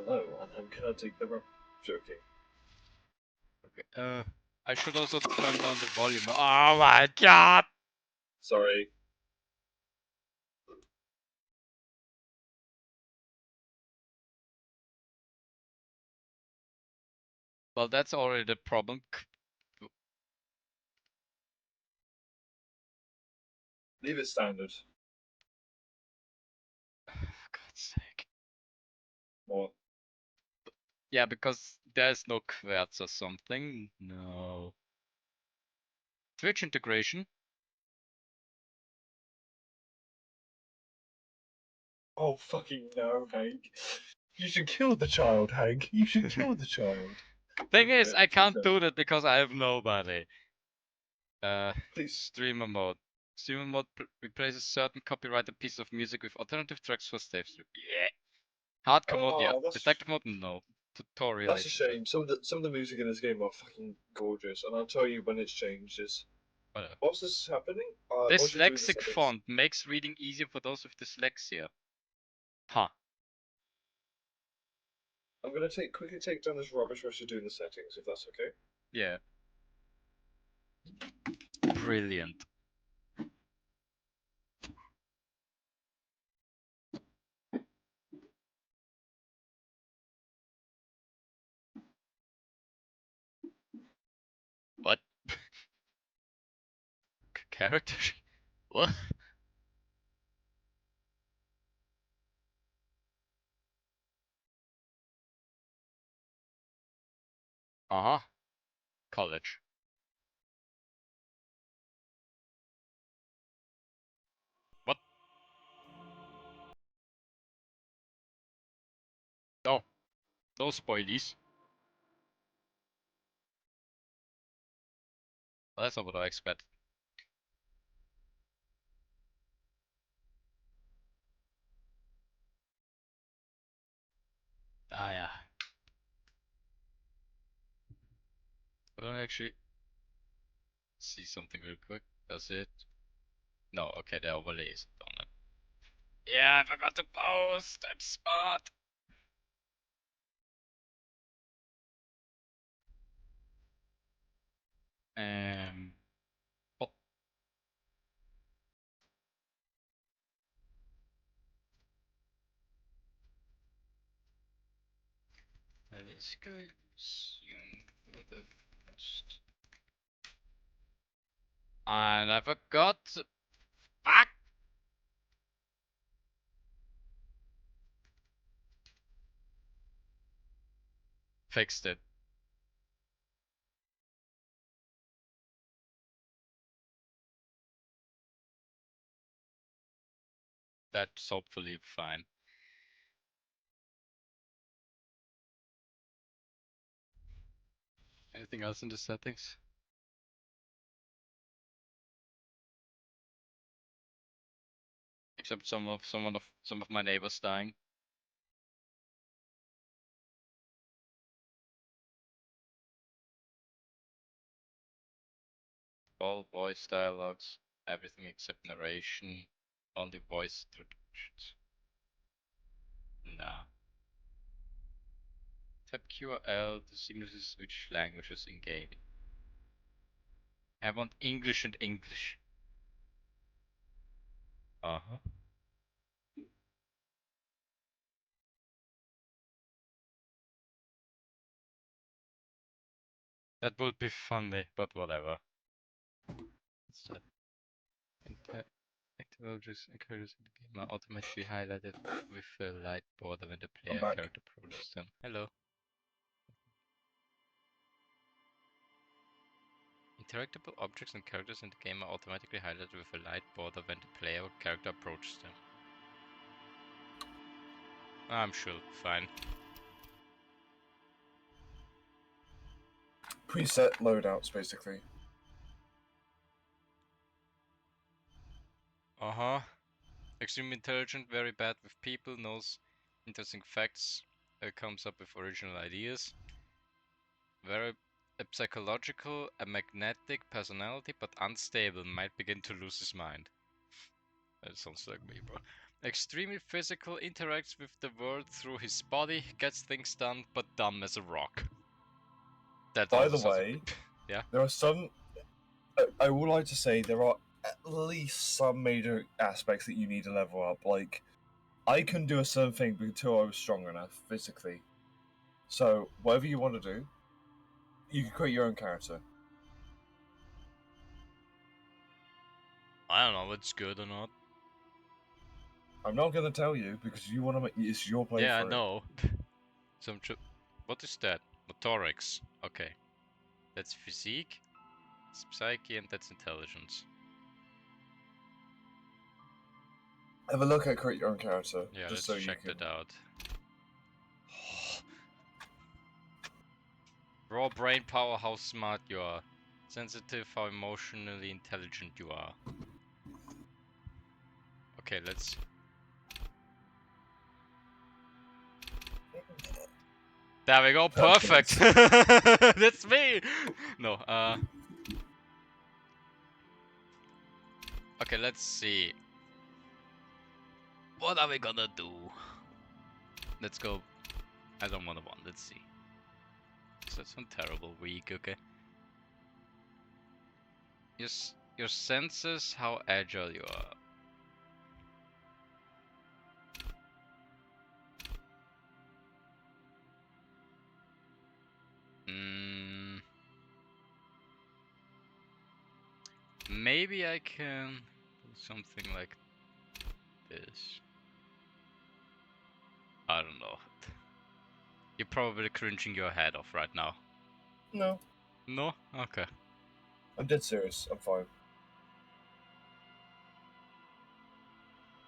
Hello, and I'm gonna take the rope. Joking. Okay. I should also turn down the volume. Oh my god! Sorry. Well, that's already the problem. Leave it standard. For God's sake. What? Yeah, because there's no quartz or something. No. Twitch integration. Oh, fucking no, Hank. You should kill the child, Hank. You should kill the child. Thing is, I can't Jesus. do that because I have nobody. Please. Streamer mode. Streamer mode replaces certain copyrighted pieces of music with alternative tracks for stage. Yeah. Hardcore mode, yeah. Oh, Detective mode, no. Tutorial, I that's a should say. shame. Some of the music in this game are fucking gorgeous, and I'll tell you when it changes. Whatever. What's this happening? I was just doing the Dyslexic settings. font makes reading easier for those with dyslexia. Huh. I'm gonna quickly take down this rubbish while you're doing the settings, if that's okay. Yeah. Brilliant. What? Character? What? Uh-huh. College. What? No. No spoilies. Well, that's not what I expect. Ah, yeah. I don't actually see something real quick. Does it? No, okay, the overlay is on it. Yeah, I forgot to post. I'm smart. Oh, let's go zoom for the first. And I forgot. Fuck! Fixed it. That's hopefully fine. Anything else in the settings? Except some of my neighbors dying. All voice dialogues, everything except narration, only voice introductions. Nah. Tap QRL to seamlessly switch languages in game. I want English and English. Uh-huh. That would be funny, but whatever. What's that? Active objects and characters in the game are automatically highlighted with a light border when the I'm player back. character approaches them. Hello. Interactable objects and characters in the game are automatically highlighted with a light border when the player or character approaches them. I'm sure, fine. Preset loadouts, basically. Uh-huh. Extremely intelligent, very bad with people, knows interesting facts, comes up with original ideas. Very psychological, a magnetic personality, but unstable, might begin to lose his mind. That sounds like me, bro. Extremely physical, interacts with the world through his body, gets things done, but dumb as a rock. That By also the sounds way, yeah. there are some. I would like to say there are at least some major aspects that you need to level up. Like, I couldn't do a certain thing until I was strong enough physically. So, whatever you want to do, you can create your own character. I don't know what's good or not. I'm not going to tell you because you want to make it's your playthrough. Yeah, I know. What is that? Motorics. Okay. That's physique, it's psyche, and that's intelligence. Have a look at create your own character. Yeah, just let's so you check can. that out. Raw brain power, how smart you are. Sensitive, how emotionally intelligent you are. Okay, let's... There we go, perfect! That's me! No, okay, let's see. What are we gonna do? Let's go. I don't want to one, let's see. So that's one terrible week, okay. Your senses, how agile you are. Maybe I can do something like this. I don't know. You're probably cringing your head off right now. No. No? Okay. I'm dead serious. I'm fine.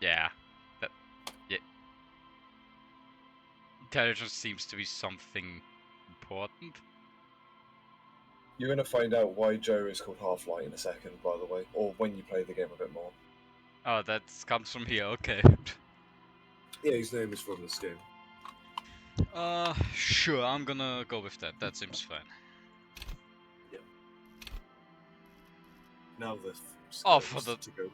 Yeah. Yeah. Intelligence seems to be something important. You're going to find out why Joe is called Half-Light in a second, by the way, or when you play the game a bit more. Oh, that comes from here, okay. Yeah, his name is from this game. Sure, I'm gonna go with that. That seems fine. Yeah. Now the Oh, for skills the... to go.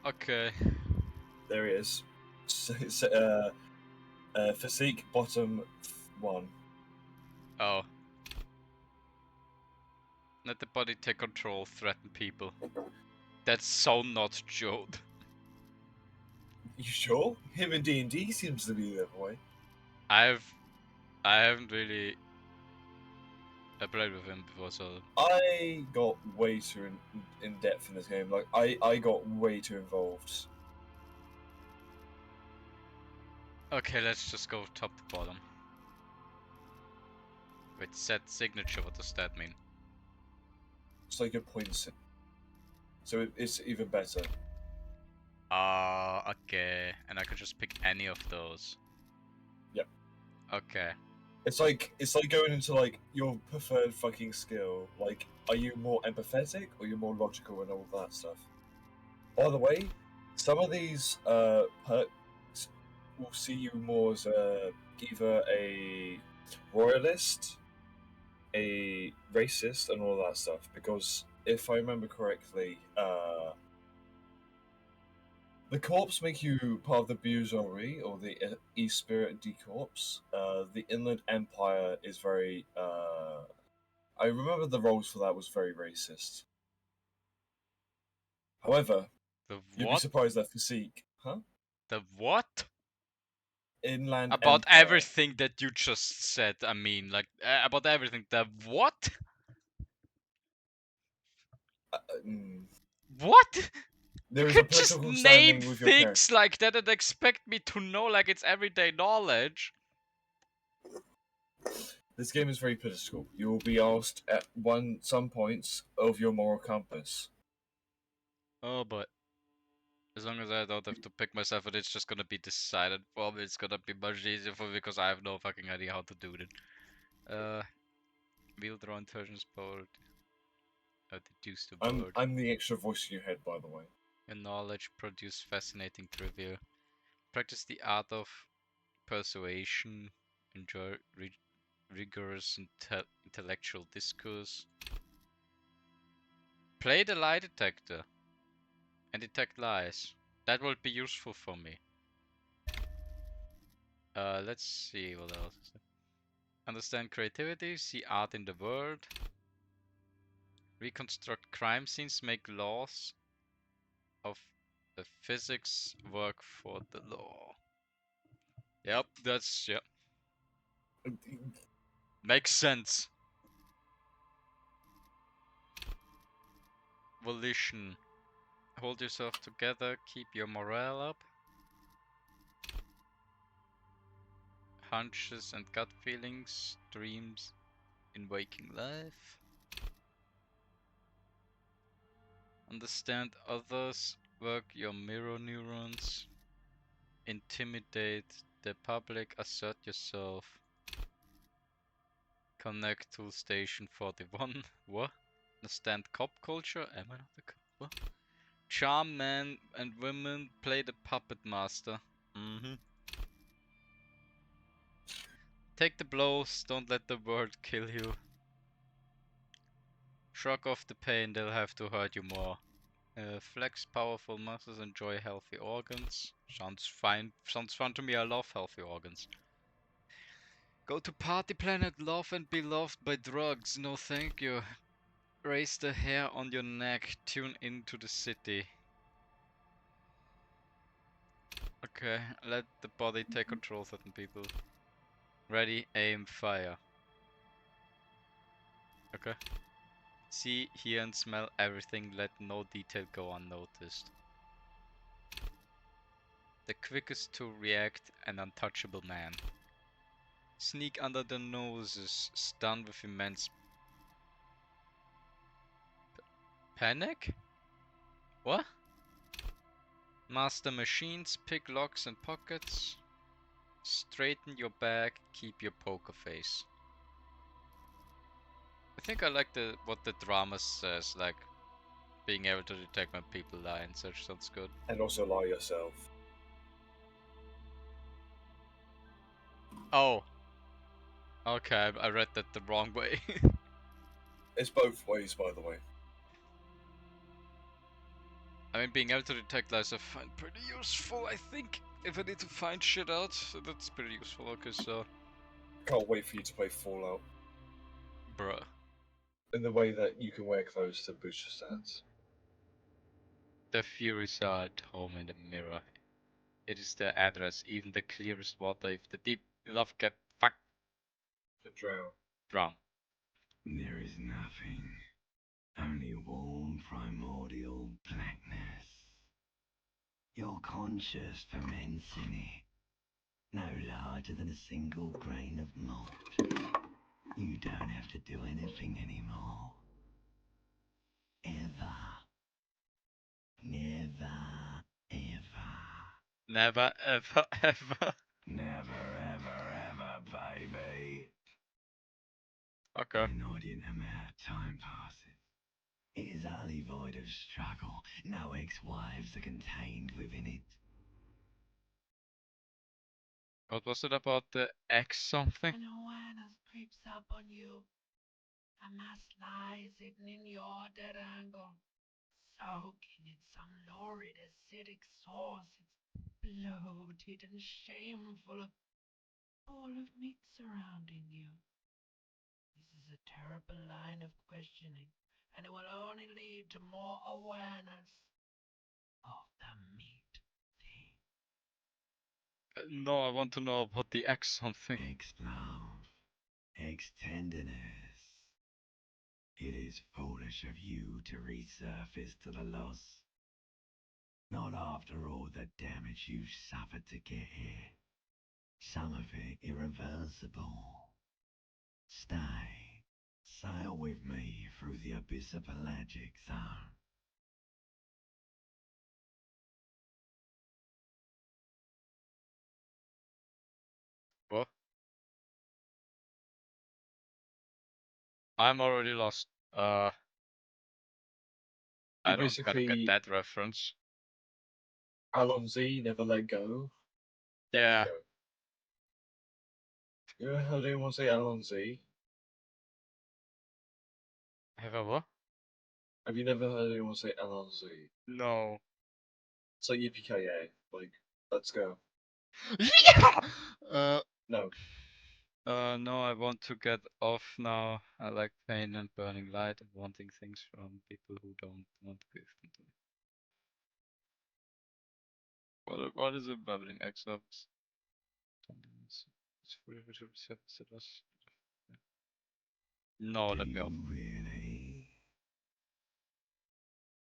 Okay. There he is. Physique bottom 1. Oh. Let the body take control, threaten people. That's so not Joe. You sure? Him in D&D seems to be the other way. I haven't really played with him before, so... I got way too in depth in this game. Like, I got way too involved. Okay, let's just go top to bottom. Wait, set signature, what does that mean? It's like your points. So it's even better. Okay. And I could just pick any of those. Yep. Okay. It's like going into like your preferred fucking skill. Like, are you more empathetic or you're more logical and all that stuff? By the way, some of these perks will see you more as either a royalist, a racist, and all that stuff. Because if I remember correctly, the Corps make you part of the Buzori, or the East Spirit D Corps. The Inland Empire is very. I remember the roles for that was very racist. However, The you'd be what? surprised that physique, huh? The what? Inland About Empire. everything that you just said, I mean, like, about everything. The what? Mm, What? You there is a can't just political name standing with your character. things like that and expect me to know like it's everyday knowledge. This game is very political. You will be asked at some points of your moral compass. Oh, but as long as I don't have to pick myself and it's just gonna be decided for me, it's gonna be much easier for me because I have no fucking idea how to do it. Wheel draw intelligence power. Deduce the word. I'm the extra voice in your head, by the way. And knowledge produce fascinating trivia. Practice the art of persuasion. Enjoy rigorous intellectual discourse. Play the lie detector and detect lies. That will be useful for me. Let's see what else is there. Understand creativity, see art in the world. Reconstruct crime scenes, make laws of the physics work for the law. Yep, that's, yep. Makes sense. Volition. Hold yourself together, keep your morale up. Hunches and gut feelings, dreams in waking life. Understand others, work your mirror neurons. Intimidate the public, assert yourself. Connect to Station 41. What? Understand cop culture? Am I not a cop? What? Charm men and women, play the puppet master. Take the blows, don't let the world kill you. Shrug off the pain, they'll have to hurt you more. Flex powerful muscles, enjoy healthy organs. Sounds fine. Sounds fun to me. I love healthy organs. Go to party planet, love and be loved by drugs. No thank you. Raise the hair on your neck. Tune into the city. Okay, let the body take control of certain people. Ready, aim, fire. Okay. See, hear and smell everything. Let no detail go unnoticed. The quickest to react, an untouchable man. Sneak under the noses, stun with immense panic? What? Master machines, pick locks and pockets. Straighten your back, keep your poker face. I think I like what the drama says, like being able to detect when people lie and such. Sounds good. And also lie yourself. Oh. Okay, I read that the wrong way. It's both ways, by the way. I mean, being able to detect lies I find pretty useful, I think. If I need to find shit out, that's pretty useful. Okay, so... Can't wait for you to play Fallout. Bruh. In the way that you can wear clothes to boost your stats. The Furies are at home in the mirror. It is their address, even the clearest water. If the deep enough get fucked, To drown. drown. There is nothing, only warm primordial blackness. Your conscious ferments in it, no larger than a single grain of malt. You don't have to do anything anymore. Ever. Never, ever. Never, ever, ever. Never, ever, baby. Okay. An inordinate amount of time passes. It is utterly void of struggle. No ex-wives are contained within it. What was it about the X something? An awareness creeps up on you. A mass lies hidden in your dead angle, soaking in some lurid acidic sauce. It's bloated and shameful, full of meat surrounding you. This is a terrible line of questioning, and it will only lead to more awareness of the meat thing. No, I want to know about the X something. Ex-love, ex-tenderness. It is foolish of you to resurface to the loss. Not after all the damage you suffered to get here. Some of it irreversible. Stay. Sail with me through the abyss of pelagic zone. What? I'm already lost. I don't gotta get Basically, that reference. Alonzi, never let go. Yeah. Go. You ever heard anyone say Alonzi? Have I what? Have you never heard anyone say Alonzi? No. It's like yippee-ki-yay. Like, let's go. Yeah! No. No, I want to get off now. I like pain and burning light and wanting things from people who don't want to give them to me. What is a bubbling exhaust? No, let me off.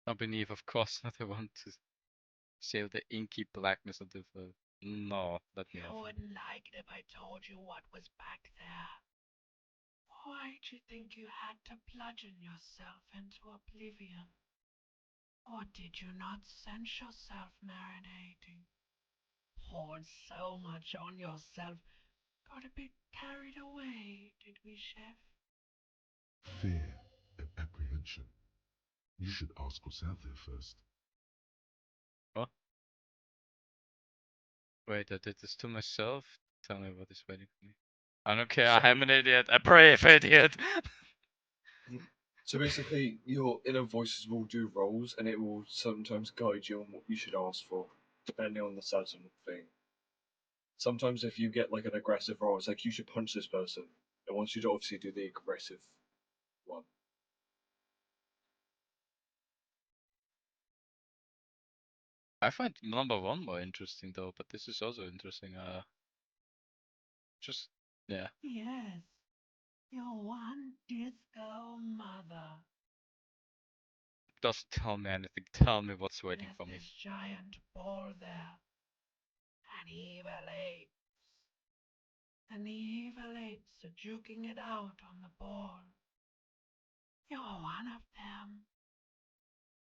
Not beneath, of course not. I want to save the inky blackness of the fur. No, let me You off. wouldn't like it if I told you what was back there. Why'd you think you had to bludgeon yourself into oblivion? Or did you not sense yourself marinating? Poured so much on yourself, got a bit carried away, did we, Chef? Fear and apprehension. You should ask what's out there first. What? Wait, I did this to myself? Tell me what is waiting for me. I don't care, I'm an idiot. I pray for idiot. So basically, your inner voices will do roles, and it will sometimes guide you on what you should ask for, depending on the certain thing. Sometimes, if you get like an aggressive role, it's like you should punch this person, and once you obviously do the aggressive one. I find number one more interesting though, but this is also interesting. Just yeah. Yes, your one disco mother. Doesn't tell me anything. Tell me what's waiting There's for me. this giant ball there. And evil apes. And the evil apes are juking it out on the ball. You're one of them.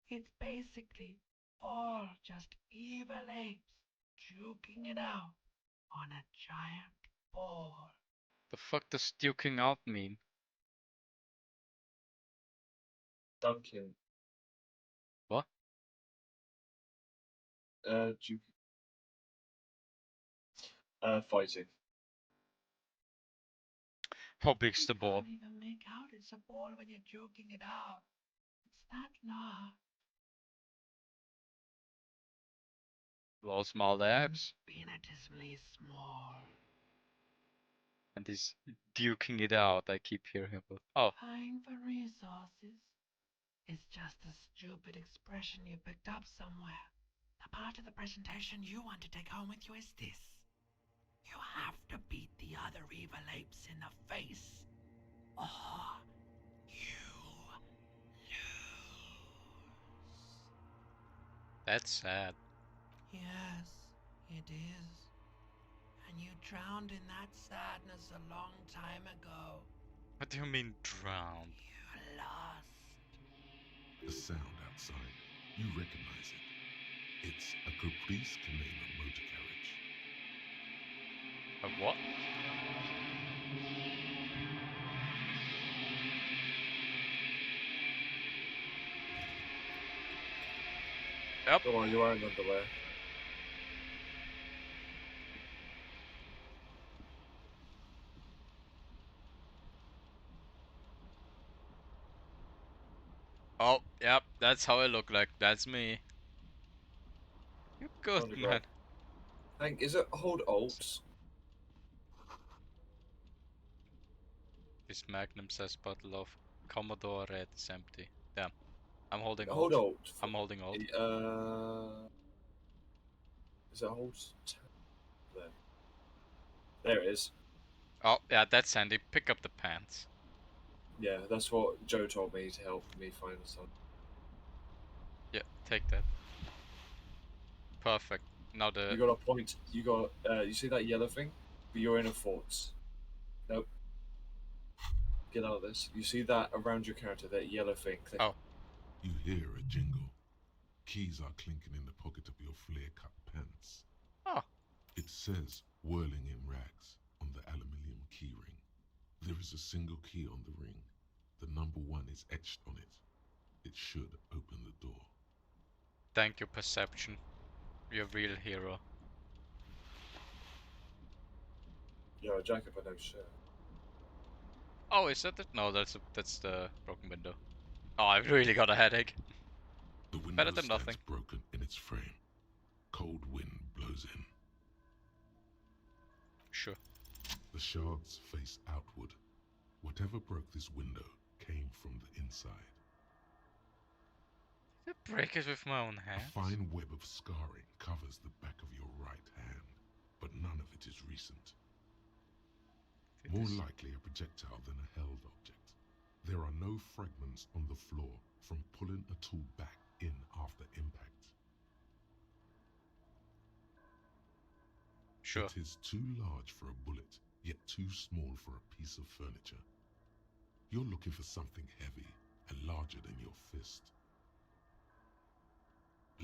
It's basically all just evil apes juking it out on a giant ball. The fuck does duking out mean? Dunking. What? Duke. Fighting. How big's the ball? You can't even make out it's a ball when you're juking it out. It's that large. Well, small apes. Infinitesimally small. And he's duking it out. I keep hearing about. Oh, Vying for resources. It's just a stupid expression you picked up somewhere. The part of the presentation you want to take home with you is this. You have to beat the other evil apes in the face, or you lose. that's sad. Yes, it is. And you drowned in that sadness a long time ago. What do you mean drowned? You lost. A sound outside. You recognize it. It's a Caprice Canela motor carriage. A what? Yep. Go on, you are in underwear. Oh, yep. That's how I look like. That's me. You good, Underground. man. Hank, is it hold alt? This Magnum says bottle of Commodore Red is empty. Damn. I'm holding Hold alt. alt. I'm holding alt. Is it hold? There. There it is. Oh, yeah, that's handy. Pick up the pants. Yeah, that's what Joe told me to help me find some. Yeah, take that. Perfect. Now You got a point. You got. You see that yellow thing? You're in a fort. Nope. Get out of this. You see that around your character? That yellow thing. Click. Oh. You hear a jingle. Keys are clinking in the pocket of your flare-cut pants. Oh. It says whirling in rags on the aluminium key ring. There is a single key on the ring. The number 1 is etched on it. It should open the door. Thank you, Perception. You're a real hero. Yo, Jacob, I know shit. Oh, is that it? No, that's the broken window. Oh, I've really got a headache. The window Better than stands nothing. broken in its frame. cold wind blows in. Sure. The shards face outward. Whatever broke this window came from the inside. Did I break it with my own A hands? fine web of scarring covers the back of your right hand, but none of it is recent. Did More this- likely a projectile than a held object. There are no fragments on the floor from pulling a tool back in after impact. Sure. It is too large for a bullet, yet too small for a piece of furniture. You're looking for something heavy and larger than your fist.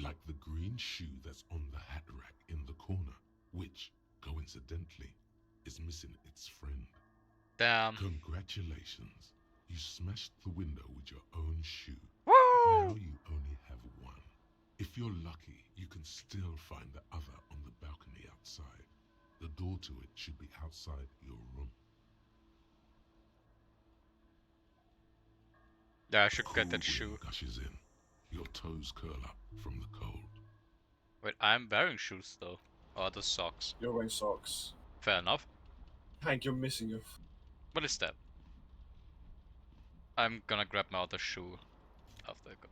Like the green shoe that's on the hat rack in the corner, which, coincidentally, is missing its friend. Damn. Congratulations. You smashed the window with your own shoe. Woo! Now you only have one. If you're lucky, you can still find the other on the balcony outside. The door to it should be outside your room. Yeah, I should get Cool that wind shoe. gushes in. Your toes curl up from the cold. Wait, I'm wearing shoes though. Or the socks. You're wearing socks. Fair enough. Hank, you're missing your. What is that? I'm gonna grab my other shoe after I go.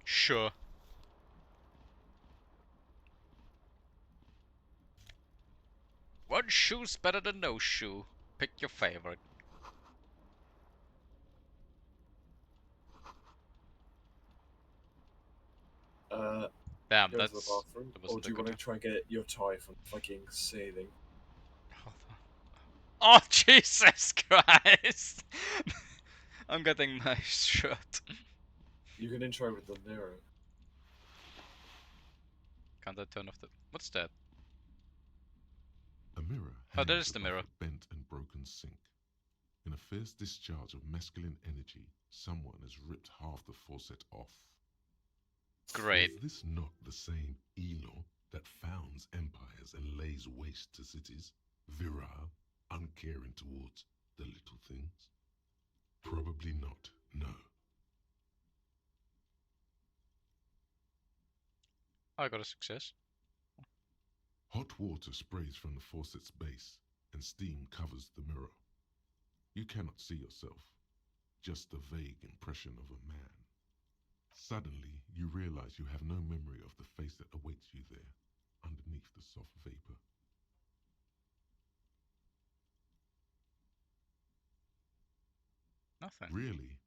Sure. One shoe's better than no shoe. Pick your favorite. Damn, Go to the that's. bathroom, That or wasn't do a you good want to try and get your tie from fucking sailing? Oh, Jesus Christ! I'm getting my shirt. You can intro with the mirror. Can't I turn off the. What's that? A mirror Oh, hangs that is the above mirror. a bent and broken sink. In a fierce discharge of masculine energy, someone has ripped half the faucet off. Great. Was this not the same Elo that founds empires and lays waste to cities? Virile, uncaring towards the little things? Probably not, no. I got a success. Hot water sprays from the faucet's base, and steam covers the mirror. You cannot see yourself, just the vague impression of a man. Suddenly, you realize you have no memory of the face that awaits you there, underneath the soft vapor. Nothing. Really,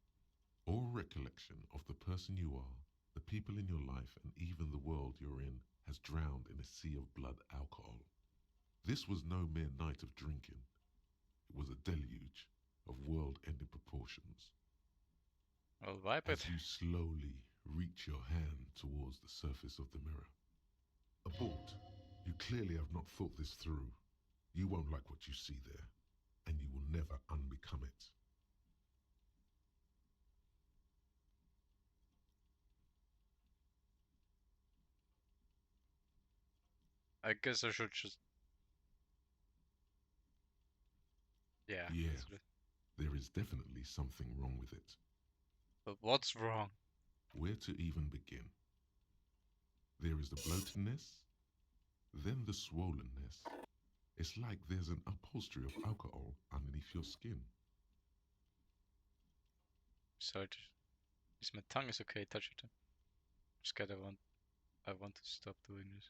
all recollection of the person you are, the people in your life, and even the world you're in has drowned in a sea of blood alcohol. This was no mere night of drinking. It was a deluge of world-ending proportions. I'll wipe it. As you slowly reach your hand towards the surface of the mirror. Abort. You clearly have not thought this through. You won't like what you see there, and you will never unbecome it. I guess I should just. Yeah. Yeah. that's it. There is definitely something wrong with it. But what's wrong? Where to even begin? There is the bloatedness, then the swollenness. It's like there's an upholstery of alcohol underneath your skin. Sorry. Is my tongue is okay? Touch it. I'm scared. I want to stop doing this.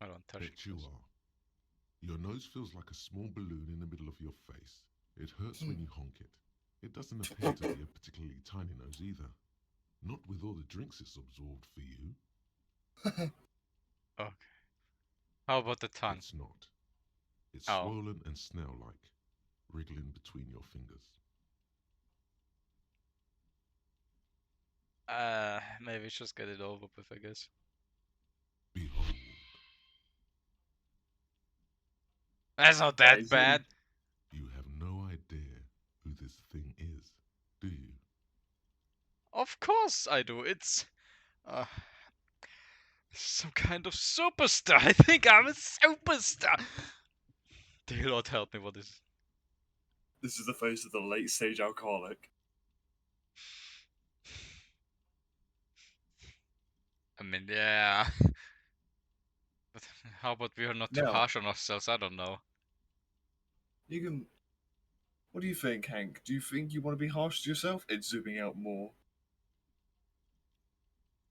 I don't touch it. Bet you first. are. Your nose feels like a small balloon in the middle of your face. It hurts when you honk it. It doesn't appear to be a particularly tiny nose either. Not with all the drinks it's absorbed for you. Okay. How about the tongue? It's not. It's Oh. swollen and snail-like, wriggling between your fingers. Maybe just get it over with, I guess. Behold. That's not That that is bad. You have no idea who this thing is, do you? Of course I do. It's uh, some kind of superstar. I think I'm a superstar. Dear Lord, help me. What is? This is the face of the late stage alcoholic. I mean, yeah. But how about we are not too Now, harsh on ourselves? I don't know. you can. What do you think, Hank? Do you think you want to be harsh to yourself? It's zooming out more.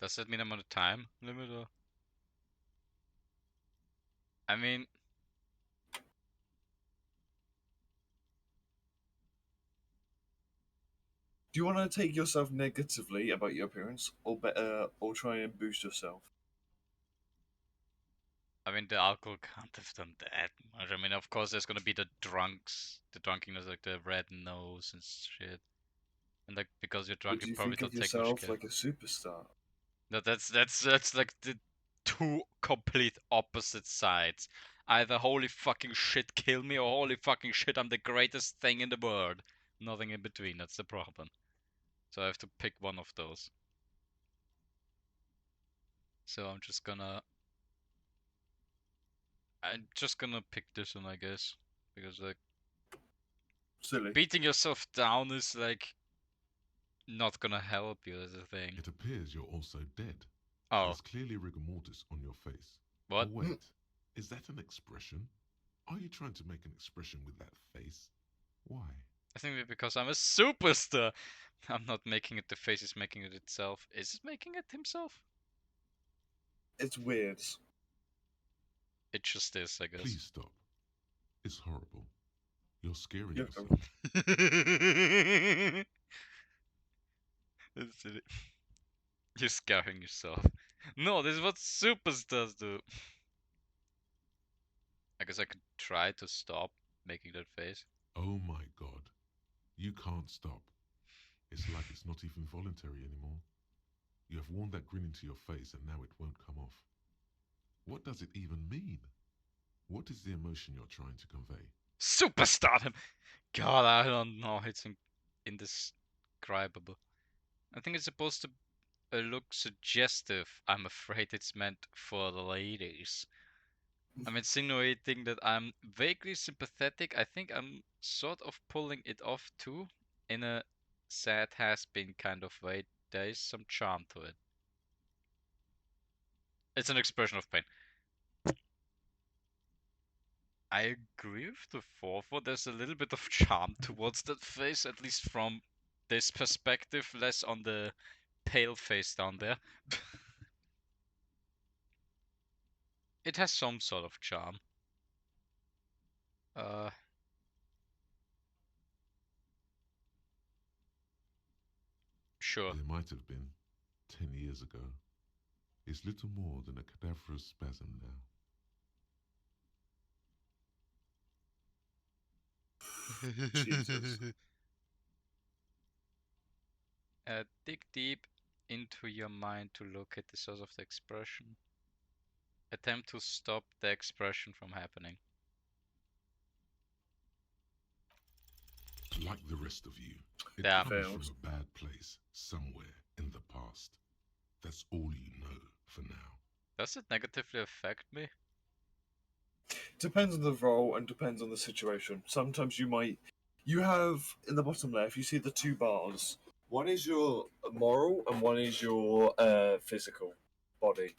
Does that mean I'm on a time limit or? I mean, Do you want to take yourself negatively about your appearance, or better, or try and boost yourself? the alcohol can't have done that much. I mean, of course, there's gonna be the drunkenness, like the red nose and shit. And like because you're Or drunk, do you you probably think of don't take much yourself care. like a superstar? No, that's like the two complete opposite sides. Either holy fucking shit, kill me, or holy fucking shit, I'm the greatest thing in the world. Nothing in between. That's the problem. So I have to pick one of those. So I'm just gonna pick this one, I guess, because like Silly. beating yourself down is like not gonna help you. As a thing. It appears you're also dead. Oh, There's clearly rigor mortis on your face. what? Oh, wait. Is that an expression? Are you trying to make an expression with that face? Why? I think maybe because I'm a superstar. I'm not making it. The face is making it itself. Is it making it himself? It's weird. It just is, I guess. Please stop. It's horrible. You're scaring You- yourself. That's it. You're scaring yourself. No, this is what superstars do. I guess I could try to stop making that face. Oh my god. You can't stop. It's like it's not even voluntary anymore. You have worn that grin into your face and now it won't come off. What does it even mean? What is the emotion you're trying to convey? Superstardom! God, I don't know. It's indescribable. I think it's supposed to look suggestive. I'm afraid it's meant for the ladies. I'm insinuating that I'm vaguely sympathetic. I think I'm sort of pulling it off too, in a sad has-been kind of way. There is some charm to it. It's an expression of pain. I agree with the fourth one. There's a little bit of charm towards that face, at least from this perspective, less on the pale face down there. It has some sort of charm. Sure. There might have been 10 years ago. It's little more than a cadaverous spasm now. Jesus. Dig deep into your mind to locate the source of the expression. Attempt to stop the expression from happening. Like the rest of you, it Yeah. comes Fails. from a bad place somewhere in the past. That's all you know for now. Does it negatively affect me? Depends on the role and depends on the situation. Sometimes you might. You have in the bottom left. You see the two bars. One is your moral, and one is your physical body.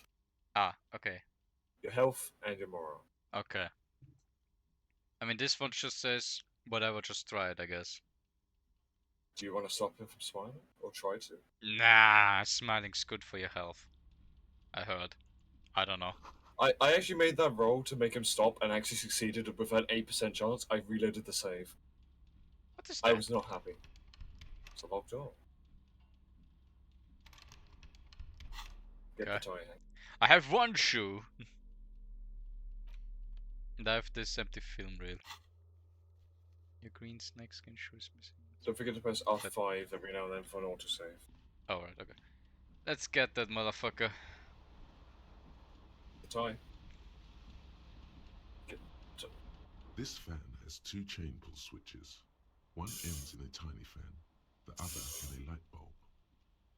Ah, okay. Your health and your moral. Okay. I mean, this one just says, whatever, just try it, I guess. Do you want to stop him from smiling, or try to? Nah, smiling's good for your health. I heard. I don't know. I actually made that roll to make him stop, and actually succeeded with an 8% chance. I reloaded the save. What is I that? was not happy. It's a locked door. Get Okay. the tie, Hank. I have one shoe. And I have this empty film reel. Your green snakeskin shoe is missing. Don't forget to press R5 every now and then for an autosave. Oh, right, okay. Let's get that motherfucker. The tie. Get t- This fan has two chain pull switches. One ends in a tiny fan, the other in a light bulb.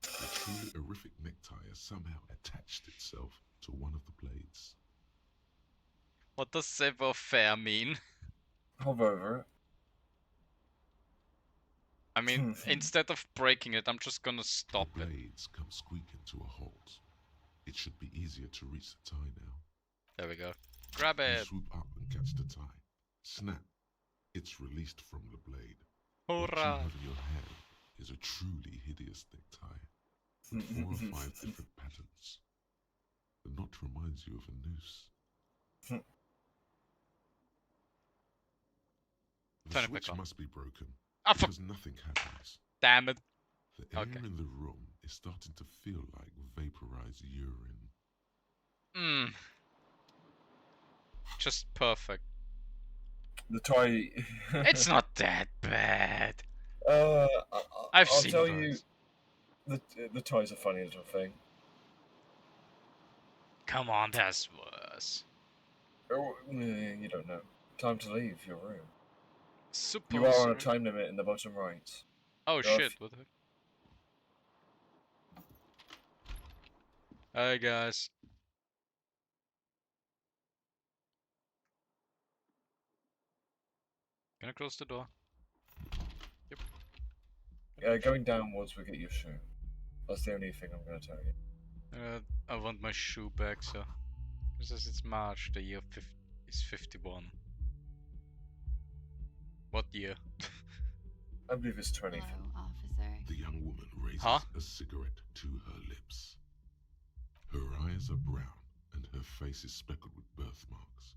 The truly horrific necktie has somehow attached itself to one of the blades. What does savoir-faire mean? Hover over it. I mean, instead of breaking it, I'm just gonna The stop it. blades come squeaking to a halt. It should be easier to reach the tie now. There we go. Grab You it! swoop up and catch the tie. Snap. It's released from the blade. What you Hurrah! have in your hand is a truly hideous necktie with 4 or 5 different patterns. The knot reminds you of a noose. The Turn it switch back on. must be broken Ah, because nothing happens. damn it! The air Okay. in the room is starting to feel like vaporized urine. Mmm. Just perfect. The tie. It's not that bad. I'll Seen tell worse. you, the tie's a funny little thing. Come on, that's worse. Oh, you don't know. Time to leave your room. Suppose. You are on a time limit in the bottom right. Oh There are shit! What the heck? Hi guys. Can I close the door? Yep. Going downwards will get your shoe. That's the only thing I'm going to tell you. I want my shoe back, so. It says it's March, the year is 51. What year? I believe it's 20. Hello, officer. The young woman raises Huh? a cigarette to her lips. Her eyes are brown and her face is speckled with birthmarks.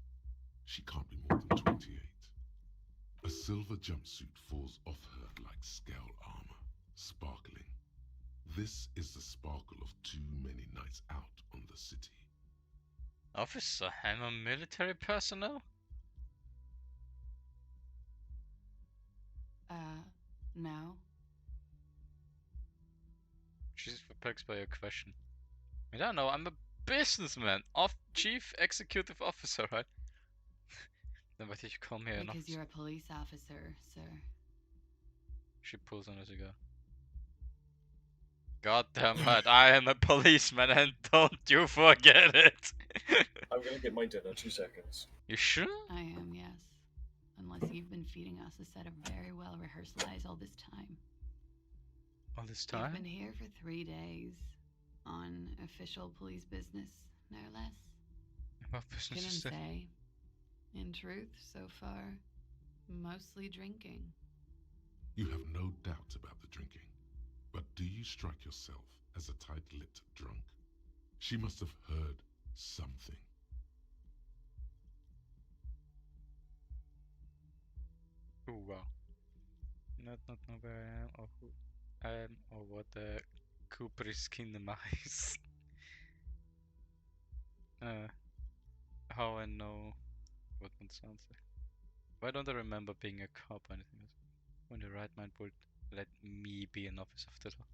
She can't be more than 28. A silver jumpsuit falls off her like scale armor, sparkling. This is the sparkle of too many nights out on the city. Officer, I'm a military personnel? No. She's perplexed by your question. I don't know, I'm a businessman. Chief executive officer, right? Then why did you call me an Because officer? you're a police officer, sir. She pulls on a cigar. God damn right, I am a policeman and don't you forget it! I'm going to get my dinner. 2 seconds. You sure? I am, yes. Unless you've been feeding us a set of very well-rehearsed lies all this time. All this You've time? been here for 3 days. On official police business, no less. What business Couldn't is that? say. In truth, so far, mostly drinking. You have no doubt about the drinking. But do you strike yourself as a tight-lipped drunk? She must have heard something. Oh wow. Not know where I am or who I am or what the Cooper skin is. How I know what one sounds like. Why don't I remember being a cop or anything else? When the right mind would let me be an officer of the law.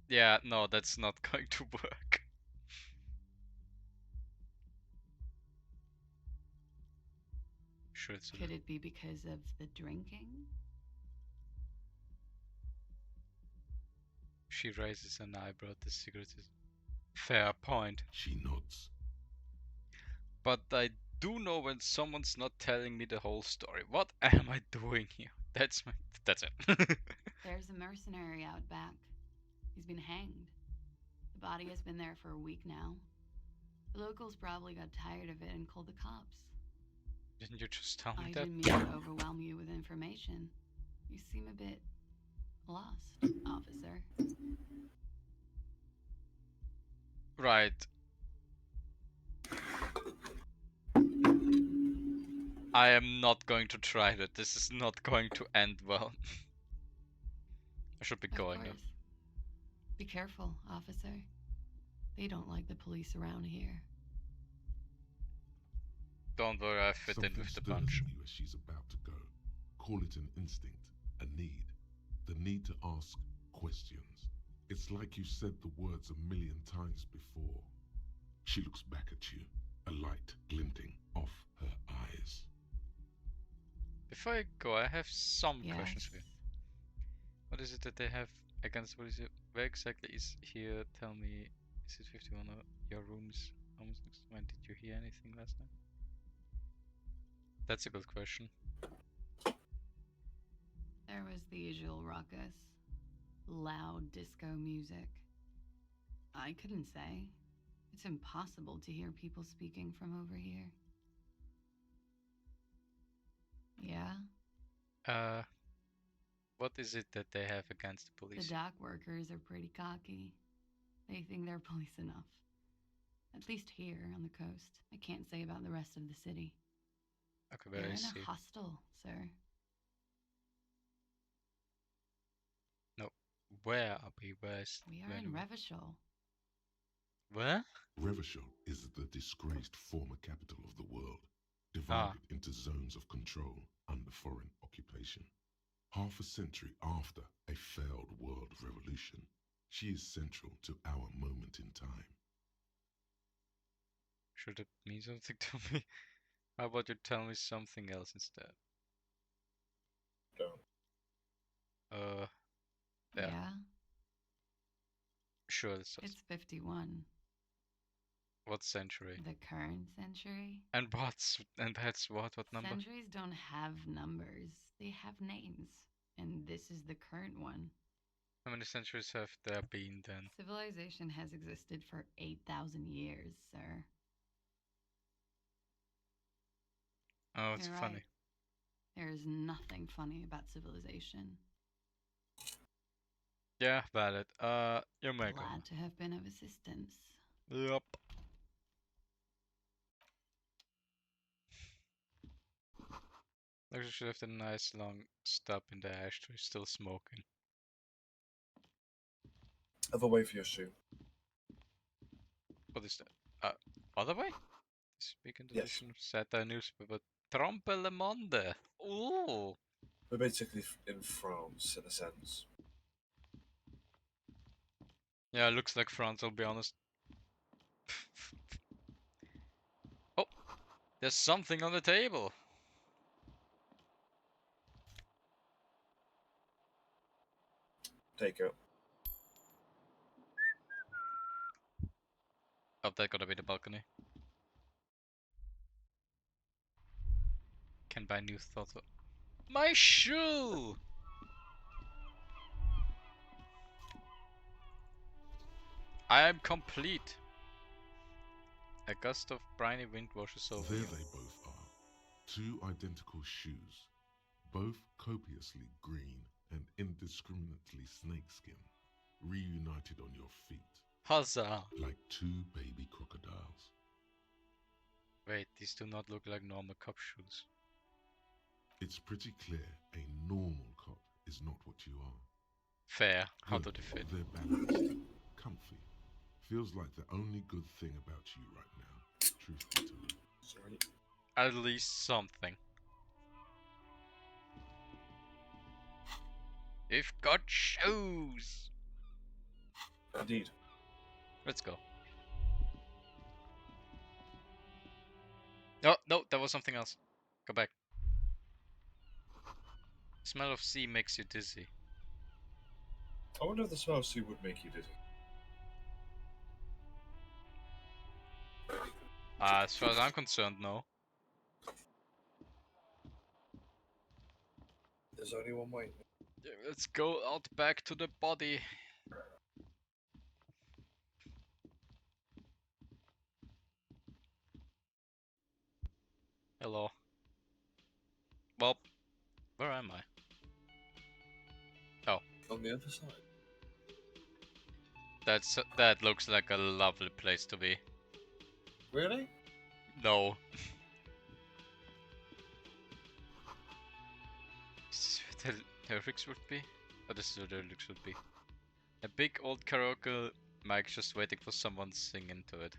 Yeah, no, that's not going to work. Sure, it's Could it be because of the drinking? She raises an eyebrow at the cigarette. Fair point. She nods. But I do know when someone's not telling me the whole story. What am I doing here? That's it. There's a mercenary out back. He's been hanged. The body has been there for a week now. The locals probably got tired of it and called the cops. Didn't you just tell me I that? didn't mean to overwhelm you with information. You seem a bit lost, officer. Right. I am not going to try that. This is not going to end well. I should be Of going now. course. Be careful, officer. They don't like the police around here. Don't worry, I fit in Something with the stirs punch. in you as she's about to go. Call it an instinct, a need. The need to ask questions. It's like you said the words a million times before. She looks back at you, a light glinting off her eyes. Before I go, I have some Yes. questions for you. What is it that they have against what is it? Where exactly is here? Tell me, is it 51 or your room's almost next to mine? Did you hear anything last night? That's a good question. There was the usual ruckus. Loud disco music. I couldn't say. It's impossible to hear people speaking from over here. Yeah? What is it that they have against the The police? dock workers are pretty cocky. They think they're police enough. At least here on the coast. I can't say about the rest of the city. Okay, They're where in is a he? hostel, sir. No. Where are we? Where is... We are where in do we- Revachol. Where? Revachol is the disgraced former capital of the world, Ah. divided into zones of control under foreign occupation. Half a century after a failed world revolution, she is central to our moment in time. Should it mean something to me? How about you tell me something else instead? Don't. Yeah. Yeah? Sure, this does. It's 51. What century? The current century? And that's what number? Centuries don't have numbers. They have names. And this is the current one. How many centuries have there been then? Civilization has existed for 8,000 years, sir. Oh, it's You're funny. right. There is nothing funny about civilization. Yeah, valid. You may go. Glad to have been of assistance. Yup. Actually, should have a nice long stub in the ashtray, still smoking. Other way for your shoe. What is that? Other way? Speaking to Yes. this satire newspaper. Trompe le monde. Ooh. We're basically in France, in a sense. Yeah, looks like France, I'll be honest. Oh, there's something on the table. Take it. Oh, that gotta be the balcony. Can buy new thoughts. My shoe! I am complete. A gust of briny wind washes over There you. they both are. Two identical shoes, both copiously green and indiscriminately snakeskin, reunited on your feet, Huzzah! like two baby crocodiles. Wait, these do not look like normal cop shoes. It's pretty clear a normal cop is not what you are. Fair. How do Good. they fit? They're balanced, comfy. Feels like the only good thing about you right now, truth be told. Sorry. At least something. We've got shoes! Indeed. Let's go. No, no, that was something else. Go back. Smell of sea makes you dizzy. I wonder if the smell of sea would make you dizzy. As far as I'm concerned, no. There's only one way. Yeah, let's go out back to the body. Hello. Well, where am I? Oh, On the other side. that looks like a lovely place to be. Really? No. Is this where the lyrics would be? Oh, this is where the lyrics would be. A big old karaoke mic just waiting for someone to sing into it.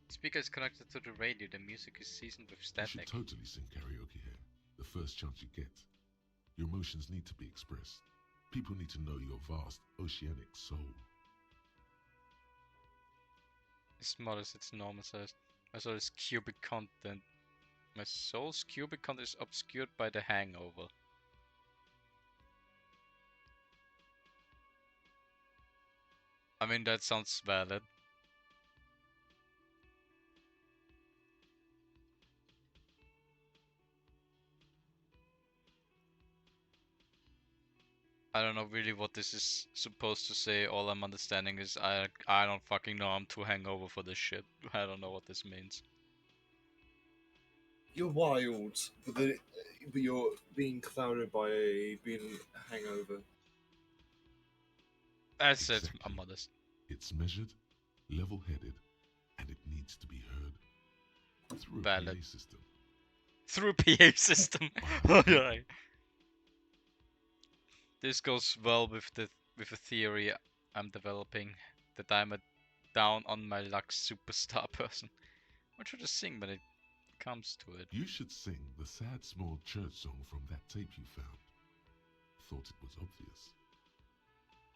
Speaker is connected to the radio. The music is seasoned with You should static. totally sing karaoke here, the first chance you get. Your emotions need to be expressed. People need to know your vast oceanic soul. It's small as its normal size. My soul is cubic content. My soul's cubic content is obscured by the hangover. I mean, that sounds valid. I don't know really what this is supposed to say. All I'm understanding is I don't fucking know. I'm too hangover for this shit. I don't know what this means. You're wild, but you're being clouded by being a hangover. That's it. Exactly. I'm modest. It's measured, level-headed, and it needs to be heard through a Valid. PA system. Through a PA system. Alright. This goes well with the theory I'm developing that I'm a down on my luck superstar person. What should I sing when it comes to it? You should sing the sad small church song from that tape you found. Thought it was obvious.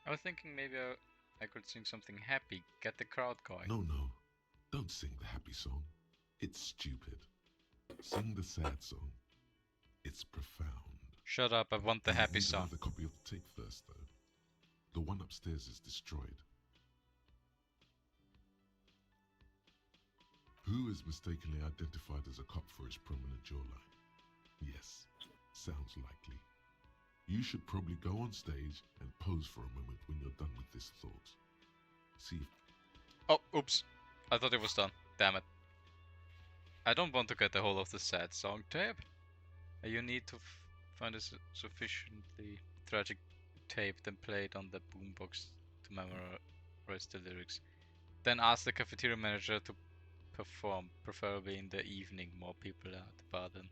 I was thinking maybe I could sing something happy, get the crowd going. No, don't sing the happy song. It's stupid. Sing the sad song. It's profound. Shut up, I want the happy You song. have the copy of the tape first, though. The one upstairs is destroyed. Who is mistakenly identified as a cop for his prominent jawline? Yes, sounds likely. You should probably go on stage and pose for a moment when you're done with this thought. See if... Oh, oops. I thought it was done. Damn it. I don't want to get the whole of the sad song tape. You need to find a sufficiently tragic tape, then play it on the boombox to memorize the lyrics. Then ask the cafeteria manager to perform, preferably in the evening, more people at the bar then.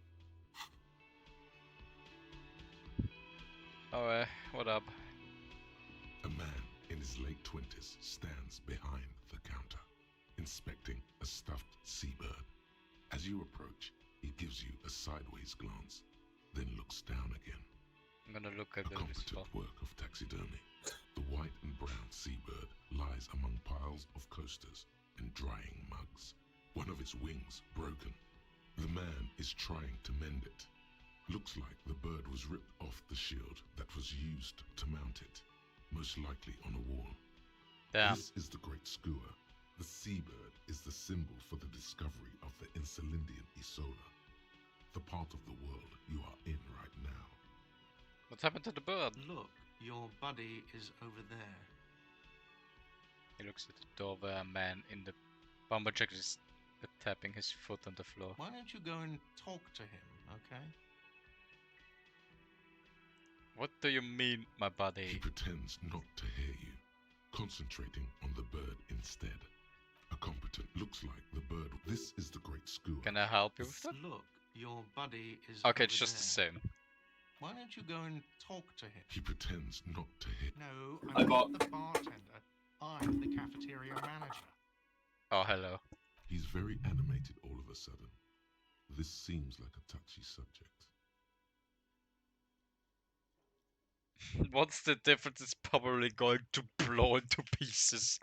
Oh, what up? A man in his late 20s stands behind the counter, inspecting a stuffed seabird. As you approach, he gives you a sideways glance, then looks down again. I'm gonna look at A this competent spot. work of taxidermy. The white and brown seabird lies among piles of coasters and drying mugs. One of its wings broken. The man is trying to mend it. Looks like the bird was ripped off the shield that was used to mount it, most likely on a wall. Damn. This is the Great Skua. The seabird is the symbol for the discovery of the Insulindian Isola, the part of the world you are in right now. What happened to the bird? Look, your buddy is over there. He looks at the door where a man in the bomber jacket is tapping his foot on the floor. Why don't you go and talk to him, okay? What do you mean, my He buddy? pretends not to hear you, concentrating on the bird instead. A competent looks like the bird. This is the Great Skua. Can I help you with that? Look, your buddy is Okay, over it's just the there. same. Why don't you go and talk to him? He pretends not to hear. No, I I'm got- not the bartender. I'm the cafeteria manager. Oh, hello. He's very animated all of a sudden. This seems like a touchy subject. What's the difference? It's probably going to blow into pieces.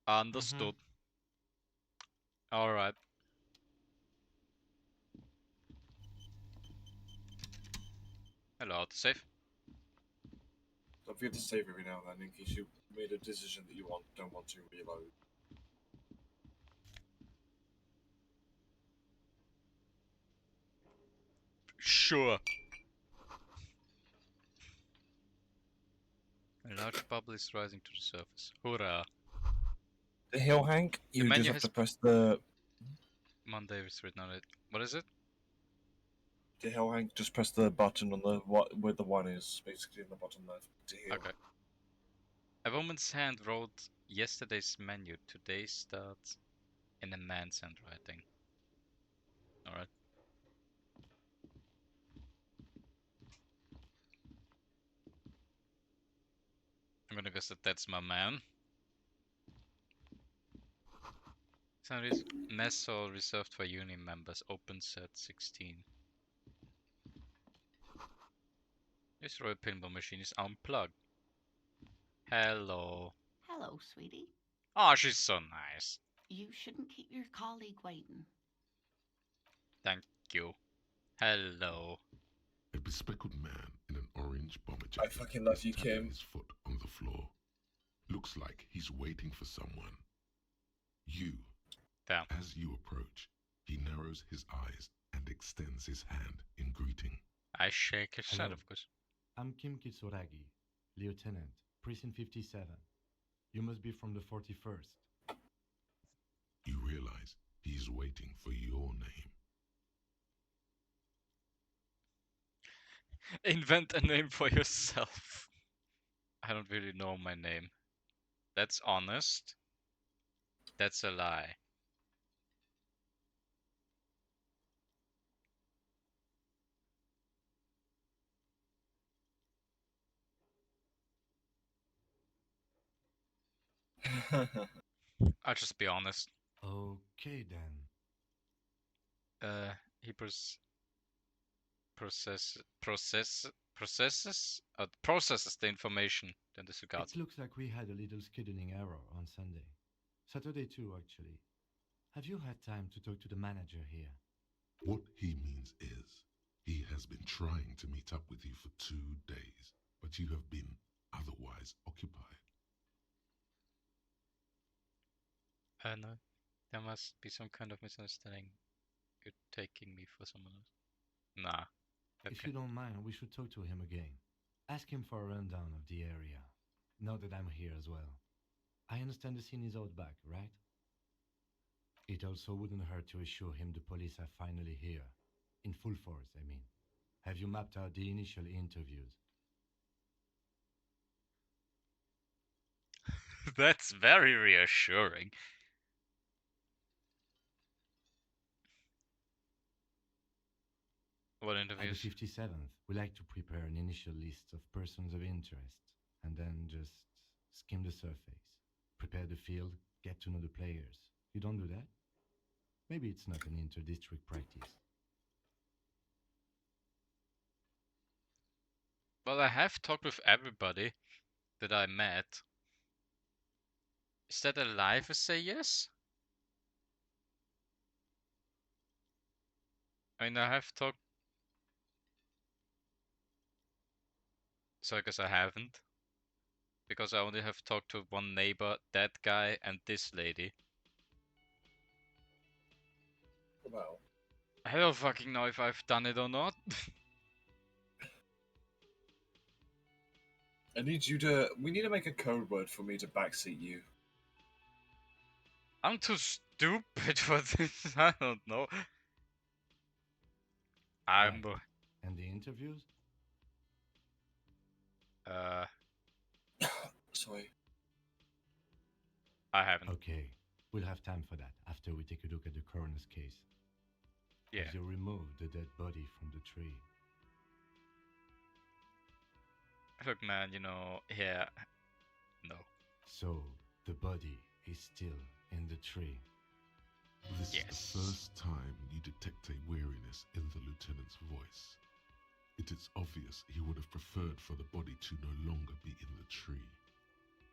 Understood. Alright. Hello, autosave. Don't forget to save every now and then in case you made a decision that you don't want to reload. Sure. A large bubble is rising to the surface. Hurrah. The hill, Hank, you menu just have has- to press the... Monday is written on it. What is it? The hill, Hank, just press the button on the where the one is, basically in the bottom left. To heal. Okay. A woman's hand wrote yesterday's menu. Today starts in a man's handwriting. Alright. I'm gonna guess that that's my man. Salaries mess hall reserved for union members. Opens at 16. This Royal Pinball machine is unplugged. Hello. Hello, sweetie. Oh, she's so nice. You shouldn't keep your colleague waiting. Thank you. Hello. A bespectacled man in an orange bomber I jacket fucking love is you, tapping Kim. his foot on the floor. Looks like he's waiting for someone. You. Damn. As you approach, he narrows his eyes and extends his hand in greeting. I shake his hand, Hello. of course. I'm Kim Kitsuragi, Lieutenant, Precinct 57. You must be from the 41st. You realize he's waiting for your name. Invent a name for yourself. I don't really know my name. That's honest. That's a lie. I'll just be honest. Okay then. He processes the information, then disregards It looks like we had a little scheduling error on Sunday. Saturday too, actually. Have you had time to talk to the manager here? What he means is, he has been trying to meet up with you for 2 days, but you have been otherwise occupied. No, there must be some kind of misunderstanding. You're taking me for someone else. Nah. If Okay. you don't mind, we should talk to him again. Ask him for a rundown of the area. Now that I'm here as well. I understand the scene is out back, right? It also wouldn't hurt to assure him the police are finally here. In full force, I mean. Have you mapped out the initial interviews? That's very reassuring. What At the interviews? 57th, we like to prepare an initial list of persons of interest, and then just skim the surface. Prepare the field, get to know the players. You don't do that? Maybe it's not an inter-district practice. Well, I have talked with everybody that I met. Is that a lie if I say yes? I mean, I have talked. So I guess I haven't. Because I only have talked to one neighbor, that guy, and this lady. Well, I don't fucking know if I've done it or not. I need you to. We need to make a code word for me to backseat you. I'm too stupid for this. I don't know. I'm. Right. And the interviews? Sorry. I haven't. Okay, we'll have time for that after we take a look at the coroner's case. Yeah. Have you removed the dead body from the tree? Look, man, yeah. No. So, the body is still in the tree. This Yes. is the first time you detect a weariness in the lieutenant's voice. It is obvious he would have preferred for the body to no longer be in the tree.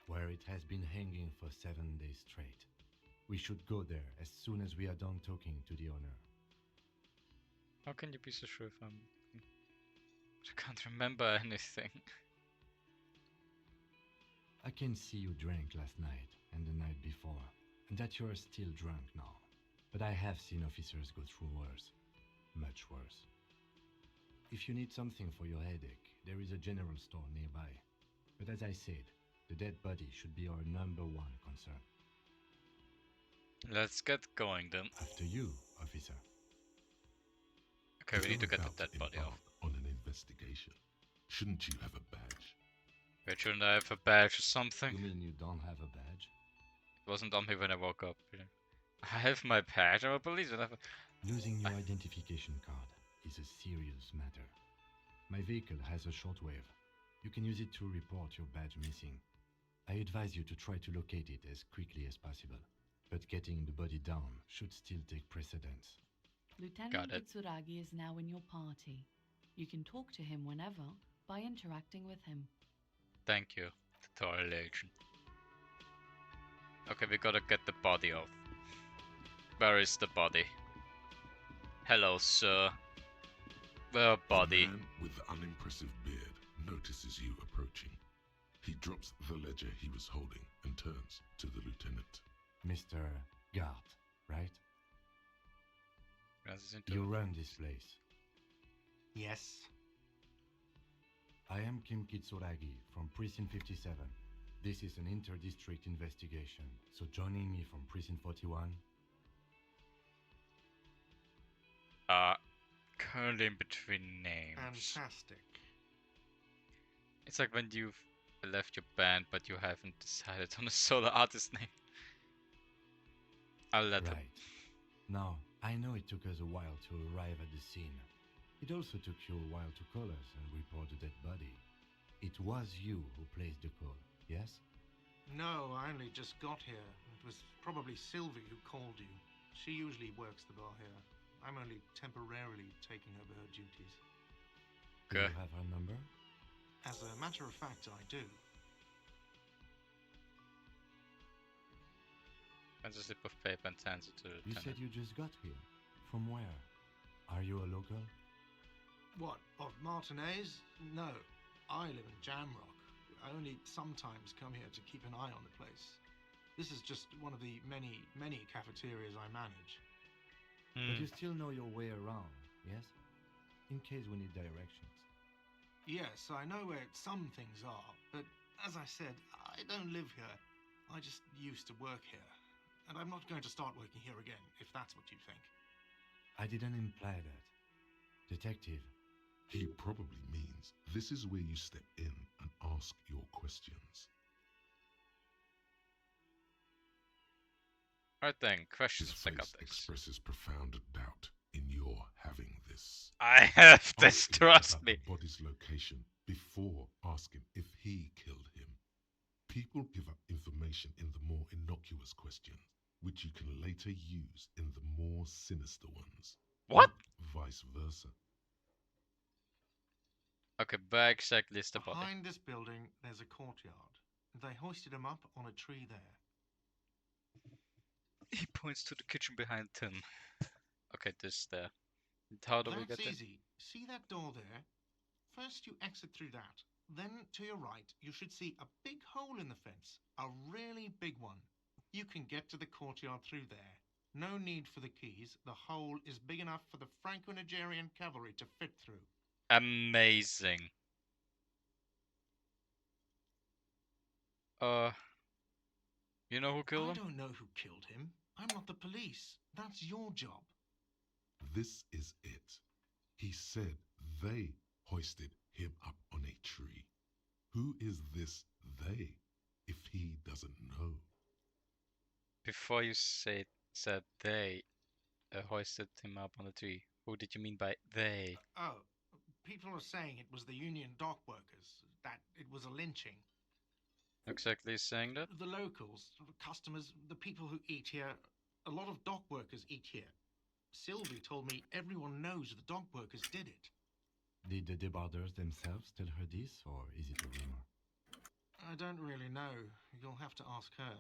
Where it has been hanging for 7 days straight. We should go there as soon as we are done talking to the owner. How can you be so sure if I'm... I can't remember anything. I can see you drank last night and the night before, and that you are still drunk now. But I have seen officers go through worse. Much worse. If you need something for your headache, there is a general store nearby. But as I said, the dead body should be our #1 concern. Let's get going then. After you, officer. Okay, we If need to you're get the about dead to body off. embark on an investigation, shouldn't you have a badge? Wait, shouldn't I have a badge or You something? mean you don't have a badge? It wasn't on me when I woke up. I have my badge, I'm a policeman. Losing your identification card is a serious matter. My vehicle has a shortwave. You can use it to report your badge missing. I advise you to try to locate it as quickly as possible. But getting the body down should still take precedence. Lieutenant it. Kitsuragi is now in your party. You can talk to him whenever by interacting with him. Thank you, tutorial agent. Okay, we gotta get the body off. Where is the body? Hello, sir. Where body? The man with the unimpressive beard notices you approaching. He drops the ledger he was holding and turns to the lieutenant. Mr. Gart, right? You run this place. Yes. I am Kim Kitsuragi from Precinct 57. This is an inter-district investigation, so joining me from Precinct 41. Currently in between names. Fantastic. It's like when you've left your band, but you haven't decided on a solo artist name. I'll let Right. Now, I know it took us a while to arrive at the scene. It also took you a while to call us and report the dead body. It was you who placed the call, yes? No, I only just got here. It was probably Sylvie who called you. She usually works the bar here. I'm only temporarily taking over her duties. Do you Okay. have her number? As a matter of fact, I do. Finds a slip of paper and hands it to the You said lieutenant. you just got here. From where? Are you a local? What, of Martinez? No. I live in Jamrock. I only sometimes come here to keep an eye on the place. This is just one of the many, many cafeterias I manage. But you still know your way around, yes? In case we need directions. Yes, I know where some things are, but as I said, I don't live here. I just used to work here. And I'm not going to start working here again, if that's what you think. I didn't imply that. Detective, He probably means this is where you step in and ask your questions. Alright then, His questions, face psychotics. expresses profound doubt in your having this. I have this, Ask him trust about me. the body's location before asking if he killed him. People give up information in the more innocuous questions, which you can later use in the more sinister ones. What? Not vice versa. Okay, where exactly is the body? Behind this building, there's a courtyard. They hoisted him up on a tree there. He points to the kitchen behind Tim. Okay, this there. And how do we That's get in? easy. See that door there? First you exit through that. Then to your right, you should see a big hole in the fence. A really big one. You can get to the courtyard through there. No need for the keys. The hole is big enough for the Franco-Nigerian cavalry to fit through. Amazing. You know who killed I him? don't know who killed him. I'm not the police. That's your job. This is it. He said they hoisted him up on a tree. Who is this they if he doesn't know? Before you said they hoisted him up on the tree, who did you mean by they? Oh, people are saying it was the union dock workers, that it was a lynching. Exactly saying that? The locals, customers, the people who eat here, a lot of dock workers eat here. Sylvie told me everyone knows the dock workers did it. did the debarders themselves tell her this, or is it a rumor? I don't really know. You'll have to ask her.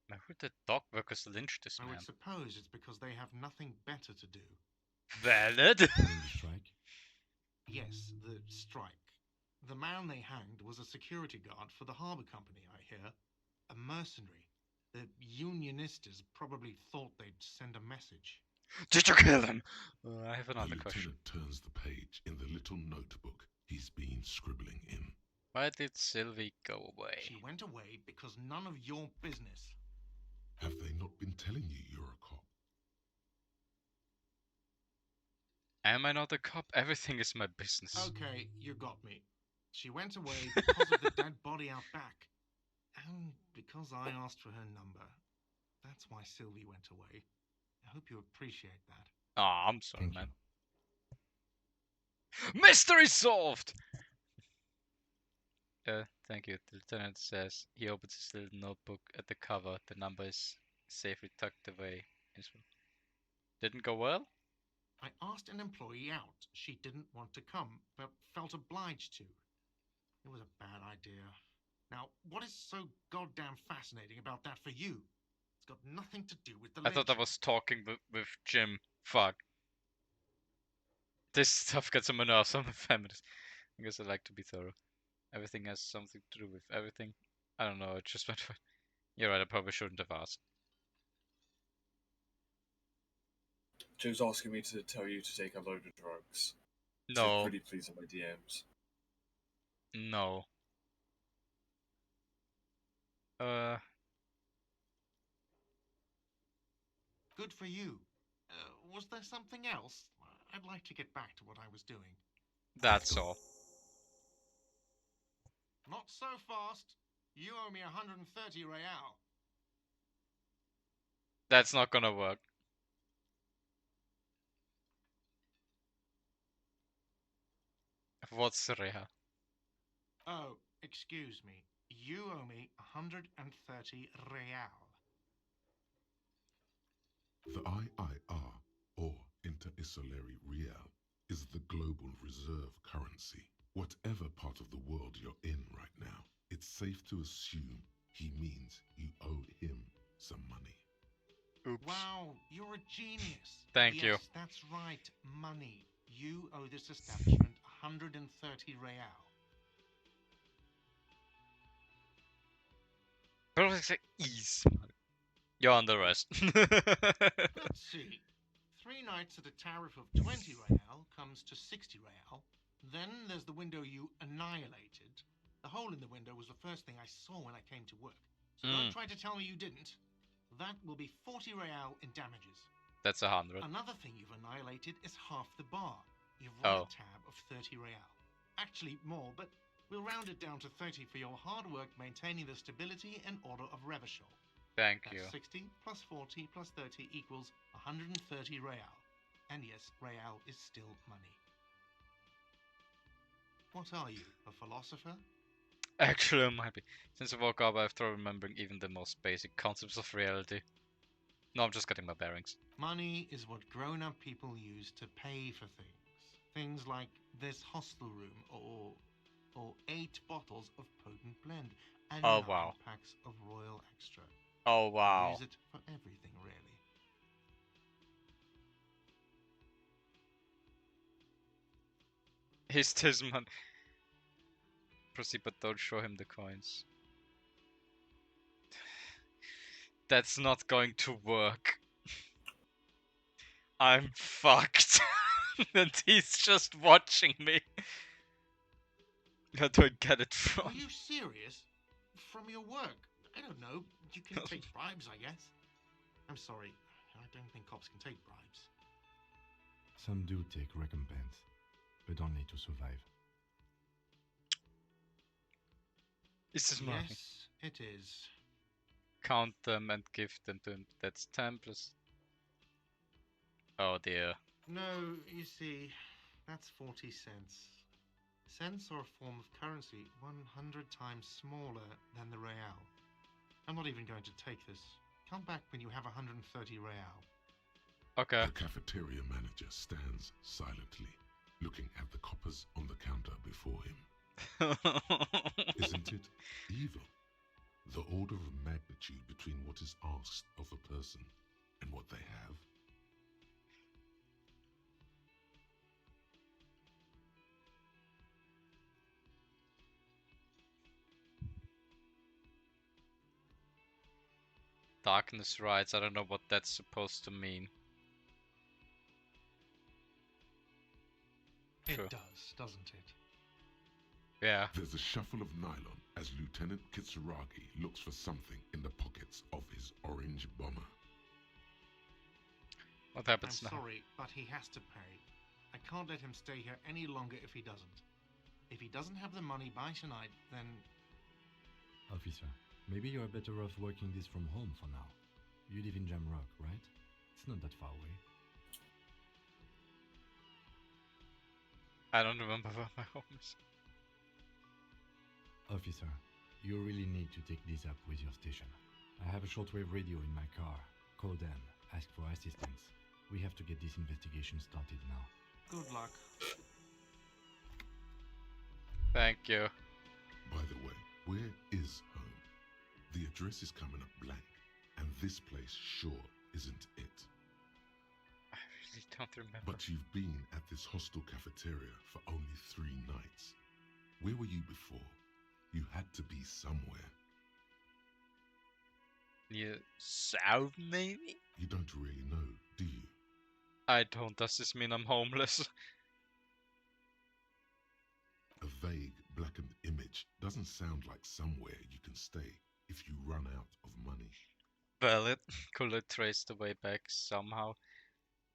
Why would the dock workers lynch this I man? would suppose it's because they have nothing better to do. Valid? You mean the strike? Yes, the strike. The man they hanged was a security guard for the harbour company, I hear. A mercenary. The unionistas probably thought they'd send a message. Did you kill him? I have The another question. lieutenant turns the page in the little notebook he's been scribbling in. Why did Sylvie go away? She went away because none of your business. Have they not been telling you you're a cop? Am I not a cop? Everything is my business. Okay, you got me. She went away because of the dead body out back. And because I asked for her number. That's why Sylvie went away. I hope you appreciate that. Ah, I'm sorry, Thank man. you. Mystery solved! Thank you. The lieutenant says he opens his little notebook at the cover. The number is safely tucked away. Didn't go well? I asked an employee out. She didn't want to come, but felt obliged to. It was a bad idea. Now, what is so goddamn fascinating about that for you? It's got nothing to do with the I thought I lynching. was talking with Jim. Fuck. This stuff gets on my nerves. I'm a feminist. I guess I like to be thorough. Everything has something to do with everything. I don't know, it just went for... You're right, I probably shouldn't have asked. Joe's asking me to tell you to take a load of drugs. So No. pretty please on my DMs. No. Good for you. Was there something else? I'd like to get back to what I was doing. That's all. Not so fast. You owe me 130 real. That's not gonna work. What's real? Oh, excuse me. You owe me 130 real. The IIR, or Inter-Isolary Real, is the global reserve currency. Whatever part of the world you're in right now, it's safe to assume he means you owe him some money. Oops. Wow, you're a genius. Thank you. Yes, that's right. Money. You owe this establishment 130 real. Ease. You're on the rest. Let's see. 3 nights at a tariff of 20 real comes to 60 real. Then there's the window you annihilated. The hole in the window was the first thing I saw when I came to work. So don't try to tell me you didn't. That will be 40 real in damages. That's 100. Another thing you've annihilated is half the bar. You've run Oh. a tab of 30 real. Actually more, but we'll round it down to 30 for your hard work maintaining the stability and order of Revachol. Thank That's you. 60 plus 40 plus 30 equals 130 real. And yes, real is still money. What are you, a philosopher? Actually, I might be. Since I woke up, I have trouble remembering even the most basic concepts of reality. No, I'm just getting my bearings. Money is what grown-up people use to pay for things. Things like this hostel room or 8 bottles of potent blend and Oh, 9 wow. packs of Royal Extra. Oh, You wow. use it for everything, really. He's this man. Proceed, but don't show him the coins. That's not going to work. I'm fucked. And he's just watching me. How do I get it from? Are you serious? From your work? I don't know. You can take bribes, I guess. I'm sorry. I don't think cops can take bribes. Some do take recompense, but only to survive. This is money. Yes, it is. Count them and give them to him. That's 10 plus. Oh dear. No, you see, that's 40 cents. Cents are a form of currency 100 times smaller than the real. I'm not even going to take this. Come back when you have 130 real. Okay. The cafeteria manager stands silently, looking at the coppers on the counter before him. Isn't it evil? The order of magnitude between what is asked of a person and what they have. Darkness rides. I don't know what that's supposed to mean. It True. does, doesn't it? Yeah. There's a shuffle of nylon as Lieutenant Kitsuragi looks for something in the pockets of his orange bomber. What I'm happens now? sorry, but he has to pay. I can't let him stay here any longer if he doesn't. If he doesn't have the money by tonight, then... Officer, maybe you're better off working this from home for now. You live in Jamrock, right? It's not that far away. I don't remember where my home is. Officer, you really need to take this up with your station. I have a shortwave radio in my car. Call them, ask for assistance. We have to get this investigation started now. Good luck. Thank you. By the way, where is home? The address is coming up blank, and this place sure isn't it. I really don't remember. But you've been at this hostel cafeteria for only 3 nights. Where were you before? You had to be somewhere. Near south, maybe? You don't really know, do you? I don't. Does this mean I'm homeless? A vague, blackened orphanage doesn't sound like somewhere you can stay if you run out of money. Valid. Could I trace the way back somehow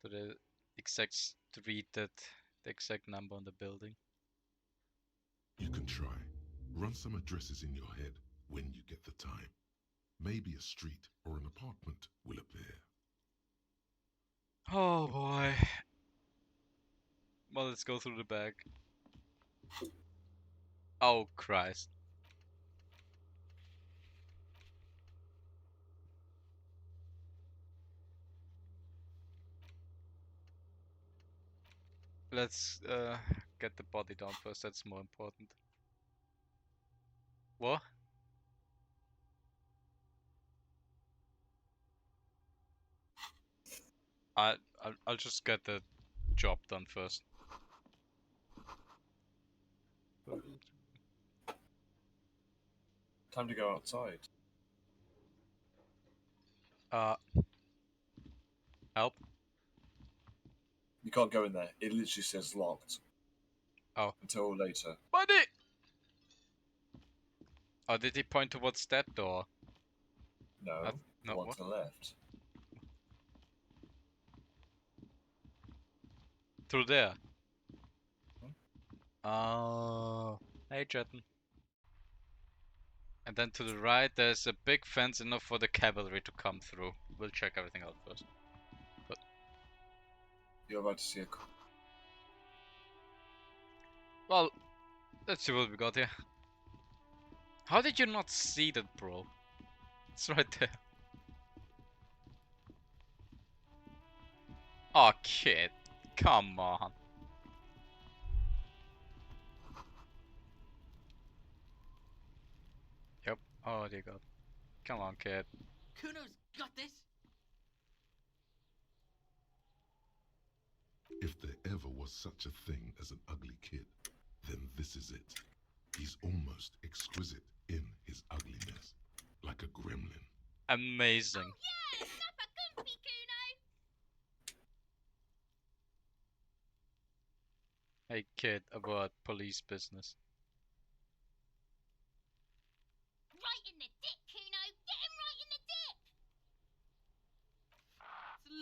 to the exact street that the exact number on the building? You can try. Run some addresses in your head when you get the time. Maybe a street or an apartment will appear. Oh boy. Well, let's go through the bag. Oh Christ. Let's get the body down first, that's more important. What? I'll just get the job done first. Time to go outside. Help? You can't go in there. It literally says locked. Oh. Until later. Buddy! Oh, did he point towards that door? No. No, One what? to the left. Through there? Hmm? Oh. Hey, Jetton. And then to the right, there's a big fence enough for the cavalry to come through. We'll check everything out first. But You're about to see a... well, let's see what we got here. How did you not see that, bro? It's right there. Oh, kid. Come on. Yep. Oh, dear God. Come on, kid. Kuno's got this. If there ever was such a thing as an ugly kid, then this is it. He's almost exquisite in his ugliness, like a gremlin. Amazing. Oh yeah, Nappa Gumpy Kuno. Hey, kid, about police business. Right in the dick, Kuno. Get him right in the dick.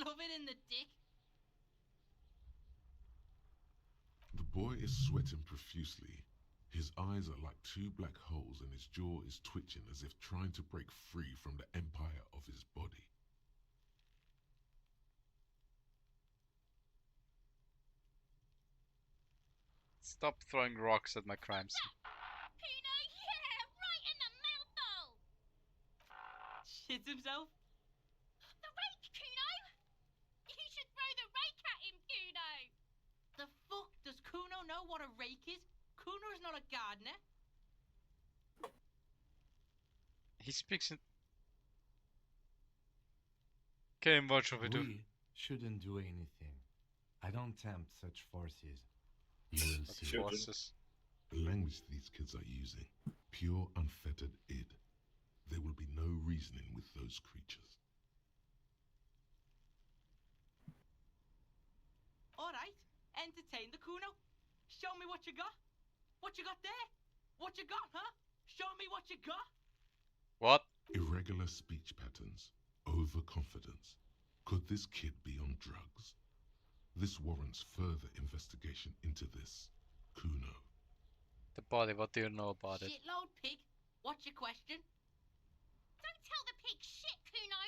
Love it in the dick. The boy is sweating profusely. His eyes are like two black holes and his jaw is twitching as if trying to break free from the empire of his body. Stop throwing rocks at my crime scene. Kuno, yeah, right in the mouthhole. Shits himself. The rake, Kuno. You should throw the rake at him, Kuno. The fuck? Does Kuno know what a rake is? Kuno's not a gardener. He speaks in... Okay, what should we do? We shouldn't do anything. I don't tempt such forces. You will see. Shouldn't. Forces. The language these kids are using, pure unfettered id. There will be no reasoning with those creatures. Alright, entertain the Kuno. Show me what you got. What you got there? What you got, huh? Show me what you got. What? Irregular speech patterns, overconfidence. Could this kid be on drugs? This warrants further investigation into this Kuno. The body, what do you know about it? Shitload pig. What's your question? Don't tell the pig shit, Kuno.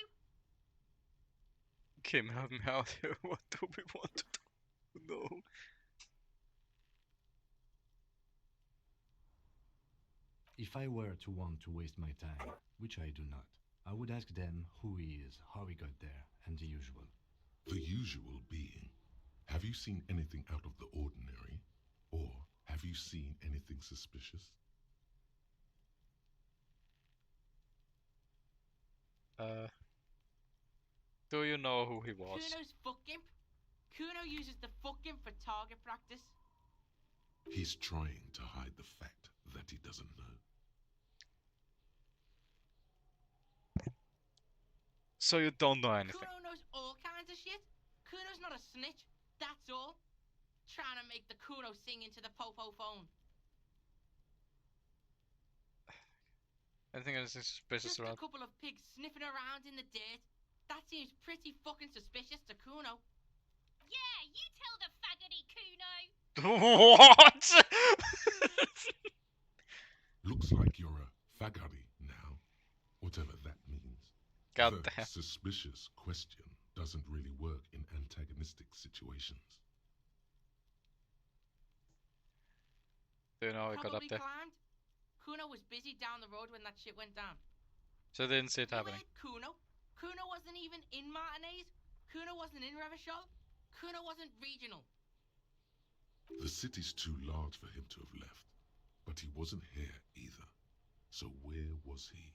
Kim, help me out here. What do we want to do? No. If I were to want to waste my time, which I do not, I would ask them who he is, how he got there, and the usual. The usual being, have you seen anything out of the ordinary? Or have you seen anything suspicious? Do you know who he was? Kuno's fuck imp. Kuno uses the fuck imp for target practice. He's trying to hide the fact that he doesn't know. So you don't know anything. Kuno knows all kinds of shit. Kuno's not a snitch, that's all. Trying to make the Kuno sing into the popo phone. Anything else suspicious Just a around? couple of pigs sniffing around in the dirt. That seems pretty fucking suspicious to Kuno. Yeah, you tell the faggoty Kuno. What? Looks like you're a fagari now, whatever that means. God The damn. suspicious question doesn't really work in antagonistic situations. Do you know how I got up Probably there? climbed. Kuno was busy down the road when that shit went down. So I didn't see it You happening. heard Kuno? Kuno wasn't even in Martinez. Kuno wasn't in Revachol. Kuno wasn't regional. The city's too large for him to have left, but he wasn't here either. So where was he?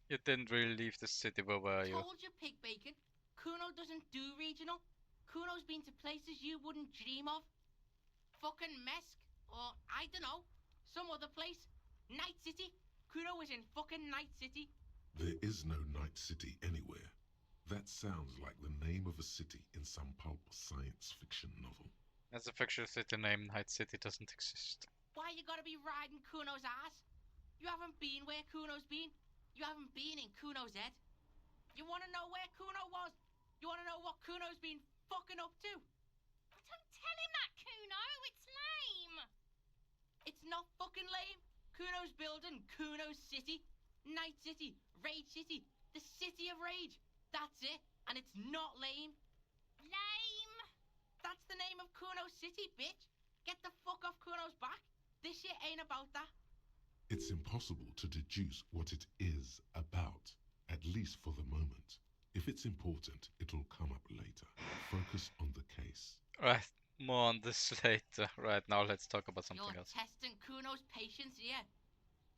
You didn't really leave the city, where were you? Told you, Pig Bacon. Kuno doesn't do regional. Kuno's been to places you wouldn't dream of. Fucking Mesk, or I don't know, some other place. Night City. Kuno was in fucking Night City. There is no Night City anywhere. That sounds like the name of a city in some pulp science fiction novel. As a fictional city named Night City doesn't exist. Why you gotta be riding Kuno's ass? You haven't been where Kuno's been. You haven't been in Kuno's head. You wanna know where Kuno was? You wanna know what Kuno's been fucking up to? Don't tell him that, Kuno. It's lame. It's not fucking lame. Kuno's building Kuno's City. Night City. Rage City. The City of Rage. That's it. And it's not lame. Lame. That's the name of Kuno's City, bitch. Get the fuck off Kuno's back. This shit ain't about that. It's impossible to deduce what it is about, at least for the moment. If it's important, it'll come up later. Focus on the case. Right, more on this later. Right now, let's talk about something You're else. testing Kuno's patience here.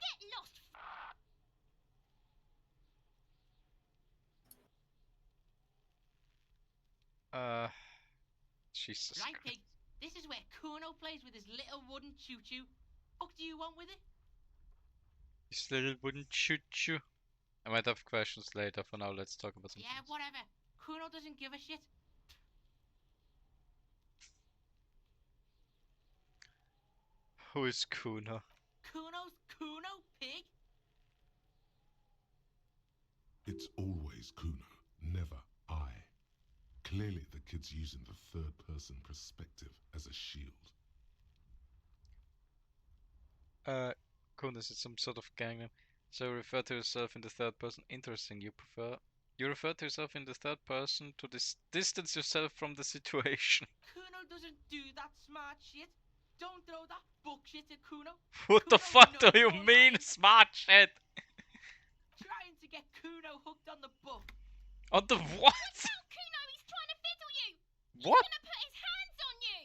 Get lost. Jesus Right, Christ. Pig? This is where Kuno plays with his little wooden choo-choo. Fuck do you want with it? This little wouldn't shoot you. I might have questions later. For now, let's talk about something Yeah, else. whatever. Kuno doesn't give a shit. Who is Kuno? Kuno's Kuno, Pig? It's always Kuno, never I. Clearly the kid's using the third-person perspective as a shield. Kuno is some sort of gang name. So you refer to yourself in the third person. Interesting. You refer to yourself in the third person to distance yourself from the situation. Kuno doesn't do that smart shit. Don't throw that bullshit at Kuno. What the Kuno fuck do knows you you're mean, lying. smart shit? Trying to get Kuno hooked on the book. On the what? Tell Kuno he's trying to fiddle you. What? He's gonna put his hands on you.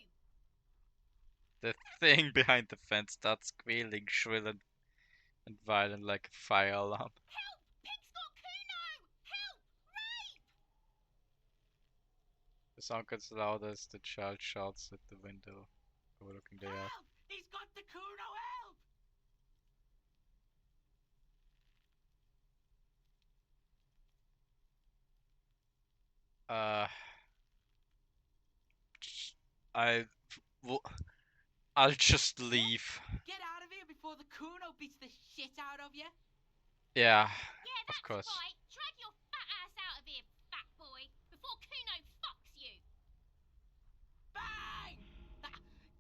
The thing behind the fence starts squealing, shrill and violent like a fire alarm. Help! Pig's got Kuno. Help! Rape! The sound gets louder as the child shouts at the window, overlooking the yard. Help! He's got the Kuno, help! I'll just leave. Get out of here before the Kuno beats the shit out of you. Yeah, Yeah, of that's course. right. Drag your fat ass out of here, fat boy, before Kuno fucks you. Bang!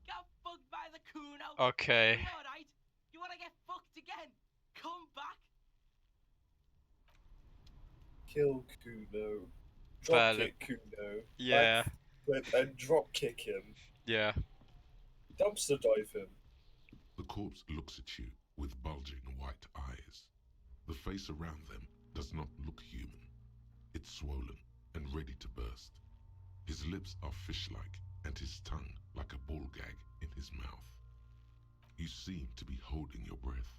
Got fucked by the Kuno. Okay. You alright? You wanna get fucked again? Come back. Kill Kuno. Valid. Drop kick Kuno. Yeah, Flip and drop kick him. yeah. Dumpster dive him. The corpse looks at you with bulging white eyes. The face around them does not look human. It's swollen and ready to burst. His lips are fish-like and his tongue like a ball gag in his mouth. You seem to be holding your breath.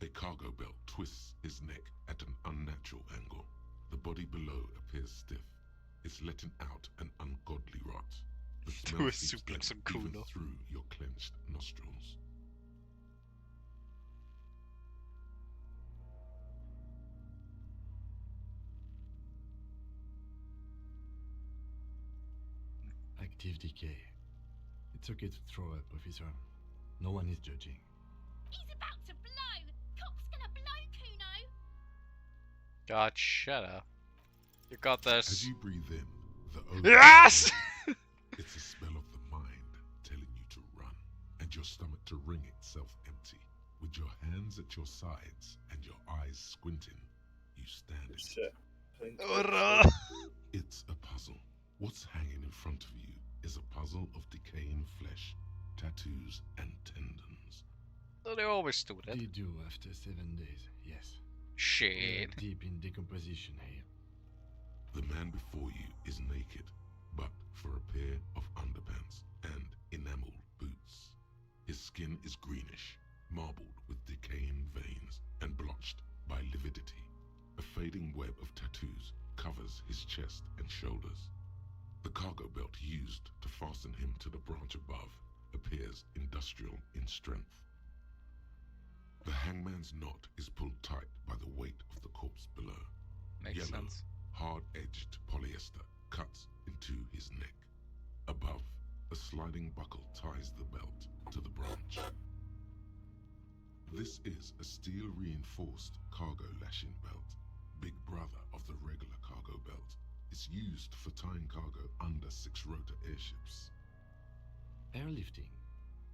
A cargo belt twists his neck at an unnatural angle. The body below appears stiff. It's letting out an ungodly rot. The smell Do a seeps in suplex on even Kuno. through your clenched nostrils. Active decay. It's okay to throw up, officer. No one is judging. He's about to blow. Cock's gonna blow, Kuno. God, shut up. You got As this. you breathe in, the odor Yes! it's a smell of the mind telling you to run, and your stomach to wring itself empty. With your hands at your sides and your eyes squinting, you stand it. Shit. It's a puzzle. What's hanging in front of you is a puzzle of decaying flesh, tattoos, and tendons. So they always do that. They do after 7 days, yes. We're Shit. deep in decomposition here. The man before you is naked, but for a pair of underpants and enameled boots. His skin is greenish, marbled with decaying veins and blotched by lividity. A fading web of tattoos covers his chest and shoulders. The cargo belt used to fasten him to the branch above appears industrial in strength. The hangman's knot is pulled tight by the weight of the corpse below. Makes Yellow, sense. hard-edged polyester cuts into his neck. Above, a sliding buckle ties the belt to the branch. This is a steel-reinforced cargo lashing belt, big brother of the regular cargo belt. It's used for tying cargo under six-rotor airships. Airlifting.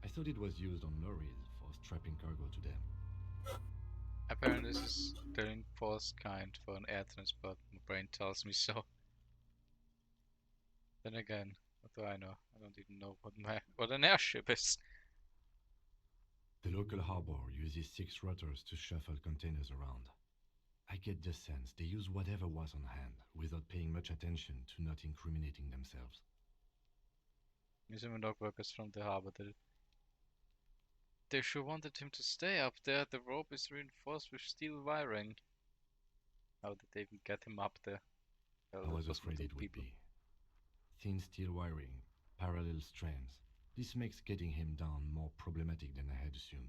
I thought it was used on lorries for strapping cargo to them. Apparently this is the reinforced kind for an air transport. My brain tells me so. Then again, what do I know? I don't even know what an airship is. The local harbor uses 6 rotors to shuffle containers around. I get the sense they use whatever was on hand, without paying much attention to not incriminating themselves. Museum and dock workers from the harbor did it. They sure wanted him to stay up there. The rope is reinforced with steel wiring. How did they even get him up there? Well, I that was wasn't afraid two it would people. be. Thin steel wiring, parallel strands. This makes getting him down more problematic than I had assumed.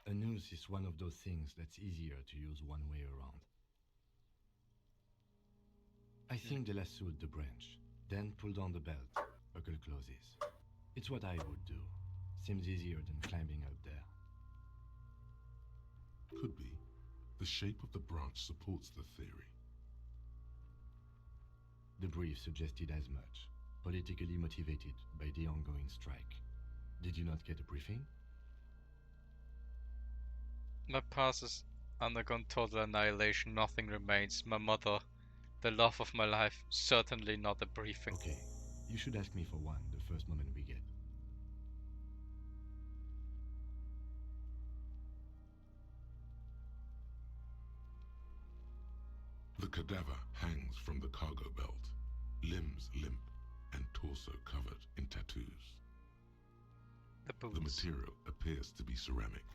A noose is one of those things that's easier to use one way around. I think they lassoed the branch, then pulled on the belt, buckle closes. It's what I would do. Seems easier than climbing up there. Could be. The shape of the branch supports the theory. The brief suggested as much, politically motivated by the ongoing strike. Did you not get a briefing? My past has undergone total annihilation. Nothing remains. My mother, the love of my life, certainly not a briefing. Okay, you should ask me for one the first moment we get. The cadaver hangs from the cargo belt, limbs limp and torso covered in tattoos. The The boots. material appears to be ceramic.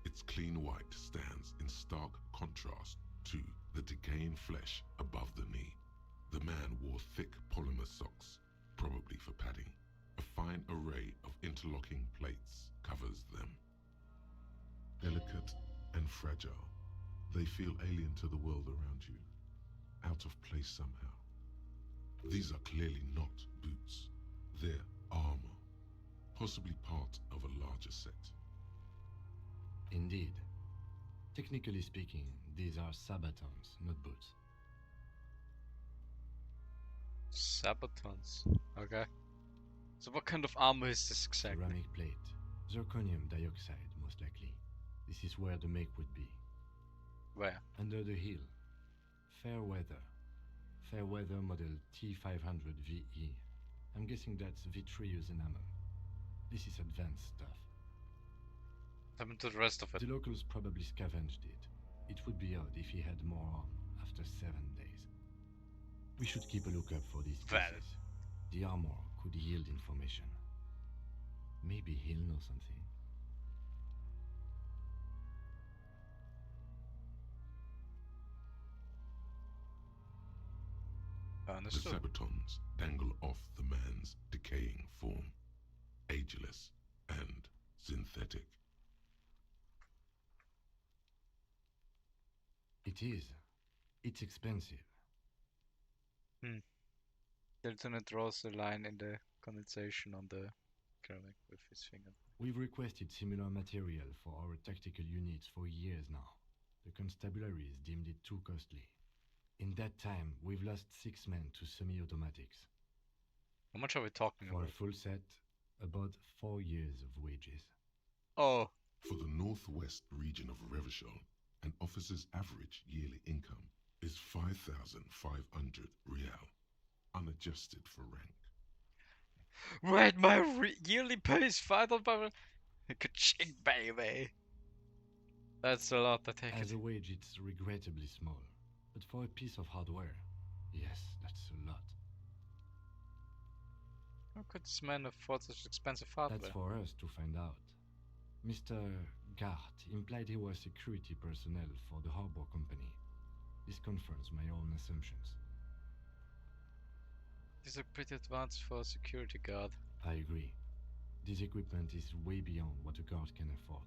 Its clean white stands in stark contrast to the decaying flesh above the knee. The man wore thick polymer socks, probably for padding. A fine array of interlocking plates covers them. Delicate and fragile, they feel alien to the world around you, out of place somehow. These are clearly not boots. They're armor, possibly part of a larger set. Indeed. Technically speaking, these are sabatons, not boots. Sabatons. Okay. So what kind of armor is this exactly? Ceramic plate. Zirconium dioxide, most likely. This is where the make would be. Where? Under the heel. Fair weather. Fair weather model T500 VE. I'm guessing that's vitreous enamel. This is advanced stuff. What happened to the rest of it? The locals probably scavenged it. It would be odd if he had more on after 7 days. We should keep a lookout for these Well. pieces. The armor could yield information. Maybe he'll know something. The Understood. sabatons dangle off the man's decaying form, ageless and synthetic. It is. It's expensive. The lieutenant draws a line in the condensation on the ceramic with his finger. We've requested similar material for our tactical units for years now. The constabularies deemed it too costly. In that time, we've lost 6 men to semi-automatics. How much are we talking For a about? full set, about 4 years of wages. Oh, For the northwest region of Revachol, an officer's average yearly income is 5,500 real, unadjusted for rank. wait, my yearly pay is 5,000. Ka-ching, baby. That's a lot. I take As it. a wage, it's regrettably small. But for a piece of hardware, yes, that's a lot. How could this man afford such expensive hardware? That's for us to find out. Mr. Gart implied he was security personnel for the harbor company. This confirms my own assumptions. These are pretty advanced for a security guard. I agree. This equipment is way beyond what a guard can afford.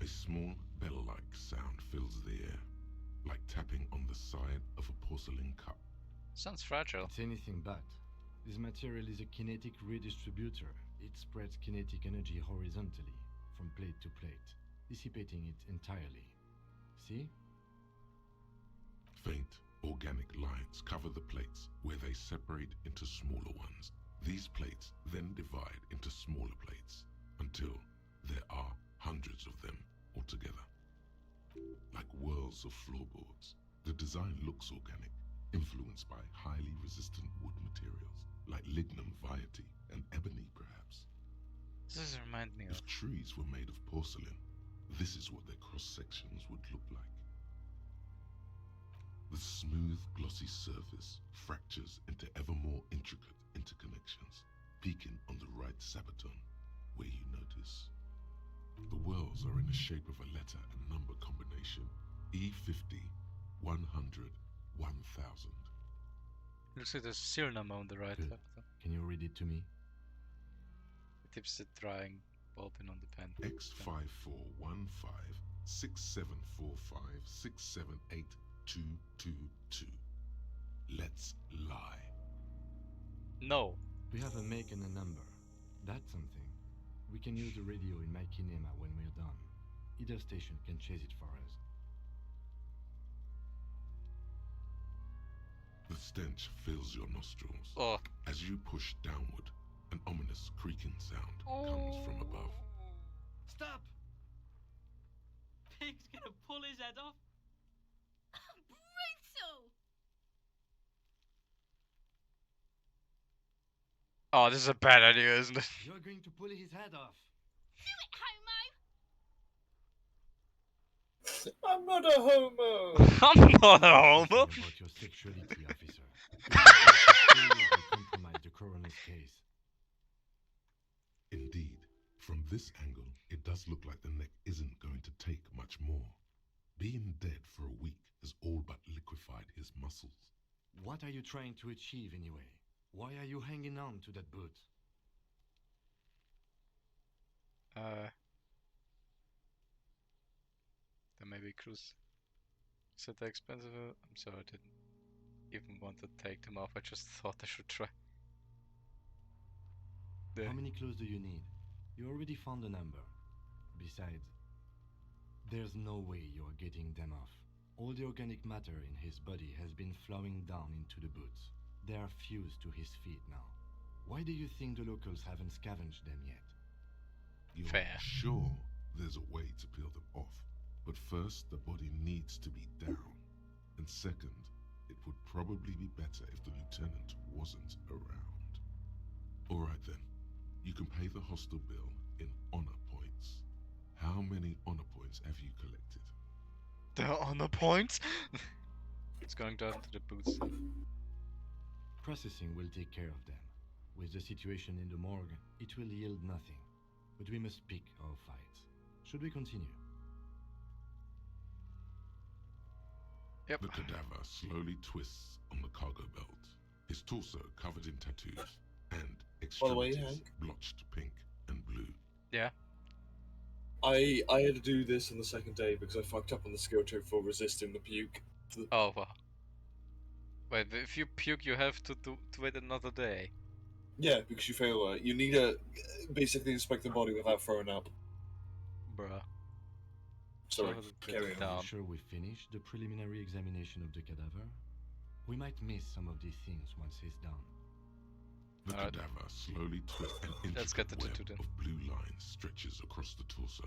A small bell-like sound fills the air, like tapping on the side of a porcelain cup. Sounds fragile. It's anything but. This material is a kinetic redistributor. It spreads kinetic energy horizontally, from plate to plate, dissipating it entirely. See? Faint, organic lines cover the plates where they separate into smaller ones. These plates then divide into smaller plates until there are hundreds of them altogether. Like whirls of floorboards, the design looks organic, influenced by highly resistant wood materials, like lignum vitae and ebony perhaps. This does remind me of. If trees were made of porcelain, this is what their cross-sections would look like. The smooth, glossy surface fractures into ever more intricate interconnections, peaking on the right sabaton, where you notice. The whirls are in the shape of a letter and number combination, E50, 100, 1000. Looks like there's a serial number on the right. Good. Can you read it to me? It tips the drying ballpen on the pen. X5415 6745 678222. Let's lie. No. We have a make and a number. That's something. We can use the radio in my kinema when we're done. Either station can chase it for us. The stench fills your nostrils. Oh. As you push downward, an ominous creaking sound comes from above. Stop! Pig's gonna pull his head off. Brutal! Oh, this is a bad idea, isn't it? You're going to pull his head off. Do it, homo! I'm not a homo. I'm not a homo. About your sexuality, officer. You compromise the coroner's case. Indeed, from this angle, it does look like the neck isn't going to take much more. Being dead for a week has all but liquefied his muscles. What are you trying to achieve anyway? Why are you hanging on to that boot? There may be clues. Is it expensive? I'm sorry, I didn't even want to take them off. I just thought I should try. How many clues do you need? You already found a number. Besides, there's no way you are getting them off. All the organic matter in his body has been flowing down into the boots. They are fused to his feet now. Why do you think the locals haven't scavenged them yet? You're Fair. sure there's a way to peel them off, but first the body needs to be down. And second, it would probably be better if the lieutenant wasn't around. Alright then, you can pay the hostel bill in honor points. How many honor points have you collected? The honor points? It's going down to the boots. Processing will take care of them. With the situation in the morgue, it will yield nothing. But we must pick our fights. Should we continue? Yep. The cadaver slowly twists on the cargo belt, his torso covered in tattoos, and By the way, extremities Hank? blotched pink and blue. Yeah. I had to do this on the second day because I fucked up on the skill tree for resisting the puke. Oh, wow. Wait, if you puke, you have to wait another day. Yeah, because you fail. You need to basically inspect the body without throwing up. Bruh. Sorry, So carry get on. Are you down. sure we finished the preliminary examination of the cadaver? We might miss some of these things once he's done. The Alright. cadaver slowly twists an Let's get intricate the web tattoo then. of blue lines stretches across the torso,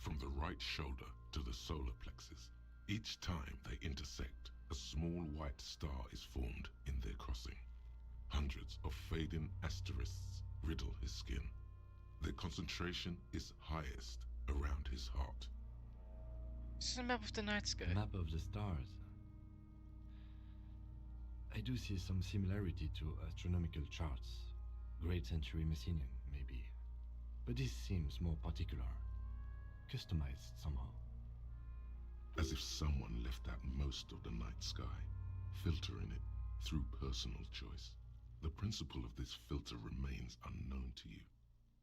from the right shoulder to the solar plexus. Each time they intersect, a small white star is formed in their crossing. Hundreds of fading asterisks riddle his skin. Their concentration is highest around his heart. This is a map of the night sky. Map of the stars. I do see some similarity to astronomical charts. Great century Messinian, maybe. But this seems more particular. Customized somehow. As if someone left out most of the night sky, filtering it through personal choice. The principle of this filter remains unknown to you.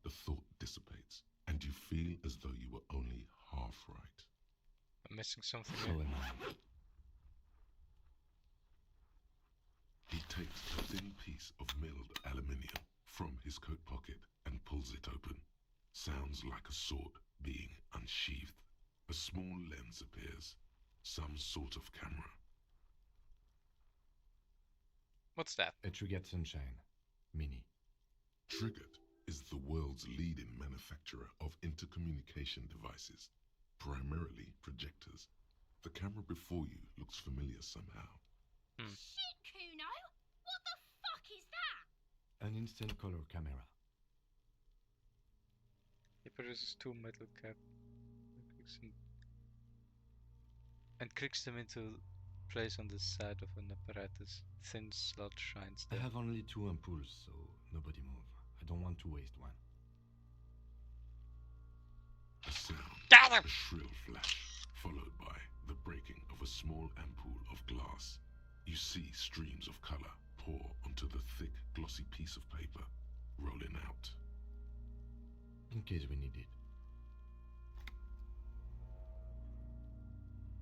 The thought dissipates, and you feel as though you were only half right. I'm missing something So here. am I. He takes a thin piece of milled aluminium from his coat pocket and pulls it open. Sounds like a sword being unsheathed. A small lens appears, some sort of camera. What's that? A Trigger Sunshine. Mini. Triggered is the world's leading manufacturer of intercommunication devices, primarily projectors. The camera before you looks familiar somehow. Shit, Kuno! What the fuck is that? An instant color camera. He produces two metal cap and clicks them into place on the side of an apparatus. Thin slot shines I there. have only 2 ampoules, so nobody move. I don't want to waste one. A sound, Got him! a shrill flash, followed by the breaking of a small ampoule of glass. You see streams of color pour onto the thick, glossy piece of paper, rolling out. In case we need it.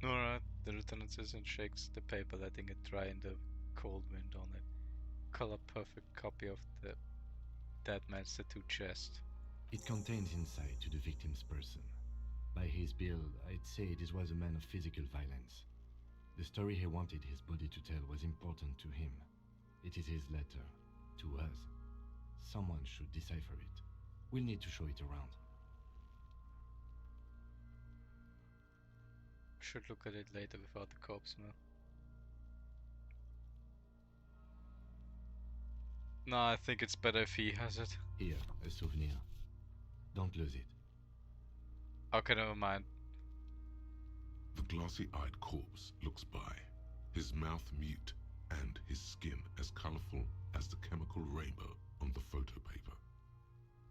Alright, the lieutenant says and shakes the paper, letting it dry in the cold wind on it. Color perfect copy of the dead man's tattoo chest. It contains insight to the victim's person. By his build, I'd say this was a man of physical violence. The story he wanted his body to tell was important to him. It is his letter. To us. Someone should decipher it. We'll need to show it around. Should look at it later without the corpse smell. No, I think it's better if he has it. Here, a souvenir. Don't lose it. Okay, never mind. The glossy-eyed corpse looks by, his mouth mute and his skin as colorful as the chemical rainbow on the photo paper,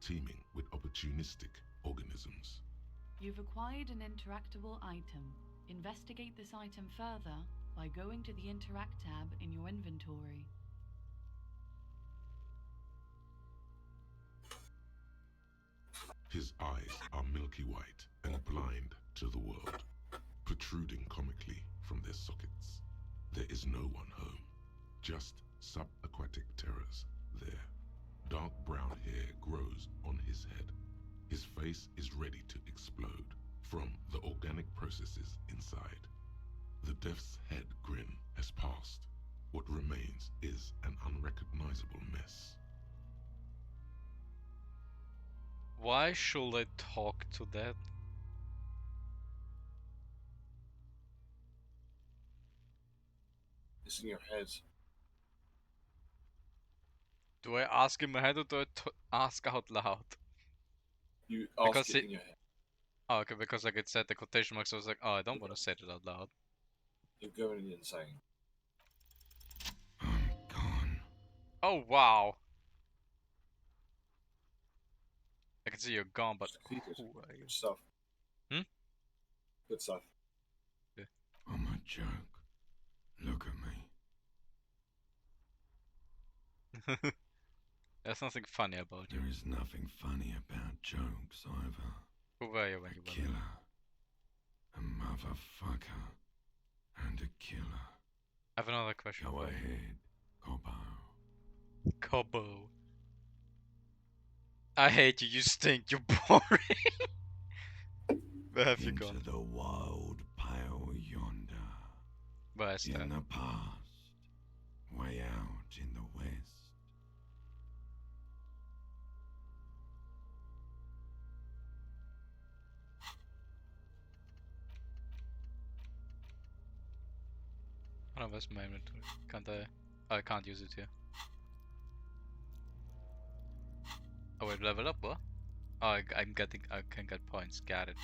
teeming with opportunistic organisms. You've acquired an interactable item. Investigate this item further by going to the Interact tab in your inventory. His eyes are milky white and blind to the world, protruding comically from their sockets. There is no one home, just subaquatic terrors there. Dark brown hair grows on his head. His face is ready to explode from the organic processes inside. The death's head grin has passed. What remains is an unrecognizable mess. Why should I talk to that? It's in your head. Do I ask in my head or do I ask out loud? You Because ask it it- in your head. Oh, okay, because like it said the quotation marks, I was like, oh, I don't want to say it out loud. You're going insane. I'm gone. Oh, wow. I can see you're gone, but Succeeded. who are you? Good stuff. Hmm? Good stuff. I'm a joke. Look at me. There's nothing funny about you. There is nothing funny about jokes either. Who were you when A you were killer. A motherfucker. And a killer. a have another question. Go for you. ahead, Cobo. Cobo. I hate you, you stink, you're boring. Where have you Into gone? the wild pale yonder. Where's that? In the past, way out in the west. Oh, where's my inventory? Can't I? Oh, I can't use it here. Oh wait, level up, what? Oh, I'm getting, I can get points, got it.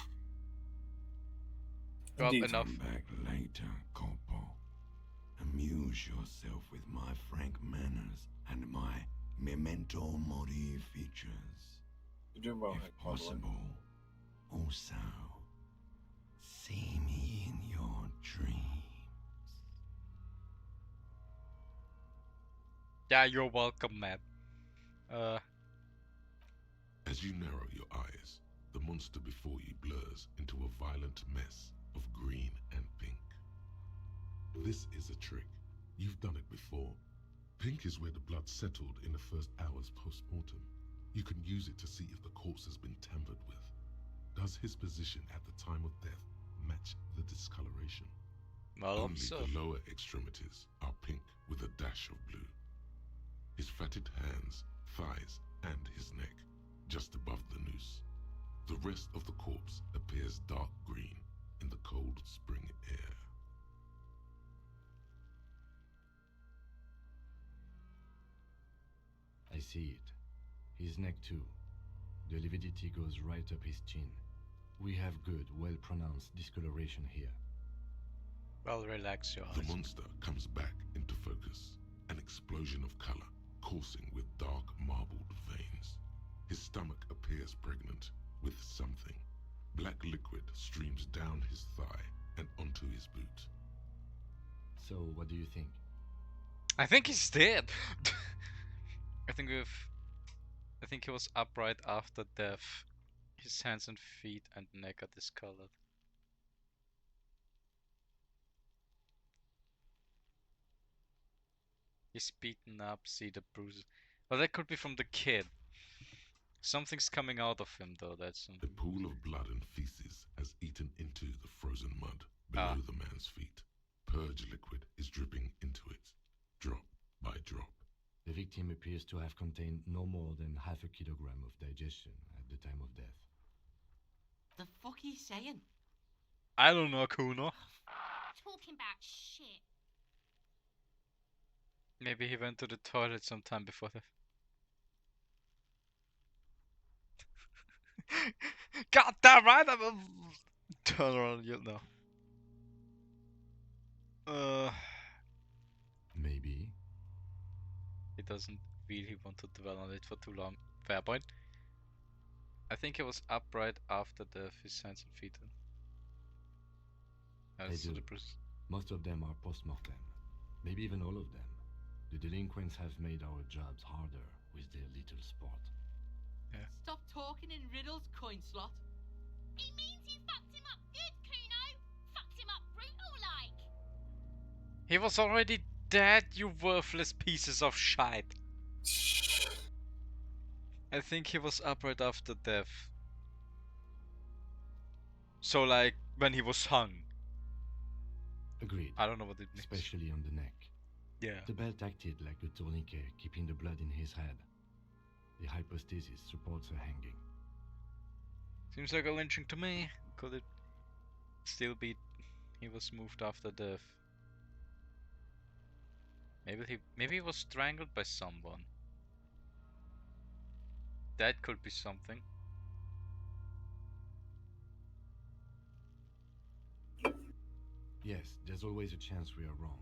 Well, Indeed. enough. Come back later, Corporal. Amuse yourself with my frank manners and my memento mori features. You're doing well, If Hank, by the way. possible, also see me in your dreams. Yeah, you're welcome, man. As you narrow your eyes, the monster before you blurs into a violent mess of green and pink. This is a trick. You've done it before. Pink is where the blood settled in the first hours post-mortem. You can use it to see if the corpse has been tampered with. Does his position at the time of death match the discoloration? Well, Only so. the lower extremities are pink with a dash of blue. His fatted hands, thighs, and his neck, just above the noose. The rest of the corpse appears dark green in the cold spring air. I see it. His neck too. The lividity goes right up his chin. We have good, well-pronounced discoloration here. Well, relax your The eyes. monster comes back into focus, an explosion of color, coursing with dark marbled veins. His stomach appears pregnant with something. Black liquid streams down his thigh and onto his boot. So, what do you think? I think he's dead. I think he was upright after death. His hands and feet and neck are discolored. He's beaten up, see the bruises. Well, that could be from the kid. Something's coming out of him, though. That's A pool of blood and feces has eaten into the frozen mud below the man's feet. Purge liquid is dripping into it, drop by drop. The victim appears to have contained no more than half a kilogram of digestion at the time of death. The fuck he saying? I don't know, Kuno. Talking about shit. Maybe he went to the toilet sometime before the. God damn right! I'm a... Turn around, you know. Maybe. He doesn't really want to dwell on it for too long. Fair point. I think he was upright after death, his hands and feet. I do. Most of them are post-mortem. Maybe even all of them. The delinquents have made our jobs harder with their little sport. Yeah. Stop talking in riddles, coin slot. It means you fucked him up good, Kuno. Fucked him up brutal like. He was already dead, you worthless pieces of shite. I think he was upright after death. So like, when he was hung. Agreed. I don't know what it means. Especially on the neck. Yeah. The belt acted like a tourniquet, keeping the blood in his head. The hypostasis supports a hanging. Seems like a lynching to me. Could it still be he was moved after death? Maybe he was strangled by someone. That could be something. Yes, there's always a chance we are wrong.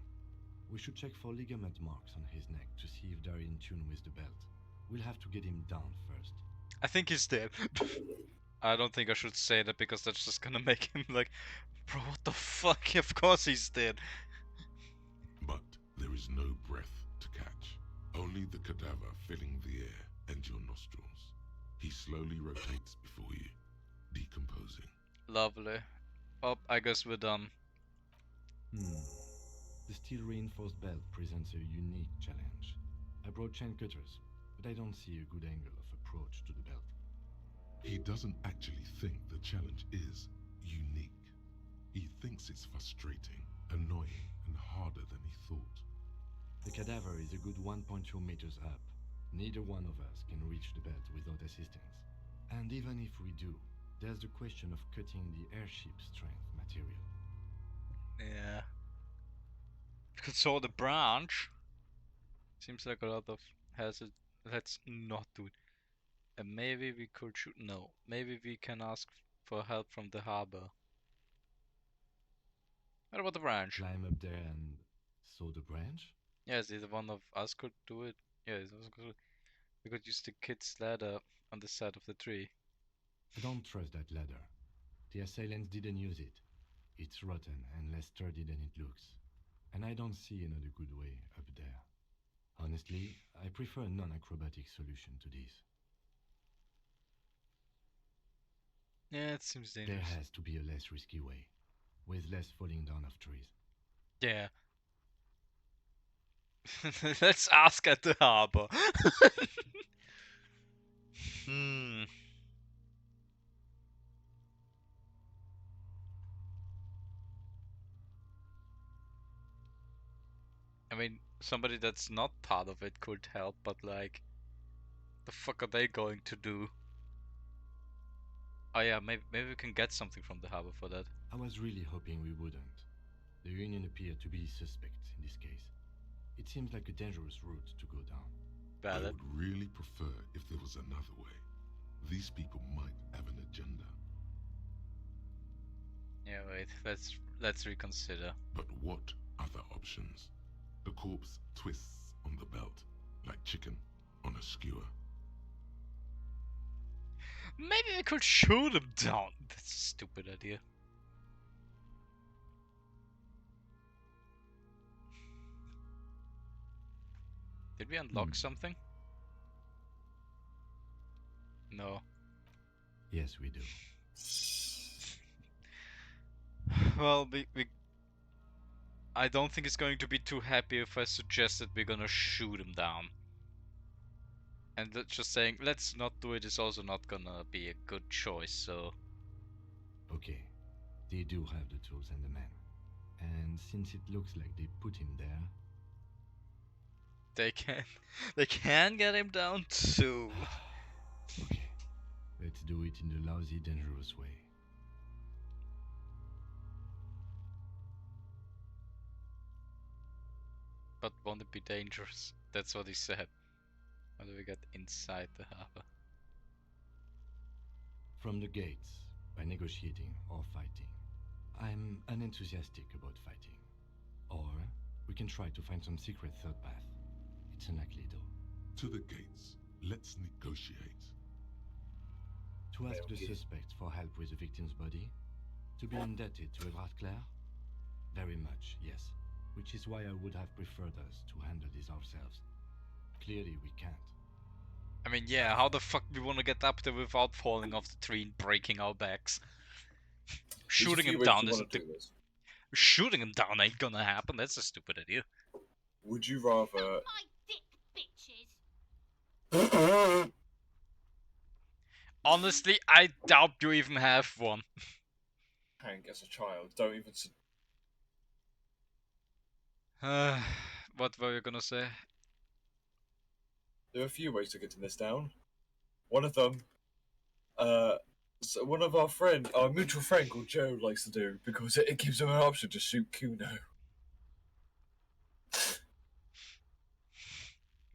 We should check for ligament marks on his neck to see if they're in tune with the belt. We'll have to get him down first. I think he's dead. I don't think I should say that because that's just gonna make him like, bro, what the fuck? Of course he's dead. But there is no breath to catch, only the cadaver filling the air and your nostrils. He slowly rotates before you, decomposing. Lovely. Oh, I guess we're done. The steel reinforced belt presents a unique challenge. I brought chain cutters, but I don't see a good angle of approach to the belt. He doesn't actually think the challenge is unique. He thinks it's frustrating, annoying, and harder than he thought. The cadaver is a good 1.2 meters up. Neither one of us can reach the belt without assistance. And even if we do, there's the question of cutting the airship strength material. Yeah. We could saw the branch. Seems like a lot of hazard. Let's not do it. And maybe we could shoot. No. Maybe we can ask for help from the harbor. What about the branch? Climb up there and saw the branch? Yes, either one of us could do it. Yeah, we could use the kid's ladder on the side of the tree. I don't trust that ladder. The assailants didn't use it. It's rotten and less sturdy than it looks. And I don't see another good way up there. Honestly, I prefer a non-acrobatic solution to this. Yeah, it seems dangerous. There has to be a less risky way, with less falling down of trees. Yeah. Let's ask at the harbor. Hmm. I mean, somebody that's not part of it could help, but like, the fuck are they going to do? Oh yeah, maybe we can get something from the harbor for that. I was really hoping we wouldn't. The Union appeared to be suspect in this case. It seems like a dangerous route to go down. I Valid. would really prefer if there was another way. These people might have an agenda. Yeah, wait. Let's reconsider. But what other options? The corpse twists on the belt, like chicken on a skewer. Maybe we could shoot him down. That's a stupid idea. Did we unlock something? No. Yes, we do. Well, I don't think he's going to be too happy if I suggest that we're gonna shoot him down. And just saying, let's not do it is also not gonna be a good choice, so... Okay, they do have the tools and the men. And since it looks like they put him there... They can get him down too. Okay, let's do it in the lousy, dangerous way. But won't it be dangerous? That's what he said. How do we get inside the harbor? From the gates, by negotiating or fighting. I'm unenthusiastic about fighting. Or we can try to find some secret third path. It's unlikely though. To the gates. Let's negotiate. To ask the suspect for help with the victim's body? To be indebted to Edward Clare? Very much, yes. Which is why I would have preferred us to handle this ourselves. Clearly we can't. I mean, yeah, how the fuck we wanna get up there without falling off the tree and breaking our backs? Shooting him down shooting him down ain't gonna happen. That's a stupid idea. Would you rather? My dick, bitches. Honestly, I doubt you even have one. Hank, as a child, don't even. What were you gonna say? There are a few ways to getting this down. One of them, so one of our mutual friend called Joe likes to do because it gives him an option to shoot Kuno.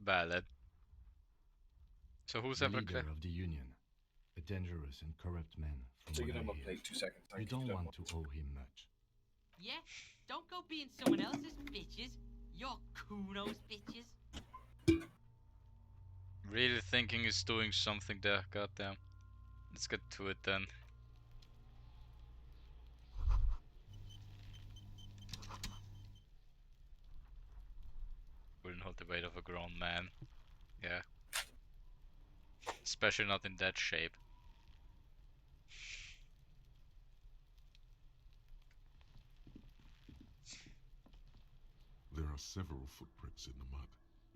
Valid. So who's the ever leader of the Union, a dangerous and corrupt man from Taking what him I up hear. late 2 seconds. You don't want to owe him much. Yeah? Don't go being someone else's bitches. You're Kuno's bitches. really thinking he's doing something there? Goddamn. Let's get to it then. Wouldn't hold the weight of a grown man. Yeah. Especially not in that shape. There are several footprints in the mud,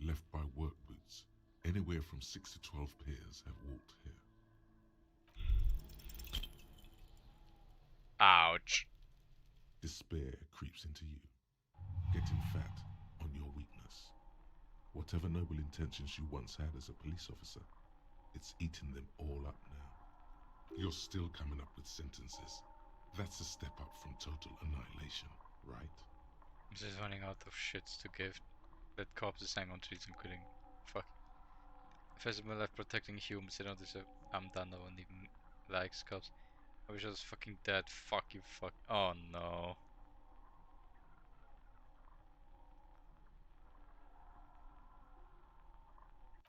left by work boots. Anywhere from 6 to 12 pairs have walked here. Ouch. Despair creeps into you, getting fat on your weakness. Whatever noble intentions you once had as a police officer, it's eaten them all up now. You're still coming up with sentences. That's a step up from total annihilation, right? I'm just running out of shits to give. Let corpses hang on trees and killing. Fuck. If I spend my life protecting humans, I don't deserve. I'm done. No one even likes cops. I wish I was fucking dead. Fuck you, fuck. Oh no.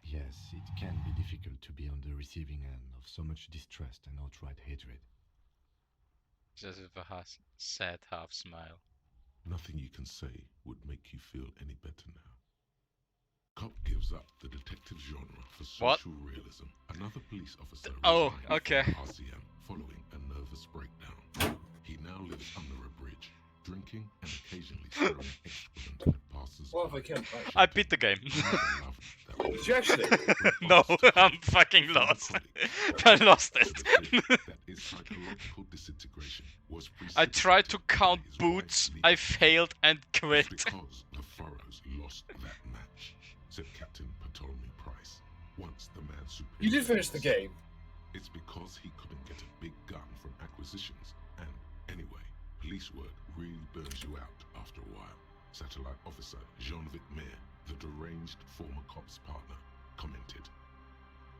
Yes, it can be difficult to be on the receiving end of so much distrust and outright hatred. Just with a sad half smile. Nothing you can say would make you feel any better now. Cop gives up the detective genre for What? social realism. Another police officer Oh, resigned okay. from RCM following a nervous breakdown. He now lives under a bridge, drinking and occasionally throwing excrement at passers. What have I killed? I beat the game. Did you actually? No, I'm fucking lost. I lost it. That is psychological disintegration was I tried to precipitated count by his boots, wife's I leaving. failed and It's quit. because the Furrows lost that match, said Captain Ptolemy Price. Once the man superior. You did finish the was- game. It's because he couldn't get a big gun from acquisitions. And anyway, police work really burns you out after a while. Satellite officer Jean-Vic Mayer, the deranged former cop's partner, commented.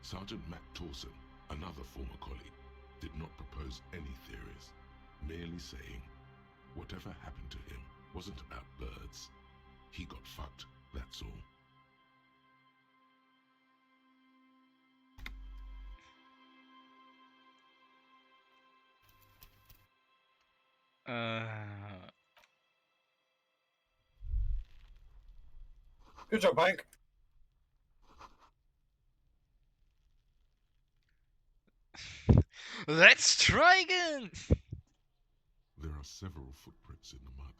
Sergeant Matt Torson, another former colleague, did not propose any theories, merely saying, whatever happened to him wasn't about birds. He got fucked, that's all. Good job, Hank. Let's try again! There are several footprints in the mud,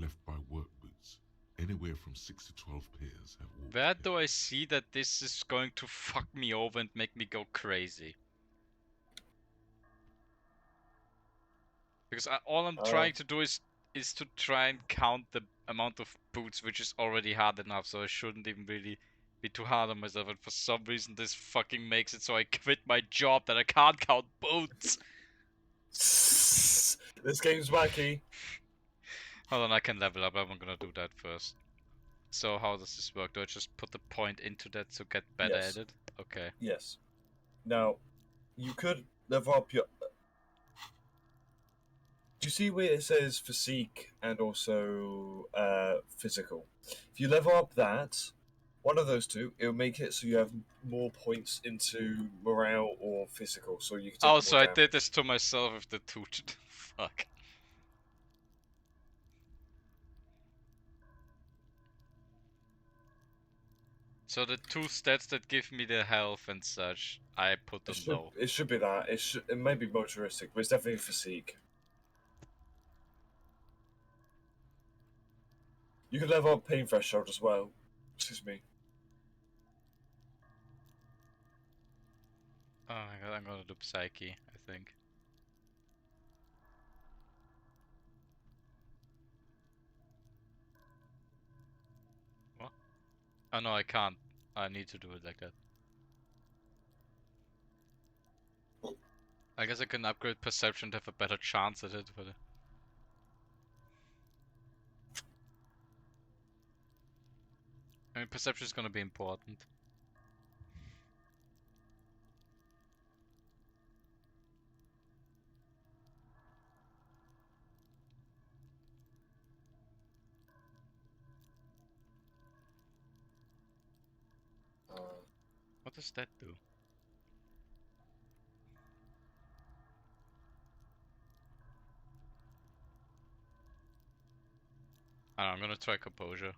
left by work boots. Anywhere from 6 to 12 pairs have walked Where here. do I see that this is going to fuck me over and make me go crazy? Because all I'm trying to do is to try and count the amount of boots, which is already hard enough, so I shouldn't even really be too hard on myself. And for some reason, this fucking makes it so I quit my job that I can't count boots. This game's wacky. Hold on, I can level up. I'm gonna do that first. So how does this work? Do I just put the point into that to get better Yes. at it? Okay. Yes. Now, you could level up your. Do you see where it says physique and also physical? If you level up that, one of those two, it'll make it so you have more points into morale or physical, so you can take Oh, more so I damage. did this to myself with the two. Fuck. So the two stats that give me the health and such, I put them low. It should be that. It may be motoristic, but it's definitely physique. You can level up pain threshold as well. Excuse me. Oh my god, I'm gonna do psyche, I think. What? Oh no, I can't. I need to do it like that. I guess I can upgrade perception to have a better chance at it, but... I mean, perception is gonna be important. What does that do? I don't know, I'm gonna try composure.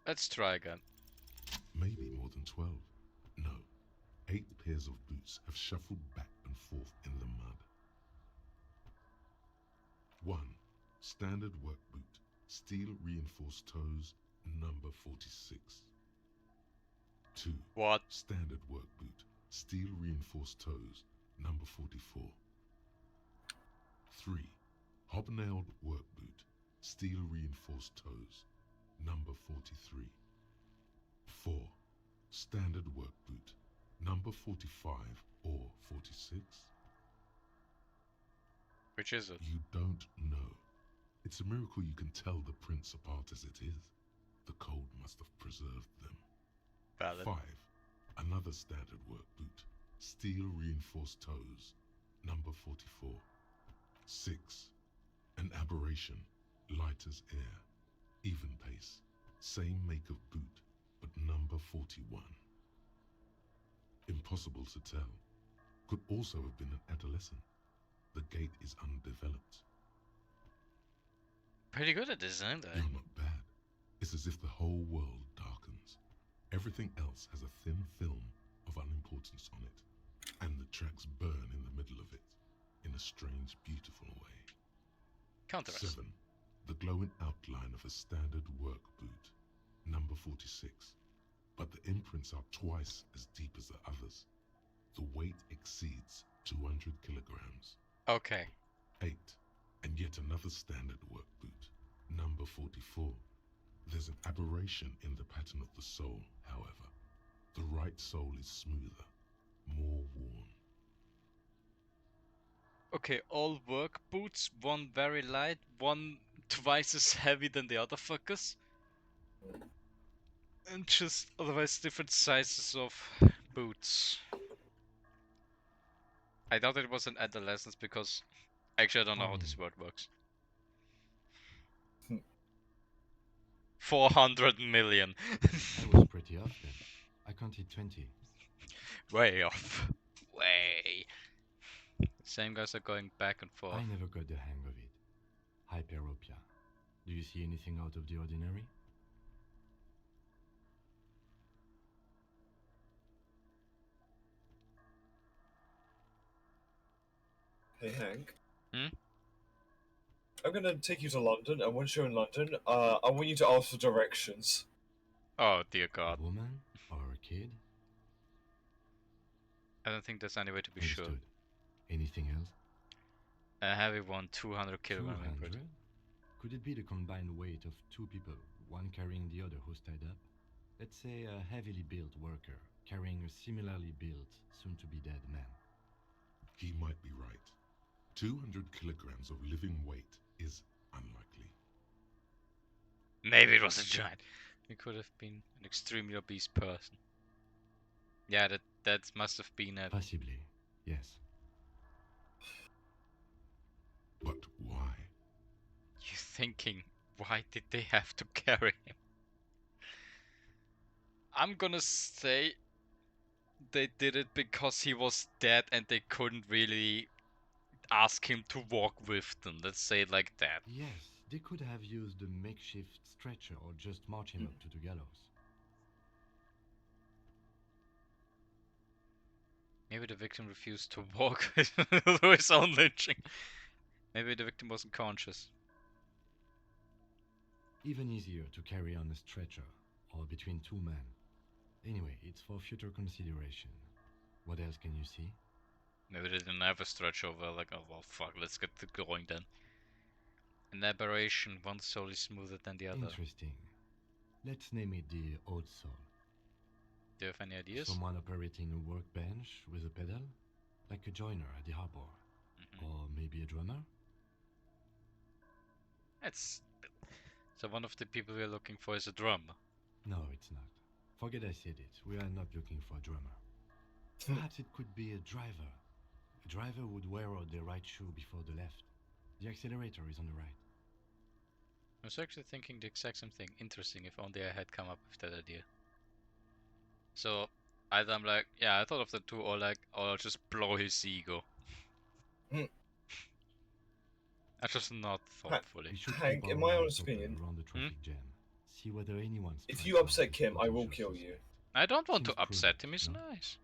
Let's try again. Maybe more than 12. No, 8 pairs of boots have shuffled back and forth in the mud. 1. Standard work boot, steel reinforced toes, number 46. 2. What? Standard work boot, steel reinforced toes, number 44. 3. Hobnailed work boot, steel reinforced toes, number 43. 4. Standard work boot, number 45 or 46. Which is it? You don't know. It's a miracle you can tell the prints apart as it is. The cold must have preserved them. Valid. 5. Another standard work boot, steel reinforced toes, number 44. 6. An aberration, light as air, even pace, same make of boot, but number 41. Impossible to tell. Could also have been an adolescent. The gait is undeveloped. Pretty good at this, aren't I? You're not bad. It's as if the whole world darkens. Everything else has a thin film of unimportance on it, and the tracks burn in the middle of it, in a strange, beautiful way. Counter us. 7. The glowing outline of a standard work boot, number 46. But the imprints are twice as deep as the others. The weight exceeds 200 kilograms. Okay. 8. And yet another standard work boot, number 44. There's an aberration in the pattern of the sole, however. The right sole is smoother, more worn. Okay, all work boots, one very light, one twice as heavy than the other fuckers. And just otherwise different sizes of boots. I thought it was an adolescence because actually I don't know how this word works. 400 million. I was pretty off then. I counted 20. Way off. Way. Same guys are going back and forth. I never got the hang of it. Hyperopia. Do you see anything out of the ordinary? Hey Hank. Hmm? I'm gonna take you to London, and once you're in London, I want you to ask for directions. Oh dear god. A woman or a kid? I don't think there's any way to be sure. Understood. Anything else? A heavy one, 200 kilogram 200? input. Could it be the combined weight of two people, one carrying the other who's tied up? Let's say a heavily built worker carrying a similarly built, soon-to-be-dead man. He might be right. 200 kilograms of living weight is unlikely. Maybe it was a giant. It could have been an extremely obese person. Yeah, that must have been a... Possibly, yes. But why? You're thinking, why did they have to carry him? I'm gonna say they did it because he was dead and they couldn't really ask him to walk with them. Let's say it like that. Yes, they could have used a makeshift stretcher or just march him up to the gallows. Maybe the victim refused to walk through his own lynching. Maybe the victim wasn't conscious. Even easier to carry on a stretcher, or between two men. Anyway, it's for future consideration. What else can you see? Maybe they didn't have a stretch over, like, oh well fuck, let's get going then. An aberration, one soul is smoother than the other. Interesting. Let's name it the odd soul. Do you have any ideas? Someone operating a workbench with a pedal? Like a joiner at the harbor. Or maybe a drummer? So one of the people we are looking for is a drummer. No, it's not. Forget I said it. We are not looking for a drummer. Perhaps it could be a driver. A driver would wear out the right shoe before the left. The accelerator is on the right. I was actually thinking the exact same thing. Interesting, if only I had come up with that idea. So, either I'm like, yeah, I thought of the two, or like, or I'll just blow his ego. I just not thoughtfully. We should Hank, keep in our my eyes honest open opinion- around the traffic jam. See whether anyone. If you upset Kim, I will kill you. I don't want Seems to upset him, prudent, he's no? nice.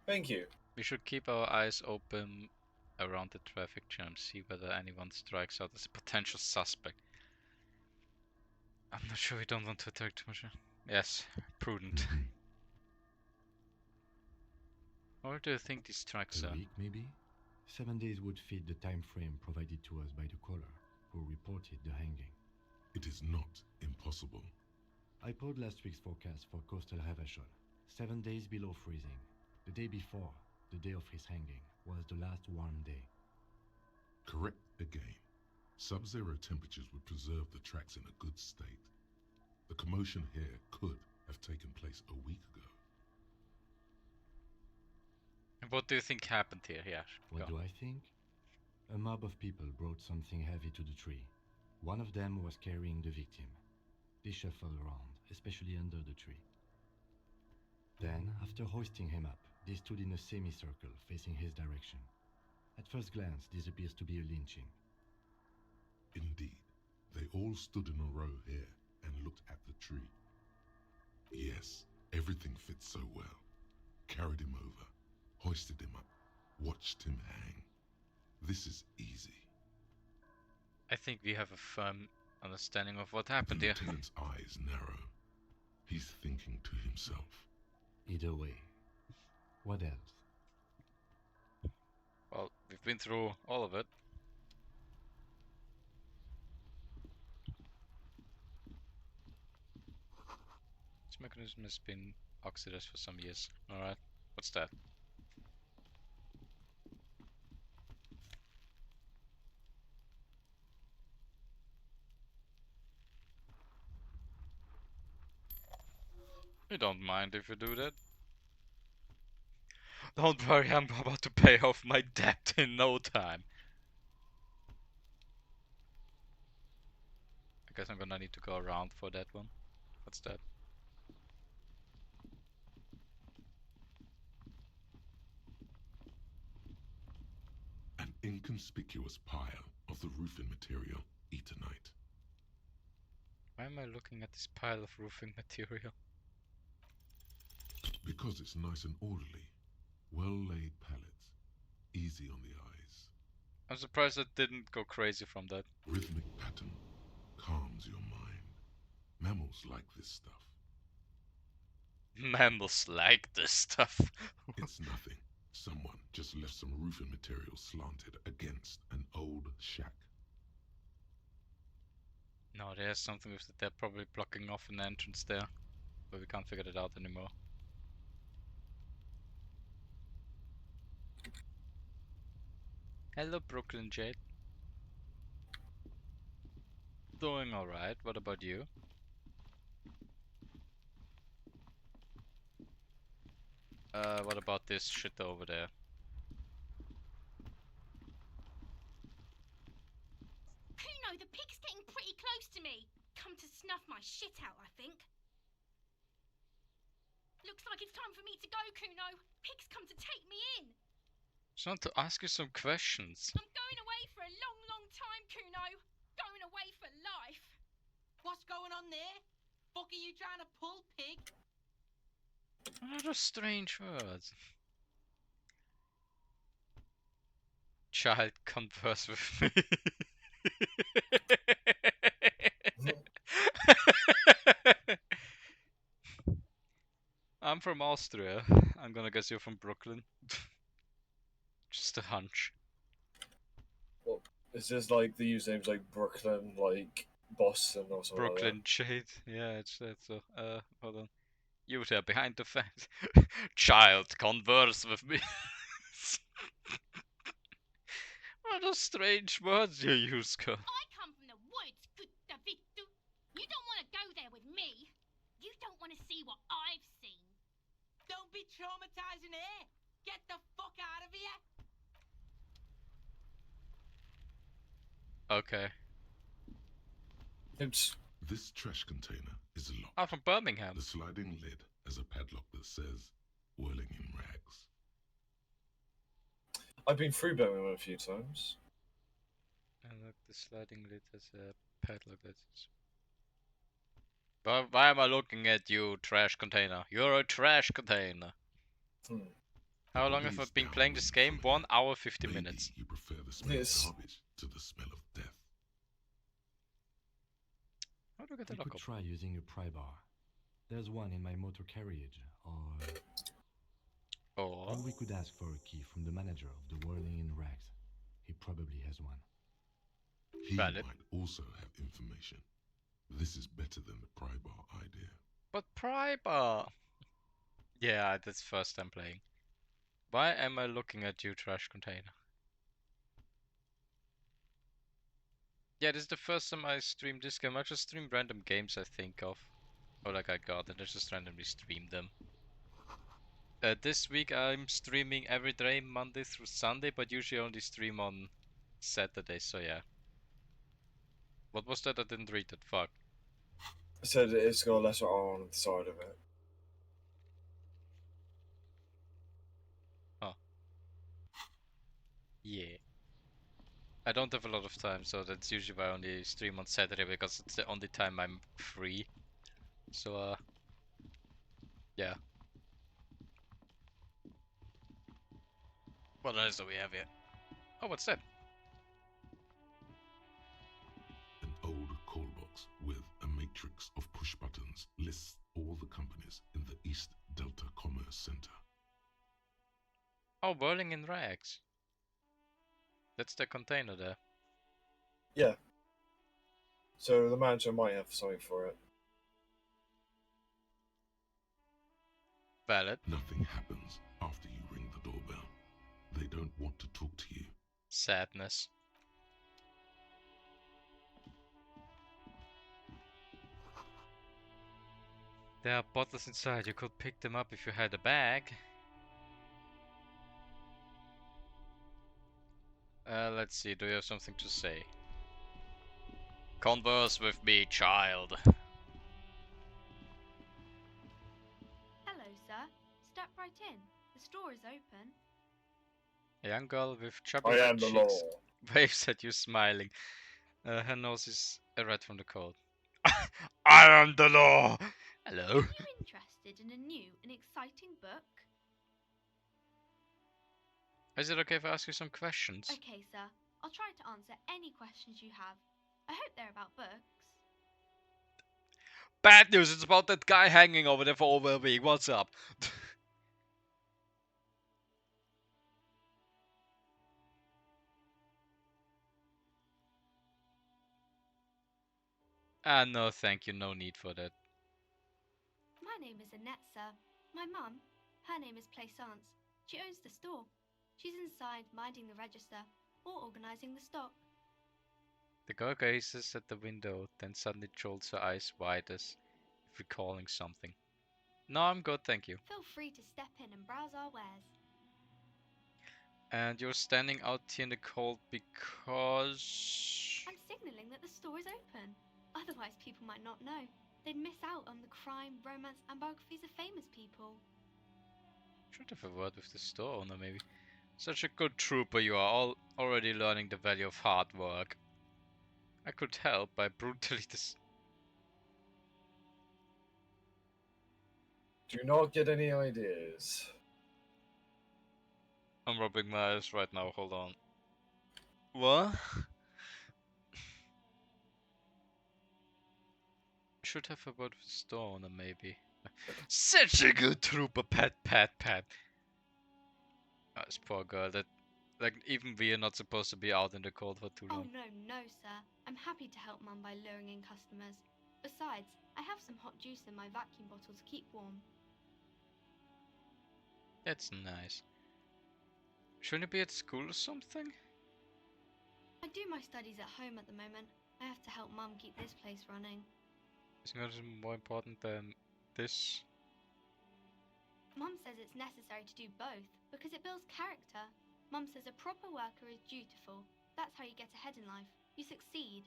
Thank you. We should keep our eyes open around the traffic jam, see whether anyone strikes out as a potential suspect. I'm not sure we don't want to attack too much. Yes, prudent. Or do you think these strikes A are? week, maybe? 7 days would fit the time frame provided to us by the caller, who reported the hanging. It is not impossible. I pulled last week's forecast for coastal Havashol. 7 days below freezing. The day before, the day of his hanging, was the last warm day. Correct again. Sub-zero temperatures would preserve the tracks in a good state. The commotion here could have taken place a week ago. What do you think happened here? Yeah, What go. do I think? A mob of people brought something heavy to the tree. One of them was carrying the victim. They shuffled around, especially under the tree. Then, after hoisting him up, they stood in a semicircle facing his direction. At first glance, this appears to be a lynching. Indeed, they all stood in a row here and looked at the tree. Yes, everything fits so well. Carried him over, hoisted him up, watched him hang. This is easy. I think we have a firm understanding of what The happened here. lieutenant's eyes narrow. He's thinking to himself. Either way. What else? Well, we've been through all of it. This mechanism has been oxidized for some years. Alright, what's that? We don't mind if you do that. Don't worry, I'm about to pay off my debt in no time. I guess I'm gonna need to go around for that one. What's that? An inconspicuous pile of the roofing material, Eternite. Why am I looking at this pile of roofing material? Because it's nice and orderly. Well-laid pallets. Easy on the eyes. I'm surprised I didn't go crazy from that. Rhythmic pattern calms your mind. Mammals like this stuff. Mammals like this stuff. It's nothing. Someone just left some roofing material slanted against an old shack. No, there's something with it. They're probably blocking off an entrance there, but we can't figure it out anymore. Hello, Brooklyn Jade. Doing alright. What about you? What about this shit over there? Kuno, the pig's getting pretty close to me. Come to snuff my shit out, I think. Looks like it's time for me to go, Kuno. Pig's come to take me in. Just want to ask you some questions. I'm going away for a long, long time, Kuno. Going away for life. What's going on there? Fuck are you trying to pull, pig? What are those strange words? Child, converse with me. I'm from Austria. I'm gonna guess you're from Brooklyn. Just a hunch. Well, it's just like the username's like Brooklyn, like Boston or something Brooklyn like Jade. Yeah, it's that. So, hold on. You there behind the fence. Child, converse with me. What are those strange words you use, girl? I come from the woods, good Davidu. You don't want to go there with me. You don't want to see what I've seen. Don't be traumatizing her. Get the fuck out of here. Okay. that. It's This trash container is locked. I'm from Birmingham. The sliding lid has a padlock that says, whirling in rags. I've been through Birmingham a few times. And look, the sliding lid has a padlock that is. Why am I looking at you, trash container? You're a trash container. Hmm. How The long body have I is been down playing room this full game? of 1 him. hour 50 Maybe minutes. you prefer the smell Yes. of garbage to the smell of death. How do I get the We could lockup? try using a pry bar. There's one in my motor carriage, Or we could ask for a key from the manager of the Whirling in Rags. He probably has one. He valid. might also have information. This is better than the pry bar idea. But Priber! Yeah, that's first time playing. Why am I looking at you, trash container? Yeah, this is the first time I streamed this game. I just stream random games I think of. Or like I got and I just randomly stream them. This week I'm streaming every day, Monday through Sunday, but usually only stream on Saturday, so yeah. What was that? I didn't read that, fuck. I said it's got a letter R on the side of it. Oh. Yeah. I don't have a lot of time, so that's usually why I only stream on Saturday, because it's the only time I'm free. So, yeah. What else do we have here? Oh, what's that? An old call box with a matrix of push buttons lists all the companies in the East Delta Commerce Center. Oh, Whirling in Rags. That's the container there. Yeah. So the manager might have something for it. Valid. Nothing happens after you ring the doorbell. They don't want to talk to you. Sadness. There are bottles inside. You could pick them up if you had a bag. Let's see. Do you have something to say? Converse with me, child. Hello, sir. Step right in. The store is open. A young girl with chubby I red am the cheeks law. waves at you, smiling. Her nose is red from the cold. I am the law. Hello. Are you interested in a new and exciting book? Is it okay if I ask you some questions? Okay, sir. I'll try to answer any questions you have. I hope they're about books. Bad news. It's about that guy hanging over there for over a week. What's up? Ah, no, thank you. No need for that. My name is Annette, sir. My mum, her name is Plaisance. She owns the store. She's inside minding the register or organising the stock. The girl gazes at the window, then suddenly jolts her eyes wide as if recalling something. No, I'm good, thank you. Feel free to step in and browse our wares. And you're standing out here in the cold because... I'm signalling that the store is open. Otherwise, people might not know. They'd miss out on the crime, romance, and biographies of famous people. Should have a word with the store owner, maybe. Such a good trooper you are, already learning the value of hard work. I could help by brutally Do not get any ideas. I'm rubbing my eyes right now, hold on. What? Should have a word with the store owner, maybe. Such a good trooper, pat. Oh, this poor girl, that... Like, even we are not supposed to be out in the cold for too Oh, long. no, sir. I'm happy to help Mum by luring in customers. Besides, I have some hot juice in my vacuum bottle to keep warm. That's nice. Shouldn't you be at school or something? I do my studies at home at the moment. I have to help Mum keep this place running. Isn't that more important than this? Mum says it's necessary to do both because it builds character. Mum says a proper worker is dutiful. That's how you get ahead in life. You succeed.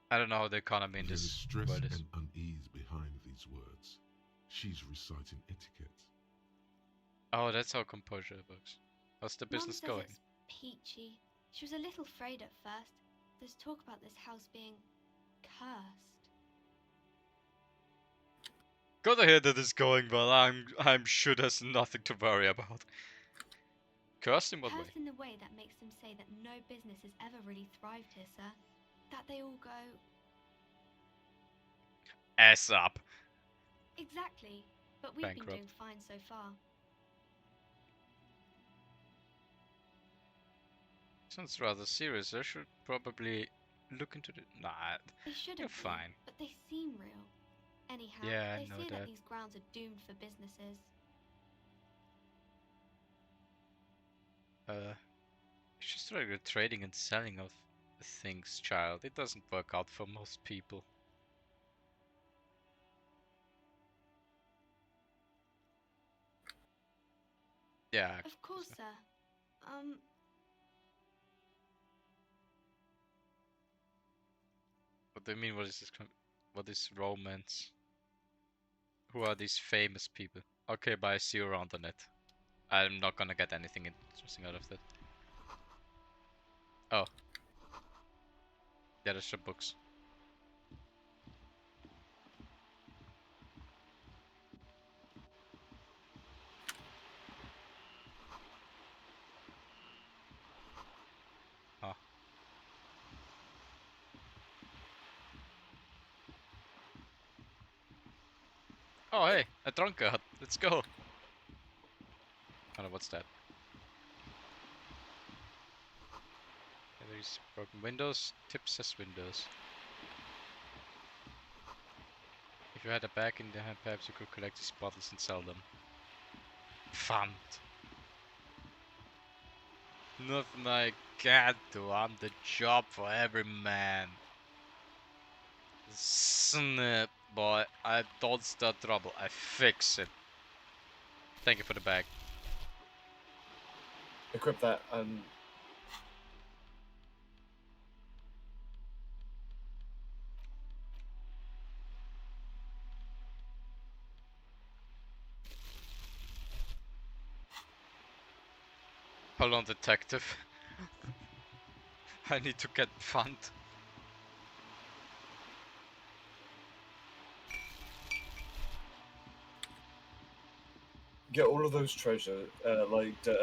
I don't know how the economy in There is this stress world is. and unease behind these words. She's reciting etiquette. Oh, that's how composure works. How's the business Mum says going? it's peachy. She was a little afraid at first. There's talk about this house being cursed. Gotta hear that it's going well. I'm sure there's nothing to worry about. Cursed in what way? Cursed in the way that makes them say that no business has ever really thrived here, sir. That they all go... Ass up. Exactly. But we've Bankrupt. been doing fine so far. Sounds rather serious. I should probably look into the... Nah, They shouldn't you're be, fine. but they seem real. Anyhow, Yeah, I they know say that. that these grounds are doomed for businesses. It's just regular trading and selling of things, child. It doesn't work out for most people. Yeah. Of course, sir. What do you mean? What is this? What is romance? Who are these famous people? Okay, bye. See you around the net. I'm not gonna get anything interesting out of that. Oh. Yeah, there's some books. Oh. Oh, hey, a drunkard. Let's go. Oh no, what's that? Yeah, there's broken windows. Tip says windows. If you had a bag in the hand, perhaps you could collect these bottles and sell them. Fun. Nothing I can't do. I'm the job for every man. Snip, boy. I don't start trouble. I fix it. Thank you for the bag. Equip that and... Hold on, detective. I need to get fund. Get all of those treasure,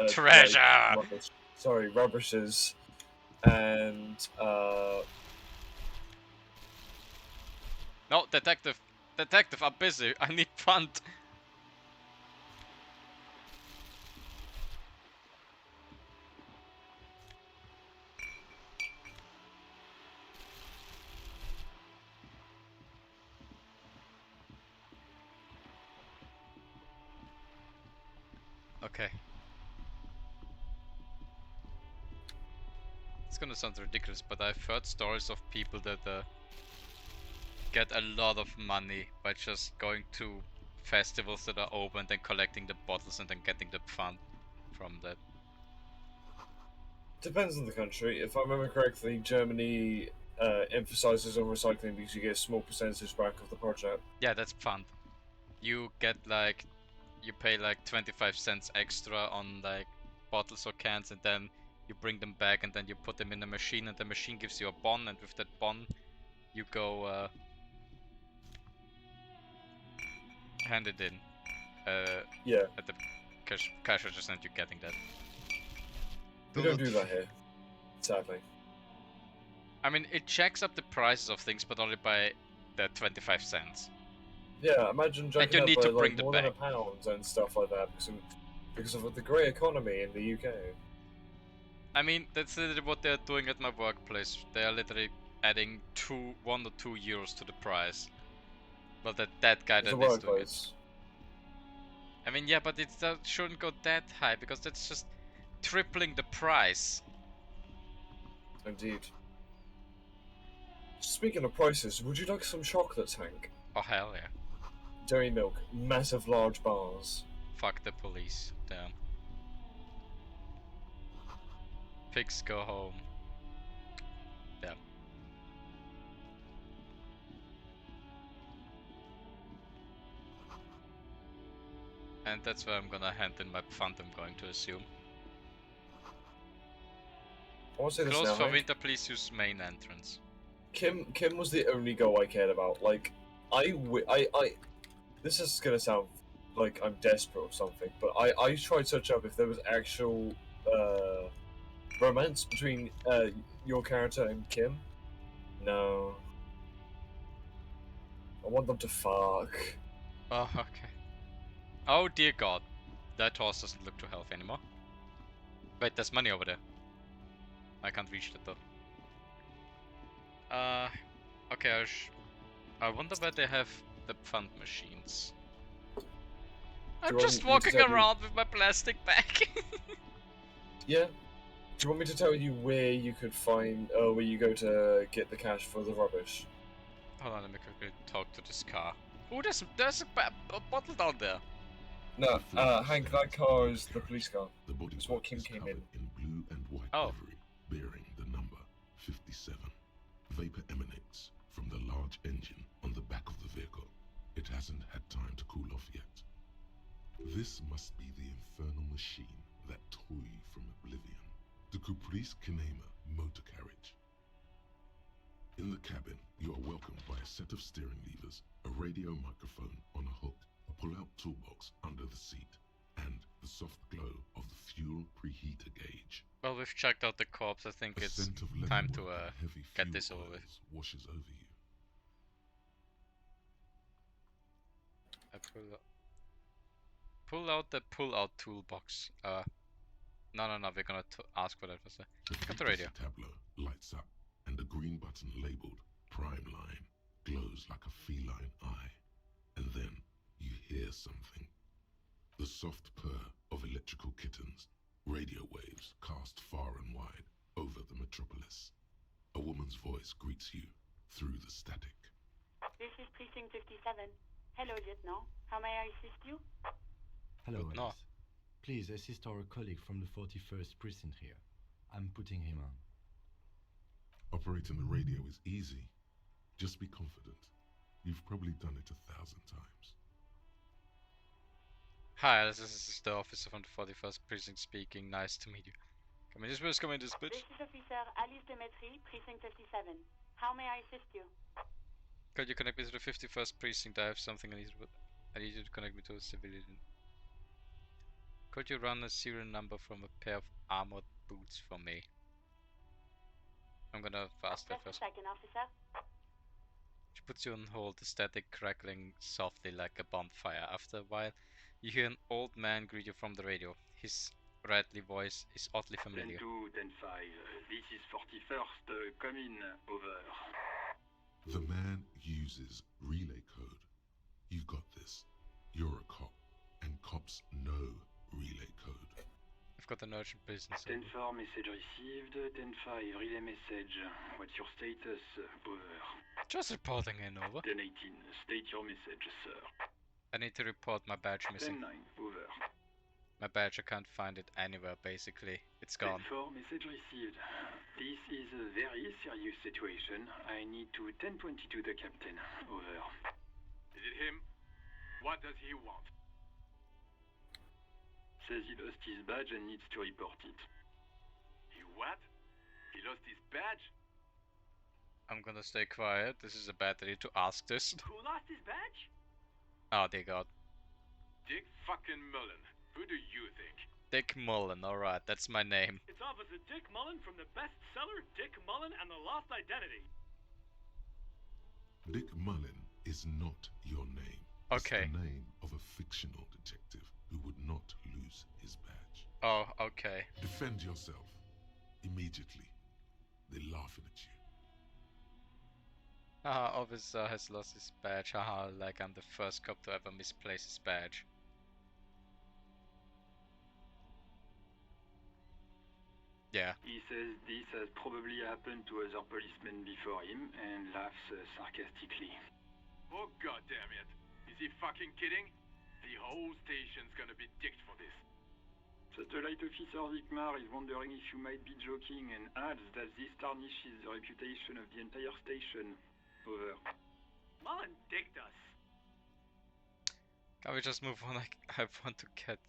Treasure! Like rubbish, sorry, rubbishes, and No, detective. Detective, I'm busy. I need fund. Okay. It's gonna sound ridiculous, but I've heard stories of people that get a lot of money by just going to festivals that are open, then collecting the bottles and then getting the fund from that. depends on the country. If I remember correctly, Germany emphasizes on recycling because you get a small percentage back of the project. Yeah, that's fun. You get like, you pay like 25 cents extra on like bottles or cans, and then you bring them back and then you put them in a machine, and the machine gives you a bon, and with that bon you go hand it in Yeah, at the cash register, and you're getting that. we don't do that here, sadly. I mean, it checks up the prices of things, but only by the 25 cents. Yeah, imagine jacking you up need by to like bring them more than back. £1 and stuff like that because of the grey economy in the UK. I mean, that's literally what they're doing at my workplace. They are literally adding 1 or 2 euros to the price. But that guy It's a that is doing it. workplace. I mean, yeah, but that shouldn't go that high, because that's just tripling the price. Indeed. Speaking of prices, would you like some chocolate, Tank? Oh, hell yeah. Dairy milk, massive large bars. Fuck the police. Damn. Pigs go home. Damn. And that's where I'm gonna hand in my fund, I'm going to assume. I want to say this Close now, for Hank. winter, please use main entrance. Kim was the only goal I cared about. Like, this is gonna sound like I'm desperate or something, but I tried to search up if there was actual romance between your character and Kim. No. I want them to fuck. Oh, okay. Oh dear God, that horse doesn't look too healthy anymore. Wait, there's money over there. I can't reach that though. Okay, I wonder where they have the fund machines. I'm just walking around with my plastic bag. Yeah. Do you want me to tell you where you could find, where you go to get the cash for the rubbish? Hold on, let me quickly talk to this car. Oh, there's a bottle down there. No, Hank, that car is the police car. The body It's what Kim came in. in blue and white livery, bearing the number 57. Vapor emanates from the large engine on the back of the vehicle. It hasn't had time to cool off yet. This must be the infernal machine that tore you from oblivion. The Caprice Kinema motor carriage. In the cabin, you are welcomed by a set of steering levers, a radio microphone on a hook, a pull-out toolbox under the seat, and the soft glow of the fuel preheater gauge. Well, we've checked out the corpse. I think it's time to get this over with. Washes over you. I pull out the pull-out toolbox. No, we're gonna ask for that first. Got the radio. Tableau lights up, and the green button labeled Prime Line glows like a feline eye. And then you hear something. The soft purr of electrical kittens, radio waves cast far and wide over the metropolis. A woman's voice greets you through the static. This is Precinct 57. Hello, Lieutenant. How may I assist you? Hello, Alice. Please assist our colleague from the 41st Precinct here. I'm putting him on. Operating the radio is easy. Just be confident. You've probably done it 1,000 times. Hi, this is the officer from the 41st Precinct speaking. Nice to meet you. Come in this bitch, come in this bitch. This is Officer Alice Demetri, Precinct 57. How may I assist you? Could you connect me to the 51st Precinct? I have something I need you to connect me to a civilian. Could you run a serial number from a pair of armored boots for me? I'm gonna fast that first. Just a second, officer. She puts you on hold, the static crackling softly like a bonfire. After a while, you hear an old man greet you from the radio. His rattly voice is oddly familiar. 10-2, 10-5. This is 41st. Come in. Over. The man uses relay code. You got this. You're a cop, and cops know relay code. I've got an urgent business. 10-4, message received. 10-5, relay message. What's your status? Over. Just reporting in, over. 10-18, state your message, sir. I need to report my badge missing. 10-9, over. My badge, I can't find it anywhere, basically. It's gone. 10-4, message received. This is a very serious situation. I need to 10-22 the captain. Over. Is it him? What does he want? Says he lost his badge and needs to report it. He what? He lost his badge? I'm gonna stay quiet. This is a bad day to ask this. Who lost his badge? Oh dear God. Dick fucking Mullen. Who do you think? Dick Mullen, alright, that's my name. It's Officer Dick Mullen from the bestseller Dick Mullen and the Lost Identity. Dick Mullen is not your name. Okay. It's the name of a fictional detective who would not lose his badge. Oh, okay. Defend yourself. Immediately. They're laughing at you. Haha, officer has lost his badge. Haha, like I'm the first cop to ever misplace his badge. Yeah. He says this has probably happened to other policemen before him and laughs sarcastically. Oh god damn it. Is he fucking kidding? The whole station's gonna be dicked for this. Satellite Officer Vikmar is wondering if you might be joking and adds that this tarnishes the reputation of the entire station. Over. Mullen dicked us. Can we just move on? I want to get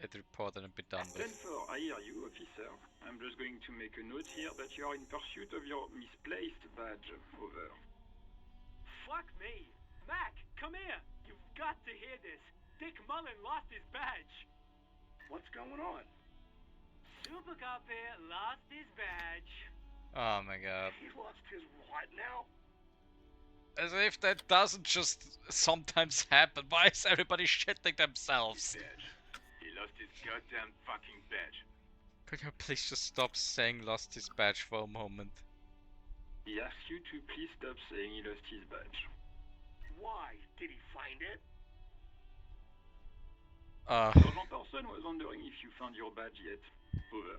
it reported and be done with. 10-4, I hear you, officer. I'm just going to make a note here that you are in pursuit of your misplaced badge. Over. Fuck me. Mac, come here. You got to hear this. Dick Mullen lost his badge. What's going on? Super Cop here lost his badge. Oh my god. He lost his what now? As if that doesn't just sometimes happen. Why is everybody shitting themselves? Badge. He lost his goddamn fucking badge. Could you please just stop saying lost his badge for a moment? He asked you to please stop saying he lost his badge. Why? Did he find it? Sergeant Orson was wondering if you found your badge yet. Over.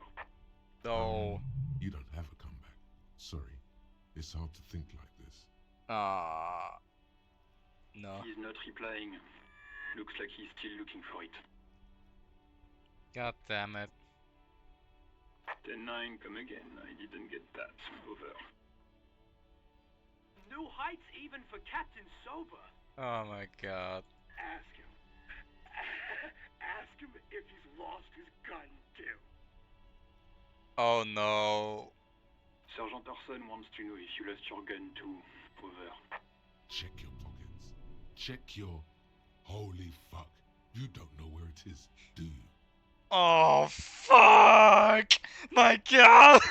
No. You don't have a comeback. Sorry. It's hard to think like this. No. He's not replying. Looks like he's still looking for it. God damn it. 10-9, come again. I didn't get that. Over. New heights even for Captain Sober. Oh my god. Ask him. Ask him if he's lost his gun too. Oh no. Sergeant Orson wants to know if you lost your gun too. Over. Check your pockets. Check your... Holy fuck. You don't know where it is, do you? Oh fuck! My god!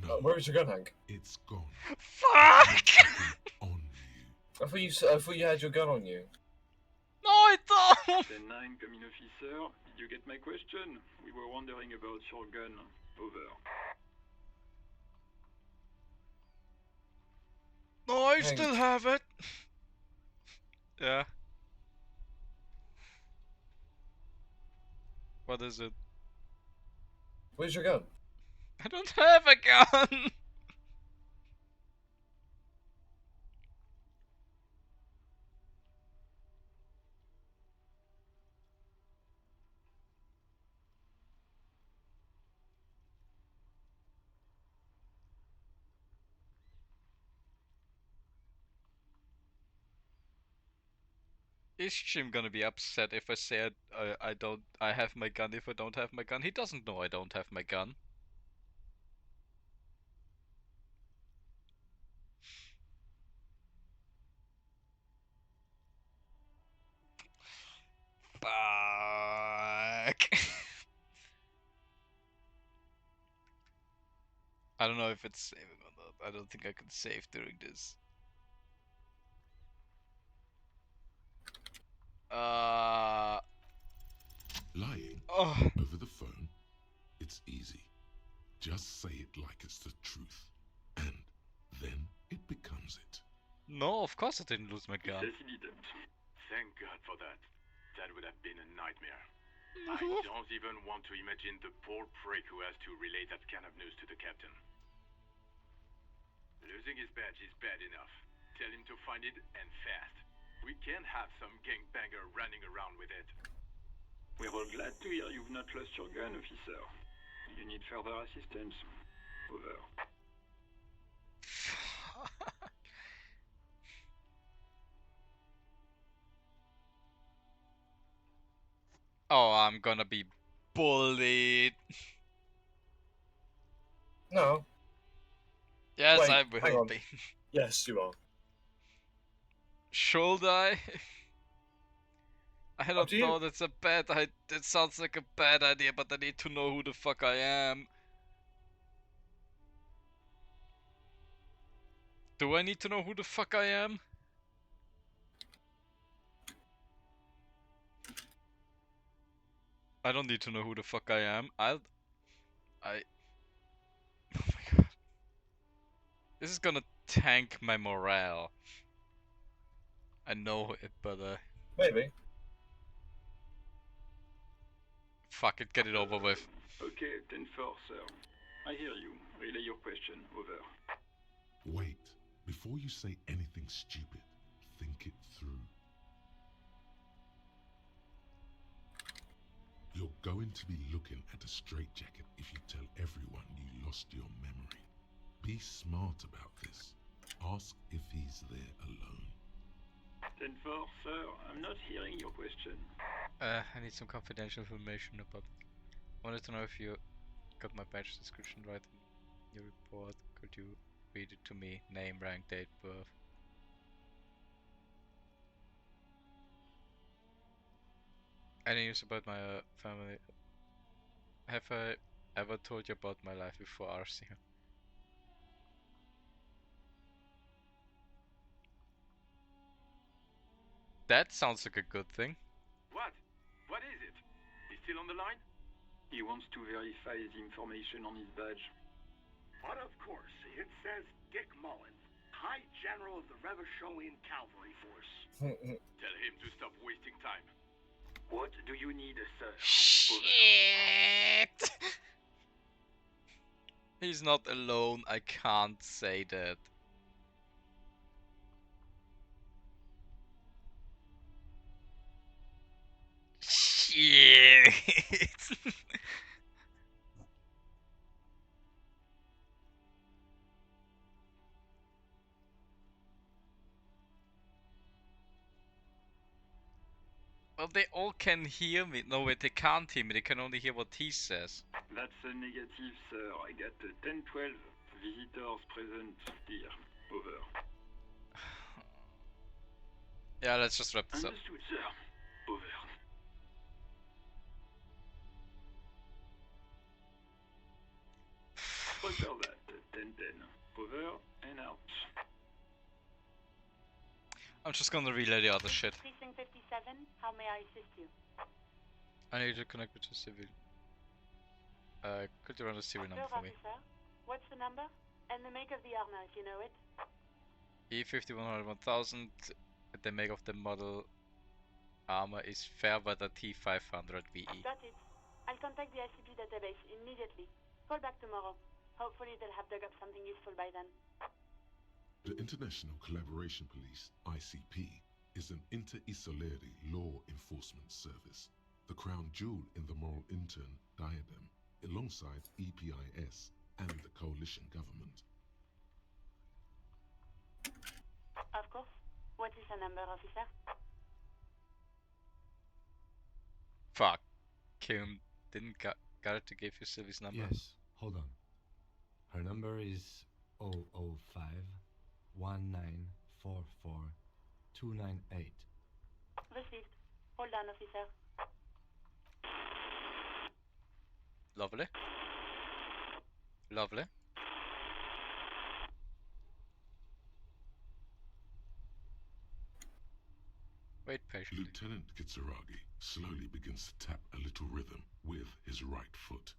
No. Where's your gun, Hank? It's gone. Fuck! On you. I thought you had your gun on you. No, I don't! 10-9, come in, officer. Did you get my question? We were wondering about your gun. Over. No, I Hank. still have it. Yeah. What is it? Where's your gun? I don't have a gun! Is Jim gonna be upset if I say I have my gun if I don't have my gun? He doesn't know I don't have my gun. Fuck. I don't know if it's saving or not. I don't think I can save during this. Lying Oh. over the phone? It's easy. Just say it like it's the truth. And then it becomes it. No, of course I didn't lose my He gun. says he didn't. Thank God for that. That would have been a nightmare. I don't even want to imagine the poor prick who has to relay that kind of news to the captain. Losing his badge is bad enough. Tell him to find it, and fast. We can't have some gangbanger running around with it. We're all glad to hear you've not lost your gun, officer. You need further assistance. Over. Oh, I'm gonna be bullied. No. Yes, Wait, I hang will on. be. Yes, you are. Should I? I don't to you. know, that's a bad it sounds like a bad idea, but I need to know who the fuck I am. Do I need to know who the fuck I am? I don't need to know who the fuck I am. Oh my god. This is gonna tank my morale. I know it, but Maybe. fuck it, get it over with. Okay, 10-4, sir. I hear you. Relay your question. Over. Wait. Before you say anything stupid, think it through. You're going to be looking at a straitjacket if you tell everyone you lost your memory. Be smart about this. Ask if he's there alone. 10-4, sir. I'm not hearing your question. I need some confidential information about. Wanted to know if you got my badge description right. Your report. Could you read it to me? Name, rank, date, birth. Any news about my family? Have I ever told you about my life before RC? That sounds like a good thing. What? What is it? He's still on the line? He wants to verify the information on his badge. But of course, it says Dick Mullins, High General of the Revacholian Cavalry Force. Tell him to stop wasting time. What do you need, sir? Shit! He's not alone, I can't say that. Shit! Well, they all can hear me. No, wait, they can't hear me. They can only hear what he says. That's a negative, sir. I got 10-12 visitors present here. Over. Yeah, let's just wrap this up. Understood, sir. Over. Roger that. 10-10. Over and out. I'm just gonna relay the other shit. Precinct 57, how may I assist you? I need to connect with a civil. Could you run the serial number for me? Officer, what's the number? And the make of the armor, if you know it. E5100 1000. The make of the model armor is Fairweather T500 VE. Got it. I'll contact the ICP database immediately. Call back tomorrow. Hopefully they'll have dug up something useful by then. The International Collaboration Police, ICP, is an inter-Isolari law enforcement service, the crown jewel in the moral intern diadem, alongside EPIS and the coalition government. Of course. What is the number, officer? Fuck. Kim didn't got it to give you Sylvie's number. Yes, hold on. Her number is 005 1944 298. Received. Hold on, officer. Lovely. Lovely. Wait patiently. Lieutenant Kitsuragi slowly begins to tap a little rhythm with his right foot.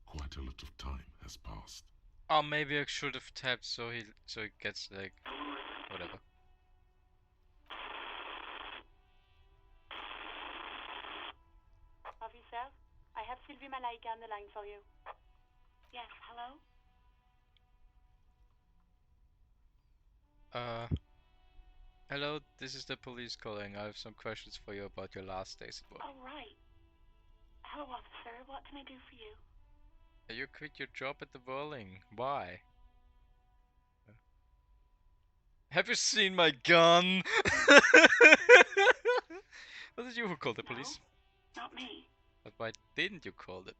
Quite a lot of time has passed. Oh, maybe I should have tapped so he gets like whatever. Officer, I have Sylvie Malaika on the line for you. Yes, hello? Hello, this is the police calling. I have some questions for you about your last days at work. Oh, right. Hello, officer. What can I do for you? You quit your job at the Whirling. Why? Have you seen my gun? Was it you who called the police? No, not me. But why didn't you call it?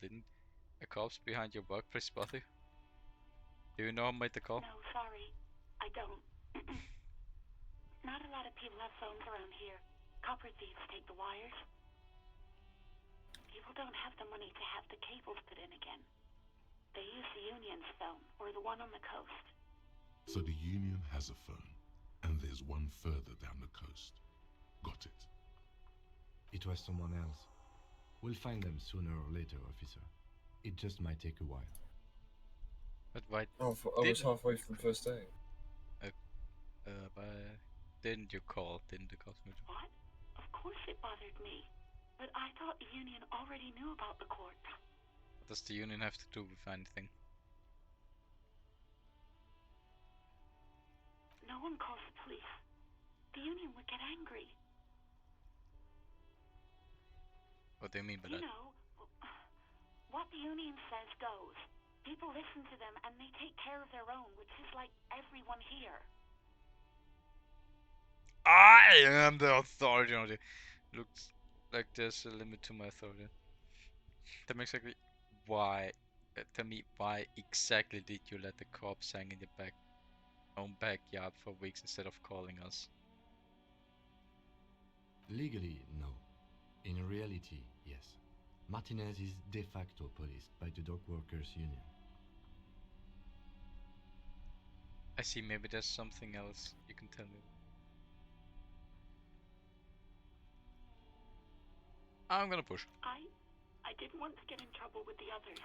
Didn't a cops behind your workplace spot you? Do you know who made the call? No, sorry. I don't. Not a lot of people have phones around here. Copper thieves take the wires. People don't have the money to have the cables put in again. They use the Union's phone, or the one on the coast. So the Union has a phone, and there's one further down the coast. Got it. It was someone else. We'll find them sooner or later, officer. It just might take a while. But why? Oh, I was halfway from first day. But didn't you call? Didn't the cops? What? Of course it bothered me. But I thought the Union already knew about the court. What does the Union have to do with anything? No one calls the police. The Union would get angry. What do you mean by that? You know, what the Union says goes. People listen to them and they take care of their own, which is like everyone here. I am the authority. Looks like there's a limit to my authority. That makes exactly why tell me, why exactly did you let the corpse hang in your own backyard for weeks instead of calling us? Legally, no. In reality, yes. Martinez is de facto policed by the Dock Workers Union. I see, maybe there's something else you can tell me. I'm gonna push. I didn't want to get in trouble with the others.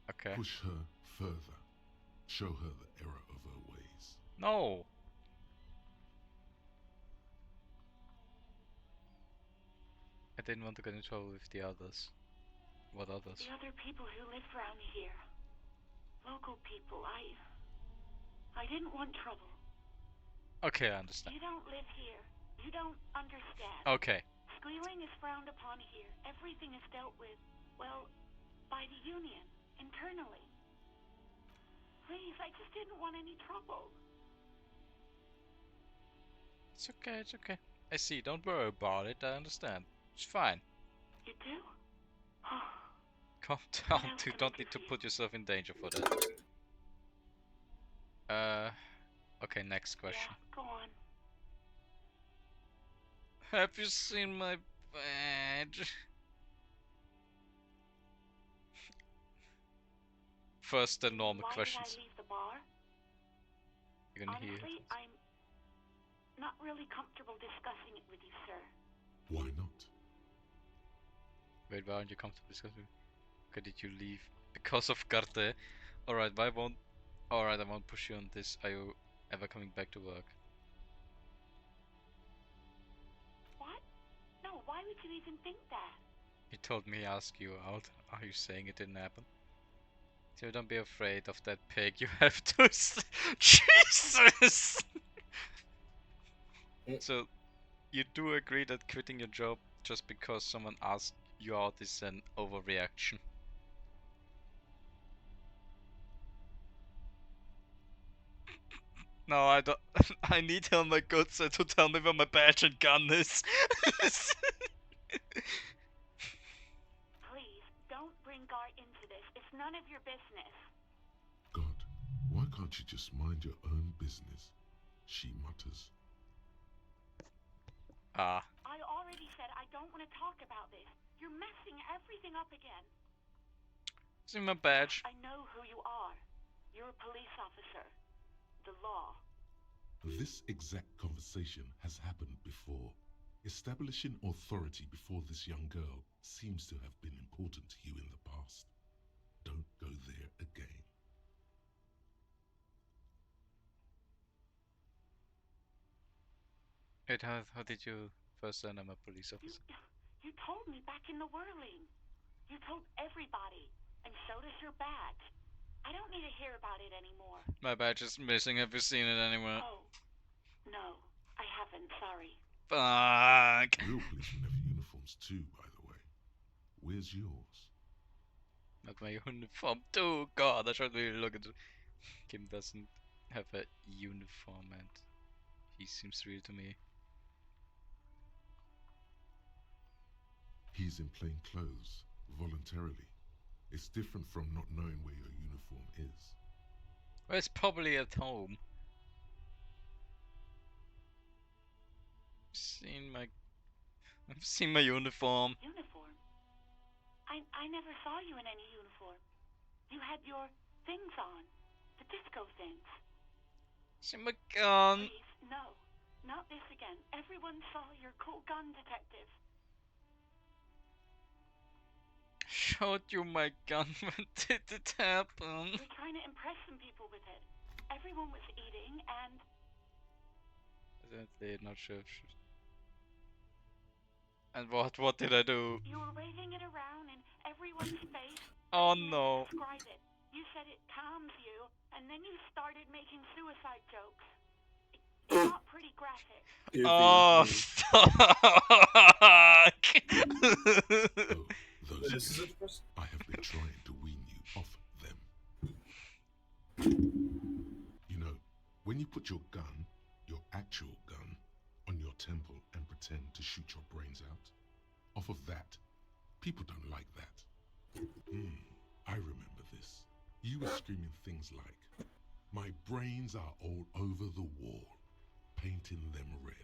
Okay. Push her further. Show her the error of her ways. No! I didn't want to get in trouble with the others. What others? The other people who live around here. Local people. I didn't want trouble. Okay, I understand. You don't live here. You don't understand. Okay. Squealing is frowned upon here. Everything is dealt with, well, by the union, internally. Please, I just didn't want any trouble. It's okay, it's okay. I see, don't worry about it, I understand. It's fine. You do? Calm down, you don't need to put yourself in danger for that. Okay, next question. Yeah, go on. Have you seen my badge? First, the normal Why questions. did I leave the bar? You're gonna hear. Honestly, I'm not really comfortable discussing it with you, sir. Why not? Wait, why aren't you comfortable discussing? Okay, did you leave because of Carte? Alright, I won't push you on this. Are you ever coming back to work? What? No, why would you even think that? He told me ask you out. Are you saying it didn't happen? So don't be afraid of that pig. You have to. Jesus! So, you do agree that quitting your job just because someone asked you out is an overreaction? No, I don't. I need Helmer Gutze to tell me where my badge and gun is. Please, don't bring Gar into this. It's none of your business. God, why can't you just mind your own business? She mutters. Ah. I already said I don't want to talk about this. You're messing everything up again. See my badge. I know who you are. You're a police officer. The law. This exact conversation has happened before. Establishing authority before this young girl seems to have been important to you in the past. Don't go there again. Wait, how did you first learn I'm a police officer? You told me back in the whirling. You told everybody, and showed us your badge. I don't need to hear about it anymore. My badge is missing. Have you seen it anywhere? Oh, no, I haven't. Sorry. Fuck. Real policemen have uniforms too, by the way. Where's yours? Not my uniform too. God, I should really look at it. Kim doesn't have a uniform, and he seems real to me. He's in plain clothes, voluntarily. It's different from not knowing where your uniform is. Well, it's probably at home. I've seen my uniform. Uniform? I never saw you in any uniform. You had your things on. The disco things. See my gun. Please, no. Not this again. Everyone saw your cool gun, detective. Showed you my gun. When did it happen? You're trying to impress some people with it. Everyone was eating and... They're not sure. And what did I do? You were waving it around in everyone's face. Oh no. Describe it. You said it calms you, and then you started making suicide jokes. It got pretty graphic. Oh, fuck! Those things, I have been trying to wean you off them. You know, when you put your gun, your actual gun, on your temple and pretend to shoot your brains out, off of that, people don't like that. I remember this. You were screaming things like, "My brains are all over the wall, painting them red.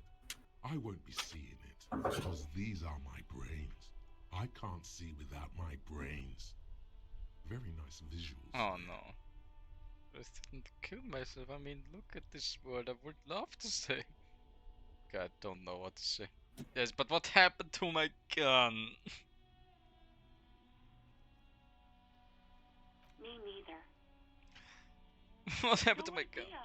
I won't be seeing it, because these are my brains. I can't see without my brains." Very nice visuals. Oh no. I didn't kill myself. I mean, look at this word. I would love to say. God, don't know what to say. Yes, but what happened to my gun? Me neither. What happened No to my gun? idea.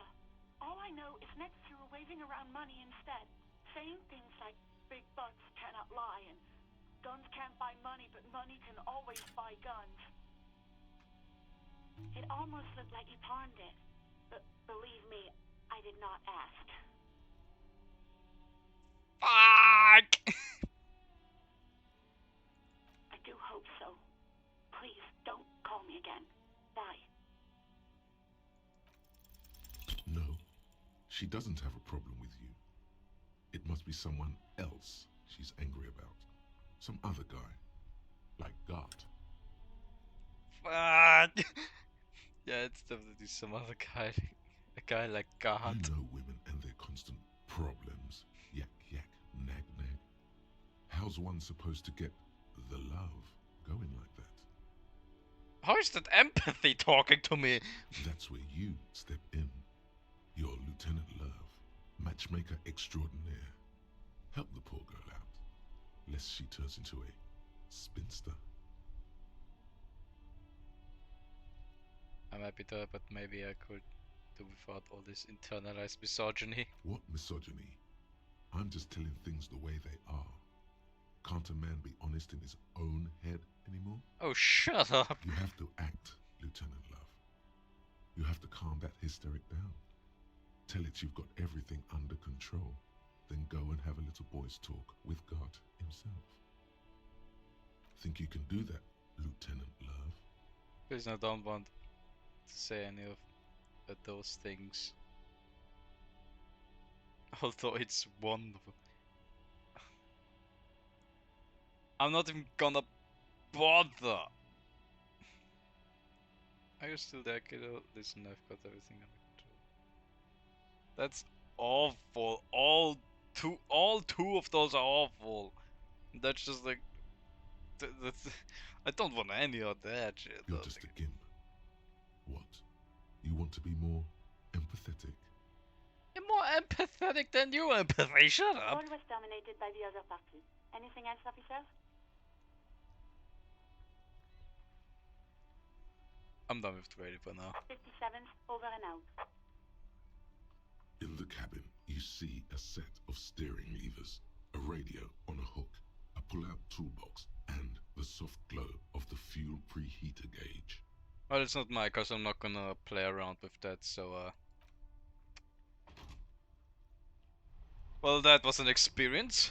All I know is next you were waving around money instead, saying things like big bucks cannot lie and guns can't buy money, but money can always buy guns. It almost looked like you pawned it, but believe me, I did not ask. Fuck! I do hope so. Please don't call me again. Bye. No, she doesn't have a problem with you. It must be someone else she's angry about. Some other guy. Like Gart. Fuck! Yeah, it's definitely some other guy. A guy like God. You know women and their constant problems. Yak, yak, nag, nag. How's one supposed to get the love going like that? How is that empathy talking to me? That's where you step in. You're Lieutenant Love, matchmaker extraordinaire. Help the poor girl out, lest she turns into a spinster. I'm happy to, but maybe I could do without all this internalized misogyny. What misogyny? I'm just telling things the way they are. Can't a man be honest in his own head anymore? Oh, shut up! You have to act, Lieutenant Love. You have to calm that hysteric down. Tell it you've got everything under control. Then go and have a little boys' talk with God himself. Think you can do that, Lieutenant Love? Please, I don't want to say any of those things. Although it's wonderful. I'm not even gonna bother. Are you still there, kiddo? Listen, I've got everything under control. That's awful. All two of those are awful. That's just like, that's, I don't want any of that shit. You're just a gimp. What? You want to be more empathetic? I'm more empathetic than you empathy. Shut The up. call was terminated by the other party. Anything else, officer? I'm done with trading for now. 57, over and out. In the cabin, you see a set of steering levers, a radio on a hook, a pull-out toolbox, and the soft glow of the fuel preheater gauge. Well, it's not my cause. I'm not gonna play around with that, so well, that was an experience.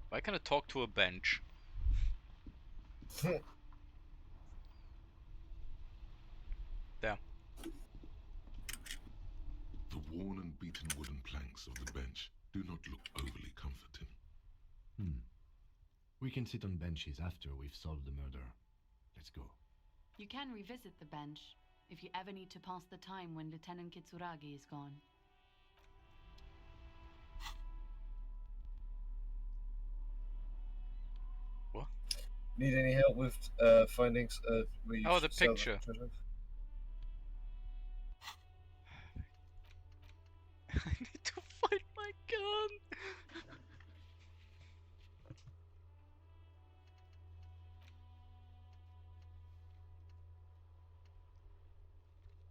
Why can't I talk to a bench? There. The worn and beaten wooden planks of the bench do not look overly comforting. We can sit on benches after we've solved the murder. Let's go. You can revisit the bench if you ever need to pass the time when Lieutenant Kitsuragi is gone. What? Need any help with finding oh, the picture. I need to find my gun.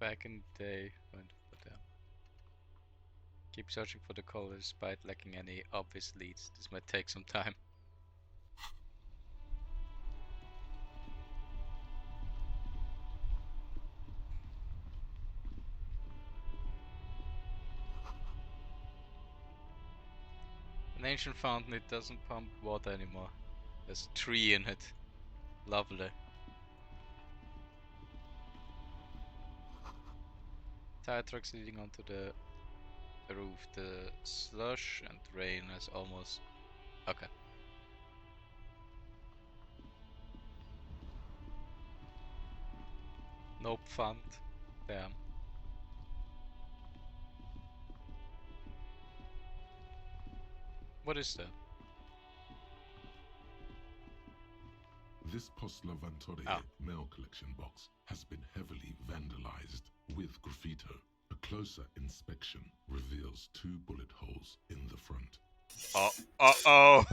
Back in the day, keep searching for the color despite lacking any obvious leads. This might take some time. An ancient fountain, it doesn't pump water anymore. There's a tree in it. Lovely. Tire tracks leading onto the roof. The slush and rain has almost... Okay. Nope, fund. Damn. What is that? This Postla Vantore mail collection box has been heavily vandalized with graffito. A closer inspection reveals 2 bullet holes in the front. Uh-oh!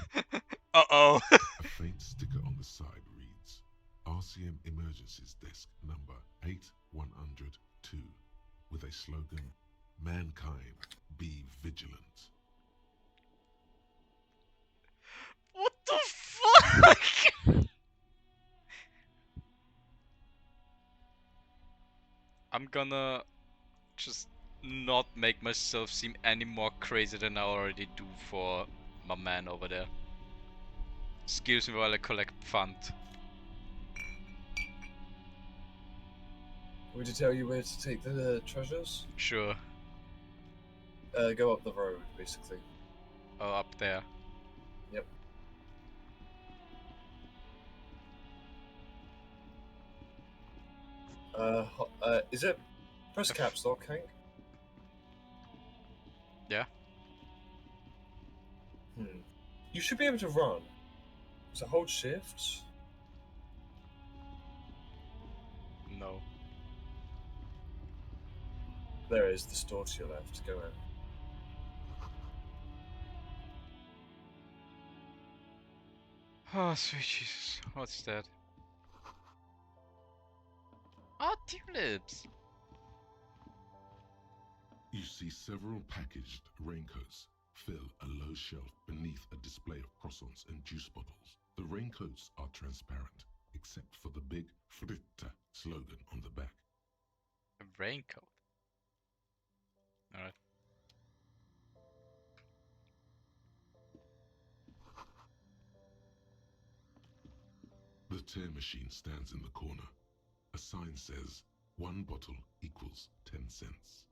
Uh-oh! A faint sticker on the side reads, RCM Emergencies Desk number 8102, with a slogan, Mankind, be vigilant. What the fuck? I'm gonna just not make myself seem any more crazy than I already do for my man over there. Excuse me while I collect fund. Would you tell you where to take the treasures? Sure. Go up the road, basically. Oh, up there. Yep. Is it press caps lock, Hank? Yeah. You should be able to run. So hold shift. No. There is the store to your left. Go in. Oh, sweet Jesus. What's that? Oh, tulips! You see several packaged raincoats fill a low shelf beneath a display of croissants and juice bottles. The raincoats are transparent, except for the big Fritta slogan on the back. A raincoat? Alright. The tear machine stands in the corner. A sign says, 1 bottle equals 10 cents.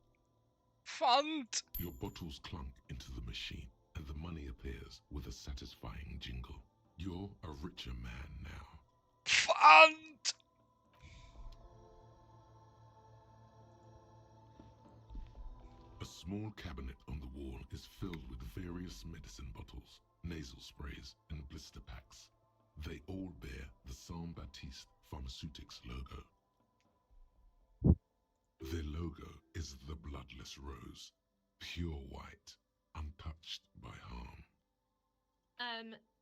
Fund! Your bottles clunk into the machine, and the money appears with a satisfying jingle. You're a richer man now. Fund! A small cabinet on the wall is filled with various medicine bottles, nasal sprays, and blister packs. They all bear the Saint Baptiste Pharmaceutics logo. Their logo is the bloodless rose, pure white, untouched by harm.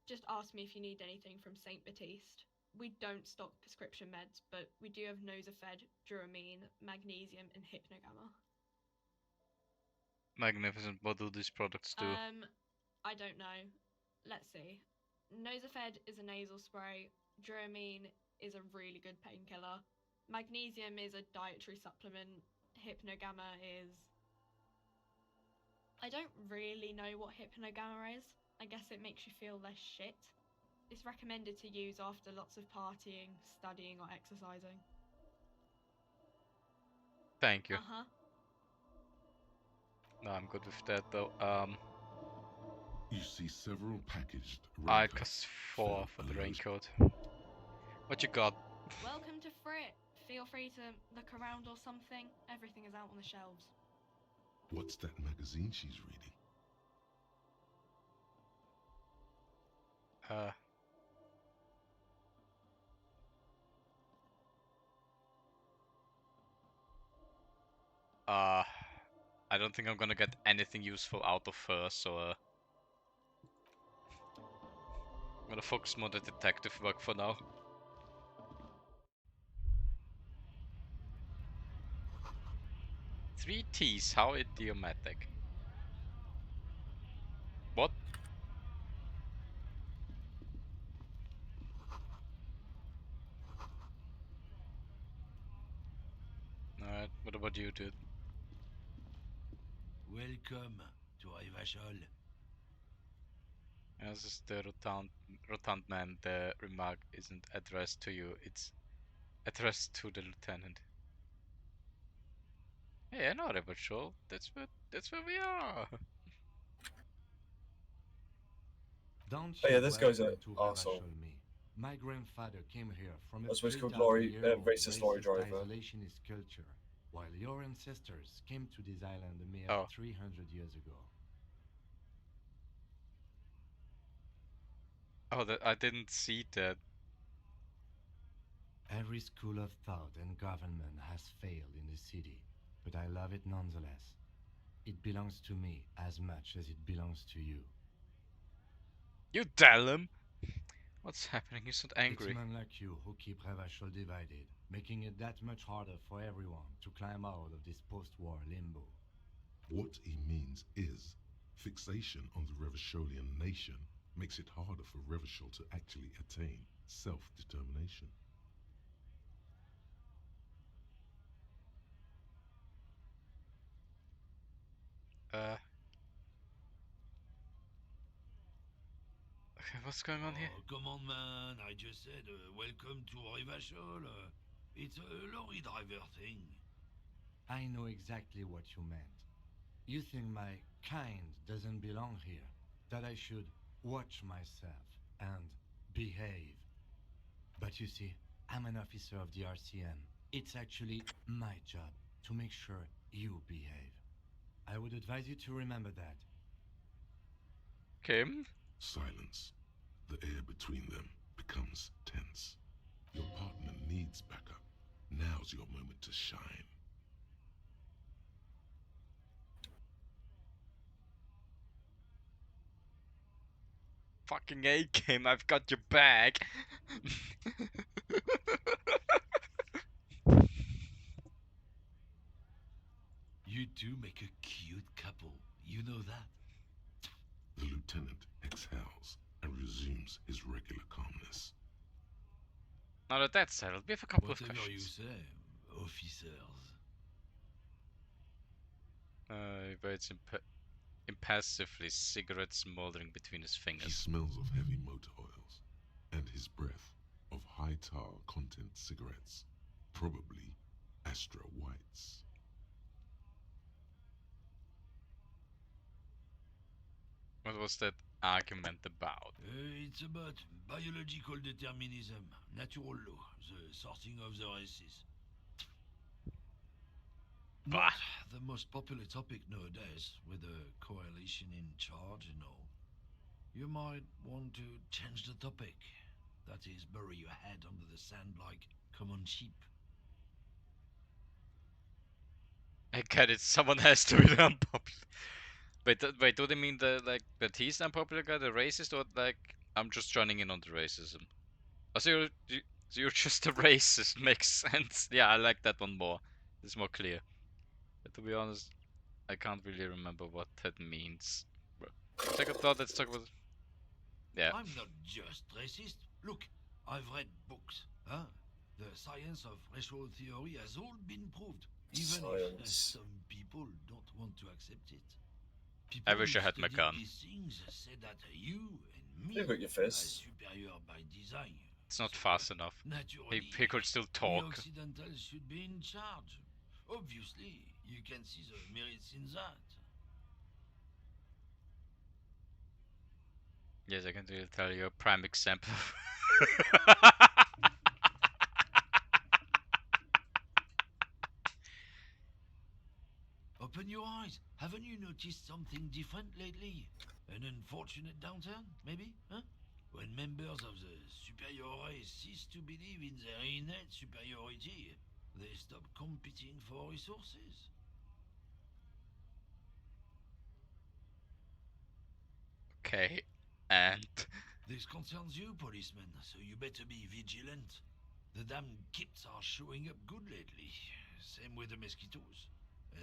Just ask me if you need anything from Saint Baptiste. We don't stock prescription meds, but we do have Nosafed, Duramine, Magnesium, and Hypnogamma. Magnificent. What do these products do? I don't know. Let's see. Nosafed is a nasal spray. Duramine is a really good painkiller. Magnesium is a dietary supplement. Hypnogamma is... I don't really know what Hypnogamma is. I guess it makes you feel less shit. It's recommended to use after lots of partying, studying, or exercising. Thank you. Uh-huh. No, I'm good with that though. You see several packaged I raincoats. cost 4 for the raincoat. What you got? Welcome to Frit. Feel free to look around or something. Everything is out on the shelves. What's that magazine she's reading? I don't think I'm gonna get anything useful out of her, so I'm gonna focus more on the detective work for now. Three T's, how idiomatic. What? Alright, what about you, dude? Welcome to Ivashol. This is the rotund man. The remark isn't addressed to you, it's addressed to the lieutenant. Hey, I know that patrol. That's what That's where we are. Don't Oh you yeah, this guy's an welcome to arsehole. Ravashol. My grandfather came here from a That's what's called 3,000-year-old racist lorry driver. isolationist culture, while your ancestors came to this island a mere Oh. 300 years ago. Oh, I didn't see that. Every school of thought and government has failed in the city, but I love it nonetheless. It belongs to me as much as it belongs to you. You tell him. What's happening? He's not It's angry. men like you who keep Ravashol divided, making it that much harder for everyone to climb out of this post-war limbo. What he means is, fixation on the Revacholian nation makes it harder for Revachol to actually attain self-determination. Okay, what's going on here? Oh, come on, man. I just said, welcome to Rivachol. It's a lorry driver thing. I know exactly what you meant. You think my kind doesn't belong here, that I should watch myself and behave. But you see, I'm an officer of the RCM. It's actually my job to make sure you behave. I would advise you to remember that. Kim? Silence. The air between them becomes tense. Your partner needs backup. Now's your moment to shine. Fucking A game, I've got your back. You two make a cute couple. You know that? The lieutenant exhales and resumes his regular calmness. Now that that's settled, we have a couple Whatever of you questions. say, officers. He waits impassively, cigarette smoldering between his He fingers. smells of heavy motor oils and his breath of high tar content cigarettes, probably Astra Whites. What was that argument about? It's about biological determinism, natural law, the sorting of the races. Not the most popular topic nowadays, with the coalition in charge and all. You might want to change the topic. That is, bury your head under the sand like common sheep. I get it, someone has to be the unpopular. Wait, do they mean that he's the unpopular guy, the racist, or like I'm just joining in on the racism? Oh, so you're just a racist, makes sense. Yeah, I like that one more. It's more clear. But to be honest, I can't really remember what that means. Second thought, let's talk about... Yeah. I'm not just racist. Look, I've read books. Huh? The science of racial theory has all been proved, even if some people don't want to accept it. People I wish I had my gun. These things say that you and me You've got your are fists. superior by design. It's not fast enough. Naturally, He could still the talk. Occidentals should be in charge. Obviously, you can see the merits in that. Yes, I can really tell you a prime example. Open your eyes. Haven't you noticed something different lately? An unfortunate downturn, maybe? Huh? When members of the superior race cease to believe in their innate superiority, they stop competing for resources. Okay, and... This concerns you, policeman, so you better be vigilant. The damn kids are showing up good lately. Same with the mosquitoes.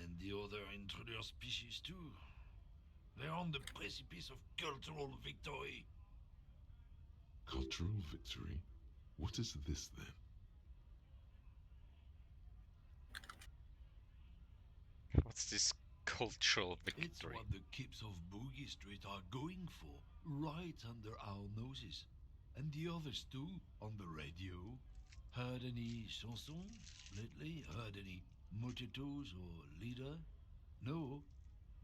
And the other intruder species too. They're on the precipice of cultural victory. Cultural victory? What is this then? What's this cultural victory? It's what the kids of Boogie Street are going for, right under our noses. And the others too, on the radio. Heard any chansons lately? Heard any mojitos or leader? No?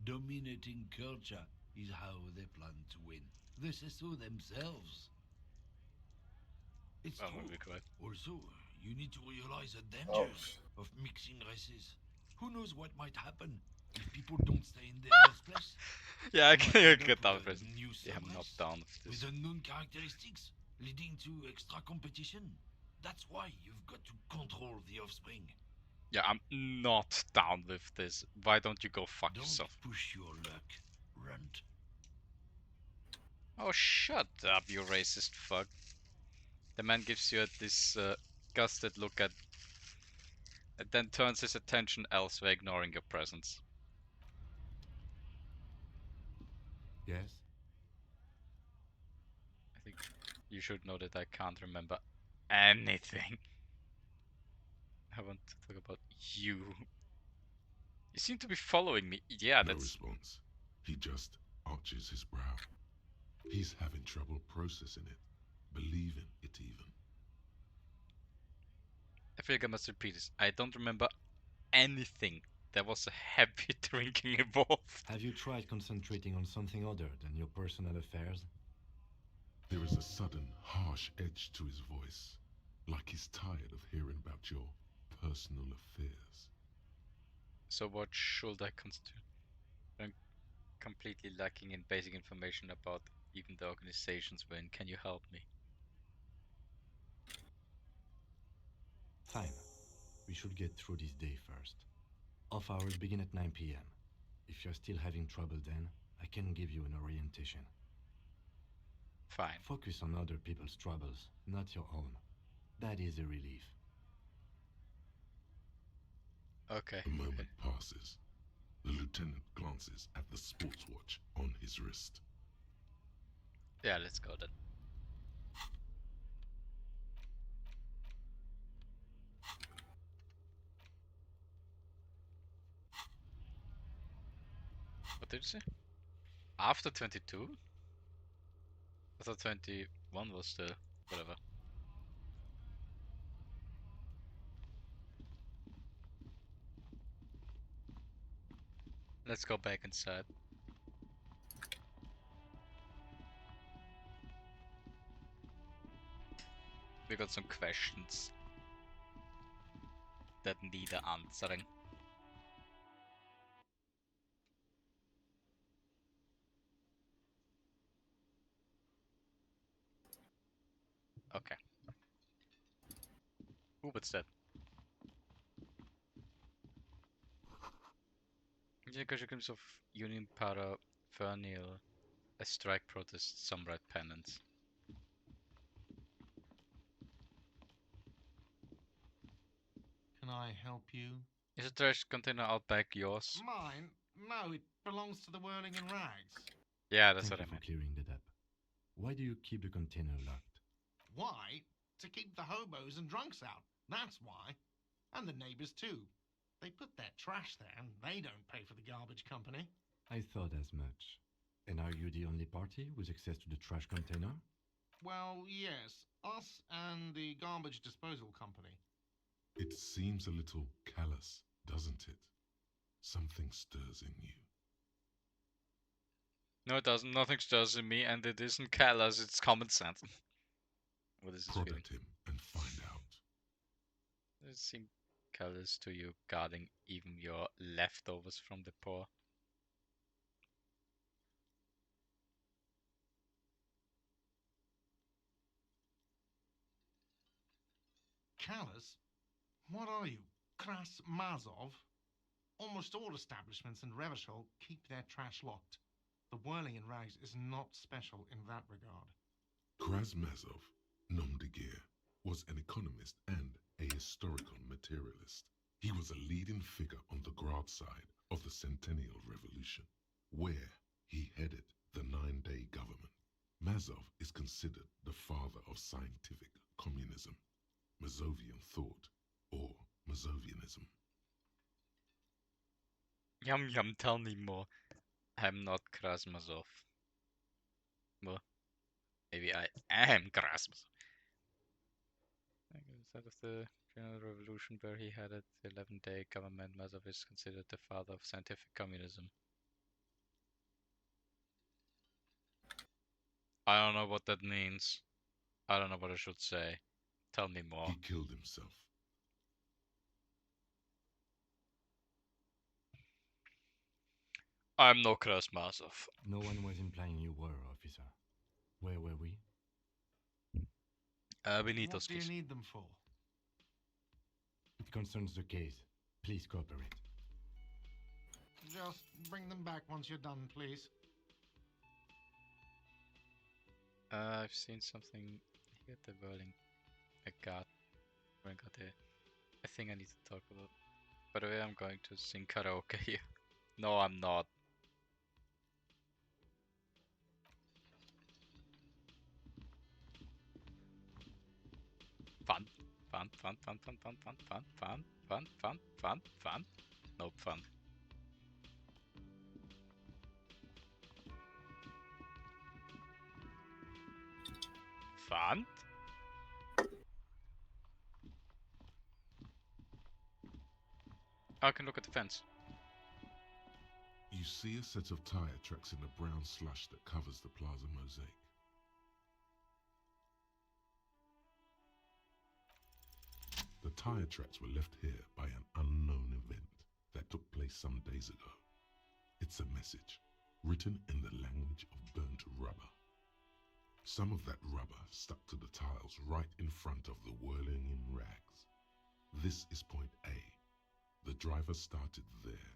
Dominating culture is how they plan to win. They say so themselves. It's Oh, true. maybe correct. Also, you need to realize the Oh, dangers of mixing races. Who knows what might happen if people don't stay in their birthplace? Yeah, I You might can end get up down with with a new Yeah, I'm not subrace down with with this. unknown characteristics, leading to extra competition. That's why you've got to control the offspring. Yeah, I'm not down with this. Why don't you go fuck Don't yourself? push your luck, runt. Oh, shut up, you racist fuck. The man gives you this disgusted look at, and then turns his attention elsewhere, ignoring your presence. Yes? I think you should know that I can't remember anything. I want to talk about you. You seem to be following me. Yeah, No that's... response. He just arches his brow. He's having trouble processing it, believing it even. I feel like I must repeat this. I don't remember anything. There was a heavy drinking involved. Have you tried concentrating on something other than your personal affairs? There is a sudden, harsh edge to his voice, like he's tired of hearing about your personal affairs. So what should I consider? I'm completely lacking in basic information about even the organizations we're in. Can you help me? Fine. We should get through this day first. Off hours begin at 9 p.m. If you're still having trouble then, I can give you an orientation. Fine. Focus on other people's troubles, not your own. That is a relief. Okay. A moment passes. The lieutenant glances at the sports watch on his wrist. Yeah, let's go then. What did you say? After 22? I thought 21 was the... whatever. Let's go back inside. We got some questions that need answering. Okay. Ooh, what's that? Yeah, because of Union Paraphernalia, a strike protest, some red pennants. Can I help you? Is the trash container out back yours? Mine? No, it belongs to the Whirling in Rags. Yeah, that's Thank what I you for meant. clearing that up. Why do you keep the container locked? Why? To keep the hobos and drunks out. That's why. And the neighbors too. They put their trash there and they don't pay for the garbage company. I thought as much. And are you the only party with access to the trash container? Well, yes. Us and the garbage disposal company. It seems a little callous, doesn't it? Something stirs in you. No, it doesn't. Nothing stirs in me, and it isn't callous, it's common sense. What is this Prod feeling? at him and find out. Does it seem callous to you, guarding even your leftovers from the poor? Callous? What are you? Kras Mazov? Almost all establishments in Revachol keep their trash locked. The Whirling in Rags is not special in that regard. Krasmazov, nom de guerre, was an economist and a historical materialist. He was a leading figure on the Grad side of the Centennial Revolution, where he headed the 9-day government. Mazov is considered the father of scientific communism, Mazovian thought, or Mazovianism. Yum yum, tell me more. I'm not Krasmazov. Well, maybe I am Krasmazov. Instead of the General Revolution where he headed the 11-day government, Mazov is considered the father of scientific communism. I don't know what that means. I don't know what I should say. Tell me more. He killed himself. I'm no Krasmasov. No one was implying you were, officer. Where were we? We need What those do you keys. need them for? It concerns the case. Please cooperate. Just bring them back once you're done, please. I've seen something here at the Whirling. I got there. I think I need to talk about. By the way, I'm going to sing karaoke here. No, I'm not. Fun. Fun, fun, fun, fun, fun, fun, fun, fun, fun, fun, fun, fun. Nope, fun. Fun? I can look at the fence. You see a set of tire tracks in the brown slush that covers the plaza mosaic. The tire tracks were left here by an unknown event that took place some days ago. It's a message, written in the language of burnt rubber. Some of that rubber stuck to the tiles right in front of the whirling in rags. This is point A. The driver started there,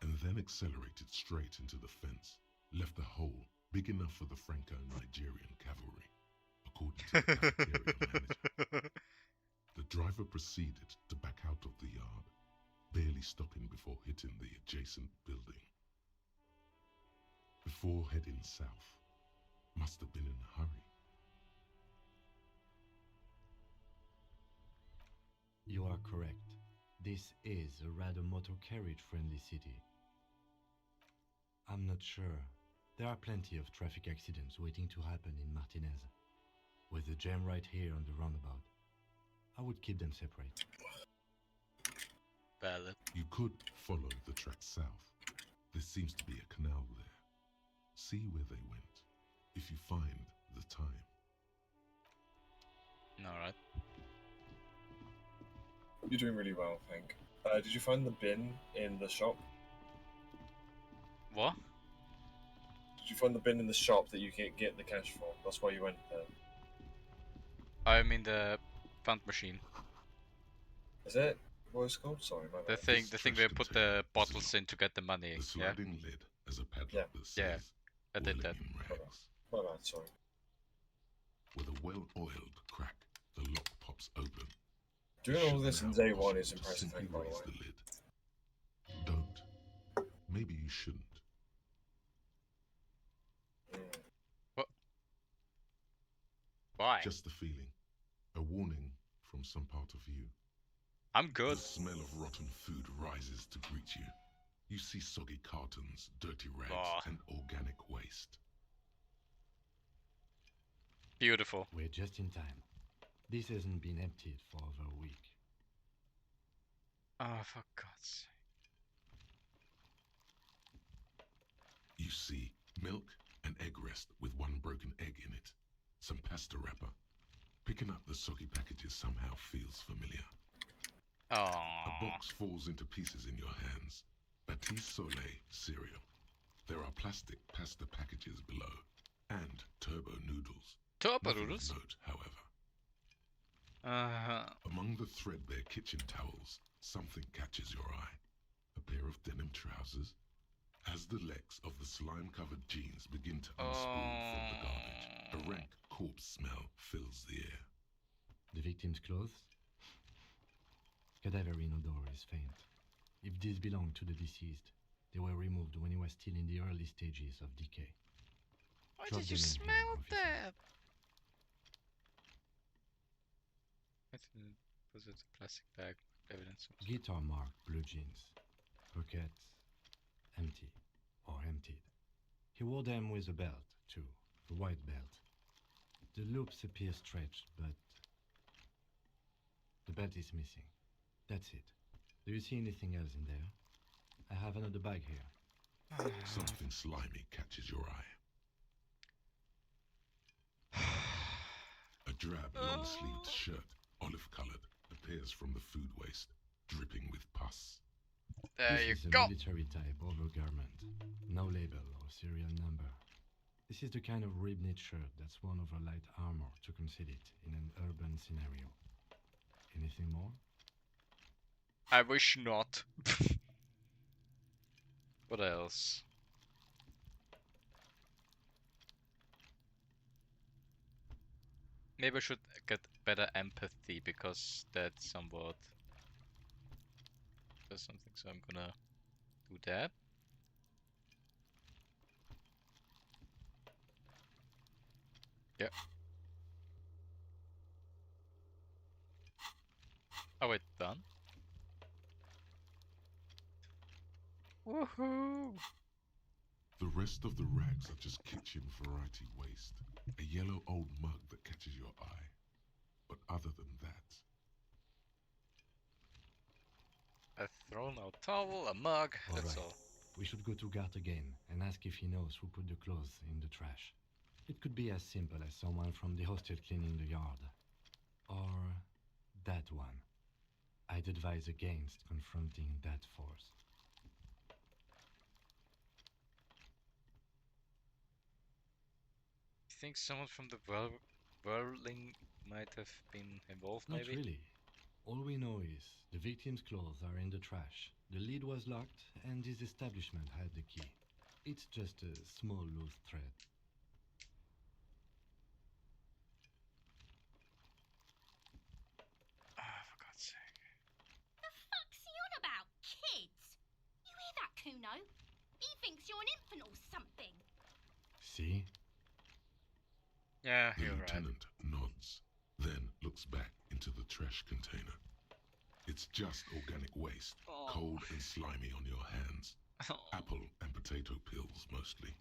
and then accelerated straight into the fence, left a hole big enough for the Franco-Nigerian cavalry, according to the cafeteria manager. The driver proceeded to back out of the yard, barely stopping before hitting the adjacent building. Before heading south, must have been in a hurry. You are correct. This is a rather motor carriage-friendly city. I'm not sure. There are plenty of traffic accidents waiting to happen in Martinez. With the jam right here on the roundabout, I would keep them separate. Valid. You could follow the track south. There seems to be a canal there. See where they went, if you find the time. Alright. You're doing really well, I think. Did you find the bin in the shop? What? Did you find the bin in the shop that you can get the cash for? That's why you went there. I mean the fund machine. Is it? What is it called? Sorry, my The bad. thing where you put the bottles in to get the money. The sliding lid as a padlock that Yeah, says I did that. whirling in rags. My bad, sorry. With a well-oiled crack, the lock pops open. Doing all this in day one is To impressive, simply by the raise way. the lid. Don't. Maybe you shouldn't. What? Why? Just the feeling. A warning from some part of you. I'm good. The smell of rotten food rises to greet you. You see soggy cartons, dirty rags, and organic waste. Beautiful. We're just in time. This hasn't been emptied for over a week. Oh, for God's sake. You see milk and egg rest with one broken egg in it. Some pasta wrapper. Picking up the soggy packages somehow feels familiar. A box falls into pieces in your hands. Batiste Soleil cereal. There are plastic pasta packages below. And turbo noodles. Turbo Nothing of noodles? note, however. Uh-huh. Among the threadbare kitchen towels, something catches your eye. A pair of denim trousers. As the legs of the slime-covered jeans begin to unspool from the garbage, a rank corpse smell fills the air. The victim's clothes? Cadaverine odor is faint. If these belong to the deceased, they were removed when he was still in the early stages of decay. Why Drop did you them in here, smell officer. that? Was it a plastic bag? Evidence of Guitar marked blue jeans. Pockets empty or emptied. He wore them with a belt, too. A white belt. The loops appear stretched, but the belt is missing. That's it. Do you see anything else in there? I have another bag here. Something slimy catches your eye. drab, long-sleeved shirt, olive-colored, appears from the food waste, dripping with pus. There This you is a go. military type overgarment. No label or serial number. This is the kind of rib-knit shirt that's worn over light armor to conceal it in an urban scenario. Anything more? I wish not. What else? Maybe I should get better empathy because that's somewhat does something, so I'm gonna do that. Yeah. Oh wait, done? Woohoo! The rest of the rags are just kitchen variety waste. A yellow old mug that catches your eye. But other than that, A thrown out towel, a mug, that's Alright. all. We should go to Gart again and ask if he knows who put the clothes in the trash. It could be as simple as someone from the hostel cleaning the yard. Or that one. I'd advise against confronting that force. You think someone from the whirling might have been involved, Not maybe? really. All we know is the victim's clothes are in the trash, the lid was locked, and his establishment had the key. It's just a small loose thread. Ah, for God's sake. The fuck's he on about? Kids? You hear that, Kuno? He thinks you're an infant or something. See? Yeah, the you're right. lieutenant nods, then looks back into the trash container. It's just organic waste, cold and slimy on your hands. Apple and potato peels mostly.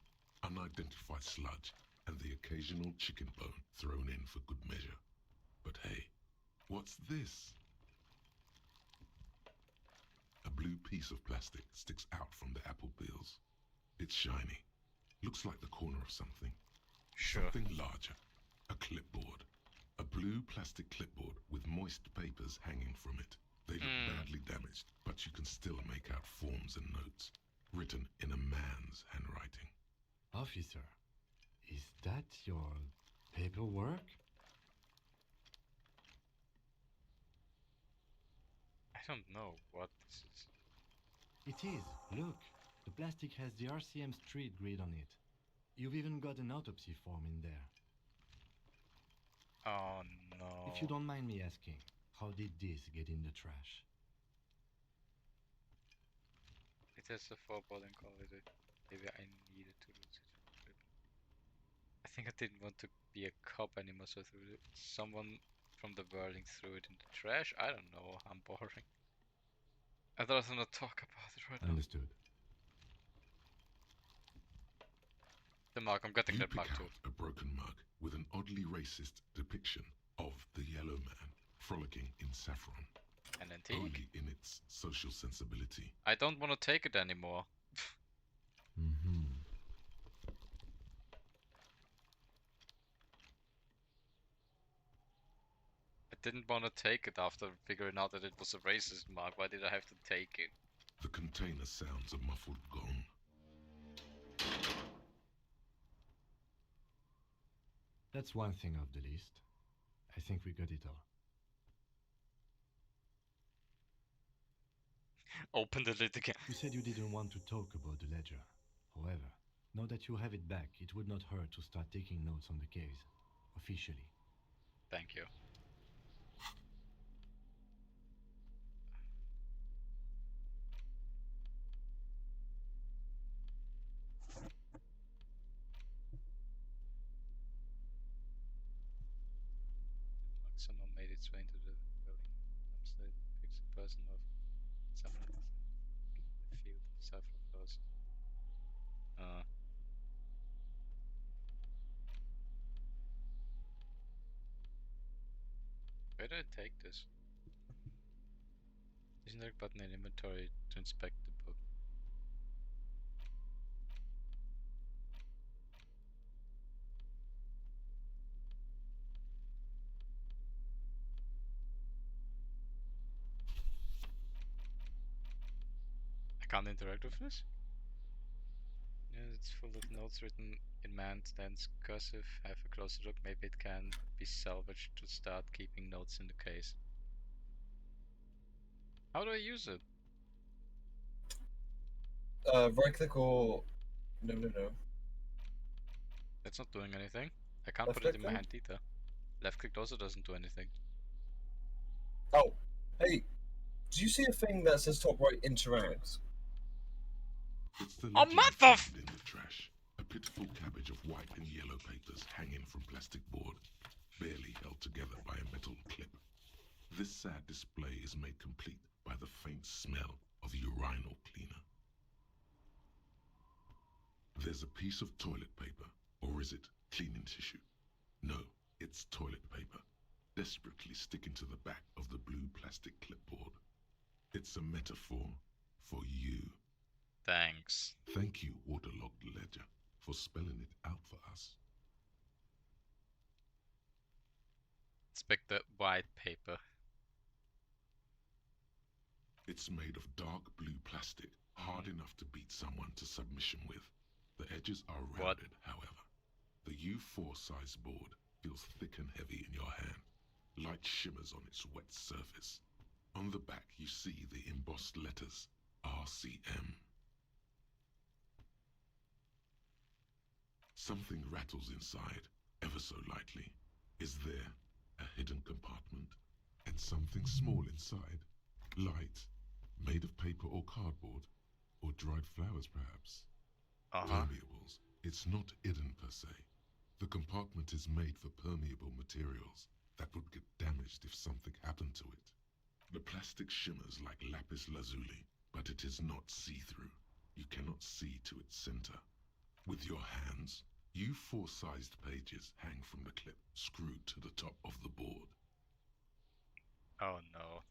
Unidentified sludge and the occasional chicken bone thrown in for good measure. But hey, what's this? A blue piece of plastic sticks out from the apple peels. It's shiny. Looks like the corner of something. Sure. Something larger. A clipboard. A blue plastic clipboard with moist papers hanging from it. They look badly damaged, but you can still make out forms and notes, written in a man's handwriting. Officer, is that your paperwork? I don't know what this is. It is. Look, the plastic has the RCM street grid on it. You've even got an autopsy form in there. Oh no. If you don't mind me asking, how did this get in the trash? It has a 4-ball quality. Maybe I needed to lose it. I think I didn't want to be a cop anymore, so I threw it. Someone from the whirling threw it in the trash. I don't know. I'm boring. I'd rather not talk about it right now. Understood. The mug. I'm getting You that pick mug too. out a broken mug with an oddly racist depiction of the yellow man frolicking in saffron. An antique? Only in its social sensibility. I don't want to take it anymore. Mm-hmm. I didn't want to take it after figuring out that it was a racist mug. Why did I have to take it? The container sounds a muffled gong. That's one thing off the list. I think we got it all. Open the lid again. You said you didn't want to talk about the ledger. However, now that you have it back, it would not hurt to start taking notes on the case. Officially. Thank you. Someone made its way into the building. Dumpster picks a person of someone in the field of saffron clothes. Where did I take this? Isn't there a button in inventory to inspect the book? can't interact with this? Yeah, it's full of notes written in Man's cursive. Have a closer look. Maybe it can be salvaged to start keeping notes in the case. How do I use it? Right click or no. That's not doing anything. I can't Left put it in click my then? hand either. Left click also doesn't do anything. Oh, hey, do you see a thing that says top right interact? It's the Oh, letter you mother! found in the trash. A pitiful cabbage of white and yellow papers hanging from plastic board, barely held together by a metal clip. This sad display is made complete by the faint smell of urinal cleaner. There's a piece of toilet paper, or is it cleaning tissue? No, it's toilet paper, desperately sticking to the back of the blue plastic clipboard. It's a metaphor for you. Thanks. Thank you, waterlogged ledger, for spelling it out for us. Expect the white paper. It's made of dark blue plastic, hard enough to beat someone to submission with. The edges are rounded, however. The U4 size board feels thick and heavy in your hand. Light shimmers on its wet surface. On the back you see the embossed letters, RCM. Something rattles inside, ever so lightly. Is there a hidden compartment? And something small inside? Light, made of paper or cardboard? Or dried flowers, perhaps? Permeables. It's not hidden per se. The compartment is made for permeable materials that would get damaged if something happened to it. The plastic shimmers like lapis lazuli, but it is not see-through. You cannot see to its center. With your hands, U4-sized pages hang from the clip screwed to the top of the board. Oh no.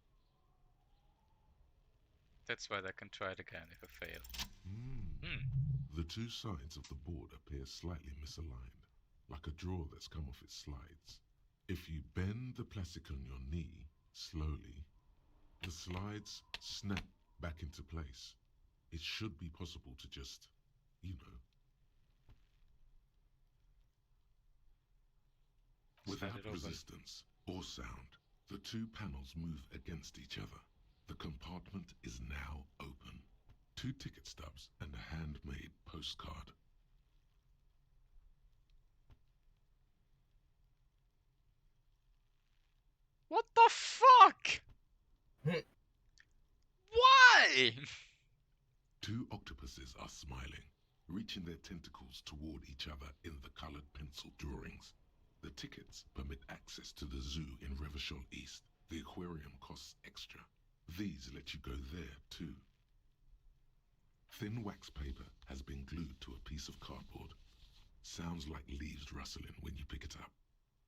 That's why I can try it again if I fail. The two sides of the board appear slightly misaligned, like a drawer that's come off its slides. If you bend the plastic on your knee slowly, the slides snap back into place. It should be possible to just, without resistance or sound, the two panels move against each other. The compartment is now open. 2 ticket stubs and a handmade postcard. What the fuck? Why? 2 octopuses are smiling, reaching their tentacles toward each other in the colored pencil drawings. The tickets permit access to the zoo in Revachol East. The aquarium costs extra. These let you go there too. Thin wax paper has been glued to a piece of cardboard. Sounds like leaves rustling when you pick it up.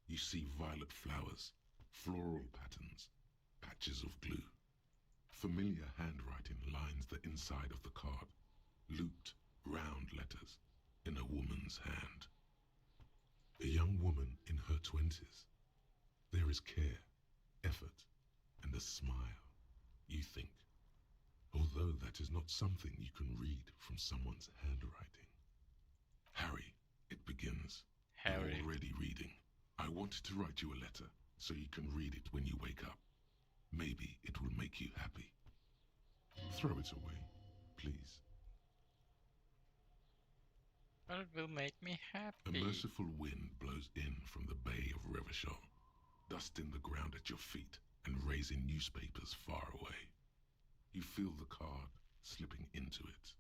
You see violet flowers, floral patterns, patches of glue. Familiar handwriting lines the inside of the card, looped, round letters in a woman's hand. A young woman in her 20s. There is care, effort, and a smile, you think. Although that is not something you can read from someone's handwriting. Harry, it begins. Harry. You're already reading. I wanted to write you a letter so you can read it when you wake up. Maybe it will make you happy. Throw it away, please. But it will make me happy. A merciful wind blows in from the bay of Revachol, dusting the ground at your feet and raising newspapers far away. You feel the card slipping into it.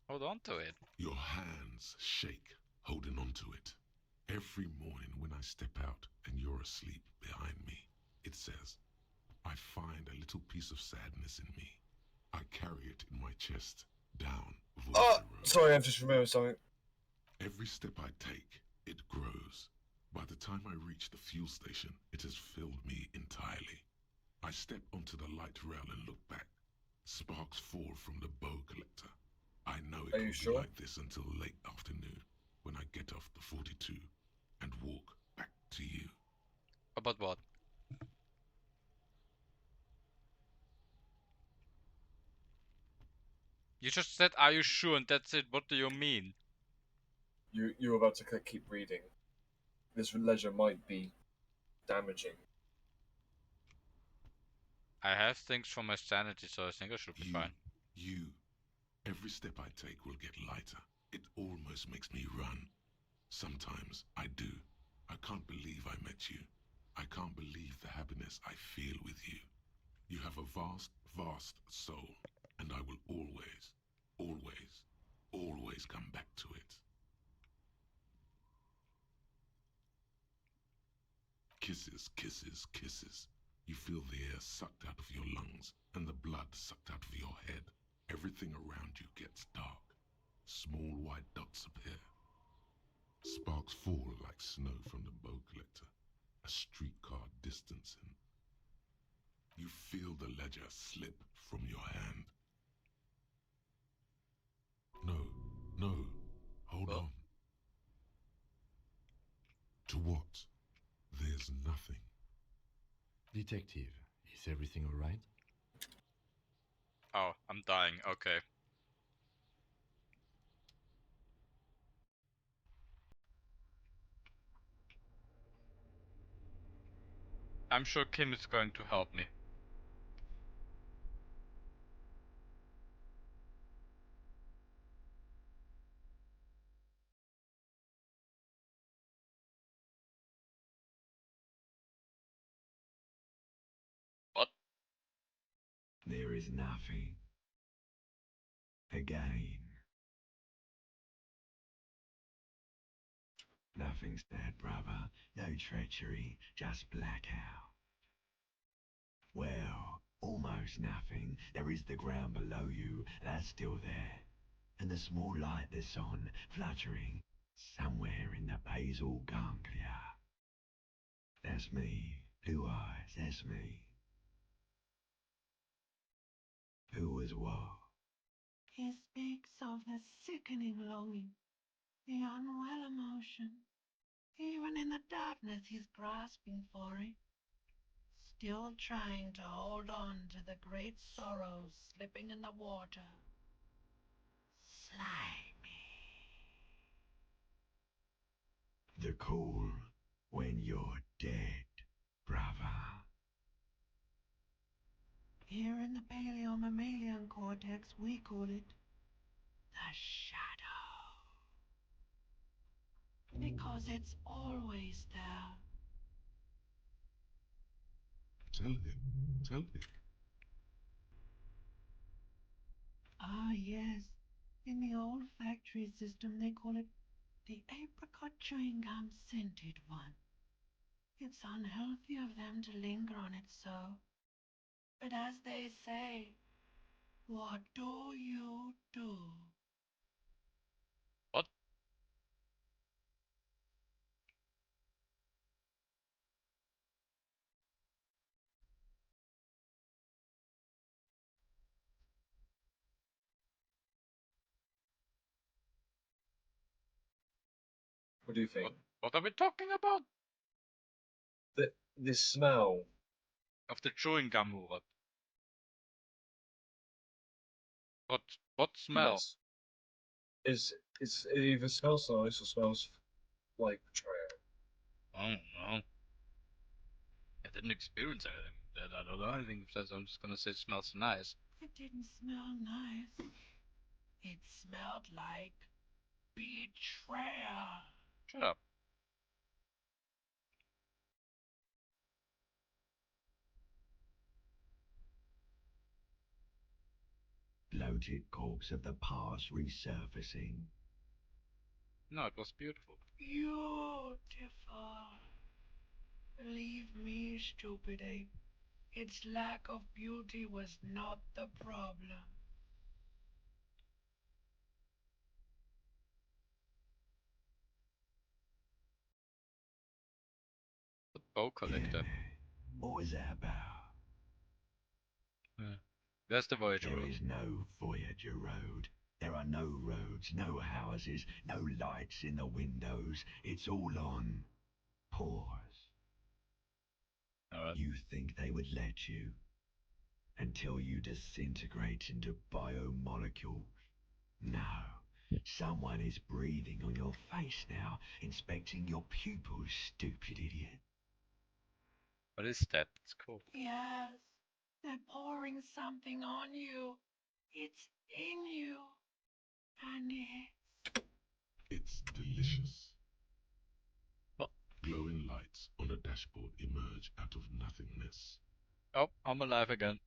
Hold on to it. Your hands shake, holding onto it. Every morning when I step out and you're asleep behind me, it says, I find a little piece of sadness in me. I carry it in my chest, down Volta Road. Sorry, I've just remembered something. Every step I take, it grows. By the time I reach the fuel station, it has filled me entirely. I step onto the light rail and look back. Sparks fall from the bow collector. I know it will be like this until late afternoon, when I get off the 42 and walk back to you. About what? You just said, "Are you sure?" and that's it. What do you mean? You're about to keep reading. This ledger might be damaging. I have things for my sanity, so I think I should be fine. Every step I take will get lighter. It almost makes me run. Sometimes I do. I can't believe I met you. I can't believe the happiness I feel with you. You have a vast, vast soul, and I will always, always, always come back to it. Kisses, kisses, kisses. You feel the air sucked out of your lungs and the blood sucked out of your head. Everything around you gets dark. Small white dots appear. Sparks fall like snow from the bow collector. A streetcar distancing. You feel the ledger slip from your hand. No, hold on. To what? There's nothing. Detective, is everything all right? Oh, I'm dying. Okay. I'm sure Kim is going to help me. What? There is nothing. Again. Nothing's dead, brother. No treachery, just blackout. Well, almost nothing. There is the ground below you, that's still there. And the small light that's on, fluttering, somewhere in the basal ganglia. That's me. Blue eyes, that's me. Who was what? He speaks of the sickening longing, the unwell emotion. Even in the darkness he's grasping for it, still trying to hold on to the great sorrows slipping in the water. Slimy. The call when you're dead, brother. Here in the paleo-mammalian cortex, we call it the shadow. Because it's always there. Tell him. Ah, yes. In the old factory system, they call it the apricot chewing gum scented one. It's unhealthy of them to linger on it so. But as they say, what do you do? What? What do you think? What are we talking about? The smell of the chewing gum or what? What smell? Yes. It either smells nice or smells like betrayal. I don't know. I didn't experience anything. That I don't know anything. So I'm just gonna say it smells nice. It didn't smell nice. It smelled like betrayal. Shut up. Bloated corpse of the past resurfacing. No, it was beautiful. Beautiful. Believe me, stupid ape, its lack of beauty was not the problem. The bow collector. Yeah. What was that about? There's the Voyager There Road. is no Voyager Road. There are no roads, no houses, no lights in the windows. It's all on pause. Alright. You think they would let you? Until you disintegrate into biomolecule No. Someone is breathing on your face now, inspecting your pupils, stupid idiot. What is that? It's cool. Yes, they're pouring something on you. It's in you. And It's delicious. What? Glowing lights on a dashboard emerge out of nothingness. Oh, I'm alive again.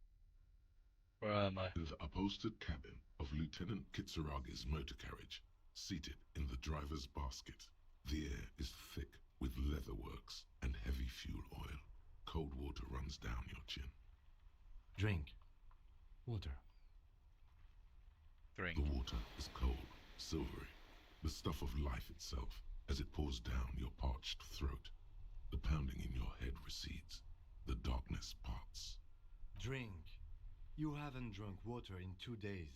Where am I? The upholstered cabin of Lieutenant Kitsuragi's motor carriage, seated in the driver's basket. The air is thick with leatherworks and heavy fuel oil. Cold water runs down your chin. Drink. Water. Drink. The water is cold, silvery, the stuff of life itself as it pours down your parched throat. The pounding in your head recedes. The darkness parts. Drink. You haven't drunk water in 2 days.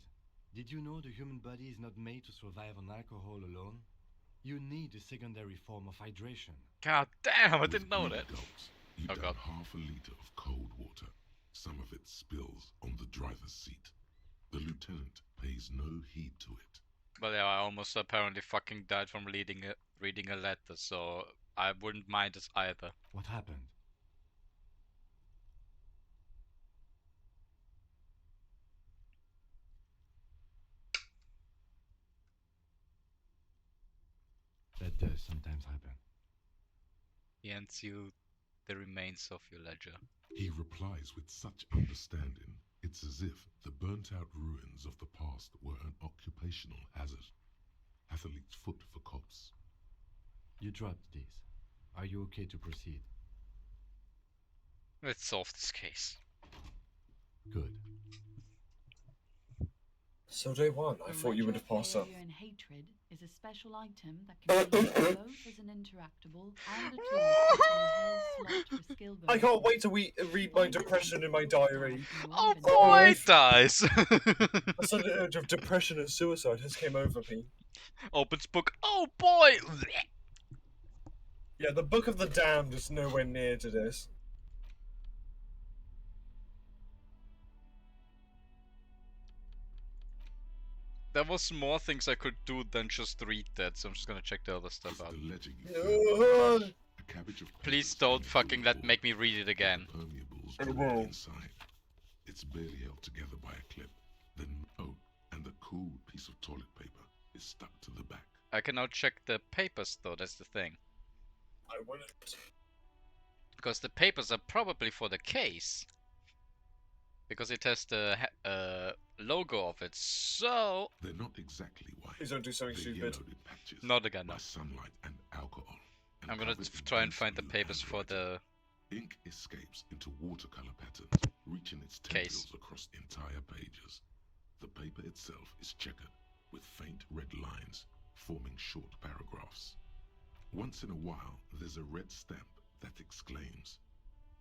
Did you know the human body is not made to survive on alcohol alone? You need a secondary form of hydration. God damn, I With didn't know greedy that. gulps, you Oh down god. half a liter of cold water. Some of it spills on the driver's seat. The lieutenant pays no heed to it. Well, yeah, I almost apparently fucking died from reading a letter, so I wouldn't mind this either. What happened? That does sometimes happen. He hands you the remains of your ledger. He replies with such understanding, it's as if the burnt-out ruins of the past were an occupational hazard. Athlete's foot for cops. You dropped these. Are you okay to proceed? Let's solve this case. Good. So day one, I The thought you would have passed up. Failure and Hatred is a special item that can be used both as an interactable and a tool for a hell slot for skill I bonus. can't wait to read my depression in my diary. Oh boy, dies! A sudden urge of depression and suicide has came over me. Opens book. Oh boy! Yeah, the Book of the Damned is nowhere near to this. There was more things I could do than just read that, so I'm just gonna check the other stuff out. A cabbage of Please don't fucking make me read it again. permeables It drilled will. inside. It's barely held together by a clip. Then and the cool piece of toilet paper is stuck to the back. I can now check the papers though, that's the thing. I wouldn't. Because the papers are probably for the case. Because it has the logo of it, so... They're not exactly white. Please don't do something They're stupid. yellowed in patches Not again, no. by sunlight and alcohol. and I'm gonna covered in try and dense find the blue papers for handwriting. the... Ink escapes into watercolor patterns, reaching its tentacles across entire pages. The paper itself is checkered, with faint red lines, forming short paragraphs. Once in a while, there's a red stamp that exclaims,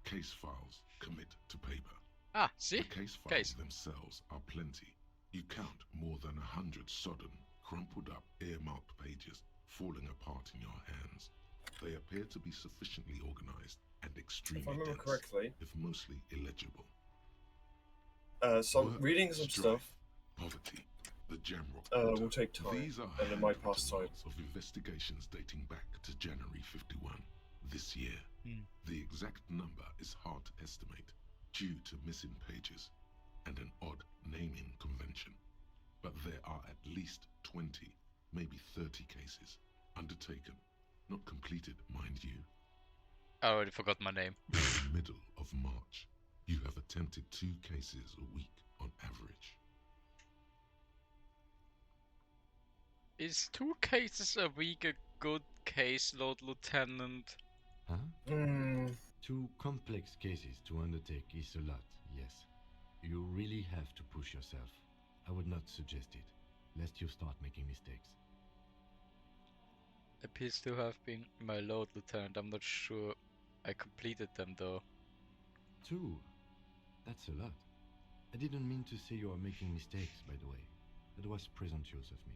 "Case files commit to paper." Ah, see? The case files themselves are plenty. You count more than 100 sodden, crumpled up, earmarked pages falling apart in your hands. They appear to be sufficiently organized and extremely If I remember dense, correctly, if mostly illegible. so Work, reading some strife, stuff poverty, the Jamrock will Quarter. take time, These are and it might handwritten pass time. notes of investigations dating back to January 51, this year. The exact number is hard to estimate, due to missing pages and an odd naming convention. But there are at least 20, maybe 30 cases undertaken, not completed, mind you. I already forgot my name. In the middle of March, you have attempted 2 cases a week on average. Is 2 cases a week a good caseload, Lieutenant? Huh? Hmm. 2 complex cases to undertake is a lot, yes. You really have to push yourself. I would not suggest it, lest you start making mistakes. Appears to have been my load, Lieutenant. I'm not sure I completed them though. 2? That's a lot. I didn't mean to say you are making mistakes, by the way. That was presumptuous of me.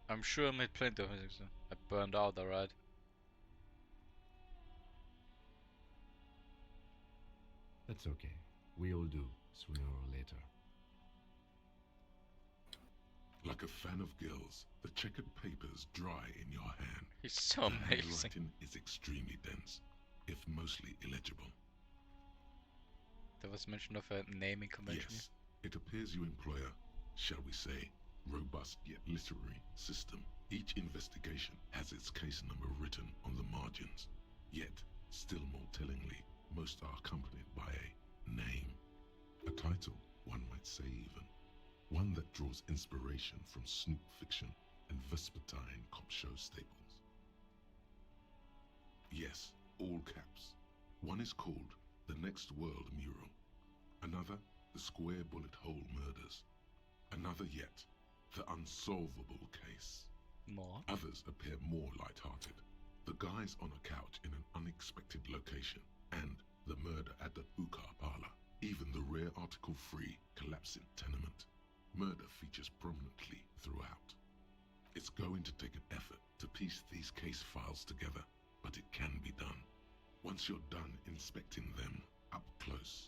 I'm sure I made plenty of mistakes. I burned out, alright. That's okay. We all do, sooner or later. Like a fan of gills, the checkered papers dry in your hand. He's so The amazing. handwriting is extremely dense, if mostly illegible. There was mention of a naming convention. Yes, it appears you employ a, shall we say, robust yet literary system. Each investigation has its case number written on the margins. Yet, still more tellingly, most are accompanied by a name. A title, one might say even. One that draws inspiration from snoop fiction and vespertine cop show staples. Yes, all caps. One is called The Next World Mural. Another, The Square Bullet Hole Murders. Another yet, The Unsolvable Case. More? Others appear more light-hearted. The guys on a couch in an unexpected location, and the murder at the hookah parlor. Even the rare article-free collapsing tenement. Murder features prominently throughout. It's going to take an effort to piece these case files together, but it can be done. Once you're done inspecting them up close.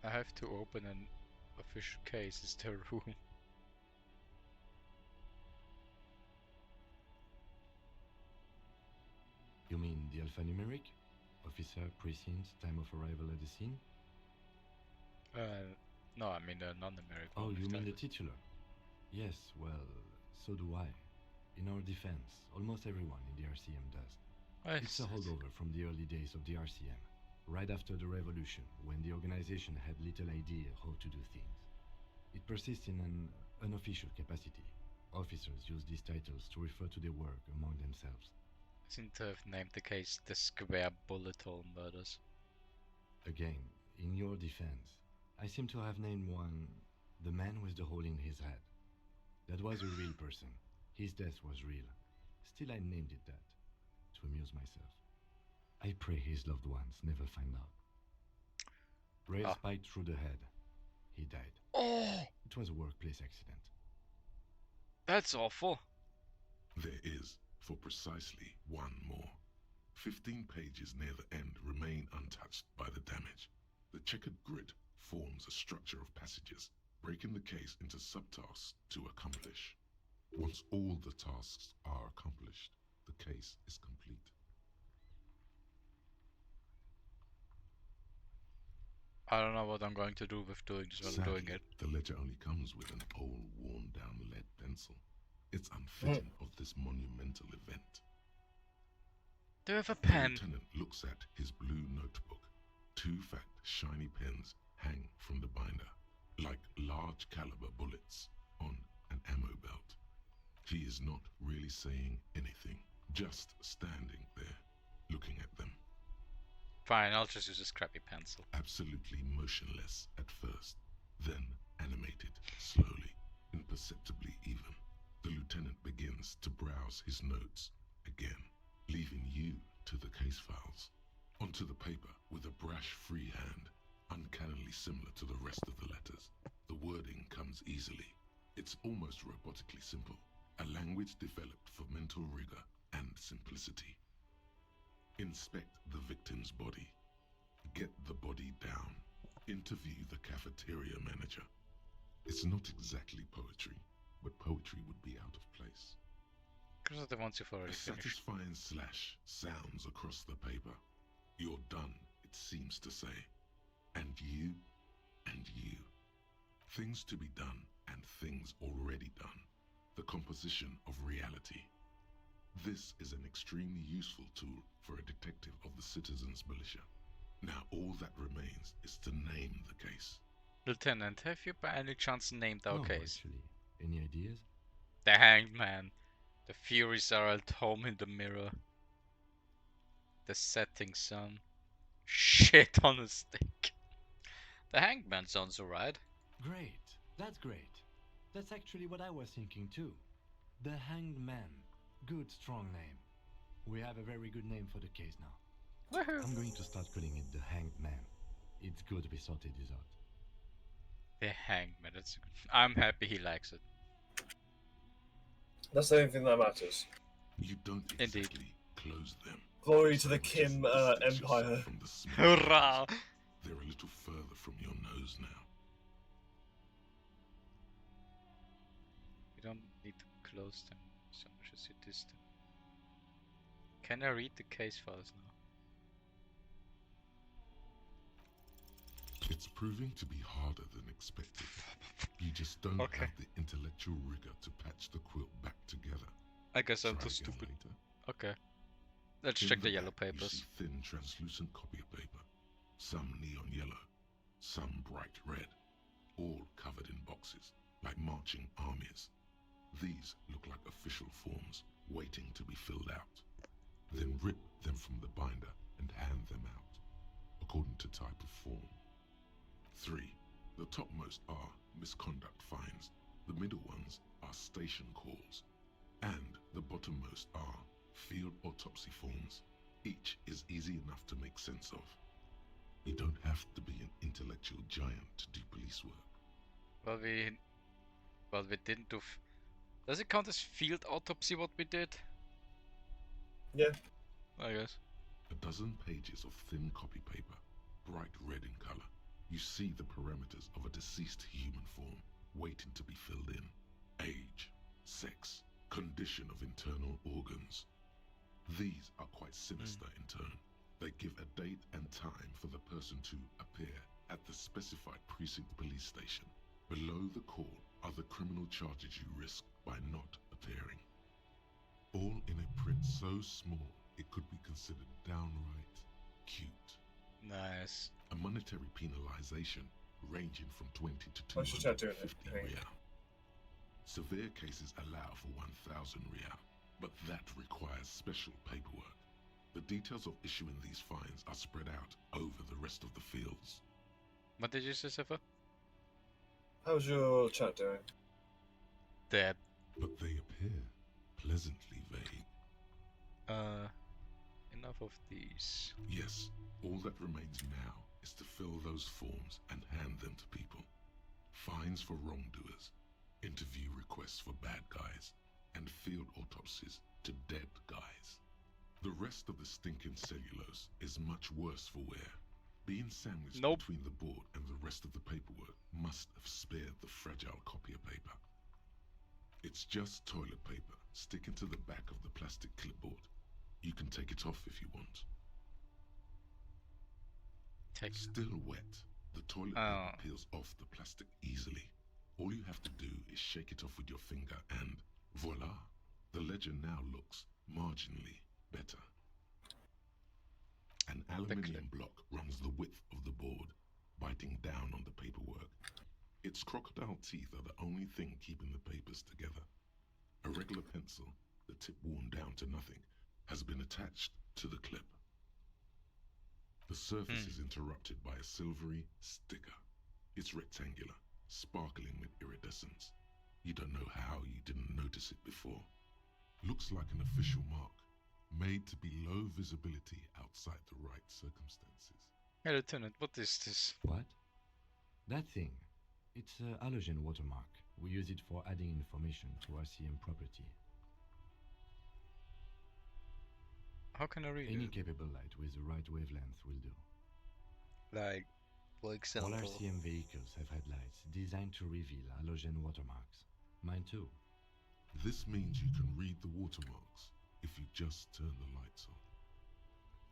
I have to open an official case. Is there room? You mean the alphanumeric? Officer, precinct, time of arrival at the scene? No, I mean the non-numeric Oh, one. you if mean that- the titular? Yes, well, so do I. In our defense, almost everyone in the RCM does. It's a holdover from the early days of the RCM, right after the revolution, when the organization had little idea how to do things. It persists in an unofficial capacity. Officers use these titles to refer to their work among themselves. I seem to have named the case the Square Bullet Hole Murders. Again, in your defense, I seem to have named one the man with the hole in his head. That was a real person. His death was real. Still, I named it that, to amuse myself. I pray his loved ones never find out. Rail spiked through the head. He died. Oh! It was a workplace accident. That's awful. There is, for precisely one more. 15 pages near the end remain untouched by the damage. The checkered grid forms a structure of passages, breaking the case into subtasks to accomplish. Once all the tasks are accomplished, the case is complete. I don't know what I'm going to do with doing this while I'm doing it. The ledger only comes with an old, worn-down lead pencil. It's unfitting of this monumental event. Do you have a pen? The lieutenant looks at his blue notebook. 2 fat, shiny pens hang from the binder, like large caliber bullets on an ammo belt. He is not really saying anything, just standing there, looking at them. Fine, I'll just use a scrappy pencil. Absolutely motionless at first, then animated slowly, imperceptibly even. The lieutenant begins to browse his notes again, leaving you to the case files. Onto the paper with a brash free hand, uncannily similar to the rest of the letters. The wording comes easily. It's almost robotically simple, a language developed for mental rigor and simplicity. Inspect the victim's body. Get the body down. Interview the cafeteria manager. It's not exactly poetry, but poetry would be out of place. Because the ones you've already A finished. satisfying slash sounds across the paper. You're done, it seems to say. And you, and you. Things to be done and things already done. The composition of reality. This is an extremely useful tool for a detective of the citizens' militia. Now all that remains is to name the case. Lieutenant, have you by any chance named our No, case? actually. Any ideas? The Hanged Man. The Furies are at home in the mirror. The Setting Sun. Shit on a stick. The Hanged Man sounds alright. Great. That's great. That's actually what I was thinking too. The Hanged Man. Good, strong name. We have a very good name for the case now. Woohoo! I'm going to start calling it the Hanged Man. It's good we sorted this out. The Hanged Man. That's good. I'm happy he likes it. That's the only thing that matters. You don't exactly close them. Glory to the Kim Empire. Hurrah! They're a little further from your nose now. close them. So much as you distant. Can I read the case files now? It's proving to be harder than expected. You just don't have the intellectual rigor to patch the quilt back together. I guess I'm Try too again stupid. later. Okay. Let's In check the yellow back, you papers. see thin, translucent copy of paper. Some neon yellow, some bright red, all covered in boxes, like marching armies. These look like official forms, waiting to be filled out. Then rip them from the binder and hand them out, according to type of form. 3. The topmost are misconduct fines, the middle ones are station calls, and the bottommost are field autopsy forms. Each is easy enough to make sense of. You don't have to be an intellectual giant to do police work. Well, we didn't do. Does it count as field autopsy what we did? Yeah. I guess. A dozen pages of thin copy paper, bright red in color. You see the parameters of a deceased human form waiting to be filled in. Age, sex, condition of internal organs. These are quite sinister in turn. They give a date and time for the person to appear at the specified precinct police station. Below the call are the criminal charges you risk by not appearing. All in a print so small it could be considered downright cute. Nice. A monetary penalization ranging from 20 to I should start doing 250 it. real. Severe cases allow for 1,000 real, but that requires special paperwork. The details of issuing these fines are spread out over the rest of the fields. What did you say, Sefa? How's your chat doing? Dead. But they appear pleasantly vague. Enough of these. Yes, all that remains now is to fill those forms and hand them to people. Fines for wrongdoers, interview requests for bad guys, and field autopsies to dead guys. The rest of the stinking cellulose is much worse for wear. Being sandwiched between the board and the rest of the paperwork must have spared the fragile copier paper. It's just toilet paper sticking to the back of the plastic clipboard. You can take it off if you want. Still wet, the toilet paper peels off the plastic easily. All you have to do is shake it off with your finger and voila! The ledger now looks marginally better. An aluminium block runs the width of the board, biting down on the paperwork. Its crocodile teeth are the only thing keeping the papers together. A regular pencil, the tip worn down to nothing, has been attached to the clip. The surface is interrupted by a silvery sticker. It's rectangular, sparkling with iridescence. You don't know how you didn't notice it before. Looks like an official mark, made to be low visibility outside the right circumstances. Hey, Lieutenant, what is this? What? That thing. It's a halogen watermark. We use it for adding information to RCM property. How can I read Any it? capable light with the right wavelength will do. Like, for example... All RCM vehicles have had lights designed to reveal halogen watermarks. Mine too. This means you can read the watermarks if you just turn the lights on.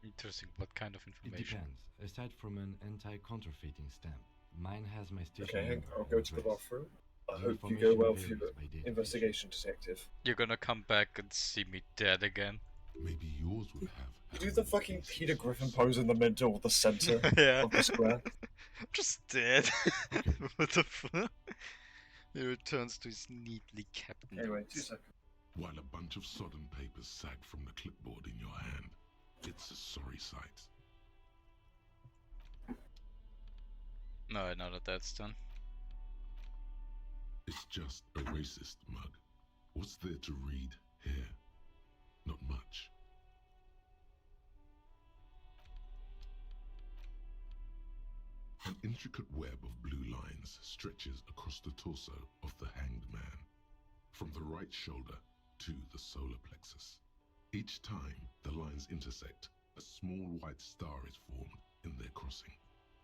Interesting. What kind of It information? depends. Aside from an anti-counterfeiting stamp, mine has my station Okay, number I'll and go to the address. bathroom. I The hope you information go well for varies your by date. investigation, detective. You're gonna come back and see me dead again. Maybe yours would have. Do the fucking Peter Griffin pose in the middle, the center of the square. Just dead. What the fuck? He returns to his neatly kept Anyway, notes. 2 seconds. While a bunch of sodden papers sag from the clipboard in your hand, it's a sorry sight. No, now that that's done. It's just a racist mug. What's there to read here? Not much. An intricate web of blue lines stretches across the torso of the hanged man, from the right shoulder to the solar plexus. Each time the lines intersect, a small white star is formed in their crossing.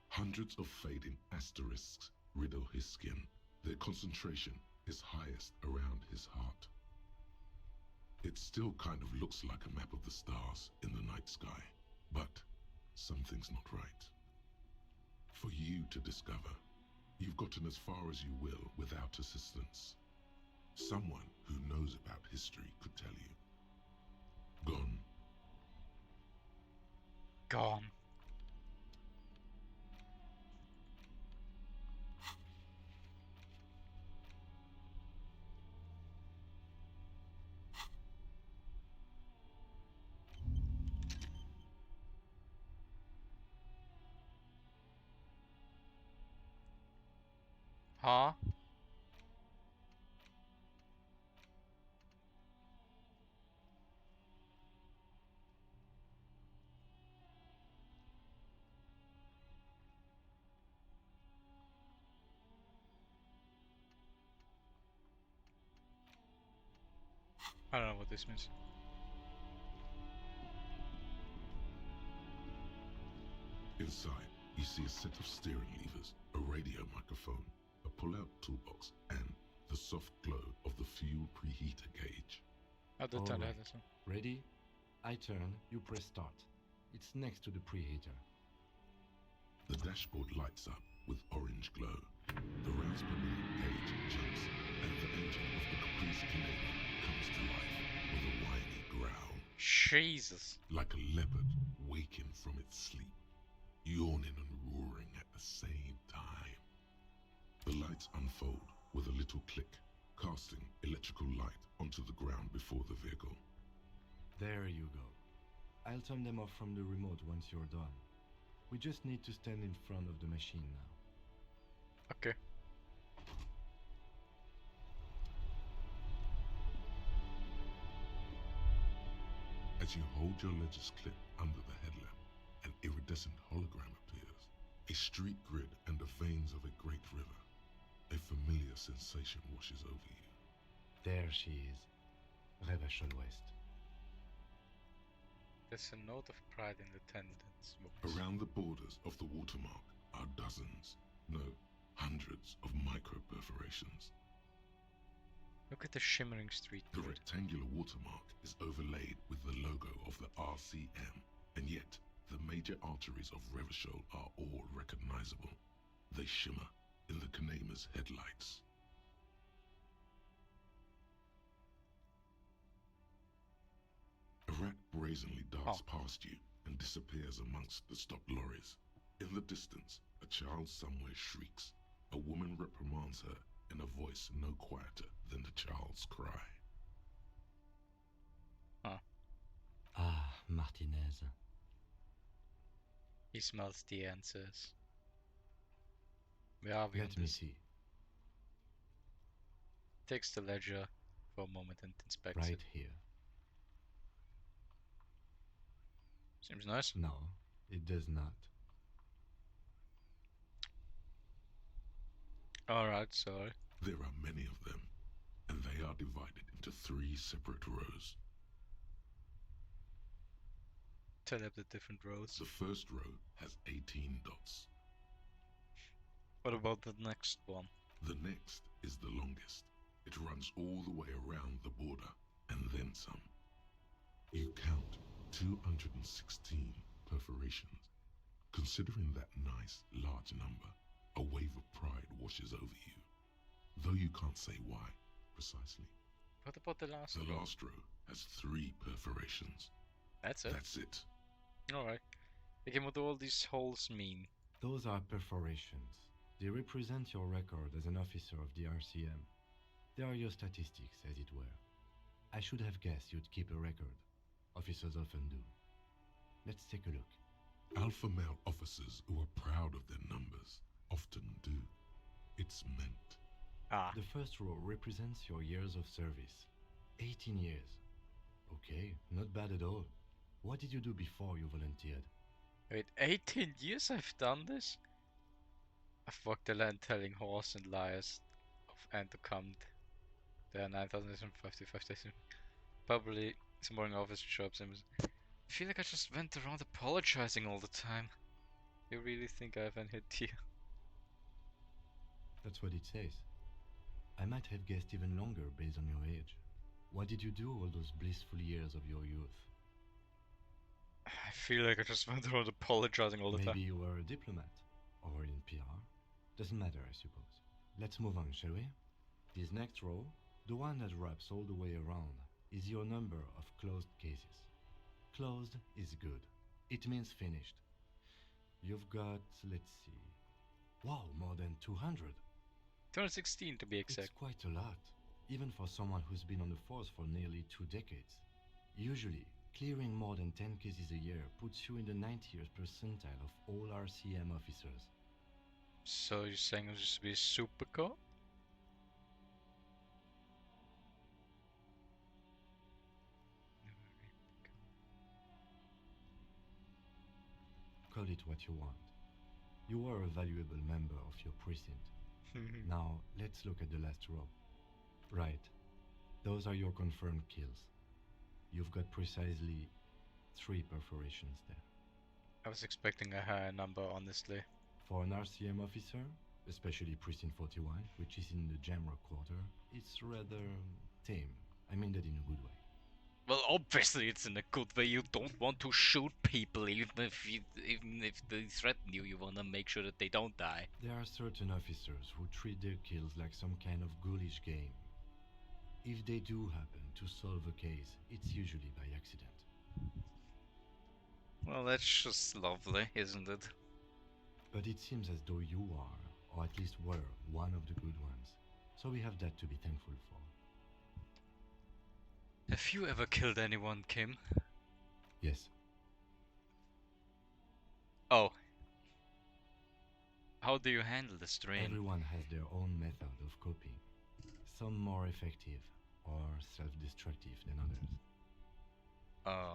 Hundreds of fading asterisks riddle his skin. Their concentration is highest around his heart. It still kind of looks like a map of the stars in the night sky, but something's not right. For you to discover, you've gotten as far as you will without assistance. Someone who knows about history could tell you. Gone. Gone. Huh? I don't know what this means. Inside, you see a set of steering levers, a radio microphone, a pull-out toolbox, and the soft glow of the fuel preheater gauge. I don't All know right. this one. Ready? I turn, you press start. It's next to the preheater. The dashboard lights up with orange glow. The rounds per minute gauge jumps, and the engine of the Caprice Canadian comes to life with a whiny growl. Jesus. Like a leopard waking from its sleep, yawning and roaring at the same time. The lights unfold with a little click, casting electrical light onto the ground before the vehicle. There you go. I'll turn them off from the remote once you're done. We just need to stand in front of the machine now. Okay. As you hold your ledger's clip under the headlamp, an iridescent hologram appears. A street grid and the veins of a great river. A familiar sensation washes over you. There she is. Revachol West. There's a note of pride in the attendant's voice. Around the borders of the watermark are dozens, no, hundreds of micro-perforations. Look at the shimmering street The grid. rectangular watermark is overlaid with the logo of the RCM, and yet the major arteries of Revachol are all recognizable. They shimmer in the Kanema's headlights. A rat brazenly darts past you and disappears amongst the stopped lorries. In the distance, a child somewhere shrieks. A woman reprimands her in a voice no quieter than the child's cry. Ah, Martinez. He smells the answers. Where are we? Let me see. Takes the ledger for a moment and inspects Right it. here. Seems nice. No, it does not. Alright, sorry. There are many of them, and they are divided into 3 separate rows. Tell up the different rows. The first row has 18 dots. What about the next one? The next is the longest. It runs all the way around the border, and then some. You count 216 perforations. Considering that nice, large number, a wave of pride washes over you. Though you can't say why, precisely. What about the last The row? last row has 3 perforations. That's it? That's it. Alright. Again, what do all these holes mean? Those are perforations. They represent your record as an officer of the RCM. They are your statistics, as it were. I should have guessed you'd keep a record. Officers often do. Let's take a look. Alpha male officers who are proud of their numbers often do. It's meant. The first row represents your years of service. 18 years. Okay, not bad at all. What did you do before you volunteered? Wait, 18 years I've done this? I've walked the land telling horse and liars and to come. There are 9,055 days. Probably some boring office jobs. I feel like I just went around apologizing all the time. You really think I have any idea? That's what it says. I might have guessed even longer based on your age. What did you do all those blissful years of your youth? I feel like I just went around apologizing all the Maybe time. you were a diplomat, or in PR. Doesn't matter, I suppose. Let's move on, shall we? This next row, the one that wraps all the way around, is your number of closed cases. Closed is good. It means finished. You've got, let's see... Wow, more than 200. 216 to be exact. It's quite a lot, even for someone who's been on the force for nearly 2 decades. Usually, clearing more than 10 cases a year puts you in the 90th percentile of all RCM officers. So you're saying I used to be a super cop? Call it what you want. You are a valuable member of your precinct. Now, let's look at the last row. Right. Those are your confirmed kills. You've got precisely 3 perforations there. I was expecting a higher number, honestly. For an RCM officer, especially Precinct 41, which is in the Jamrock quarter, it's rather tame. I mean that in a good way. Well, obviously it's in a good way. You don't want to shoot people, even if they threaten you. You want to make sure that they don't die. There are certain officers who treat their kills like some kind of ghoulish game. If they do happen to solve a case, it's usually by accident. Well, that's just lovely, isn't it? But it seems as though you are, or at least were, one of the good ones. So we have that to be thankful for. Have you ever killed anyone, Kim? Yes. Oh. How do you handle the strain? Everyone has their own method of coping. Some more effective or self-destructive than others.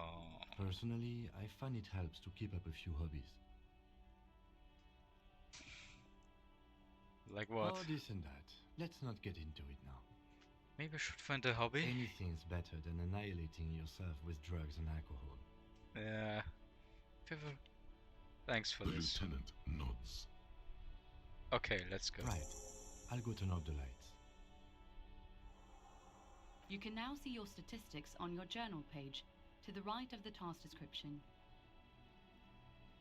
Personally, I find it helps to keep up a few hobbies. Like what? Oh, this and that. Let's not get into it now. Maybe I should find a hobby? Anything's better than annihilating yourself with drugs and alcohol. Yeah. Thanks for the this. Lieutenant nods. Okay, let's go. Right. I'll go turn off the lights. You can now see your statistics on your journal page, to the right of the task description.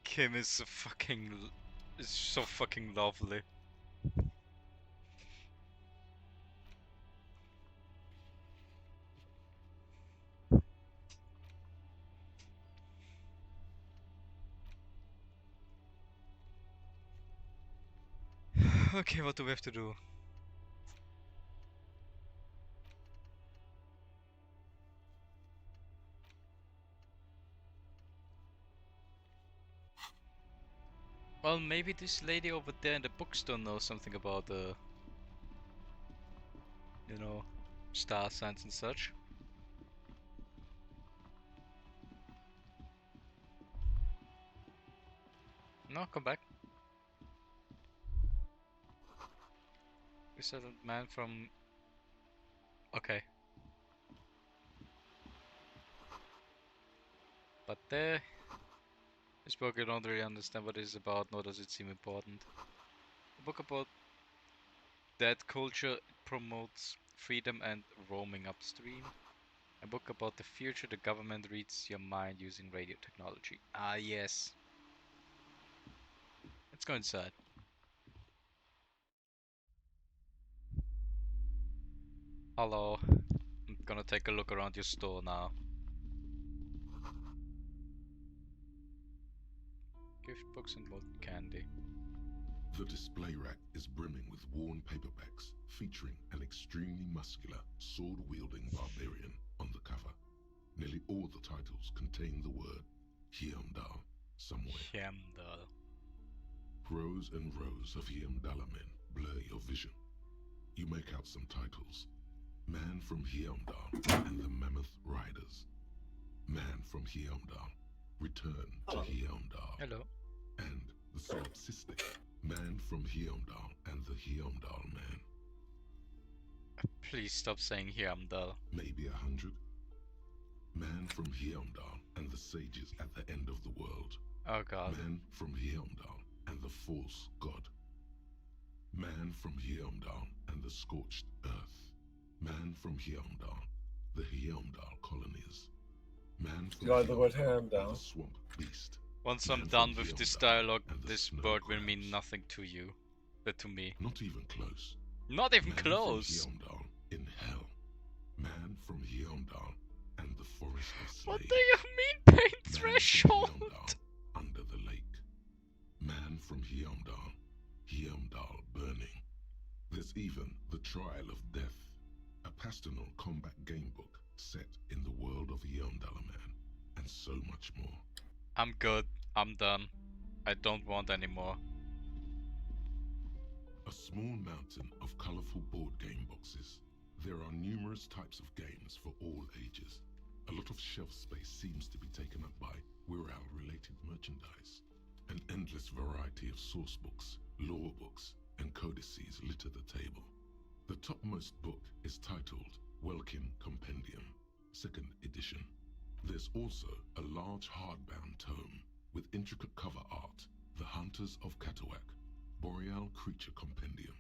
Kim is so fucking lovely. Okay, what do we have to do? Well, maybe this lady over there in the bookstore knows something about you know, star signs and such. No, come back. Is that a man from... Okay. But there... This book, I don't really understand what it is about, nor does it seem important. A book about dead culture, it promotes freedom and roaming upstream. A book about the future, the government reads your mind using radio technology. Ah, yes. Let's go inside. Hello. I'm gonna take a look around your store now. Gift books and molten candy. The display rack is brimming with worn paperbacks featuring an extremely muscular, sword-wielding barbarian on the cover. Nearly all the titles contain the word Hyamdall somewhere. Hyamdall. Rows and rows of Hyamdalla men blur your vision. You make out some titles. Man from Hyamdall and the Mammoth Riders. Man from Hyamdall. Return to Hyamdall. Hello. And the solipsistic. Man from Hyamdall and the Hyamdall man. Please stop saying Hyamdall. Maybe 100. Man from Hyamdall and the sages at the end of the world. Oh god. Man from Hyamdall and the false god. Man from Hyamdall and the scorched earth. Man from Hyamdall, the Hyamdal colonies. Man from You like the word Hyamdal Hyamdal? and the swamp beast. Once Man I'm from done with this Hyamdal dialogue, and the this snow word will mean crabs. nothing to you. But to me. Not even close. Not even Man close! from Hyamdal in hell. Man from Hyamdal and the forest of slaves. What do you mean pain Man threshold? from Hyamdal under the lake. Man from Hyamdal. Hyamdal burning. There's even The Trial of Death, a pastoral combat gamebook set in the world of Hyamdalaman, and so much more. I'm good. I'm done. I don't want any more. A small mountain of colorful board game boxes. There are numerous types of games for all ages. A lot of shelf space seems to be taken up by Wirral-related merchandise. An endless variety of source books, lore books, and codices litter the table. The topmost book is titled Welkin Compendium, 2nd edition. There's also a large hardbound tome with intricate cover art, The Hunters of Katawak, Boreal Creature Compendium,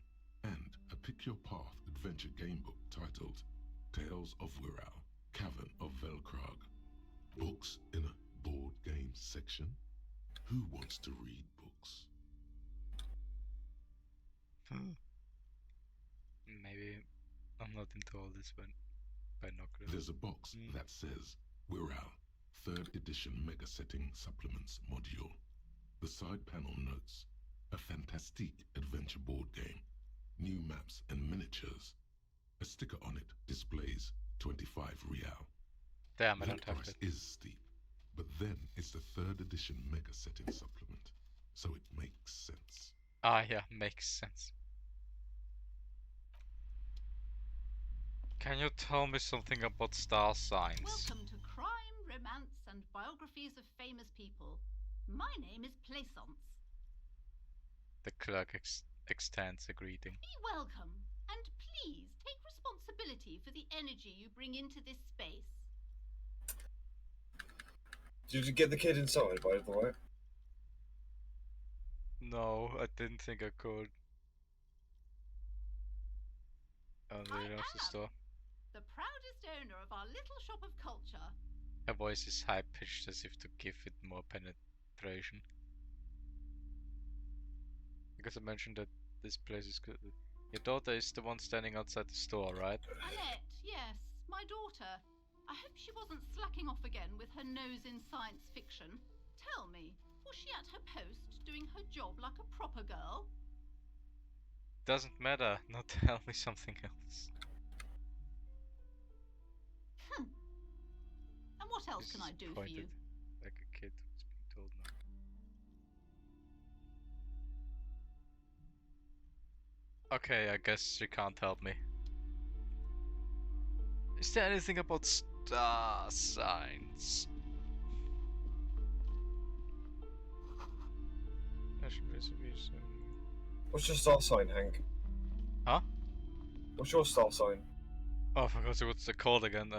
and a Pick Your Path adventure gamebook titled Tales of Wirral, Cavern of Velkrag. Books in a board game section? Who wants to read books? Maybe I'm not into all this binoculars. There's a box that says Wirral, 3rd edition Mega Setting Supplements module. The side panel notes, a fantastique adventure board game, new maps and miniatures. A sticker on it displays 25 real. Damn, I That don't have price that. is steep, but then it's the 3rd edition Mega Setting Supplement, so it makes sense. Ah, yeah, makes sense. Can you tell me something about star signs? Welcome to Crime, Romance, and Biographies of Famous People. My name is Plaisance. The clerk extends a greeting. Be welcome, and please take responsibility for the energy you bring into this space. Did you get the kid inside, by the way? No, I didn't think I could. Oh, they don't have the store. The proudest owner of our little shop of culture. Her voice is high pitched as if to give it more penetration. Because I mentioned that this place is good. Your daughter is the one standing outside the store, right? Annette, yes, my daughter. I hope she wasn't slacking off again with her nose in science fiction. Tell me, was she at her post doing her job like a proper girl? Doesn't matter. Now tell me something else. And what else can I do for you? Like a kid who's being told no. Okay, I guess she can't help me. Is there anything about star signs? What's your star sign, Hank? Huh? What's your star sign? Oh, I forgot what's it called again.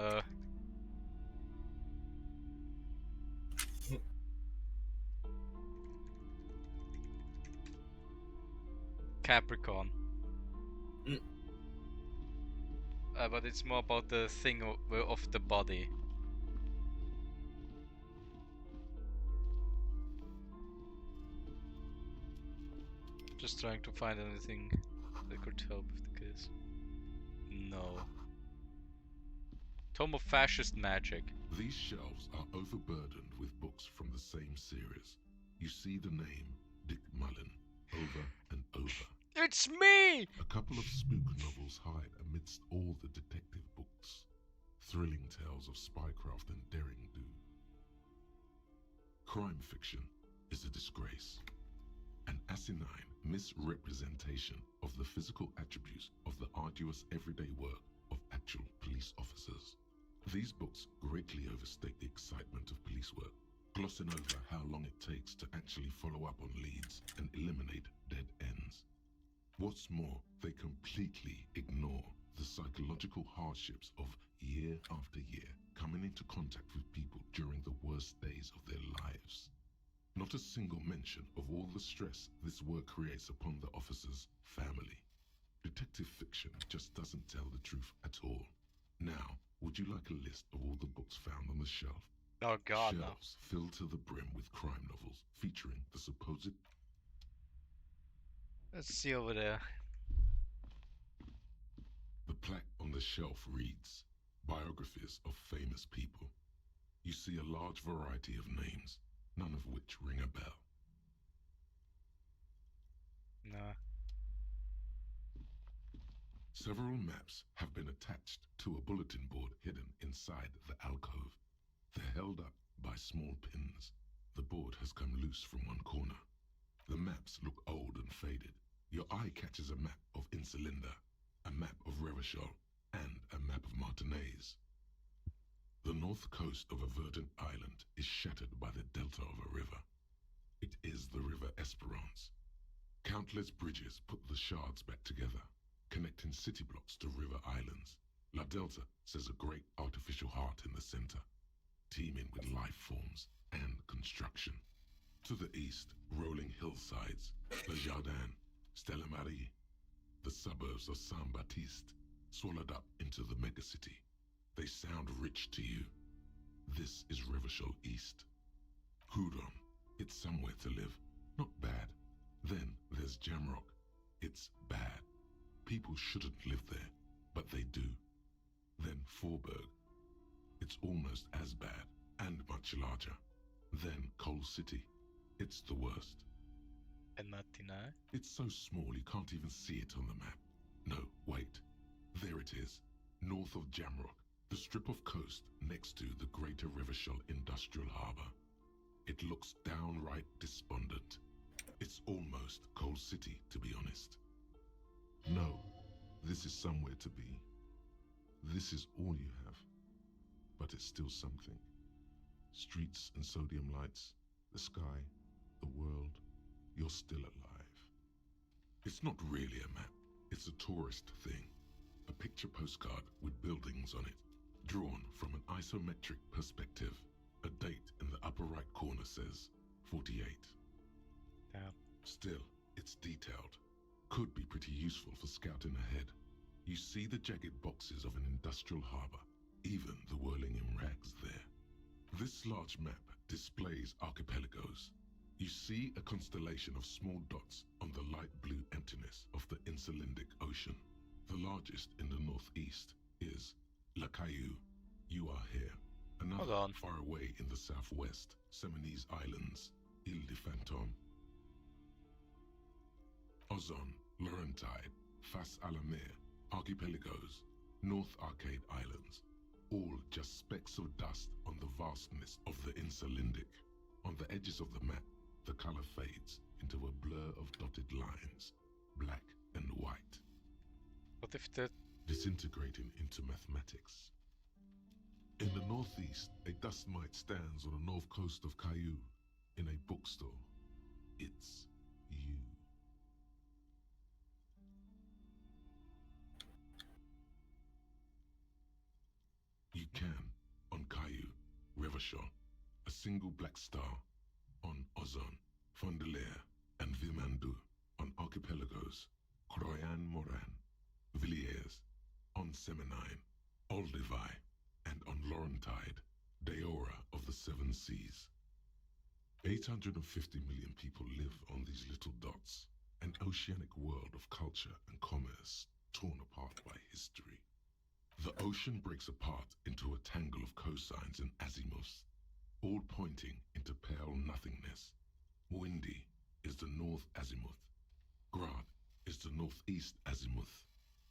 Capricorn. But it's more about the thing of the body. Just trying to find anything that could help with the case. No. Tome of Fascist Magic. These shelves are overburdened with books from the same series. You see the name Dick Mullen over and over. It's me! A couple of spook novels hide amidst all the detective books. Thrilling tales of spycraft and daring do. Crime fiction is a disgrace. An asinine misrepresentation of the physical attributes of the arduous everyday work of actual police officers. These books greatly overstate the excitement of police work, glossing over how long it takes to actually follow up on leads and eliminate dead ends. What's more, they completely ignore the psychological hardships of year after year coming into contact with people during the worst days of their lives. Not a single mention of all the stress this work creates upon the officer's family. Detective fiction just doesn't tell the truth at all. Now, would you like a list of all the books found on the shelf? Oh God, no. Shelves filled to the brim with crime novels featuring the supposed... Let's see over there. The plaque on the shelf reads, Biographies of Famous People. You see a large variety of names, none of which ring a bell. No. Several maps have been attached to a bulletin board hidden inside the alcove. They're held up by small pins. The board has come loose from one corner. The maps look old and faded. Your eye catches a map of Insulinda, a map of Revachol, and a map of Martinaise. The north coast of a verdant island is shattered by the delta of a river. It is the River Esperance. Countless bridges put the shards back together, connecting city blocks to river islands. La Delta says a great artificial heart in the center, teeming with life forms and construction. To the east, rolling hillsides, Le Jardin, Stella Marie, the suburbs of Saint-Baptiste, swallowed up into the megacity. They sound rich to you. This is Revachol East. Hudon, it's somewhere to live, not bad. Then there's Jamrock. It's bad. People shouldn't live there, but they do. Then Forburg. It's almost as bad, and much larger. Then Coal City. It's the worst. And Martinaise? It's so small you can't even see it on the map. No, wait. There it is. North of Jamrock, the strip of coast next to the Greater Revachol Industrial Harbour. It looks downright despondent. It's almost Coal City, to be honest. No, this is somewhere to be. This is all you have. But it's still something. Streets and sodium lights, the sky, the world. You're still alive. It's not really a map. It's a tourist thing. A picture postcard with buildings on it, drawn from an isometric perspective. A date in the upper right corner says 48. Damn. Still, it's detailed. Could be pretty useful for scouting ahead. You see the jagged boxes of an industrial harbour, even the whirling in rags there. This large map displays archipelagos. You see a constellation of small dots on the light blue emptiness of the Insulindic Ocean. The largest in the northeast is La Caillou. You are here. Another far away in the southwest, Seminese Islands, Ile de Fantôme. Ozon, Laurentide, Face à la Mer, Archipelagos, North Arcade Islands, all just specks of dust on the vastness of the Insulindic. On the edges of the map, the color fades into a blur of dotted lines, black and white. What if that... Disintegrating into mathematics. In the northeast, a dust mite stands on the north coast of Caillou, in a bookstore. It's you. You can, on Caillou, Revachol, a single black star, on Ozon, Fondelier, and Vilmandoux, on archipelagos, Croyan-Morin, Villiers, on Seminine, Olduvai, and on Laurentide, Deora of the Seven Seas. 850 million people live on these little dots, an oceanic world of culture and commerce torn apart by history. The ocean breaks apart into a tangle of cosines and azimuths, all pointing into pale nothingness. Mwindi is the north azimuth. Grad is the northeast azimuth.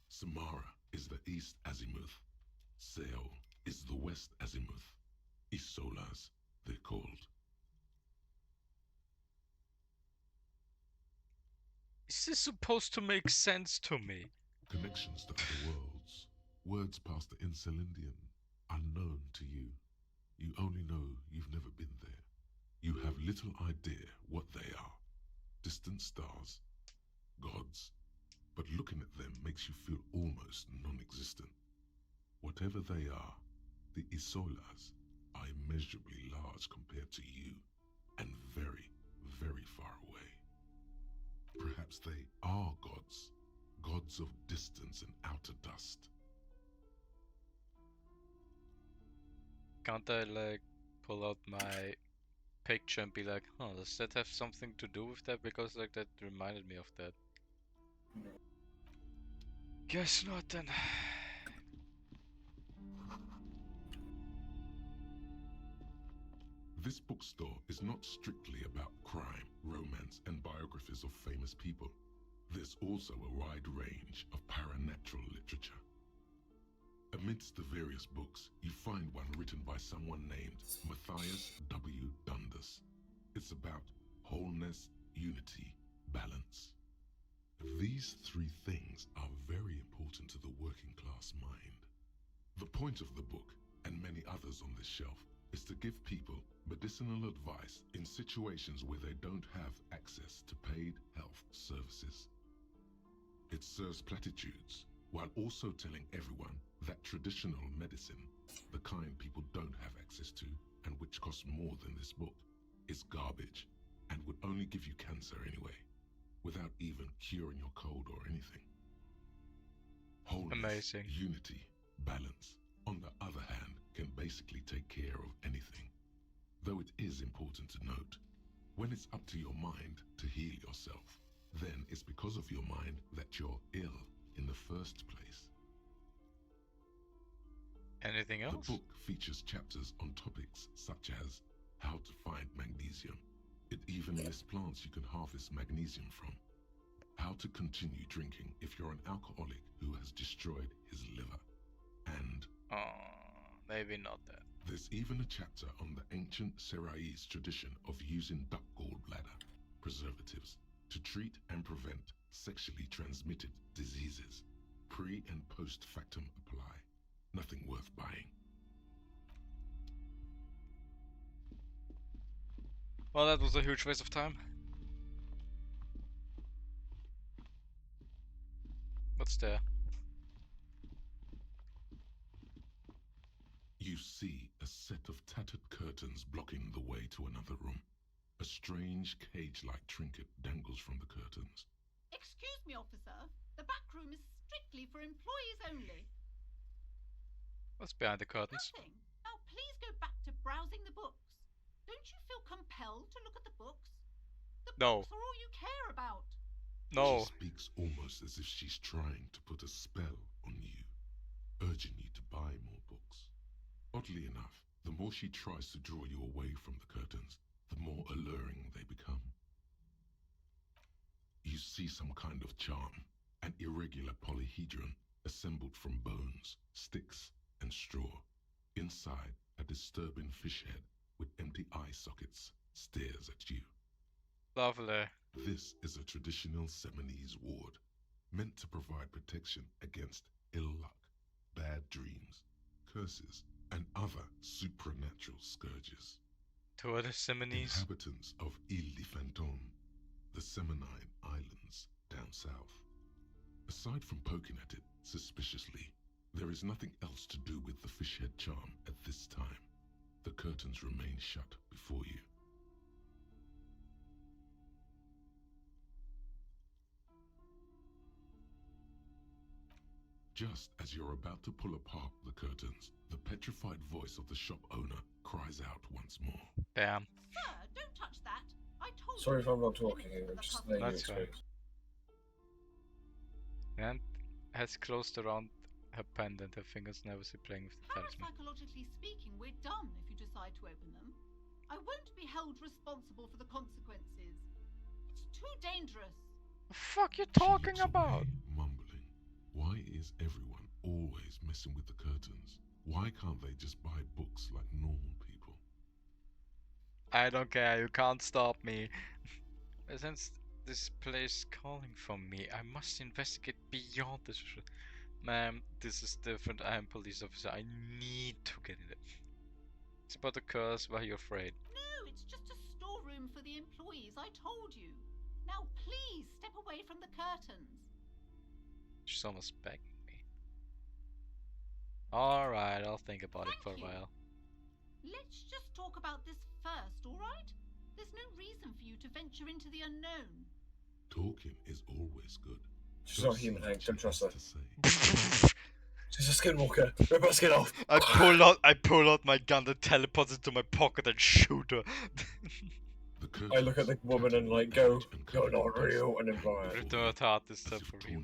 Samara is the east azimuth. Seo is the west azimuth. Isolas, they're called. Is this supposed to make sense to me? Connections to other worlds. Words past the Insulindian, unknown to you. You only know you've never been there. You have little idea what they are. Distant stars, gods, but looking at them makes you feel almost non-existent. Whatever they are, the Isolas are immeasurably large compared to you, and very, very far away. Perhaps they are gods, gods of distance and outer dust. Can't I like pull out my picture and be like, huh, does that have something to do with that? Because like that reminded me of that. Guess not then. This bookstore is not strictly about crime, romance, and biographies of famous people. There's also a wide range of paranatural literature. Amidst the various books, you find one written by someone named Matthias W. Dundas. It's about wholeness, unity, balance. These three things are very important to the working class mind. The point of the book, and many others on this shelf, is to give people medicinal advice in situations where they don't have access to paid health services. It serves platitudes, while also telling everyone that traditional medicine, the kind people don't have access to and which costs more than this book, is garbage and would only give you cancer anyway, without even curing your cold or anything. Wholeness, amazing. Unity, balance, on the other hand, can basically take care of anything. Though it is important to note, when it's up to your mind to heal yourself, then it's because of your mind that you're ill in the first place. Anything else? The book features chapters on topics such as how to find magnesium. It even lists plants you can harvest magnesium from. How to continue drinking if you're an alcoholic who has destroyed his liver. And maybe not that. There's even a chapter on the ancient Seraïs tradition of using duck gallbladder preservatives to treat and prevent sexually transmitted diseases. Pre and post factum apply. Nothing worth buying. Well, that was a huge waste of time. What's there? You see a set of tattered curtains blocking the way to another room. A strange cage-like trinket dangles from the curtains. Excuse me, officer. The back room is strictly for employees only. What's behind the curtains? Nothing. Now please go back to browsing the books. Don't you feel compelled to look at the books? The books are all you care about. No. She speaks almost as if she's trying to put a spell on you, urging you to buy more books. Oddly enough, the more she tries to draw you away from the curtains, the more alluring they become. You see some kind of charm, an irregular polyhedron assembled from bones, sticks, and straw. Inside, a disturbing fish head with empty eye sockets stares at you. Lovely. This is a traditional Seminese ward, meant to provide protection against ill luck, bad dreams, curses, and other supernatural scourges. To other Seminese? Inhabitants of Ile de Fantôme, the Seminine Islands down south. Aside from poking at it suspiciously, there is nothing else to do with the fish head charm at this time. The curtains remain shut before you. Just as you're about to pull apart the curtains, the petrified voice of the shop owner cries out once more. Damn. Sir, don't touch that. I told Sorry you. if I'm not talking here, I'm just letting you That's fine. experience. And has closed around her pendant, her fingers nervously playing with the talisman. Parapsychologically speaking, we're done if you decide to open them. I won't be held responsible for the consequences. It's too dangerous. The fuck you talking about? Mumbling. Why is everyone always messing with the curtains? Why can't they just buy books like normal people? I don't care, you can't stop me. Since this place calling from me, I must investigate beyond this. Ma'am, this is different. I am police officer. I need to get it. It's about the curse. Why are you afraid? No, it's just a storeroom for the employees. I told you. Now please step away from the curtains. She's almost begging me. Alright, I'll think about it for a while. Let's just talk about this first, alright? There's no reason for you to venture into the unknown. Talking is always good. She's not human, Hank. Don't trust her. She's a skinwalker. Rip her skin off. I pull out my gun and teleport it to my pocket and shoot her. I look at the woman and like go, "You're not real," and then blow her. Rip them apart this time for real.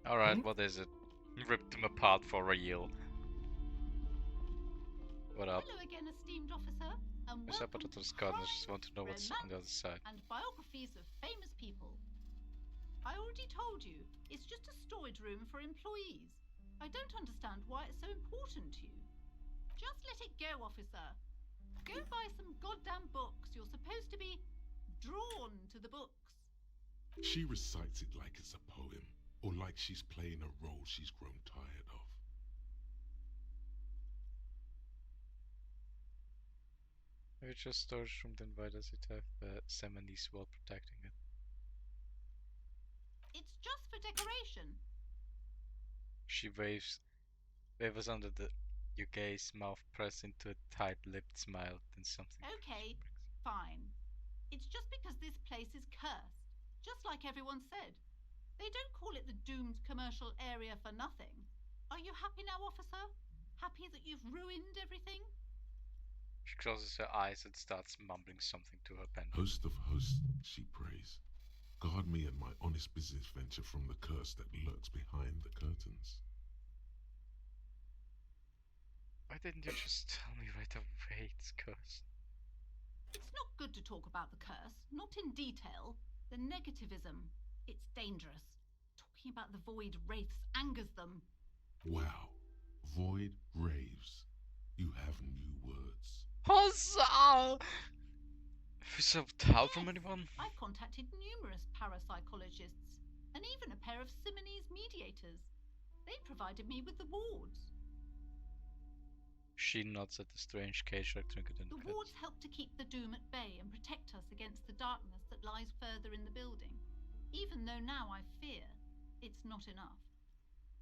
Alright, what is it? Rip them apart for real. What up? Hello again, esteemed officer, and What's up, welcome to Otto's garden? I just want to know what's on the other Romance side. and biographies of famous people. I already told you, it's just a storage room for employees. I don't understand why it's so important to you. Just let it go, officer. Go buy some goddamn books. You're supposed to be drawn to the books. She recites it like it's a poem, or like she's playing a role she's grown tired of. Maybe just storage room, then why does it have a 70s wall protecting it? It's just for decoration. She waves under the your gaze, mouth pressed into a tight-lipped smile, then something. Okay, fine. It's just because this place is cursed, just like everyone said. They don't call it the doomed commercial area for nothing. Are you happy now, officer? Happy that you've ruined everything? She closes her eyes and starts mumbling something to her pen. Host of hosts, she prays. Guard me and my honest business venture from the curse that lurks behind the curtains. Why didn't you just tell me right away it's cursed? It's not good to talk about the curse, not in detail. The negativism, it's dangerous. Talking about the void wraiths angers them. Wow. Void raves. You have new words. Huzzah! Have you help from anyone? I've contacted numerous parapsychologists, and even a pair of Simonese mediators. They provided me with the wards. She nods at the strange cage like trinket and The wards help to keep the doom at bay and protect us against the darkness that lies further in the building. Even though now I fear it's not enough.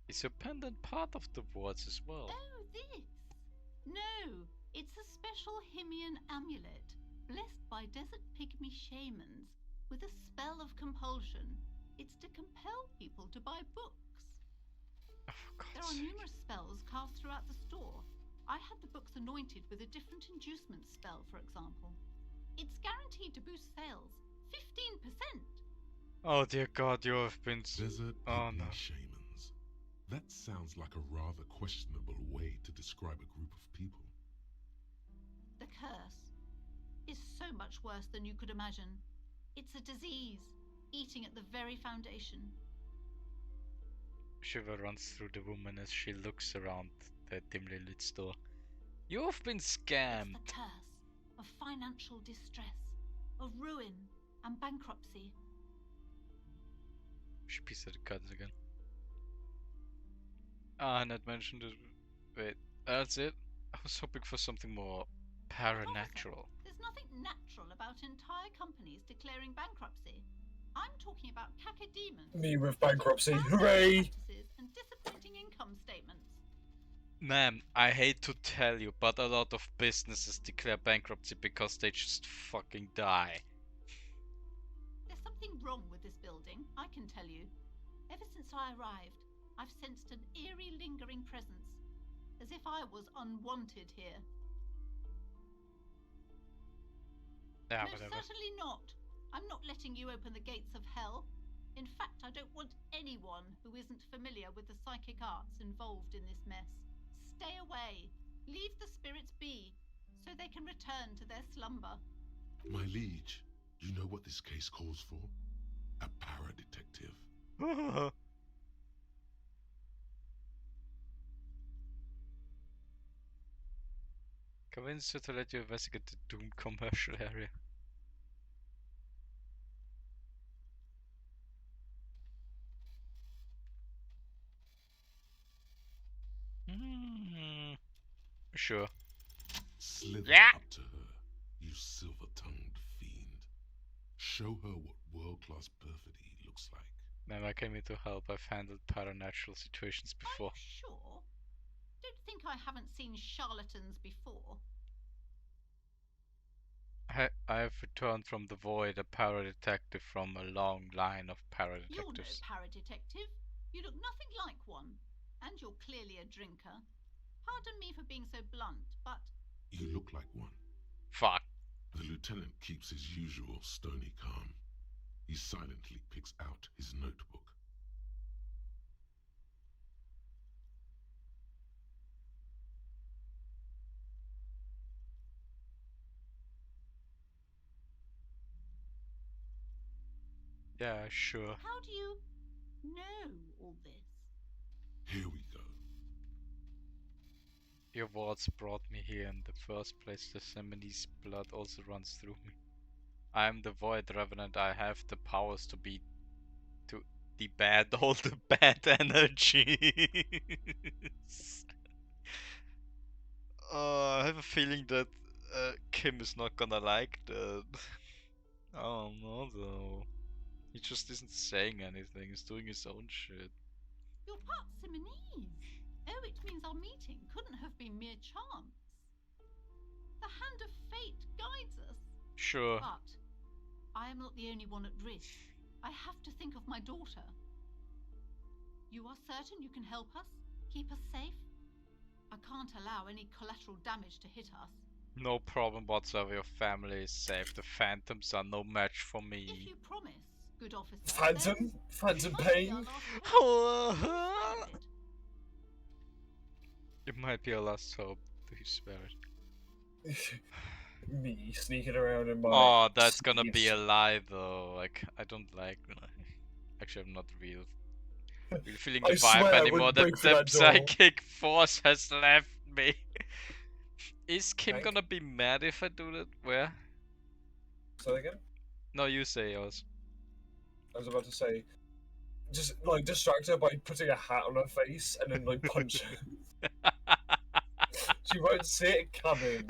Is your pendant part of the wards as well? Oh, this? No, it's a special Himian amulet, blessed by desert pygmy shamans with a spell of compulsion. It's to compel people to buy books. There are numerous spells cast throughout the store. I had the books anointed with a different inducement spell, for example. It's guaranteed to boost sales 15%. Oh dear God, you have been. Desert Oh no. shamans. That sounds like a rather questionable way to describe a group of people. The curse is so much worse than you could imagine. It's a disease, eating at the very foundation. Shiver runs through the woman as she looks around the dimly lit store. You've been scammed. It's the curse of financial distress, of ruin and bankruptcy. She peeks at the curtains again. Ah, Ned mentioned it. Wait, that's it? I was hoping for something more paranatural. There's nothing natural about entire companies declaring bankruptcy. I'm talking about cacodemons. Me with bankruptcy, hooray! And disappointing income statements. Ma'am, I hate to tell you, but a lot of businesses declare bankruptcy because they just fucking die. There's something wrong with this building, I can tell you. Ever since I arrived, I've sensed an eerie lingering presence, as if I was unwanted here. Yeah, No, whatever. certainly not. I'm not letting you open the gates of hell. In fact, I don't want anyone who isn't familiar with the psychic arts involved in this mess. Stay away. Leave the spirits be, so they can return to their slumber. My liege, you know what this case calls for? A para-detective. Convince her to let you investigate the doomed commercial area. Sure. Slither up to her, you silver-tongued fiend. Show her what world-class perfidy looks like. Ma'am, I came here to help. I've handled paranatural situations before. Sure. Don't think I haven't seen charlatans before. I have returned from the void, a para-detective from a long line of You're no para-detectives. paradetective. You look nothing like one, and you're clearly a drinker. Pardon me for being so blunt, but... You look like one. Fuck. The lieutenant keeps his usual stony calm. He silently picks out his notebook. Yeah, sure. How do you know all this? Here we go. Your words brought me here in the first place. The Semini's blood also runs through me. I am the Void Revenant. I have the powers to debad all the bad energies. I have a feeling that Kim is not gonna like that. I don't know though. He just isn't saying anything. He's doing his own shit. You're part Simonese. Oh, it means our meeting couldn't have been mere chance. The hand of fate guides us. Sure. But I am not the only one at risk. I have to think of my daughter. You are certain you can help us? Keep us safe? I can't allow any collateral damage to hit us. No problem whatsoever. Your family is safe. The phantoms are no match for me. If you promise, good officer. Phantom? Phantom pain? It might be our last hope. Do you swear it? Me sneaking around in my... Oh, that's gonna be a lie though. Like, I don't like... Actually, I'm not real feeling the vibe anymore. The psychic force has left me. Is Kim gonna be mad if I do that? Where? Say that again? No, you say yours. I was about to say, just like distract her by putting a hat on her face and then like punch her. She won't see it coming.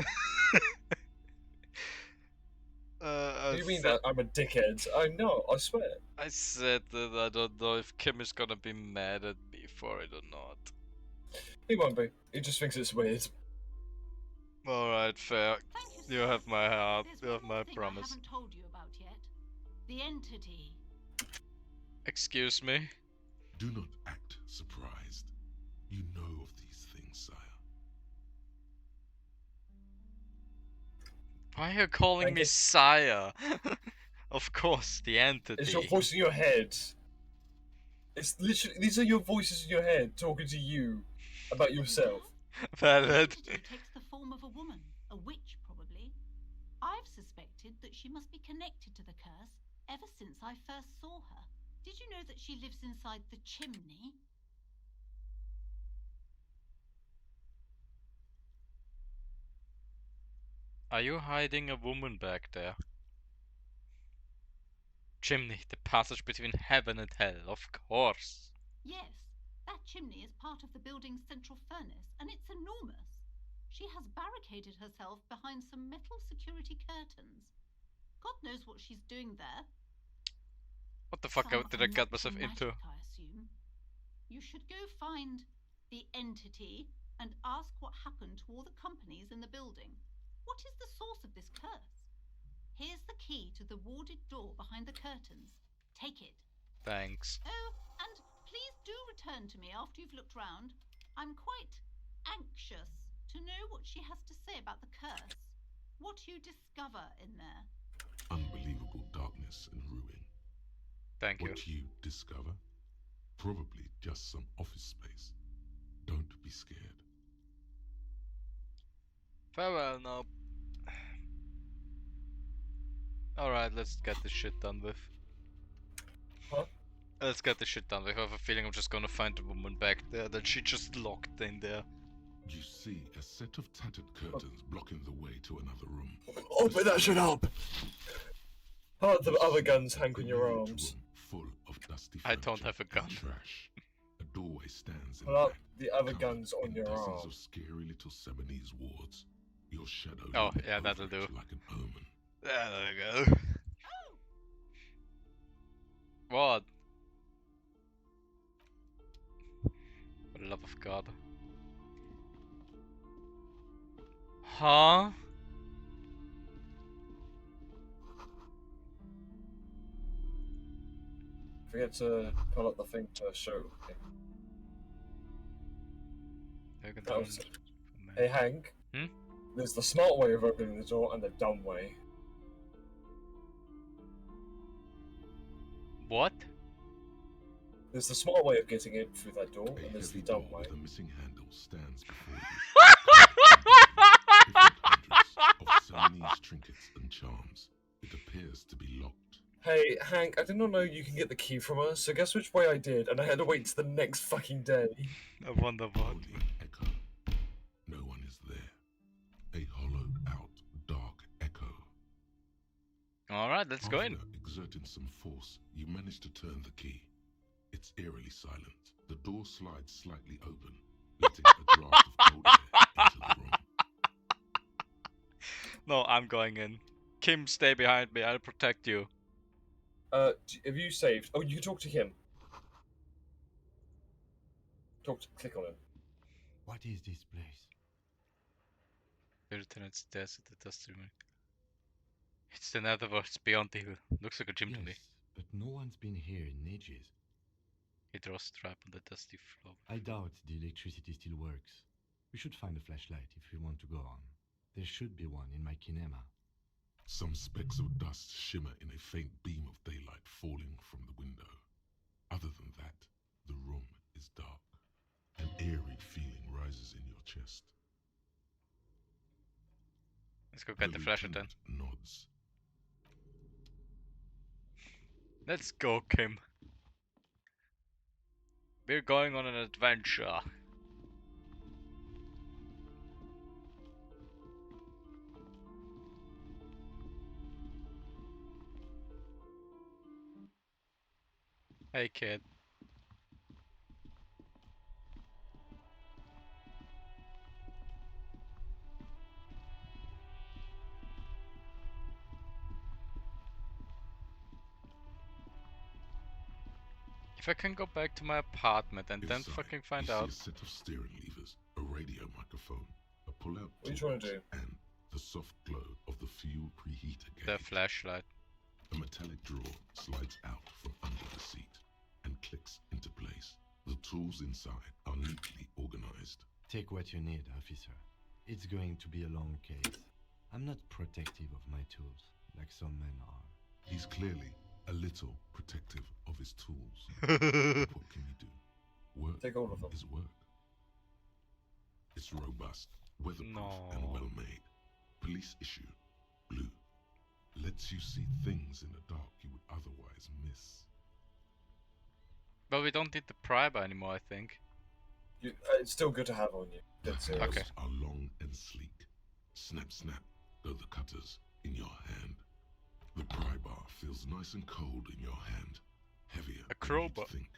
What do you mean that I'm a dickhead? I'm not, I swear. I said that I don't know if Kim is gonna be mad at me for it or not. He won't be. He just thinks it's weird. Alright, fair. You have my heart. You have my promise. I haven't told you about yet. The entity. Excuse me? Do not act surprised. You know of these things, sire. Why are you calling me sire? Of course, the entity. It's your voice in your head. It's literally, these are your voices in your head talking to you about yourself. Valid. The entity takes the form of a woman, a witch probably. I've suspected that she must be connected to the curse ever since I first saw her. Did you know that she lives inside the chimney? Are you hiding a woman back there? Chimney, the passage between heaven and hell, of course. Yes, that chimney is part of the building's central furnace, and it's enormous. She has barricaded herself behind some metal security curtains. God knows what she's doing there. What the fuck did I get myself into? I assume. You should go find the entity and ask what happened to all the companies in the building. What is the source of this curse? Here's the key to the warded door behind the curtains. Take it. Thanks. Oh, and please do return to me after you've looked round. I'm quite anxious to know what she has to say about the curse. What you discover in there. Unbelievable darkness and ruin. Thank you. What you discover? Probably just some office space. Don't be scared. Farewell now. Alright, let's get this shit done with. Huh? Let's get this shit done with. I have a feeling I'm just gonna find the woman back there that she just locked in there. You see a set of tattered curtains blocking the way to another room. Open that shit up! How about the other guns hang on your arms? Full of dusty I don't have a gun. Trash. A doorway stands in How about black, the other guns on your dozens arms? of scary little Seminese wards. Your shadow Oh, looming yeah, over that'll it do. like an omen. There we go. What? For the love of God. Huh? forget to pull up the thing to show. That was it. Hey Hank. Hmm? There's the smart way of opening the door and the dumb way. What? There's the smart way of getting in through that door, and there's the dumb way. The missing handle stands before you. Of Siamese trinkets and charms, it appears to be locked. Hey, Hank, I did not know you can get the key from us, so guess which way I did, and I had to wait till the next fucking day. I wonder what. Only echo. No one is there. A hollowed out, dark echo. Alright, let's go in. After exerting some force, you manage to turn the key. It's eerily silent. The door slides slightly open, letting a draft of cold air into the room. No, I'm going in. Kim, stay behind me. I'll protect you. Have you saved? Oh, you can talk to him. Click on him. What is this place? The lieutenant stares at the dusty room. It's the netherworld beyond the hill. Looks like a gym to me. But no one's been here in ages. He draws a trap on the dusty floor. I doubt the electricity still works. We should find a flashlight if we want to go on. There should be one in my kinema. Some specks of dust shimmer in a faint beam of daylight falling from the window. Other than that, the room is dark. An eerie feeling rises in your chest. Let's go get the flashlight then. Nods. Let's go, Kim. We're going on an adventure. Hey, kid. If I can go back to my apartment and then Inside, fucking find you out. See a set of steering levers, a radio microphone, a pull-out What are you trying to do? and the soft glow of the fuel preheater gauge. The flashlight. A metallic drawer slides out from under the seat and clicks into place. The tools inside are neatly organized. Take what you need, officer. It's going to be a long case. I'm not protective of my tools, like some men are. He's clearly a little protective of his tools. But what can you do? Work Take all of them. is work. It's robust, weatherproof, and well-made. Police issue, blue. Lets you see things in the dark you would otherwise miss. But we don't need the primer anymore, I think. It's still good to have on you. The That's handles are long and sleek. Snap, snap, go the cutters in your hand. The pry bar feels nice and cold in your hand. Heavier A crowbar. than you'd think.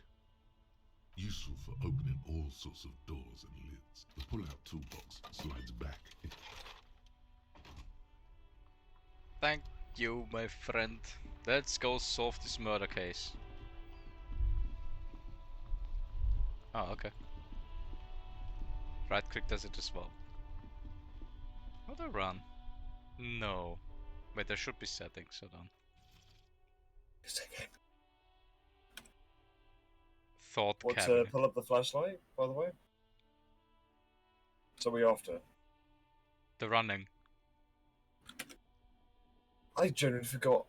Useful for opening all sorts of doors and lids. The pull-out toolbox slides back. Thank you, my friend. Let's go solve this murder case. Oh, okay. Right click does it as well. Would I run? No. Wait, there should be settings, hold on. Thought What's cabinet. pull up the flashlight, by the way? So we after? The running. I genuinely forgot.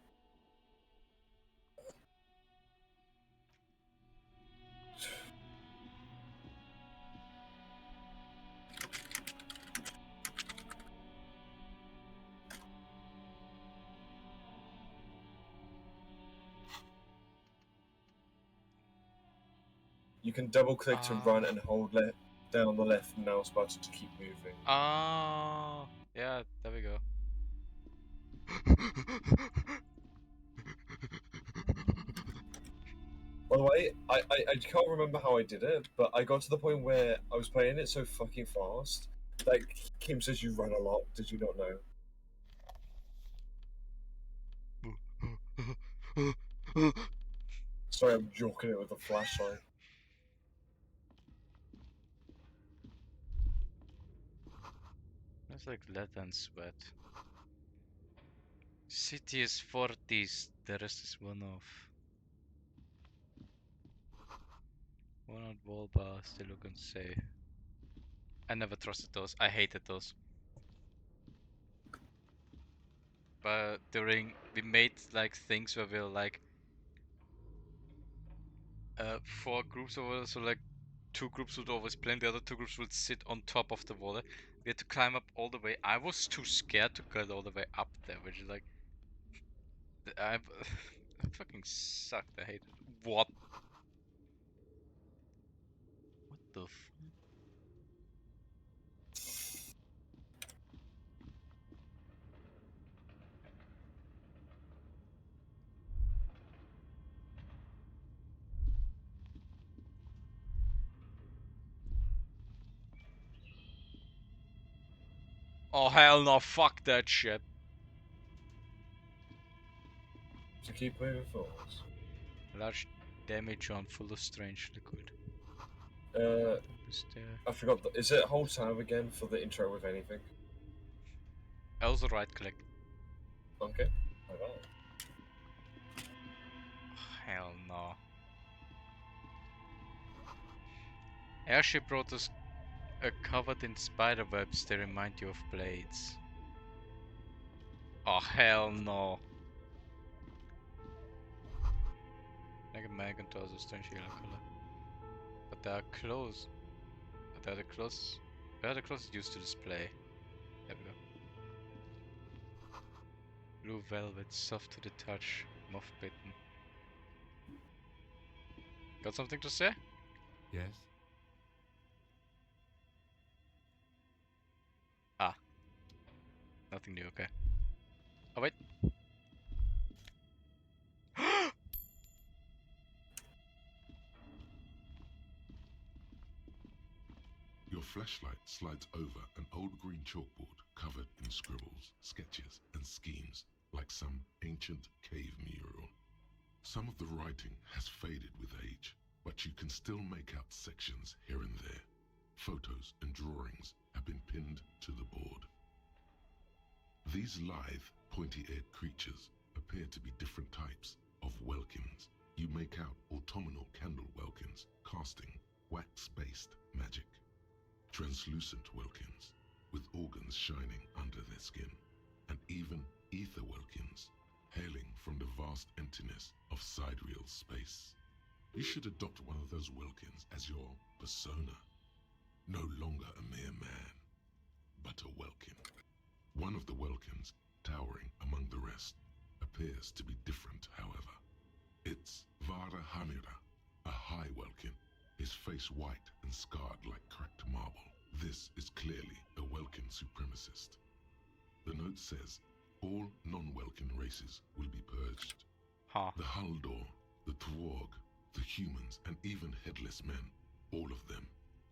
You can double click to run and hold down the left mouse button to keep moving. Oh, yeah, there we go. By the way, I can't remember how I did it, but I got to the point where I was playing it so fucking fast. Like, Kim says you run a lot, did you not know? Sorry, I'm joking it with a flashlight. It's like lead and sweat. City is 40s, the rest is one off. One-out wall bar, still looking safe. I never trusted those. I hated those. But during we made like things where we were like 4 groups over, so like 2 groups would always play and the other 2 groups would sit on top of the water. We had to climb up all the way. I was too scared to get all the way up there, which is like I fucking sucked. I hated it. What the Oh hell no, fuck that shit. To keep moving forwards. Large damage on full of strange liquid. I forgot. Is it hold tab again for the intro with anything? Also right click. Okay. Alright. Hell no. Airship brought us covered in spider webs. They remind you of blades. Oh hell no. Like a Macintosh is strange yellow color. But they are close. They are the close. Where are the closest used to display? There we go. Blue velvet, soft to the touch, moth bitten. Got something to say? Yes. Ah. Nothing new, okay. Oh wait. Your flashlight slides over an old green chalkboard covered in scribbles, sketches, and schemes like some ancient cave mural. Some of the writing has faded with age, but you can still make out sections here and there. Photos and drawings have been pinned to the board. These lithe, pointy-eared creatures appear to be different types of welkins. You make out autumnal candle welkins casting wax-based magic. Translucent welkins with organs shining under their skin, and even ether welkins hailing from the vast emptiness of sidereal space. You should adopt one of those welkins as your persona. No longer a mere man, but a welkin. One of the welkins, towering among the rest, appears to be different, however. It's Vara Hamira, a high welkin, his face white and scarred like cracked marble. This is clearly a welkin supremacist. The note says, all non-welkin races will be purged. The Haldor, the Tworg, the humans, and even headless men, all of them,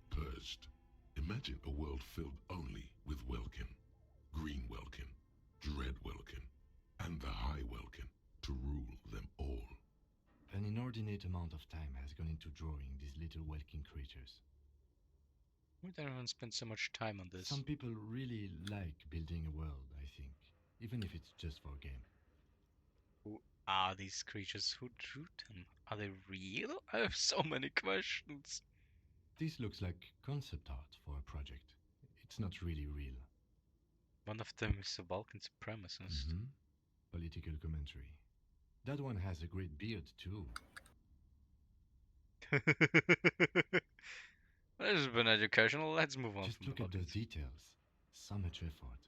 purged. Imagine a world filled only with welkin. Green welkin, dread welkin, and the high welkin to rule them all. An inordinate amount of time has gone into drawing these little welkin creatures. Why did everyone spend so much time on this? Some people really like building a world, I think, even if it's just for a game. Who are these creatures? Who drew them? Are they real? I have so many questions. This looks like concept art for a project. It's not really real. One of them is a Vulcan supremacist. Political commentary. That one has a great beard too. This has been educational. Let's move on. Just look at those details. So much effort.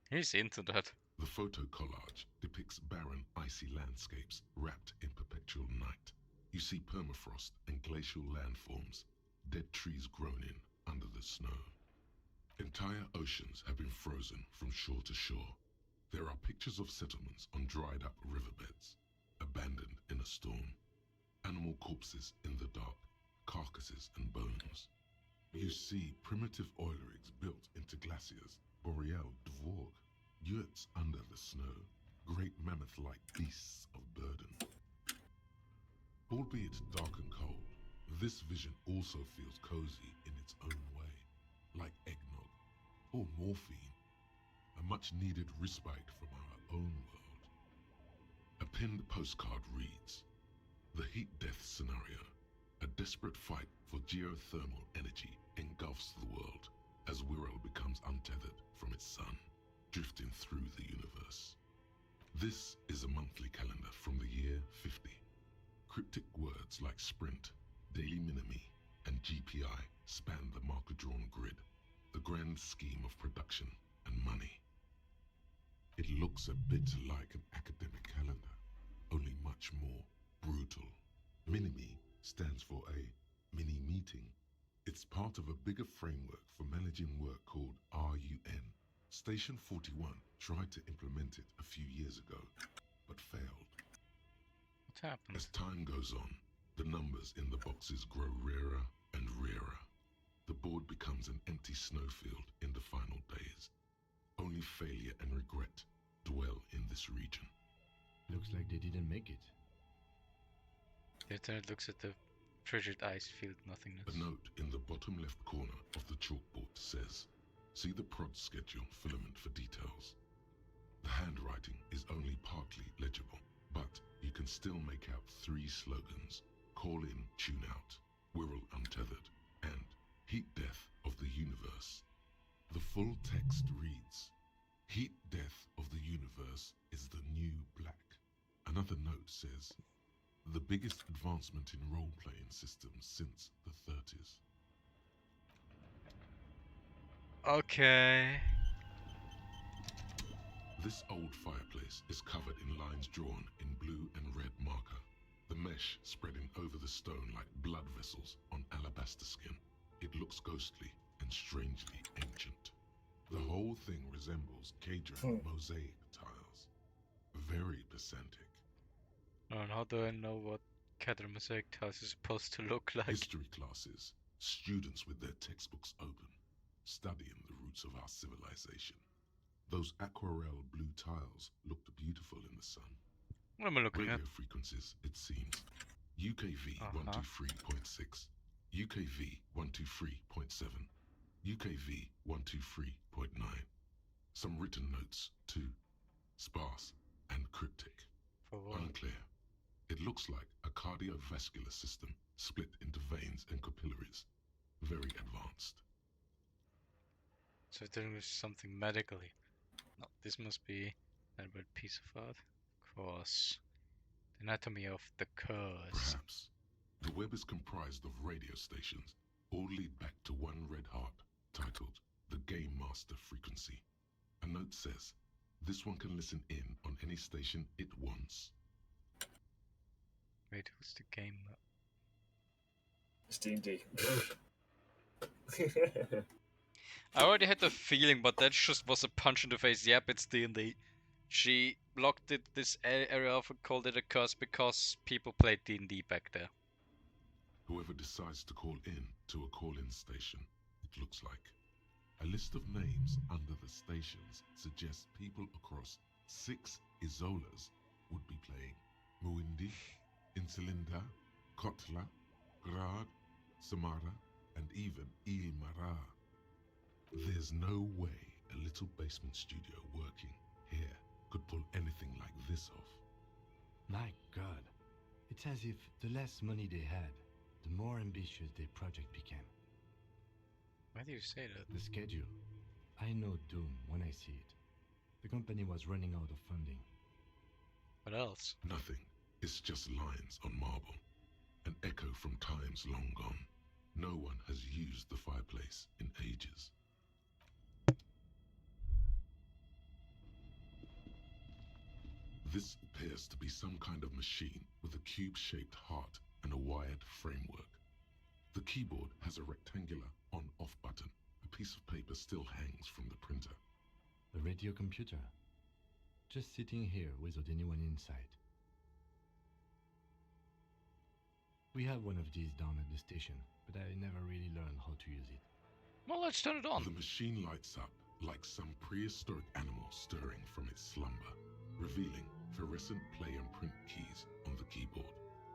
He's into that. The photo collage depicts barren, icy landscapes wrapped in perpetual night. You see permafrost and glacial landforms, dead trees grown in under the snow. Entire oceans have been frozen from shore to shore. There are pictures of settlements on dried up riverbeds, abandoned in a storm. Animal corpses in the dark, carcasses and bones. You see primitive oil rigs built into glaciers, boreal dvorg, yurts under the snow, great mammoth-like beasts of burden. Albeit dark and cold, this vision also feels cozy in its own way, like eggnog or morphine, a much-needed respite from our own world. A pinned postcard reads, "The heat death scenario. A desperate fight for geothermal energy engulfs the world as Wirral becomes untethered from its sun, drifting through the universe. This is a monthly calendar from the year 50. Cryptic words like sprint, daily minimi, and GPI span the marker-drawn grid, the grand scheme of production and money. It looks a bit like an academic calendar, only much more brutal. Minimi stands for a mini-meeting. It's part of a bigger framework for managing work called RUN. Station 41 tried to implement it a few years ago, but failed. What happened? As time goes on, the numbers in the boxes grow rarer and rarer. The board becomes an empty snowfield in the final days. Only failure and regret dwell in this region. Looks like they didn't make it. Lieutenant looks at the frigid ice field nothingness. A note in the bottom left corner of the chalkboard says, "See the prod schedule filament for details." The handwriting is only partly legible, but you can still make out 3 slogans: Call in, Tune Out, Wirral Untethered, and Heat Death of the Universe. The full text reads, "Heat Death of the Universe is the new black." Another note says, "The biggest advancement in role-playing systems since the 30s. Okay. This old fireplace is covered in lines drawn in blue and red marker, the mesh spreading over the stone like blood vessels on alabaster skin. It looks ghostly and strangely ancient. The whole thing resembles Cadron mosaic tiles. Very pedantic. And how do I know what Cadron mosaic tiles is supposed to look like? History classes, students with their textbooks open, studying the roots of our civilization. Those aquarelle blue tiles looked beautiful in the sun. What am I looking Radio at? frequencies, it seems. UKV 123.6, UKV 123.7, UKV 123.9. Some written notes, too. Sparse and cryptic. For what? Unclear. It looks like a cardiovascular system split into veins and capillaries. Very advanced. So there is something medically. No, this must be a red piece of art. Of course. The anatomy of the curse. Perhaps. The web is comprised of radio stations, all lead back to one red heart, titled the Game Master Frequency. A note says, this one can listen in on any station it wants. Wait, who's the game? It's D&D. I already had the feeling, but that just was a punch in the face. Yep, it's D&D. She blocked it, this area off and called it a curse because people played D&D back there. Whoever decides to call in to a call-in station, it looks like. A list of names under the stations suggests people across 6 Isolas would be playing. Muindi, Insulinda, Kotla, Grad, Samara, and even Ilmara. There's no way a little basement studio working here could pull anything like this off. My God. It's as if the less money they had, the more ambitious their project became. Why do you say that? The schedule. I know doom when I see it. The company was running out of funding. What else? Nothing. It's just lines on marble. An echo from times long gone. No one has used the fireplace in ages. This appears to be some kind of machine with a cube-shaped heart and a wired framework. The keyboard has a rectangular on-off button. A piece of paper still hangs from the printer. A radio computer. Just sitting here without anyone inside. We have one of these down at the station, but I never really learned how to use it. Well, let's turn it on. The machine lights up like some prehistoric animal stirring from its slumber, revealing fluorescent play and print keys on the keyboard.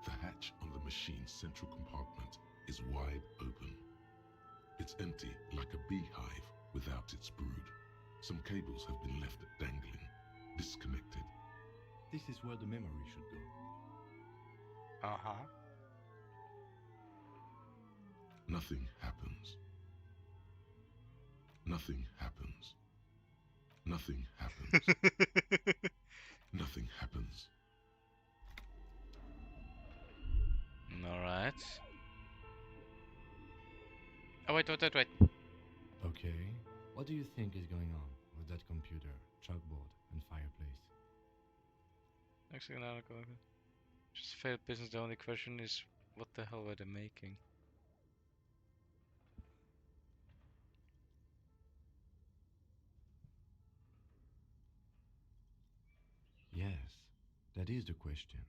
The hatch on the machine's central compartment is wide open. It's empty like a beehive without its brood. Some cables have been left dangling, disconnected. This is where the memory should go. Uh-huh. Nothing happens. Nothing happens. Nothing happens. Nothing happens. Alright. Oh, wait. Okay. What do you think is going on with that computer, chalkboard, and fireplace? Actually, no, go. Just failed business. The only question is, what the hell were they making? Yes, that is the question.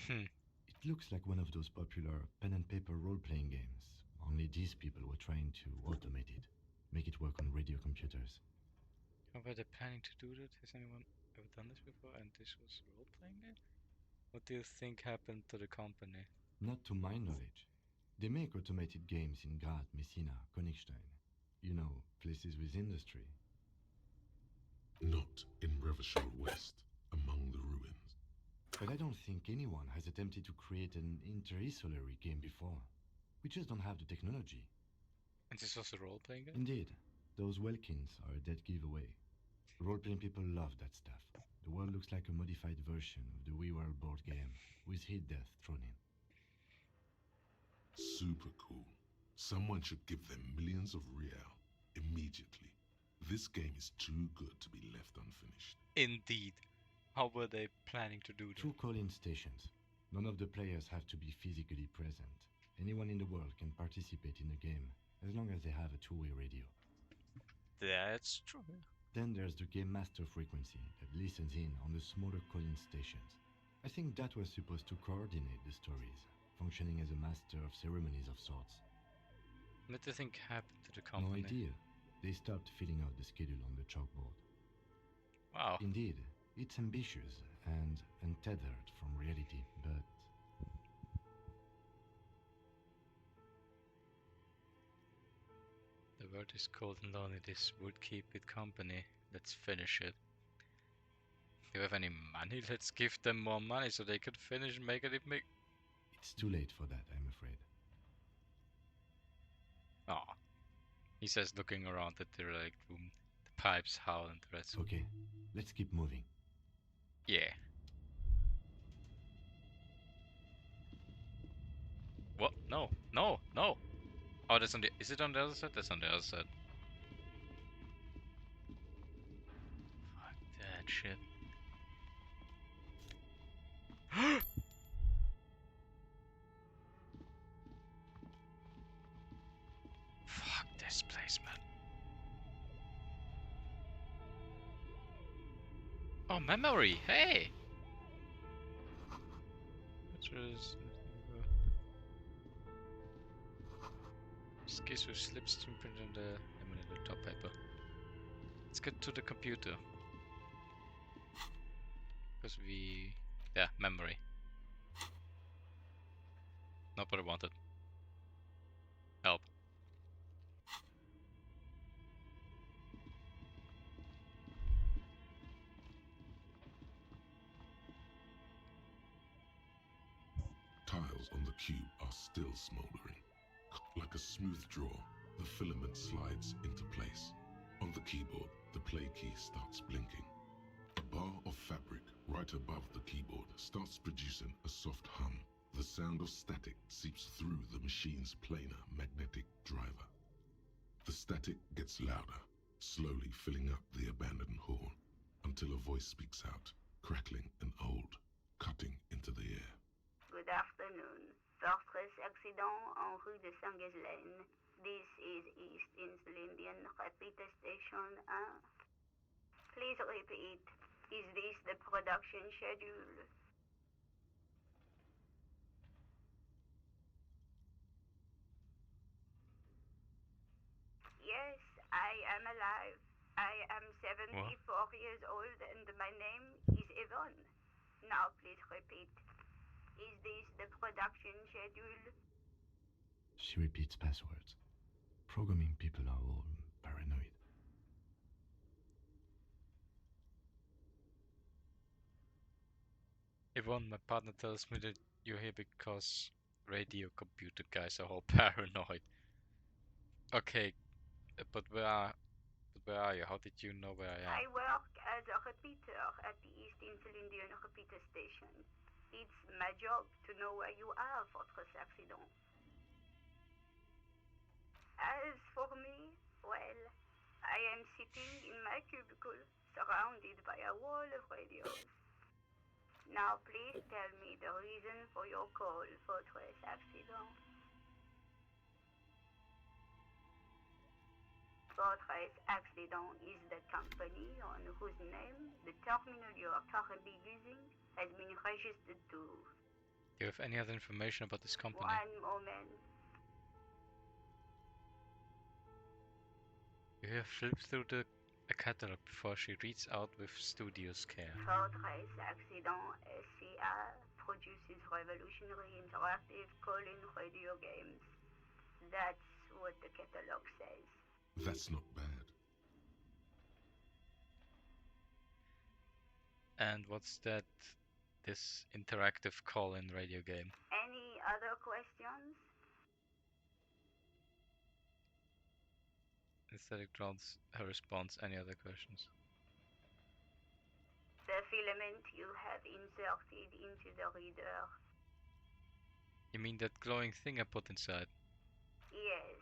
It looks like one of those popular pen and paper role-playing games, only these people were trying to automate it, make it work on radio computers. How were they planning to do that? Has anyone ever done this before? And this was a role-playing game? What do you think happened to the company? Not to my knowledge. They make automated games in Graz, Messina, Königstein. You know, places with industry. Not in Revachol West, among the ruins. But I don't think anyone has attempted to create an inter-isolary game before. We just don't have the technology. And this was a role-playing game? Indeed. Those Welkins are a dead giveaway. Role-playing people love that stuff. The world looks like a modified version of the WeWorld board game, with hit death thrown in. Super cool. Someone should give them millions of real immediately. This game is too good to be left unfinished. Indeed. How were they planning to do that? Through call-in stations. None of the players have to be physically present. Anyone in the world can participate in the game, as long as they have a two-way radio. That's true. Then there's the game master frequency that listens in on the smaller call-in stations. I think that was supposed to coordinate the stories, functioning as a master of ceremonies of sorts. What do you think happened to the company? No idea. They stopped filling out the schedule on the chalkboard. Wow. Indeed, it's ambitious and untethered from reality, but... The word is cold and lonely. This would keep it company. Let's finish it. Do you have any money? Let's give them more money so they could finish and make it. It's too late for that, I'm afraid. Oh. He says, looking around at the like room, the pipes howl and the rest. Okay, let's keep moving. Yeah. What? No, no, no. Oh, that's on the. Is it on the other side? That's on the other side. Fuck that shit. Fuck this place, man. Oh, memory! Hey! Skis with slipstream print on the laminated top paper. Let's get to the computer. Because we... yeah, memory. Not what I wanted. Help. Tiles on the cube are still smoldering. Like a smooth draw, the filament slides into place. On the keyboard, the play key starts blinking. A bar of fabric right above the keyboard starts producing a soft hum. The sound of static seeps through the machine's planar magnetic driver. The static gets louder, slowly filling up the abandoned hall, until a voice speaks out, crackling and old, cutting into the air. Good afternoon. Fortress accident en rue de Saint-Ghislaine. This is East Insulindian repeater station 1. Please repeat. Is this the production schedule? Yes, I am alive. I am 74 years old and my name is Yvonne. Now please repeat. Is this the production schedule? She repeats passwords. Programming people are all paranoid. Yvonne, my partner tells me that you're here because radio computer guys are all paranoid. Okay, but where are you? How did you know where I am? I work as a repeater at the East Insulindian repeater station. It's my job to know where you are, Fortress Accident. As for me, well, I am sitting in my cubicle, surrounded by a wall of radios. Now please tell me the reason for your call, Fortress Accident. Fortress Accident is the company on whose name the terminal you are currently using has been registered to. Do you have any other information about this company? One moment. You have flipped through a catalog before she reads out with studious care. Fortress Accident SCA produces revolutionary interactive call-in radio games. That's what the catalog says. That's not bad. And what's that? This interactive call-in radio game? Any other questions? Instead it grants her response. Any other questions? The filament you have inserted into the reader. You mean that glowing thing I put inside? Yes.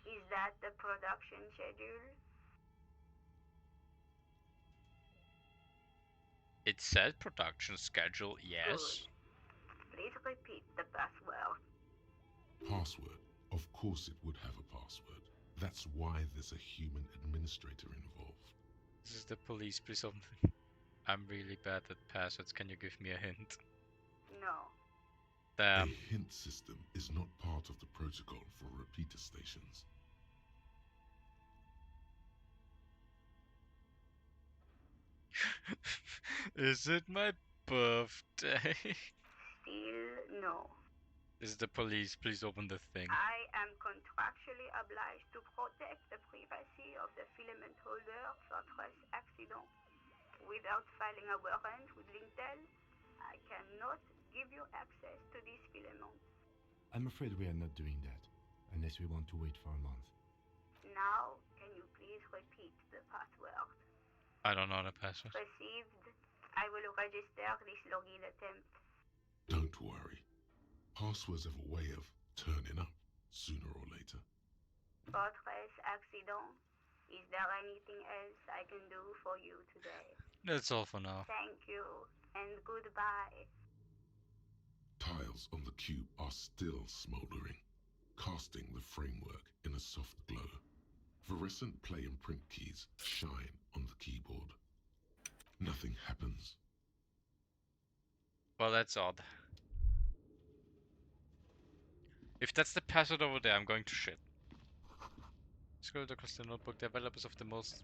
Is that the production schedule? It said production schedule, yes. Good. Please repeat the password. Password. Of course it would have a password. That's why there's a human administrator involved. This is the police, please open. I'm really bad at passwords. Can you give me a hint? No. Damn. A hint system is not part of the protocol for repeater stations. Is it my birthday? Still no. This is the police. Please open the thing. I am contractually obliged to protect the privacy of the filament holder Fortress Accident. Without filing a warrant with Lintel, I cannot give you access to this filament. I'm afraid we are not doing that, unless we want to wait for a month. Now, can you please repeat the password? I don't know the password. Received. I will register this login attempt. Don't worry. Passwords have a way of turning up sooner or later. Fortress Accident. Is there anything else I can do for you today? That's all for now. Thank you, and goodbye. Tiles on the cube are still smoldering, casting the framework in a soft glow. Fluorescent play and print keys shine on the keyboard. Nothing happens. Well, that's odd. If that's the password over there, I'm going to shit. Scroll across the notebook. Developers of the most...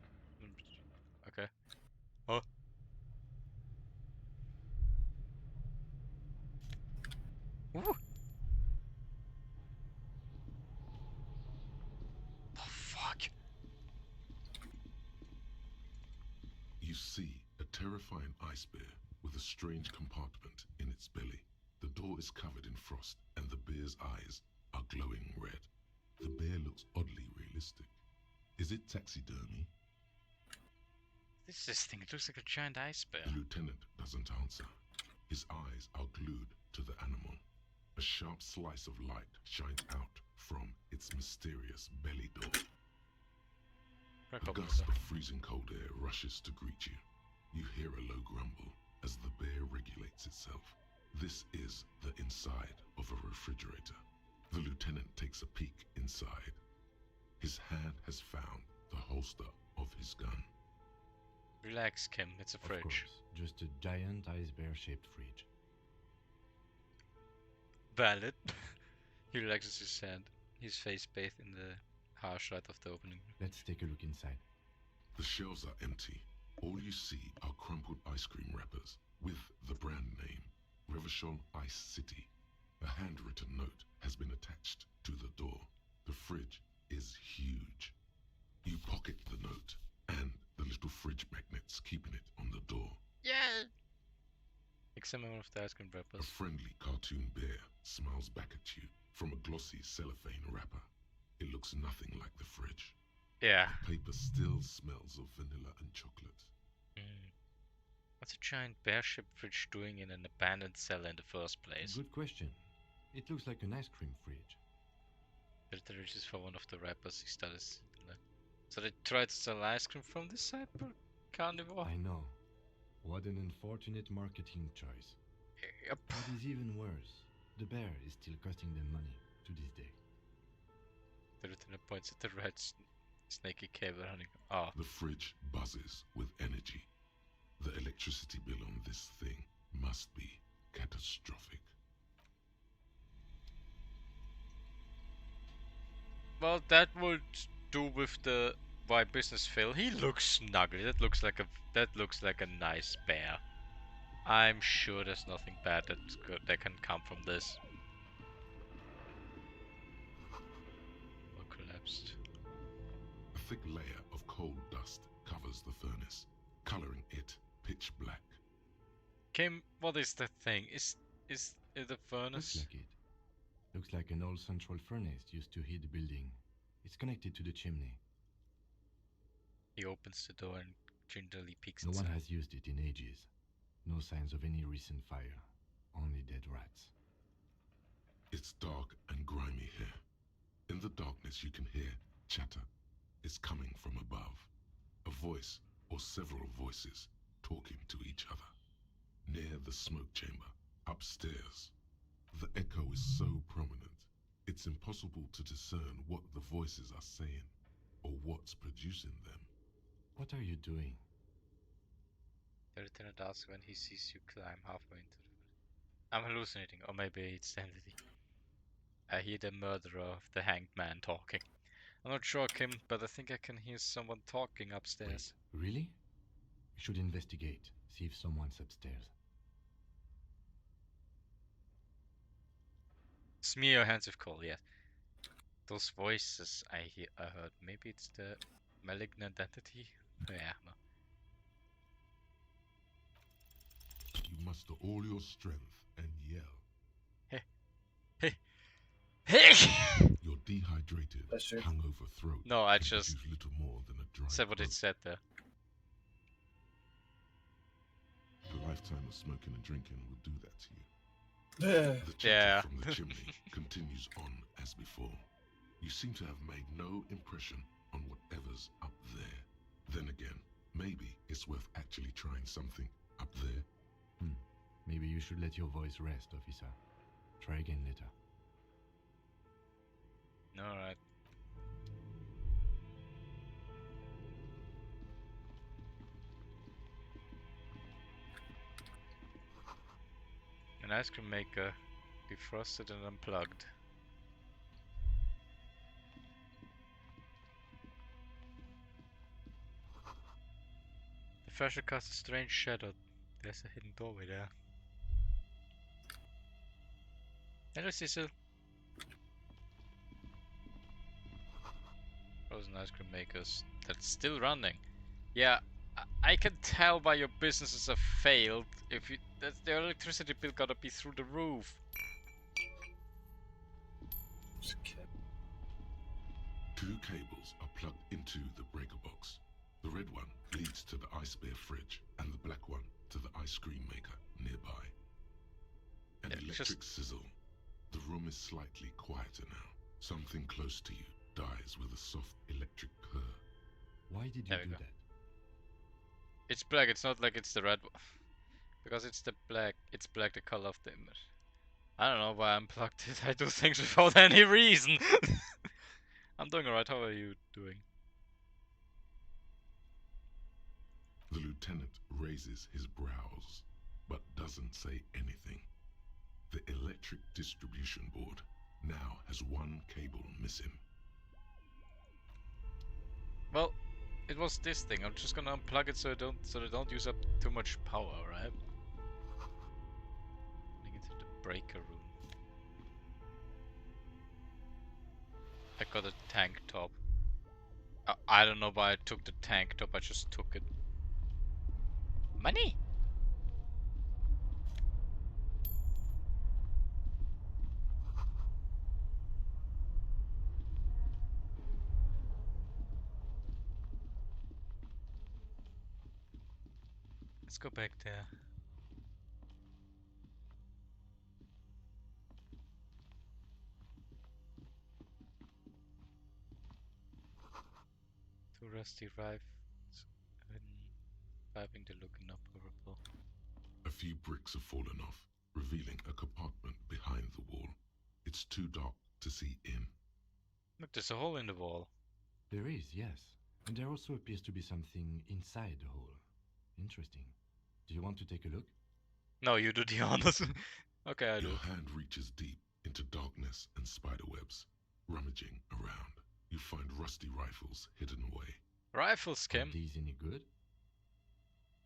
Okay. Oh. Ooh. The fuck? You see a terrifying ice bear with a strange compartment in its belly. The door is covered in frost and the bear's eyes are glowing red. The bear looks oddly realistic. Is it taxidermy? This thing? It looks like a giant ice bear. The lieutenant doesn't answer. His eyes are glued to the animal. A sharp slice of light shines out from its mysterious belly door. A gust of freezing cold air rushes to greet you. You hear a low grumble as the bear regulates itself. This is the inside of a refrigerator. The lieutenant takes a peek inside. His hand has found the holster of his gun. Relax, Kim. It's a fridge. Of course, just a giant ice bear-shaped fridge. Valid. He relaxes his hand, his face bathed in the harsh light of the opening. Let's take a look inside. The shelves are empty. All you see are crumpled ice cream wrappers with the brand name, Revachol Ice City. A handwritten note has been attached to the door. The fridge is huge. You pocket the note and the little fridge magnets keeping it on the door. Yeah. Examine one of the ice cream A wrappers. friendly cartoon bear smiles back at you from a glossy cellophane wrapper. It looks nothing like the fridge. Yeah. The paper still smells of vanilla and chocolate. What's a giant bear shaped fridge doing in an abandoned cellar in the first place? Good question. It looks like an ice cream fridge. It reaches for one of the wrappers he studies. So they tried to sell ice cream from this side, but carnivore? I know. What an unfortunate marketing choice. Yep. What is even worse, the bear is still costing them money to this day. The lieutenant points at the red snaky cable running. Oh. The fridge buzzes with energy. The electricity bill on this thing must be catastrophic. Well, that would do with the why business fail. He looks snuggly. That looks like a nice bear. I'm sure there's nothing bad that can come from this. Or collapsed. A thick layer of coal dust covers the furnace, coloring it pitch black. Kim, what is that thing? Is it a furnace? Looks like it. Looks like an old central furnace used to heat the building. It's connected to the chimney. He opens the door and gingerly peeks No inside. one has used it in ages. No signs of any recent fire. Only dead rats. It's dark and grimy here. In the darkness you can hear chatter. It's coming from above. A voice or several voices talking to each other. Near the smoke chamber, upstairs. The echo is so prominent, it's impossible to discern what the voices are saying or what's producing them. What are you doing? The lieutenant asks when he sees you climb halfway into the... I'm hallucinating, or maybe it's the entity. I hear the murderer of the hanged man talking. I'm not sure, Kim, but I think I can hear someone talking upstairs. Wait, really? We should investigate, see if someone's upstairs. Smear your hands with coal, yes. Those voices I heard, maybe it's the malignant entity? Yeah, no. You muster all your strength and yell. Your dehydrated, hungover throat No, I can just produce little more than a dry said what throat. it said there. A lifetime of smoking and drinking will do that to you. Yeah. The chatter from the chimney continues on as before. You seem to have made no impression on whatever's up there. Then again, maybe it's worth actually trying something up there. Maybe you should let your voice rest, officer. Try again later. Alright. An ice cream maker, defrosted and unplugged. The flasher casts a strange shadow. There's a hidden doorway there. Hello, Cecil. Frozen ice cream makers. That's still running. Yeah, I can tell by your businesses have failed. If you, the electricity bill gotta be through the roof. Two cables are plugged into the breaker box. The red one leads to the ice bear fridge, and the black one to the ice cream maker nearby. An electric sizzle. The room is slightly quieter now. Something close to you dies with a soft electric purr. Why did you do that? It's black, it's not like it's the red one. Because it's the black, it's black the color of the image. I don't know why I unplugged it. I do things without any reason. I'm doing alright, how are you doing? The lieutenant raises his brows, but doesn't say anything. The electric distribution board now has one cable missing. Well, it was this thing. I'm just gonna unplug it so they don't use up too much power, right? Getting into the breaker room. I got a tank top. I don't know why I took the tank top. I just took it. Money. Let's go back there. Two rusty rifles and having the look inoperable. A few bricks have fallen off, revealing a compartment behind the wall. It's too dark to see in. Look, there's a hole in the wall. There is, yes. And there also appears to be something inside the hole. Interesting. Do you want to take a look? No, you do the honors. Okay, I do. Your hand reaches deep into darkness and spiderwebs. Rummaging around, you find rusty rifles hidden away. Rifles, Kim. Are these any good?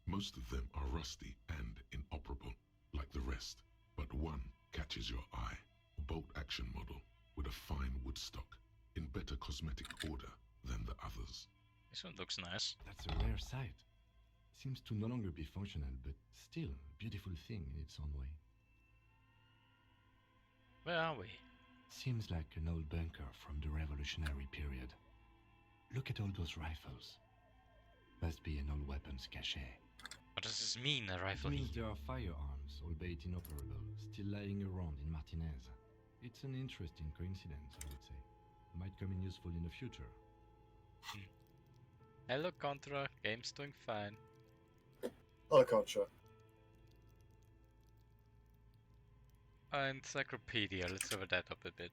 Most of them are rusty and inoperable, like the rest, but one catches your eye. A bolt-action model with a fine wood stock, in better cosmetic order than the others. This one looks nice. That's a rare sight. Seems to no longer be functional, but still a beautiful thing in its own way. Where are we? Seems like an old bunker from the revolutionary period. Look at all those rifles. Must be an old weapons cache. What does this mean, a rifle? It means there are firearms, albeit inoperable, still lying around in Martinez. It's an interesting coincidence, I would say. Might come in useful in the future. Hello, Contra. Game's doing fine. Hello, Contra. Encyclopedia. Let's cover that up a bit.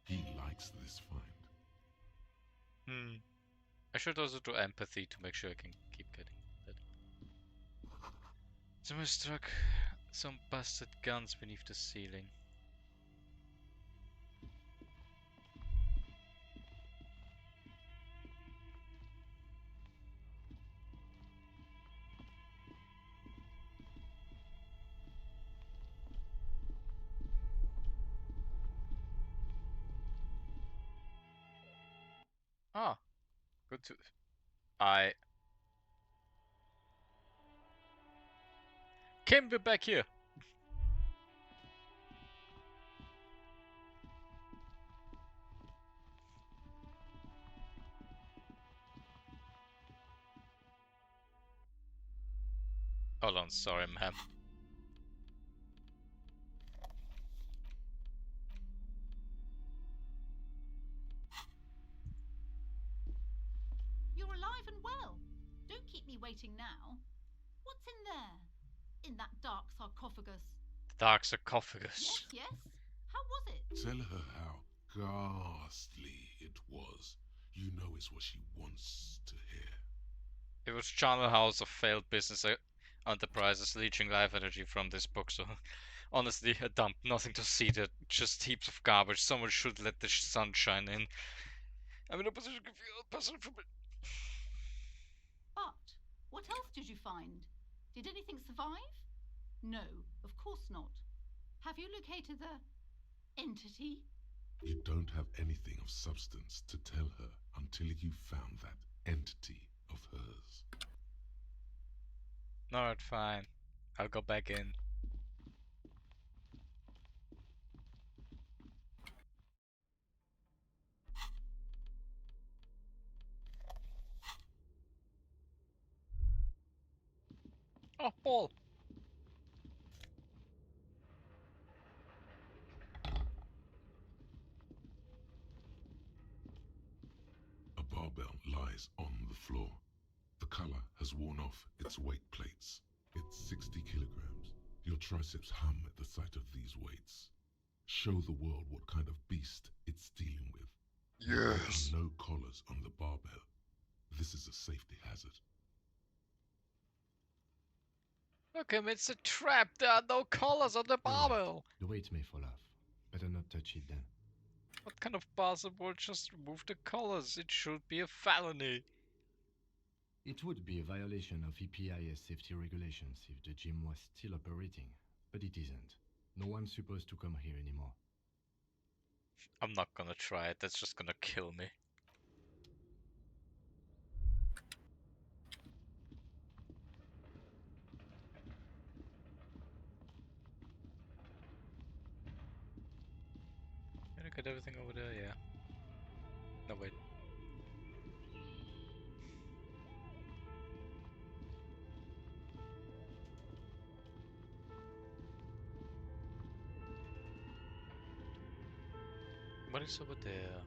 He likes this find. I should also do empathy to make sure I can keep getting that. Someone struck some busted guns beneath the ceiling. Ah, good to. Kim, we're back here. Hold on, sorry, ma'am. You're alive and well. Don't keep me waiting now. What's in there? In that dark sarcophagus? The dark sarcophagus. Yes, yes. How was it? Tell her how ghastly it was. You know it's what she wants to hear. It was Channel House of failed business enterprises leeching life energy from this book, so honestly, a dump, nothing to see there, just heaps of garbage. Someone should let the sun shine in. I'm in a position to feel personal for me. But what else did you find? Did anything survive? No, of course not. Have you located the entity? You don't have anything of substance to tell her until you found that entity of hers. Alright, fine. I'll go back in. Oh, ball! A barbell lies on the floor. The color has worn off its weight plates. It's 60 kilograms. Your triceps hum at the sight of these weights. Show the world what kind of beast it's dealing with. There are no collars on the barbell. This is a safety hazard. Look, it's a trap. There are no collars on the barbell. The weights may fall off. Better not touch it then. What kind of bastard will just remove the collars? It should be a felony. It would be a violation of EPIS safety regulations if the gym was still operating, but it isn't. No one's supposed to come here anymore. I'm not gonna try it, that's just gonna kill me. Can I get everything over there? Yeah. No, wait. What is over there?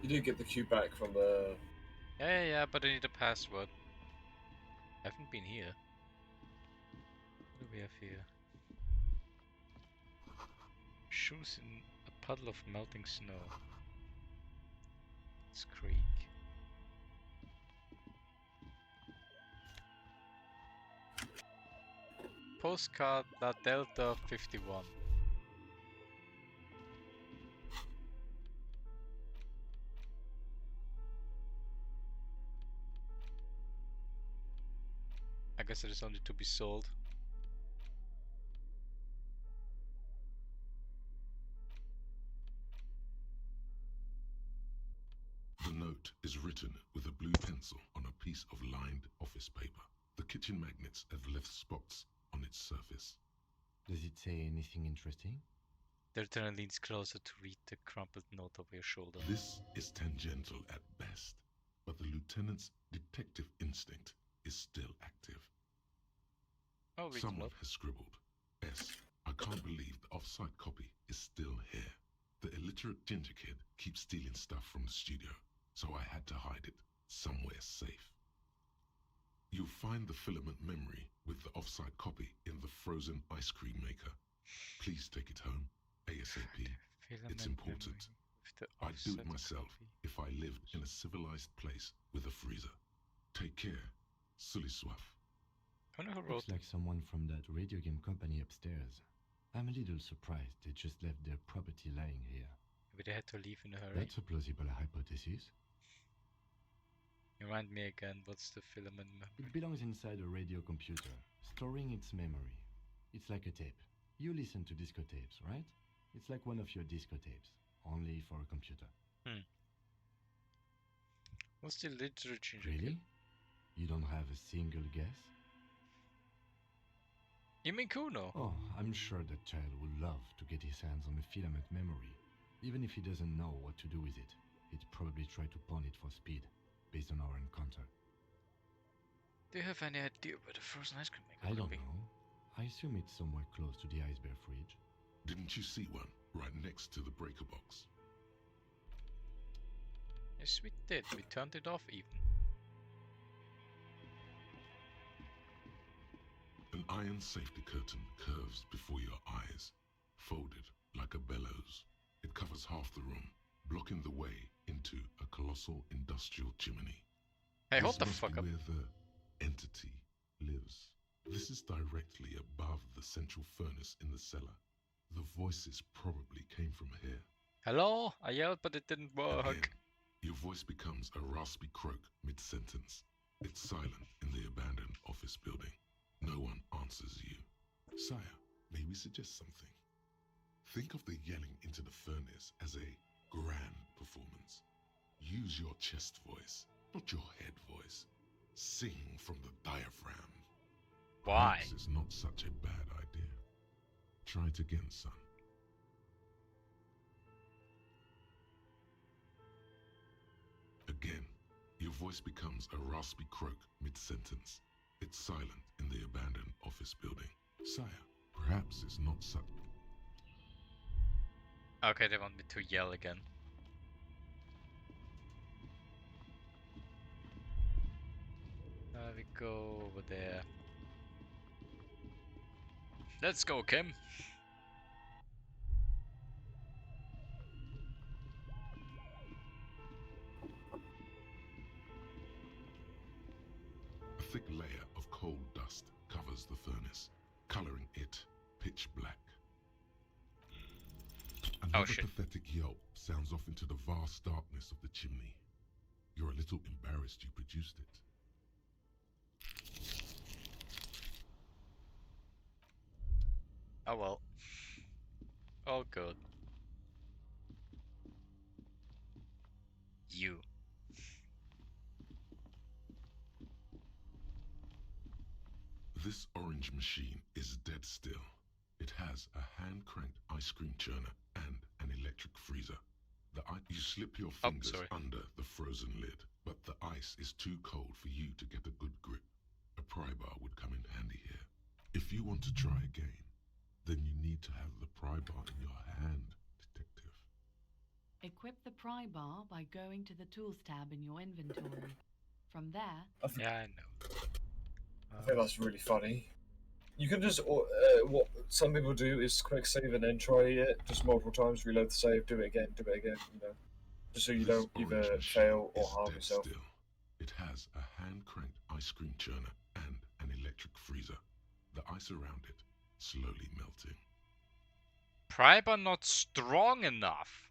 You did get the cube back from the... Yeah, but I need a password. I haven't been here. What do we have here? Shoes in a puddle of melting snow. It's creek. Postcard La Delta 51. I guess it is only to be sold. The note is written with a blue pencil on a piece of lined office paper. The kitchen magnets have left spots on its surface. Does it say anything interesting? The lieutenant leans closer to read the crumpled note over your shoulder. This is tangential at best, but the lieutenant's detective instinct is still active. Oh, read Someone has scribbled, S. I can't believe the off-site copy is still here. The illiterate ginger kid keeps stealing stuff from the studio, so I had to hide it somewhere safe. You'll find the filament memory with the off-site copy in the frozen ice cream maker. Please take it home, ASAP. It's important. I'd do it myself if I lived in a civilized place with a freezer. Take care, Sully Soif. Looks like someone from that radio game company upstairs. I'm a little surprised they just left their property lying here. Maybe they had to leave in a hurry. That's a plausible hypothesis. Remind me again, what's the filament memory? It belongs inside a radio computer, storing its memory. It's like a tape. You listen to disco tapes, right? It's like one of your disco tapes, only for a computer. What's the literature? Really? You don't have a single guess? You mean Kuno? Oh, I'm sure that child would love to get his hands on a filament memory. Even if he doesn't know what to do with it, he'd probably try to pawn it for speed, based on our encounter. Do you have any idea where the frozen ice cream maker I could don't be? know. I assume it's somewhere close to the ice bear fridge. Didn't you see one right next to the breaker box? Yes, we did. We turned it off even. An iron safety curtain curves before your eyes, folded like a bellows. It covers half the room, blocking the way into a colossal industrial chimney. Hey, hold This the must fuck be up. where the entity lives. This is directly above the central furnace in the cellar. The voices probably came from here. Hello? I yelled, but it didn't work. Again, your voice becomes a raspy croak mid-sentence. It's silent in the abandoned office building. No one answers you. Sire, may we suggest something? Think of the yelling into the furnace as a grand performance. Use your chest voice, not your head voice. Sing from the diaphragm. Why? Perhaps it's not such a bad idea. Try it again, son. Again, your voice becomes a raspy croak mid-sentence. It's silent in the abandoned office building. Sire, perhaps it's not such... Okay, they want me to yell again. We go over there. Let's go, Kim. A thick layer of coal dust covers the furnace, coloring it pitch black. Another pathetic yelp sounds off into the vast darkness of the chimney. You're a little embarrassed you produced it. Oh well. All good. You. This orange machine is dead still. It has a hand-cranked ice cream churner and an electric freezer. You slip your fingers under the frozen lid, but the ice is too cold for you to get a good grip. A pry bar would come in handy here. If you want to try again, Then you need to have the pry bar in your hand, detective. Equip the pry bar by going to the Tools tab in your inventory. From there... Yeah, I know. I think that's really funny. You can just, what some people do is quick save and then try it just multiple times, reload the save, do it again, you know. Just so you don't either fail or harm yourself. Still. It has a hand-cranked ice cream churner and an electric freezer. The ice around it slowly melting. Pry bar not strong enough.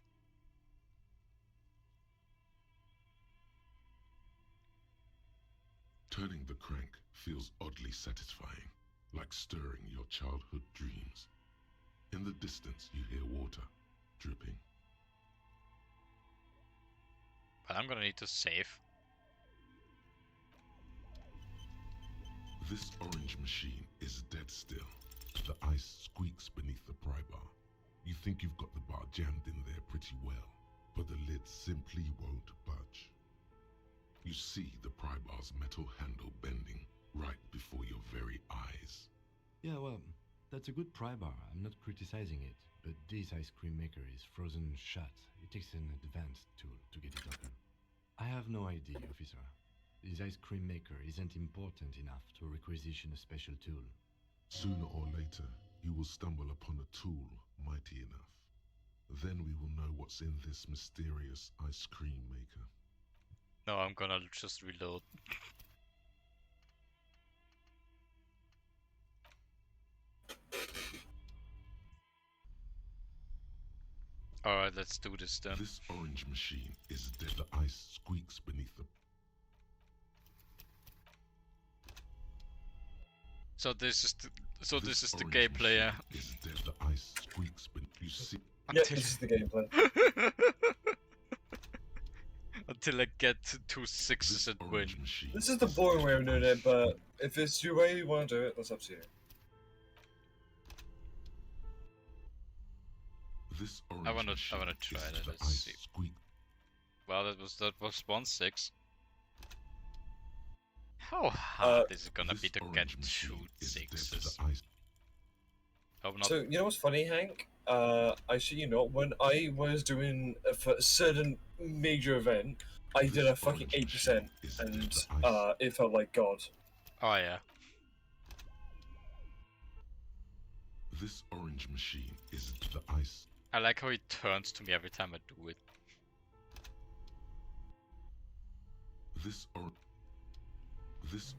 Turning the crank feels oddly satisfying, like stirring your childhood dreams. In the distance, you hear water dripping. But I'm gonna need to save. This orange machine is dead still. The ice squeaks beneath the pry bar. You think you've got the bar jammed in there pretty well, but the lid simply won't budge. You see the pry bar's metal handle bending right before your very eyes. Yeah, well, that's a good pry bar. I'm not criticizing it, but this ice cream maker is frozen shut. It takes an advanced tool to get it open. I have no idea, officer. This ice cream maker isn't important enough to requisition a special tool. Sooner or later, you will stumble upon a tool mighty enough. Then we will know what's in this mysterious ice cream maker. No, I'm gonna just reload. Alright, let's do this then. This orange machine is dead. The ice squeaks beneath the... So this is the gameplay, yeah. Is dead. The ice squeaks beneath... You see... Yeah, this is the gameplay. Until I get 2 sixes and win. This is the boring way of doing it, but if it's your way you want to do it, that's up to you. This I wanna try that. Let's see. Well, that was 1-6. How hard is it gonna be to get 2 sixes? Hope not. So you know what's funny, Hank? I shit you not. When I was doing a certain major event, I did a fucking 8%, and it felt like God. Oh yeah. This orange machine is the ice. I like how it turns to me every time I do it. This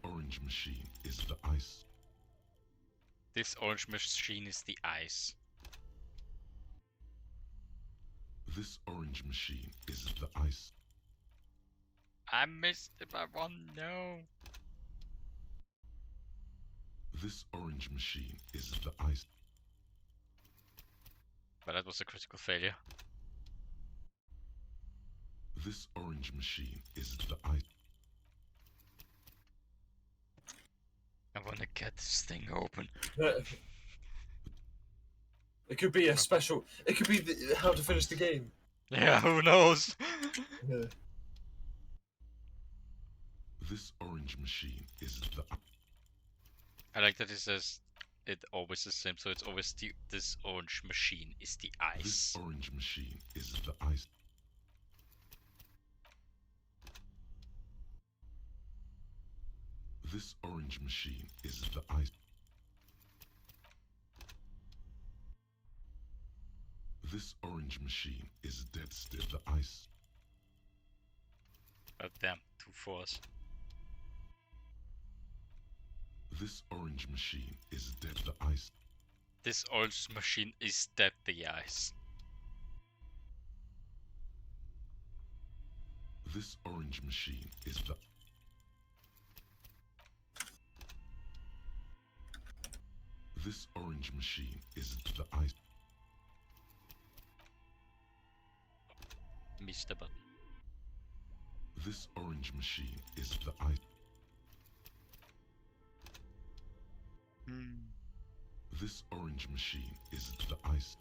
orange machine is the ice. This orange machine is the ice. This orange machine is the ice. I missed it by 1, no. This orange machine is the ice. But that was a critical failure. This orange machine is the ice. I wanna get this thing open. It could be a special. It could be how to finish the game. Yeah, who knows? Yeah. This orange machine is the... I like that it says it always the same, so it's always this orange machine is the ice. This orange machine is the ice. This orange machine is the ice. This orange machine is dead still. The ice. Oh damn, 2 4s. This orange machine is dead. The ice. This orange machine is dead. The ice. This orange machine is the... This orange machine is the ice. Missed the button. This orange machine is the ice. This orange machine is the ice.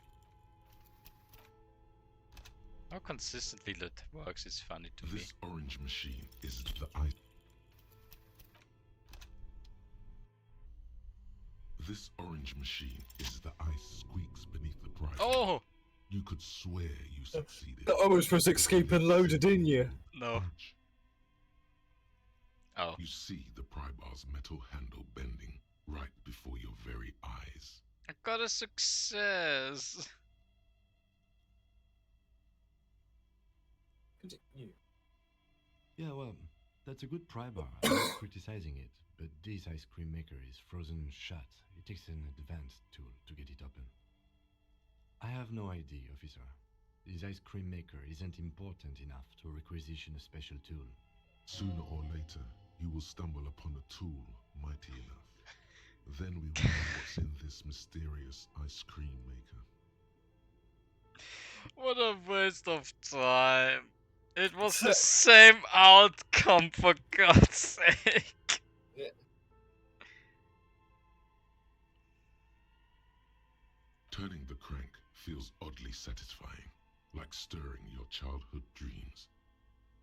How consistently that works is funny to me. This orange machine is the ice. This orange machine is the ice squeaks beneath the prize. Oh! You could swear you succeeded. That almost was escape and loaded, didn't you? No. Oh. You see the pry bar's metal handle bending right before your very eyes. I got a success. Continue. Yeah, well, that's a good pry bar. I'm not criticizing it, but this ice cream maker is frozen shut. It takes an advanced tool to get it open. I have no idea, officer. This ice cream maker isn't important enough to requisition a special tool. Sooner or later, you will stumble upon a tool mighty enough. Then we will know what's in this mysterious ice cream maker. What a waste of time. It was the same outcome, for God's sake. Yeah. Turning the crank feels oddly satisfying, like stirring your childhood dreams.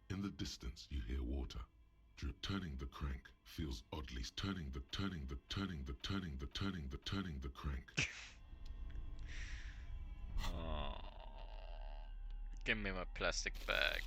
In the distance, you hear water. Turning the crank feels oddly turning the crank. Give me my plastic bag.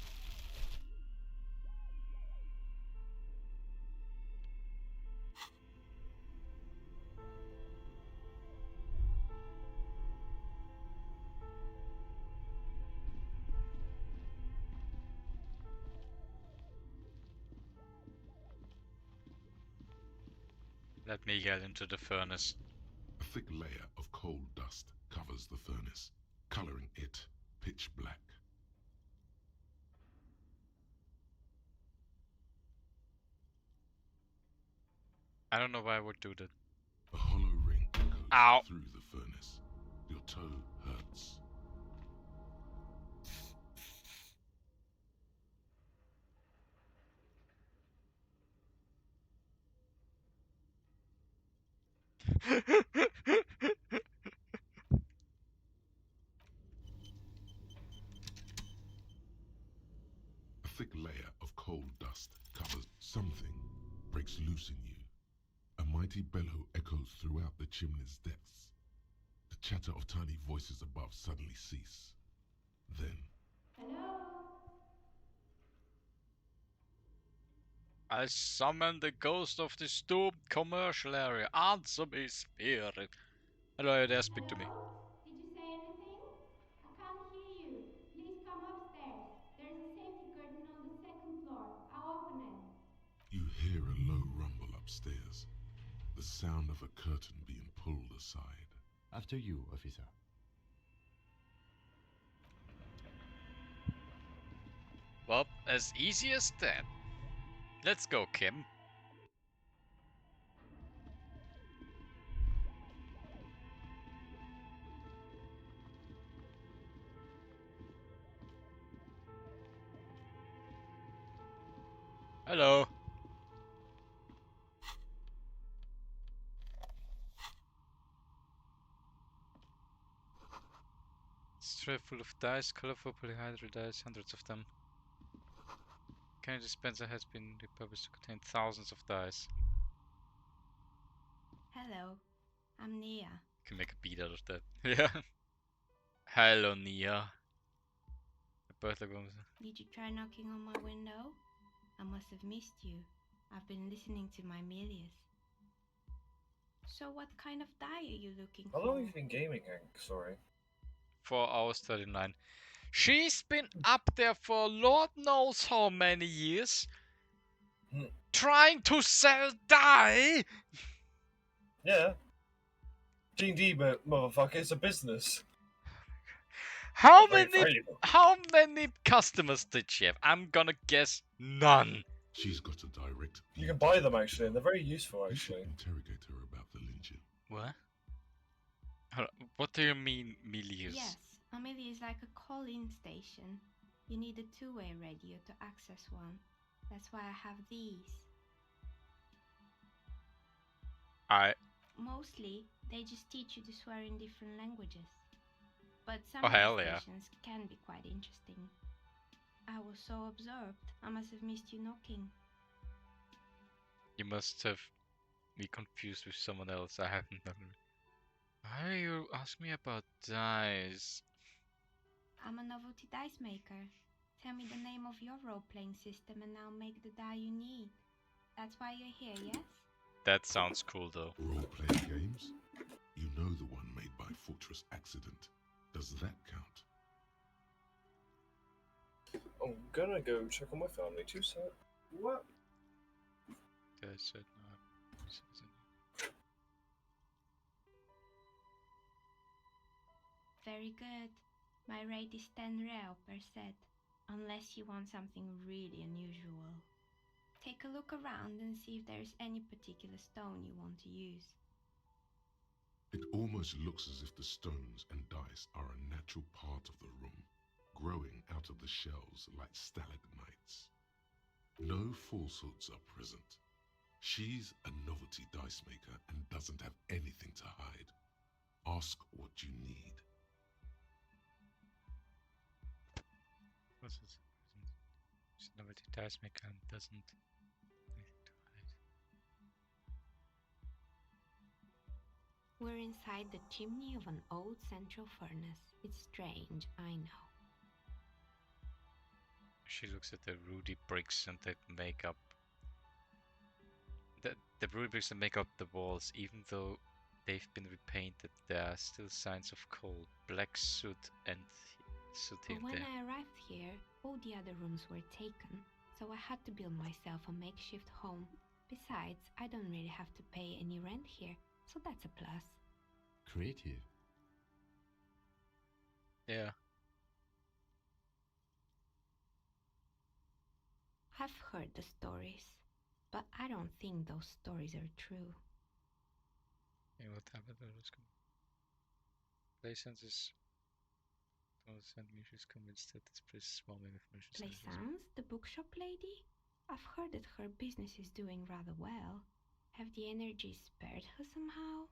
Let me get into the furnace. A thick layer of coal dust covers the furnace, coloring it pitch black. I don't know why I would do that. A hollow ring echoes Ow. through the furnace. Your toe hurts. A thick layer of coal dust covers something, breaks loose in you. A mighty bellow echoes throughout the chimney's depths. The chatter of tiny voices above suddenly cease. Then, I summon the ghost of the Stoop commercial area. Answer me, spirit. Hello, there, speak to me. Did you say anything? I can't hear you. Please come upstairs. There's a safety curtain on the second floor. I'll open it. you hear a low rumble upstairs. The sound of a curtain being pulled aside. After you, officer. Well, as easy as that. Let's go, Kim. Hello. It's tray full of dice, colorful polyhedral dice, hundreds of them. Candy dispenser has been repurposed to contain thousands of dice. Hello, I'm Nia. Can make a beat out of that. Yeah. Hello, Nia. Did you try knocking on my window? I must have missed you. I've been listening to my Milius. So what kind of die are you looking for? How long have you been gaming, Hank? Sorry. 4 hours 39. She's been up there for Lord knows how many years. Trying to sell die. Yeah. D&D, but motherfucker, it's a business. How Very many valuable. how many customers did she have? I'm gonna guess none. She's got a direct. You can buy them actually, and they're very useful actually. Interrogate her about the lynching. What? What do you mean, Milius? Yes, Amelia is like a call-in station. You need a two-way radio to access one. That's why I have these. Mostly, they just teach you to swear in different languages. But some hell yeah. stations can be quite interesting. I was so absorbed, I must have missed you knocking. You must have me confused with someone else. I haven't done it. Why are you asking me about dice? I'm a novelty dice maker. Tell me the name of your role-playing system and I'll make the die you need. That's why you're here, yes? That sounds cool though. Role-playing games? You know the one made by Fortress Accident. Does that count? I'm gonna go check on my family too, so what? That's it. Very good. My rate is 10 real per set, unless you want something really unusual. Take a look around and see if there's any particular stone you want to use. It almost looks as if the stones and dice are a natural part of the room, growing out of the shells like stalagmites. No falsehoods are present. She's a novelty dice maker and doesn't have anything to hide. Ask what you need. What's this? She's a novelty dice maker and doesn't anything to hide. We're inside the chimney of an old central furnace. It's strange, I know. She looks at the ruddy bricks and that make up the ruddy bricks that make up the walls. Even though they've been repainted, there are still signs of coal, black soot and soot here But and when there. I arrived here, all the other rooms were taken, so I had to build myself a makeshift home. Besides, I don't really have to pay any rent here, so that's a plus. Creative. Yeah. I've heard the stories, but I don't think those stories are true. Yeah, what happened? Plaisance is don't send me. She's convinced that this place is swarming with malicious energies. Plaisance, the bookshop lady? I've heard that her business is doing rather well. Have the energies spared her somehow?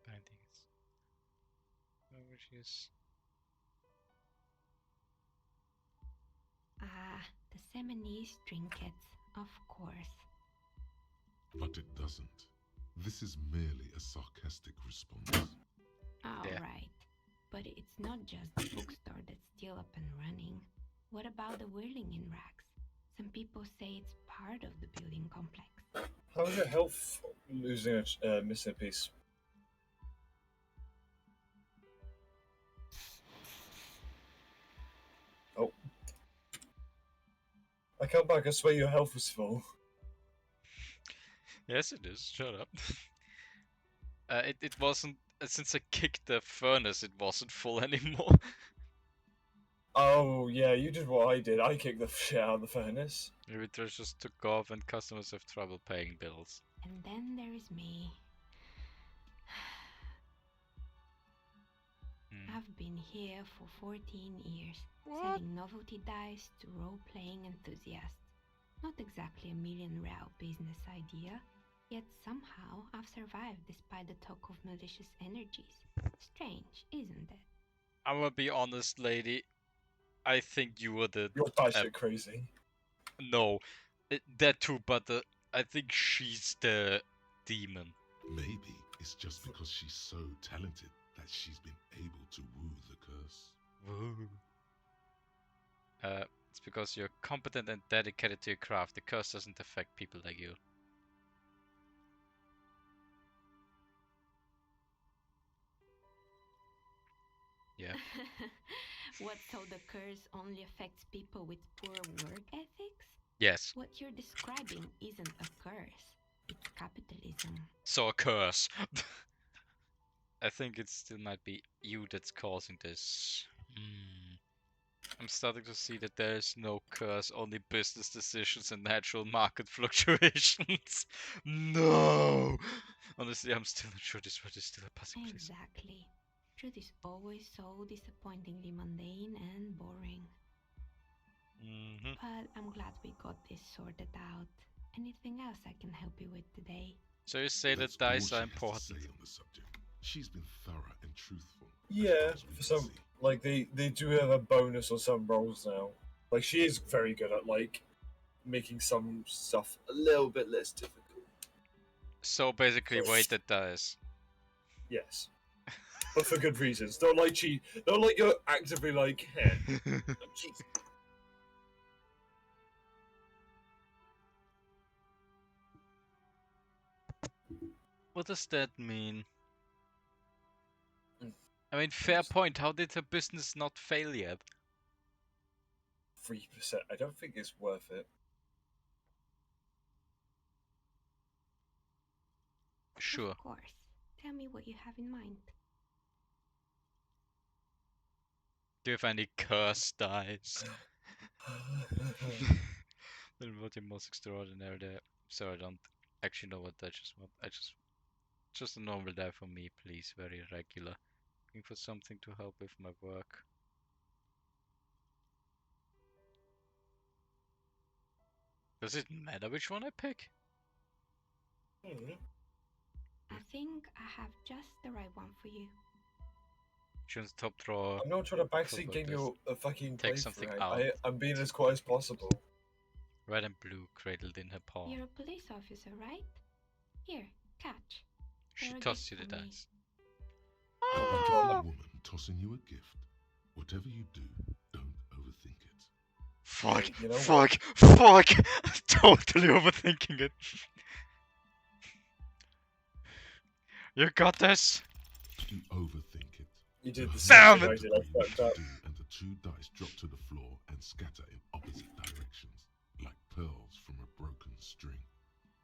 Bindings. Where she is. Ah, the Seminese trinkets, of course. But it doesn't. This is merely a sarcastic response. Alright, but it's not just the bookstore that's still up and running. What about the whirling in rags? Some people say it's part of the building complex. How's your health losing a missing piece? Oh. I come back, I swear your health was full. Yes, it is. Shut up. It wasn't since I kicked the furnace. It wasn't full anymore. Oh, yeah, you did what I did. I kicked the shit out of the furnace. Maybe it just took off and customers have trouble paying bills. And then there is me. I've been here for 14 years, selling novelty dice to role-playing enthusiasts. Not exactly a million real business idea, yet somehow I've survived despite the talk of malicious energies. Strange, isn't it? I'm gonna be honest, lady. I think you were the. Your dice are crazy. No, that too, but I think she's the demon. Maybe it's just because she's so talented that she's been able to woo the curse. Woo. It's because you're competent and dedicated to your craft. The curse doesn't affect people like you. Yeah. What, so the curse only affects people with poor work ethics? Yes. What you're describing isn't a curse. It's capitalism. So a curse. I think it still might be you that's causing this. I'm starting to see that there is no curse, only business decisions and natural market fluctuations. No! Honestly, I'm still not sure this world is still a passing place. Exactly. Truth is always so disappointingly mundane and boring. But I'm glad we got this sorted out. Anything else I can help you with today? So you say that dice are important. On the subject. She's been thorough and truthful. Yeah, for some, like they do have a bonus on some rolls now. Like, she is very good at, like, making some stuff a little bit less difficult. So basically, weighted dice. Yes. But for good reasons. Don't like cheat. Don't like you're actively like, hey. Jeez. What does that mean? I mean, fair point. How did her business not fail yet? 3%. I don't think it's worth it. Sure. Of course. Tell me what you have in mind. Do you have any curse dice? Then what the most extraordinary there? So I don't actually know what I just want. Just a normal die for me, please. Very regular. Looking for something to help with my work. Does it matter which one I pick? I think I have just the right one for you. Choose top drawer. I'm not trying to backseat like game this. you a fucking Take playthrough. something out. I'm being as quiet as possible. Red and blue cradled in her paw. You're a police officer, right? Here, catch. She They're a tossed gift you the from me. dice. A woman tossing you a gift. Whatever you do, don't overthink it. Fuck, You know fuck, fuck! Totally overthinking it. You got this. You overthink it. You did the Damn same it! thing I did. I fucked up. And the two dice drop to the floor and scatter in opposite directions, like pearls from a broken string.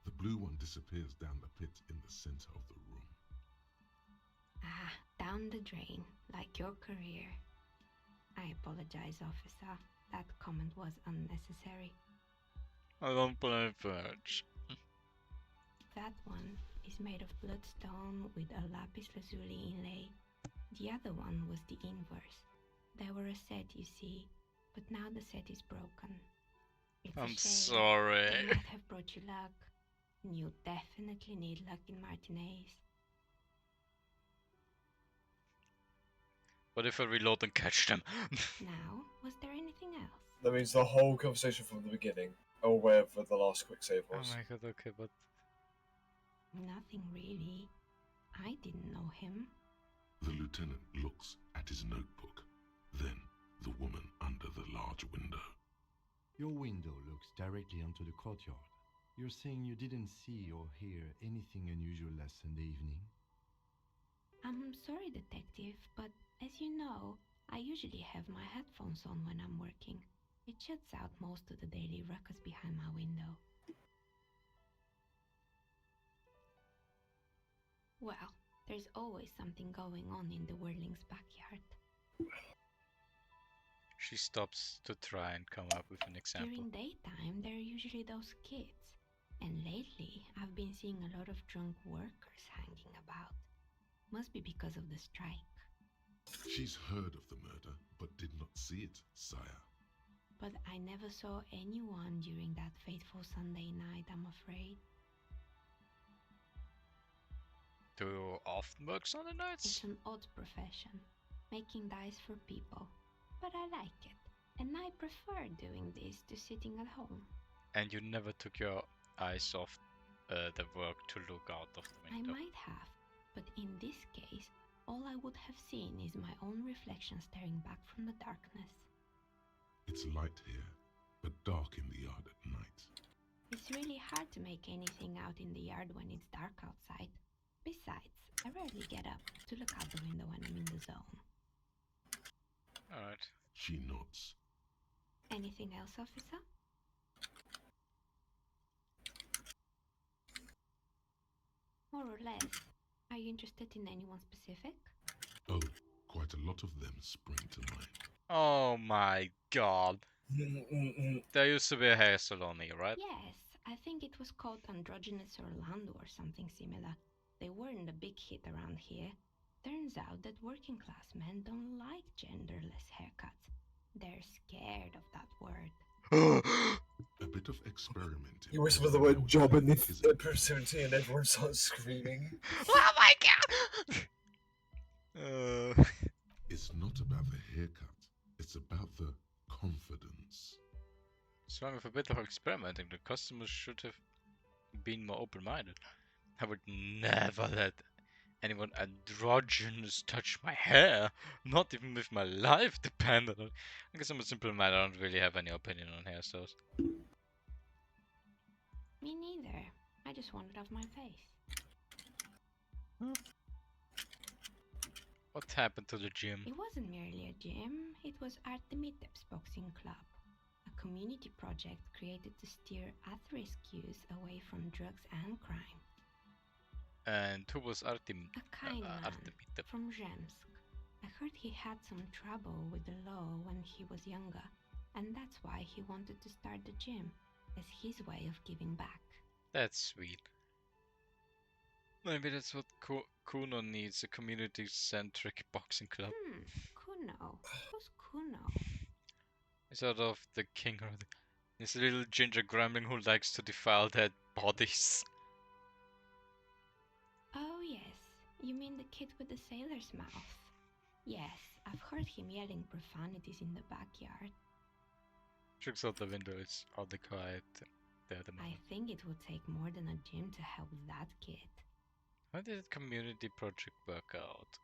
The blue one disappears down the pit in the center of the room. Ah, down the drain, like your career. I apologize, officer. That comment was unnecessary. I don't play fetch. That one is made of bloodstone with a lapis lazuli inlay. The other one was the inverse. They were a set, you see, but now the set is broken. It's I'm a shame. sorry. They might have brought you luck. You definitely need luck in Martinez. What if I reload and catch them? Now, was there anything else? That means the whole conversation from the beginning, or wherever the last quick save Oh was. my god, okay, but... Nothing really. I didn't know him. The lieutenant looks at his notebook, then the woman under the large window. Your window looks directly onto the courtyard. You're saying you didn't see or hear anything unusual last Sunday evening? I'm sorry, detective, but as you know, I usually have my headphones on when I'm working. It shuts out most of the daily ruckus behind my window. Well, there's always something going on in the Whirling's backyard. She stops to try and come up with an example. During daytime, there are usually those kids. And lately, I've been seeing a lot of drunk workers hanging about. Must be because of the strike. She's heard of the murder, but did not see it, sire. But I never saw anyone during that fateful Sunday night, I'm afraid. Do you often work Sunday nights? It's an odd profession, making dice for people. But I like it, and I prefer doing this to sitting at home. And you never took your eyes off the work to look out of the window? I might have, but in this case, all I would have seen is my own reflection staring back from the darkness. It's light here, but dark in the yard at night. It's really hard to make anything out in the yard when it's dark outside. Besides, I rarely get up to look out the window when I'm in the zone. Alright. She nods. Anything else, officer? More or less. Are you interested in anyone specific? Oh, quite a lot of them spring to mind. Oh my god. There used to be a hair salon here, right? Yes, I think it was called Androgynous Orlando or something similar. They weren't a big hit around here. Turns out that working class men don't like genderless haircuts. They're scared of that word. A bit of experimenting. You whisper the word job in the proximity and everyone starts screaming. Oh my god! It's not about the haircut. It's about the confidence. It's wrong with a bit of experimenting. The customers should have been more open-minded. I would never let anyone androgynous touch my hair, not even if my life depended on it. I guess I'm a simple man, I don't really have any opinion on hairstyles. Me neither. I just want it off my face. What happened to the gym? It wasn't merely a gym, it was Artemiteps Boxing Club, a community project created to steer at-risk youth away from drugs and crime. And who was Artem? A kind man Artemide? from Zemsk. I heard he had some trouble with the law when he was younger, and that's why he wanted to start the gym, as his way of giving back. That's sweet. Maybe that's what Kuno needs, a community-centric boxing club. Kuno? Who's Kuno? He's sort of the king or this little ginger gremlin who likes to defile dead bodies. Oh yes, you mean the kid with the sailor's mouth? Yes, I've heard him yelling profanities in the backyard. Checks out the window, it's oddly quiet there at the moment. I think it would take more than a gym to help that kid. How did the community project work out?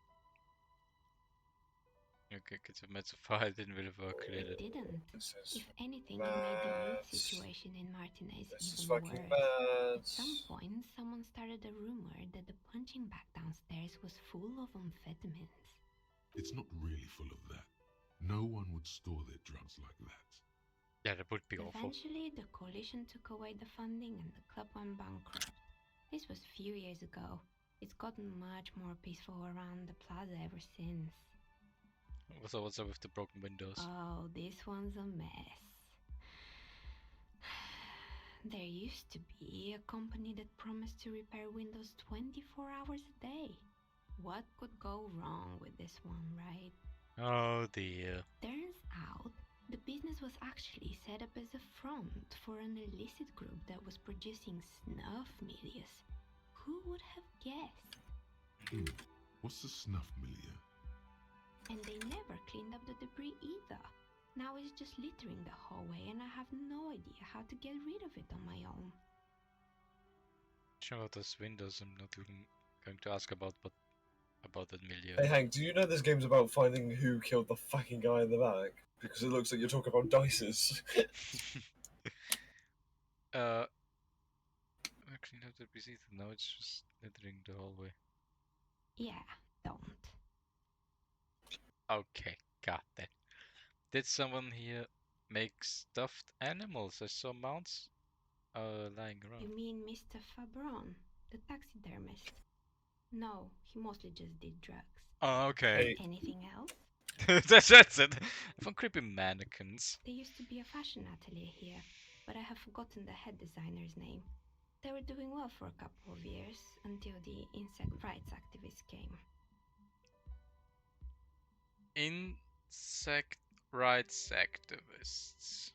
Okay, kids have met so far, it didn't really work clearly. It didn't. If anything, it made the youth situation in Martinez even worse. At some point, someone started a rumor that the punching bag downstairs was full of amphetamines. It's not really full of that. No one would store their drugs like that. Yeah, that would be awful. Eventually, the coalition took away the funding and the club went bankrupt. This was a few years ago. It's gotten much more peaceful around the plaza ever since. So what's up with the broken windows? Oh, this one's a mess. There used to be a company that promised to repair windows 24 hours a day. What could go wrong with this one, right? Oh dear. Turns out, the business was actually set up as a front for an illicit group that was producing snuff milias. Who would have guessed? What's the snuff milieu? And they never cleaned up the debris either. Now it's just littering the hallway and I have no idea how to get rid of it on my own. Sure about those windows, I'm not even going to ask about, but about that milieu. Hey Hank, do you know this game's about finding who killed the fucking guy in the back? Because it looks like you're talking about dices. I cleaned up the debris. No, it's just littering the hallway. Yeah, don't. Okay, got that. Did someone here make stuffed animals? I saw mounts lying around. You mean Mr. Fabron, the taxidermist? No, he mostly just did drugs. Oh, okay. Anything else? That's it. I found creepy mannequins. There used to be a fashion atelier here, but I have forgotten the head designer's name. They were doing well for a couple of years, until the insect rights activists came. Insect rights activists.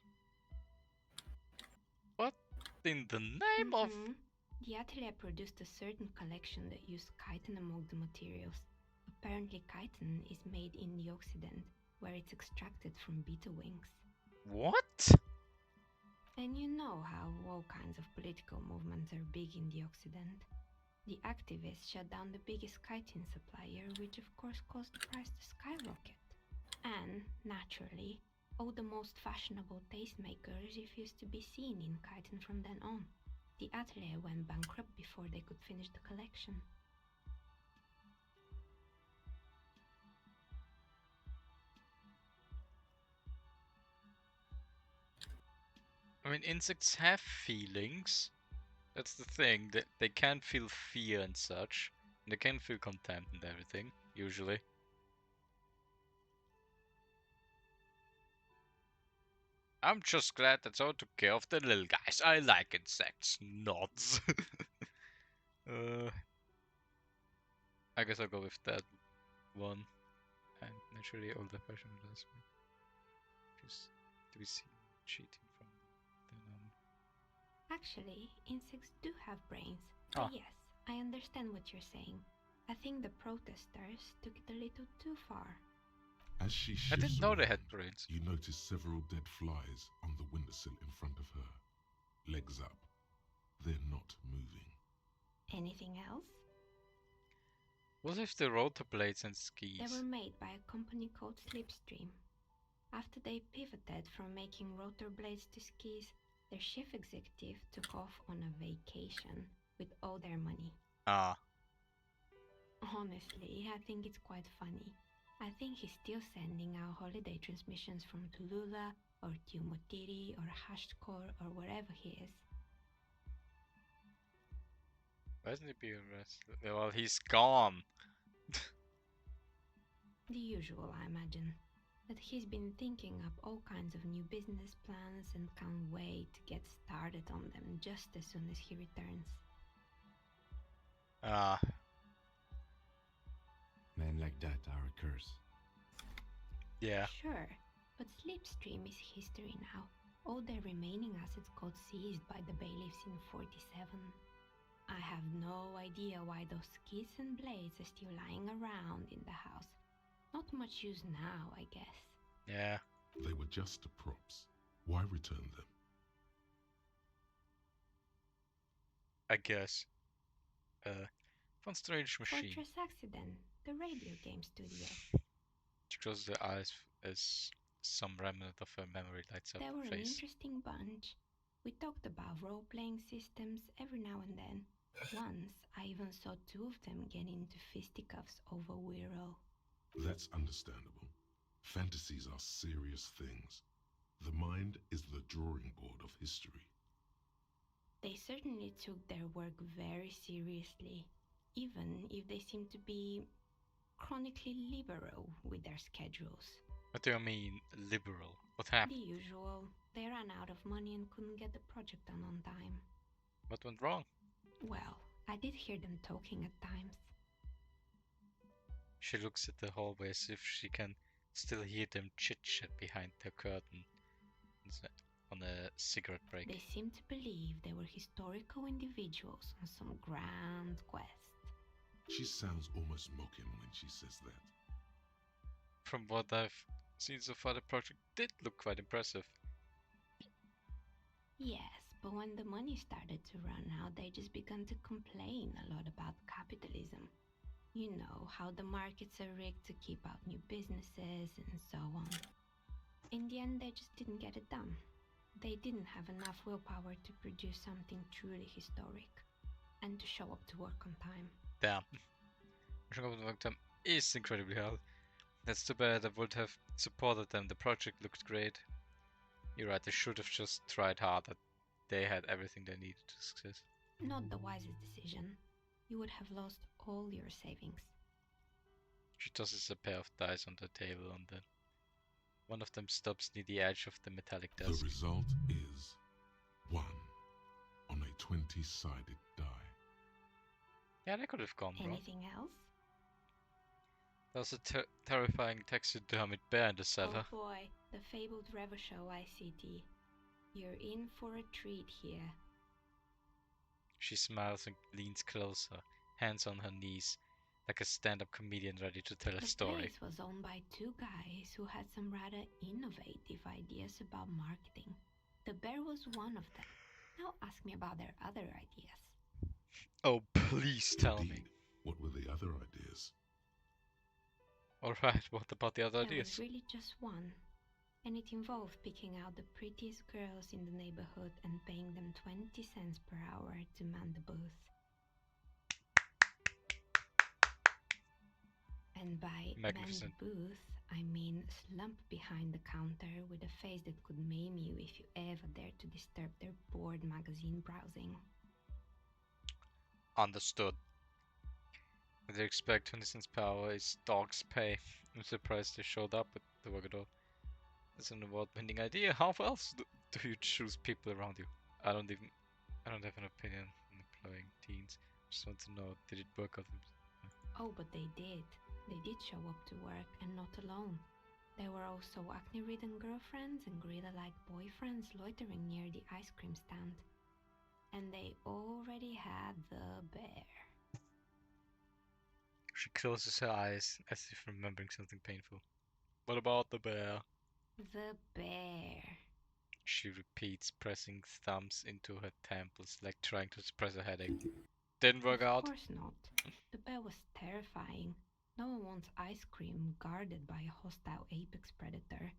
What in the name of... The atelier produced a certain collection that used chitin among the materials. Apparently chitin is made in the Occident, where it's extracted from beetle wings. What? And you know how all kinds of political movements are big in the Occident. The activists shut down the biggest chitin supplier, which of course caused the price to skyrocket. And, naturally, all the most fashionable tastemakers refused to be seen in chitin from then on. The atelier went bankrupt before they could finish the collection. I mean, insects have feelings. That's the thing. They can feel fear and such. They can feel contempt and everything, usually. I'm just glad that someone took care of the little guys. I like insects. Nods. I guess I'll go with that one. And naturally all the fashion does me. Just to be seen cheating from then on. Actually, insects do have brains. But yes, I understand what you're saying. I think the protesters took it a little too far. As she I shifts didn't know they around, had brains. you notice several dead flies on the windowsill in front of her. Legs up. They're not moving. Anything else? What if the rollerblades and skis? They were made by a company called Slipstream. After they pivoted from making rotor blades to skis, their chief executive took off on a vacation with all their money. Ah. Honestly, I think it's quite funny. I think he's still sending out holiday transmissions from Tulula or Tiumotiri or Hashtkor or wherever he is. Why isn't he being arrested? Well, he's gone. The usual, I imagine. But he's been thinking up all kinds of new business plans and can't wait to get started on them just as soon as he returns. Ah. Men like that are a curse. Yeah. Sure, but Slipstream is history now. All their remaining assets got seized by the bailiffs in 47. I have no idea why those skis and blades are still lying around in the house. Not much use now, I guess. Yeah. They were just props. Why return them? I guess. Fun strange machine. Fortress Accident, the radio game studio. She closes her eyes as some remnant of her memory lights up They were her an face. interesting bunch. We talked about role-playing systems every now and then. Once, I even saw two of them get into fisticuffs over Wirral. That's understandable. Fantasies are serious things. The mind is the drawing board of history. They certainly took their work very seriously, even if they seem to be chronically liberal with their schedules. What do you mean, liberal? What happened? The usual. They ran out of money and couldn't get the project done on time. What went wrong? Well, I did hear them talking at times. She looks at the hallway as if she can still hear them chit-chat behind the curtain on a cigarette break. They seemed to believe they were historical individuals on some grand quest. She sounds almost mocking when she says that. From what I've seen so far, the project did look quite impressive. Yes, but when the money started to run out, they just began to complain a lot about capitalism. You know, how the markets are rigged to keep out new businesses and so on. In the end, they just didn't get it done. They didn't have enough willpower to produce something truly historic and to show up to work on time. Damn. Showing up to work time is incredibly hard. That's too bad. I would have supported them. The project looked great. You're right, they should have just tried harder. They had everything they needed to success. Not the wisest decision. You would have lost all your savings. She tosses a pair of dice on the table and then one of them stops near the edge of the metallic desk. The result is 1 on a 20-sided die. Yeah, that could have gone wrong. Anything else? There's a terrifying taxidermied bear in the cellar. Oh boy, the fabled Revachol ICT. You're in for a treat here. She smiles and leans closer, hands on her knees, like a stand-up comedian ready to tell a story. The place was owned by two guys who had some rather innovative ideas about marketing. The bear was one of them. Now ask me about their other ideas. Oh, please tell me. What were the other ideas? Alright, what about the other There ideas? was really just one. And it involved picking out the prettiest girls in the neighborhood and paying them 20 cents per hour to man the booth. And by man the booth, I mean slump behind the counter with a face that could maim you if you ever dared to disturb their bored magazine browsing. Understood. They expect 20 cents per hour is dog's pay. I'm surprised they showed up at the work at all. That's an award-winning idea. How else do you choose people around you? I don't have an opinion on employing teens. Just want to know, did it work out? Oh, but they did. They did show up to work, and not alone. There were also acne-ridden girlfriends and gorilla-like boyfriends loitering near the ice cream stand. And they already had the bear. She closes her eyes as if remembering something painful. What about the bear? The bear. She repeats, pressing thumbs into her temples like trying to suppress a headache. Didn't work Of out? course not. The bear was terrifying. No one wants ice cream guarded by a hostile apex predator.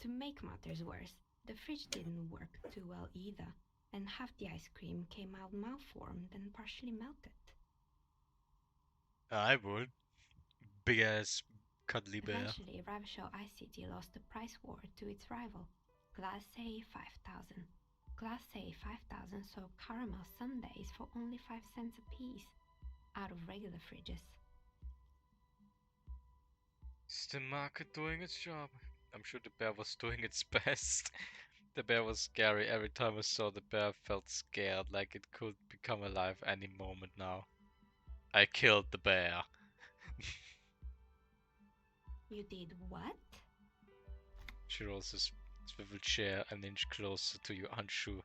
To make matters worse, the fridge didn't work too well either, and half the ice cream came out malformed and partially melted. I would. Big ass cuddly bear. Eventually, Ravishore Ice City lost the price war to its rival, Glace 5000. Glace 5000 sold caramel sundaes for only 5 cents a piece, out of regular fridges. Is the market doing its job? I'm sure the bear was doing its best. The bear was scary. Every time I saw the bear, I felt scared, like it could become alive any moment now. I killed the bear. You did what? She rolls a swivel chair an inch closer to you, unsure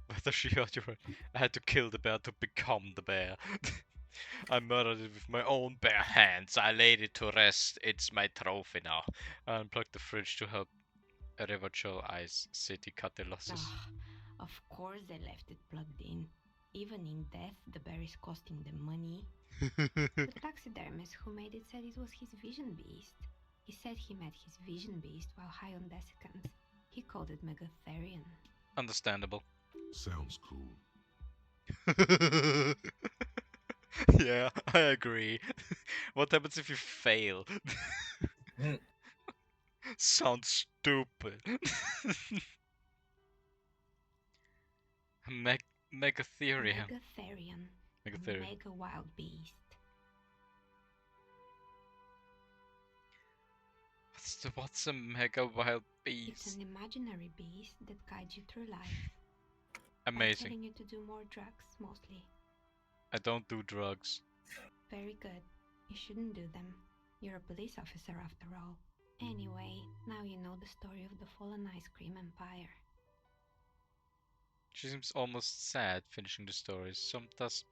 whether she heard you right. I had to kill the bear to become the bear. I murdered it with my own bare hands. I laid it to rest. It's my trophy now. I unplugged the fridge to help Rivachol Ice City cut their losses. Of course they left it plugged in. Even in death, the bear is costing them money. The taxidermist who made it said it was his vision beast. He said he met his vision beast while high on desiccants. He called it Megatherian. Understandable. Sounds cool. Yeah, I agree. What happens if you fail? Sounds stupid. Megatherium. Megatherian. Megatherium. Mega wild beast. What's a mega wild It's beast? an imaginary beast that guides you through life. By Amazing. telling you to do more drugs, mostly. I don't do drugs. Very good. You shouldn't do them. You're a police officer after all. Anyway, now you know the story of the fallen ice cream empire. She seems almost sad finishing the story. Some dust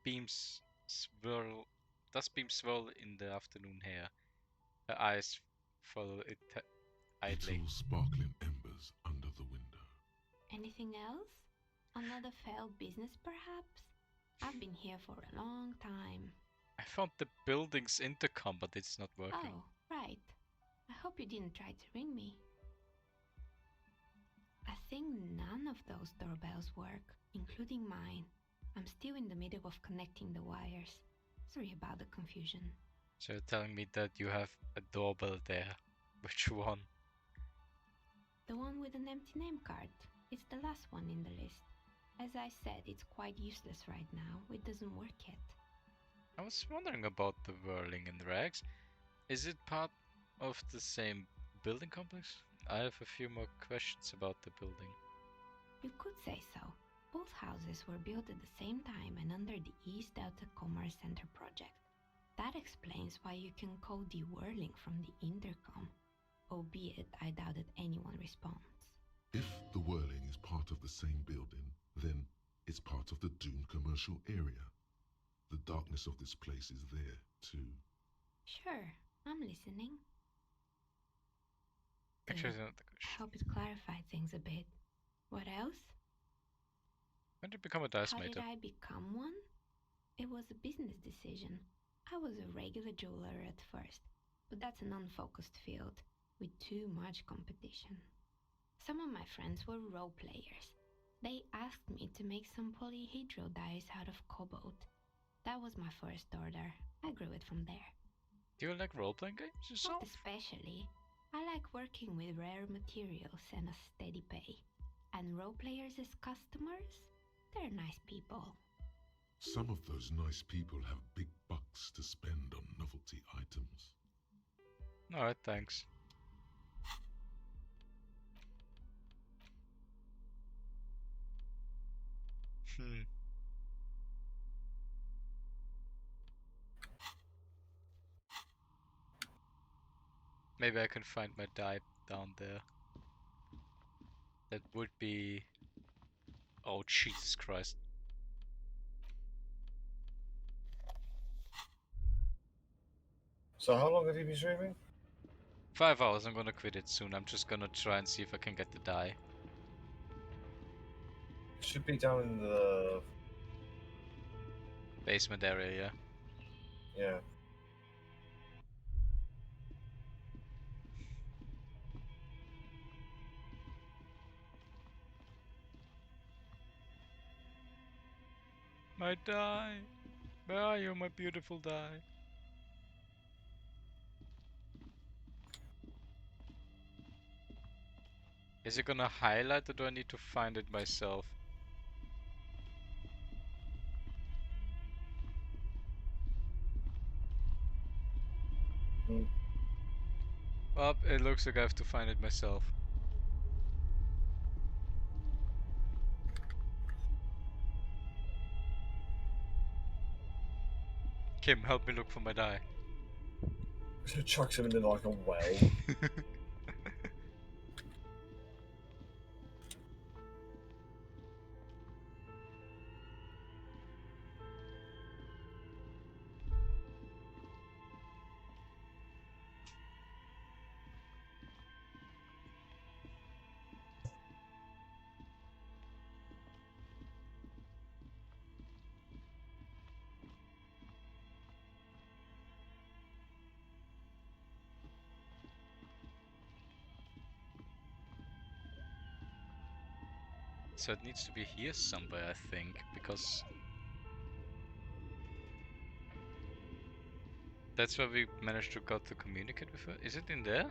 beams swirl in the afternoon air. Her eyes follow it idly. Little sparkling embers under the window. Anything else? Another failed business, perhaps? I've been here for a long time. I found the building's intercom, but it's not working. Oh, right. I hope you didn't try to ring me. I think none of those doorbells work, including mine. I'm still in the middle of connecting the wires. Sorry about the confusion. So you're telling me that you have a doorbell there. Which one? The one with an empty name card. It's the last one in the list. As I said, it's quite useless right now. It doesn't work yet. I was wondering about the whirling in rags. Is it part of the same building complex? I have a few more questions about the building. You could say so. Both houses were built at the same time and under the East Delta Commerce Center project. That explains why you can call the whirling from the intercom, albeit I doubt that anyone responds. If the whirling is part of the same building, then it's part of the Dune commercial area. The darkness of this place is there, too. Sure, I'm listening. Actually, Good. I hope it clarified things a bit. What else? When did you become a dice How mater? did I become one? It was a business decision. I was a regular jeweler at first, but that's an unfocused field with too much competition. Some of my friends were role players. They asked me to make some polyhedral dice out of cobalt. That was my first order. I grew it from there. Do you like role-playing games yourself? Not especially. I like working with rare materials and a steady pay. And role players as customers? They're nice people. Some of those nice people have big bucks to spend on novelty items. Alright, thanks. Maybe I can find my die down there. That would be... Oh, Jesus Christ. So how long have you been streaming? 5 hours, I'm gonna quit it soon. I'm just gonna try and see if I can get the die. It should be down in the basement area, yeah. Yeah. My die! Where are you, my beautiful die? Is it gonna highlight, or do I need to find it myself? Well, it looks like I have to find it myself. Kim, help me look for my die. Chucks him in like a well. So it needs to be here somewhere, I think, because that's where we managed to got to communicate with her. Is it in there?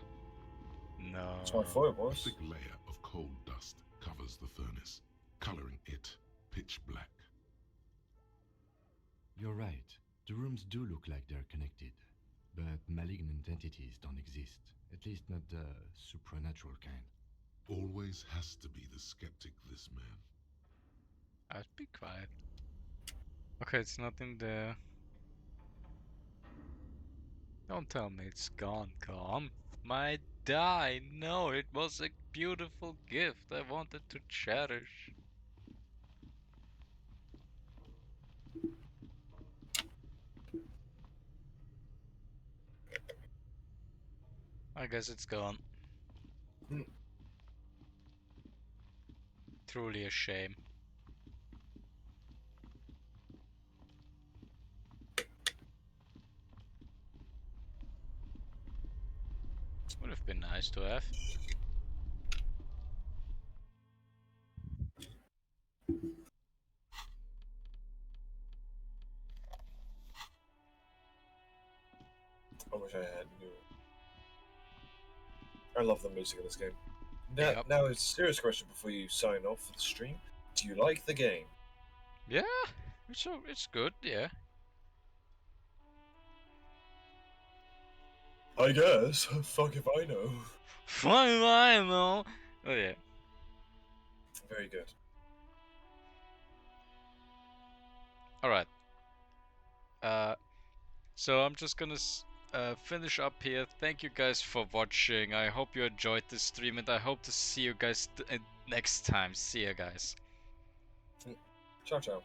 No. That's what I thought it was. A thick layer of coal dust covers the furnace, coloring it pitch black. You're right. The rooms do look like they're connected, but malignant entities don't exist. At least not the supernatural kind. Always has to be the skeptic, this man. I'd be quiet. Okay, it's not in there. Don't tell me it's gone, Calm. My die! No, it was a beautiful gift I wanted to cherish. I guess it's gone. Truly a shame. Would have been nice to have. I wish I had. I love the music of this game. Now, it's a serious question before you sign off for the stream. Do you like the game? Yeah, it's good, yeah. I guess. Fuck if I know. Fuck if I know. Oh yeah. Very good. Alright. So I'm just gonna finish up here. Thank you guys for watching. I hope you enjoyed this stream, and I hope to see you guys next time. See ya, guys. Ciao, ciao.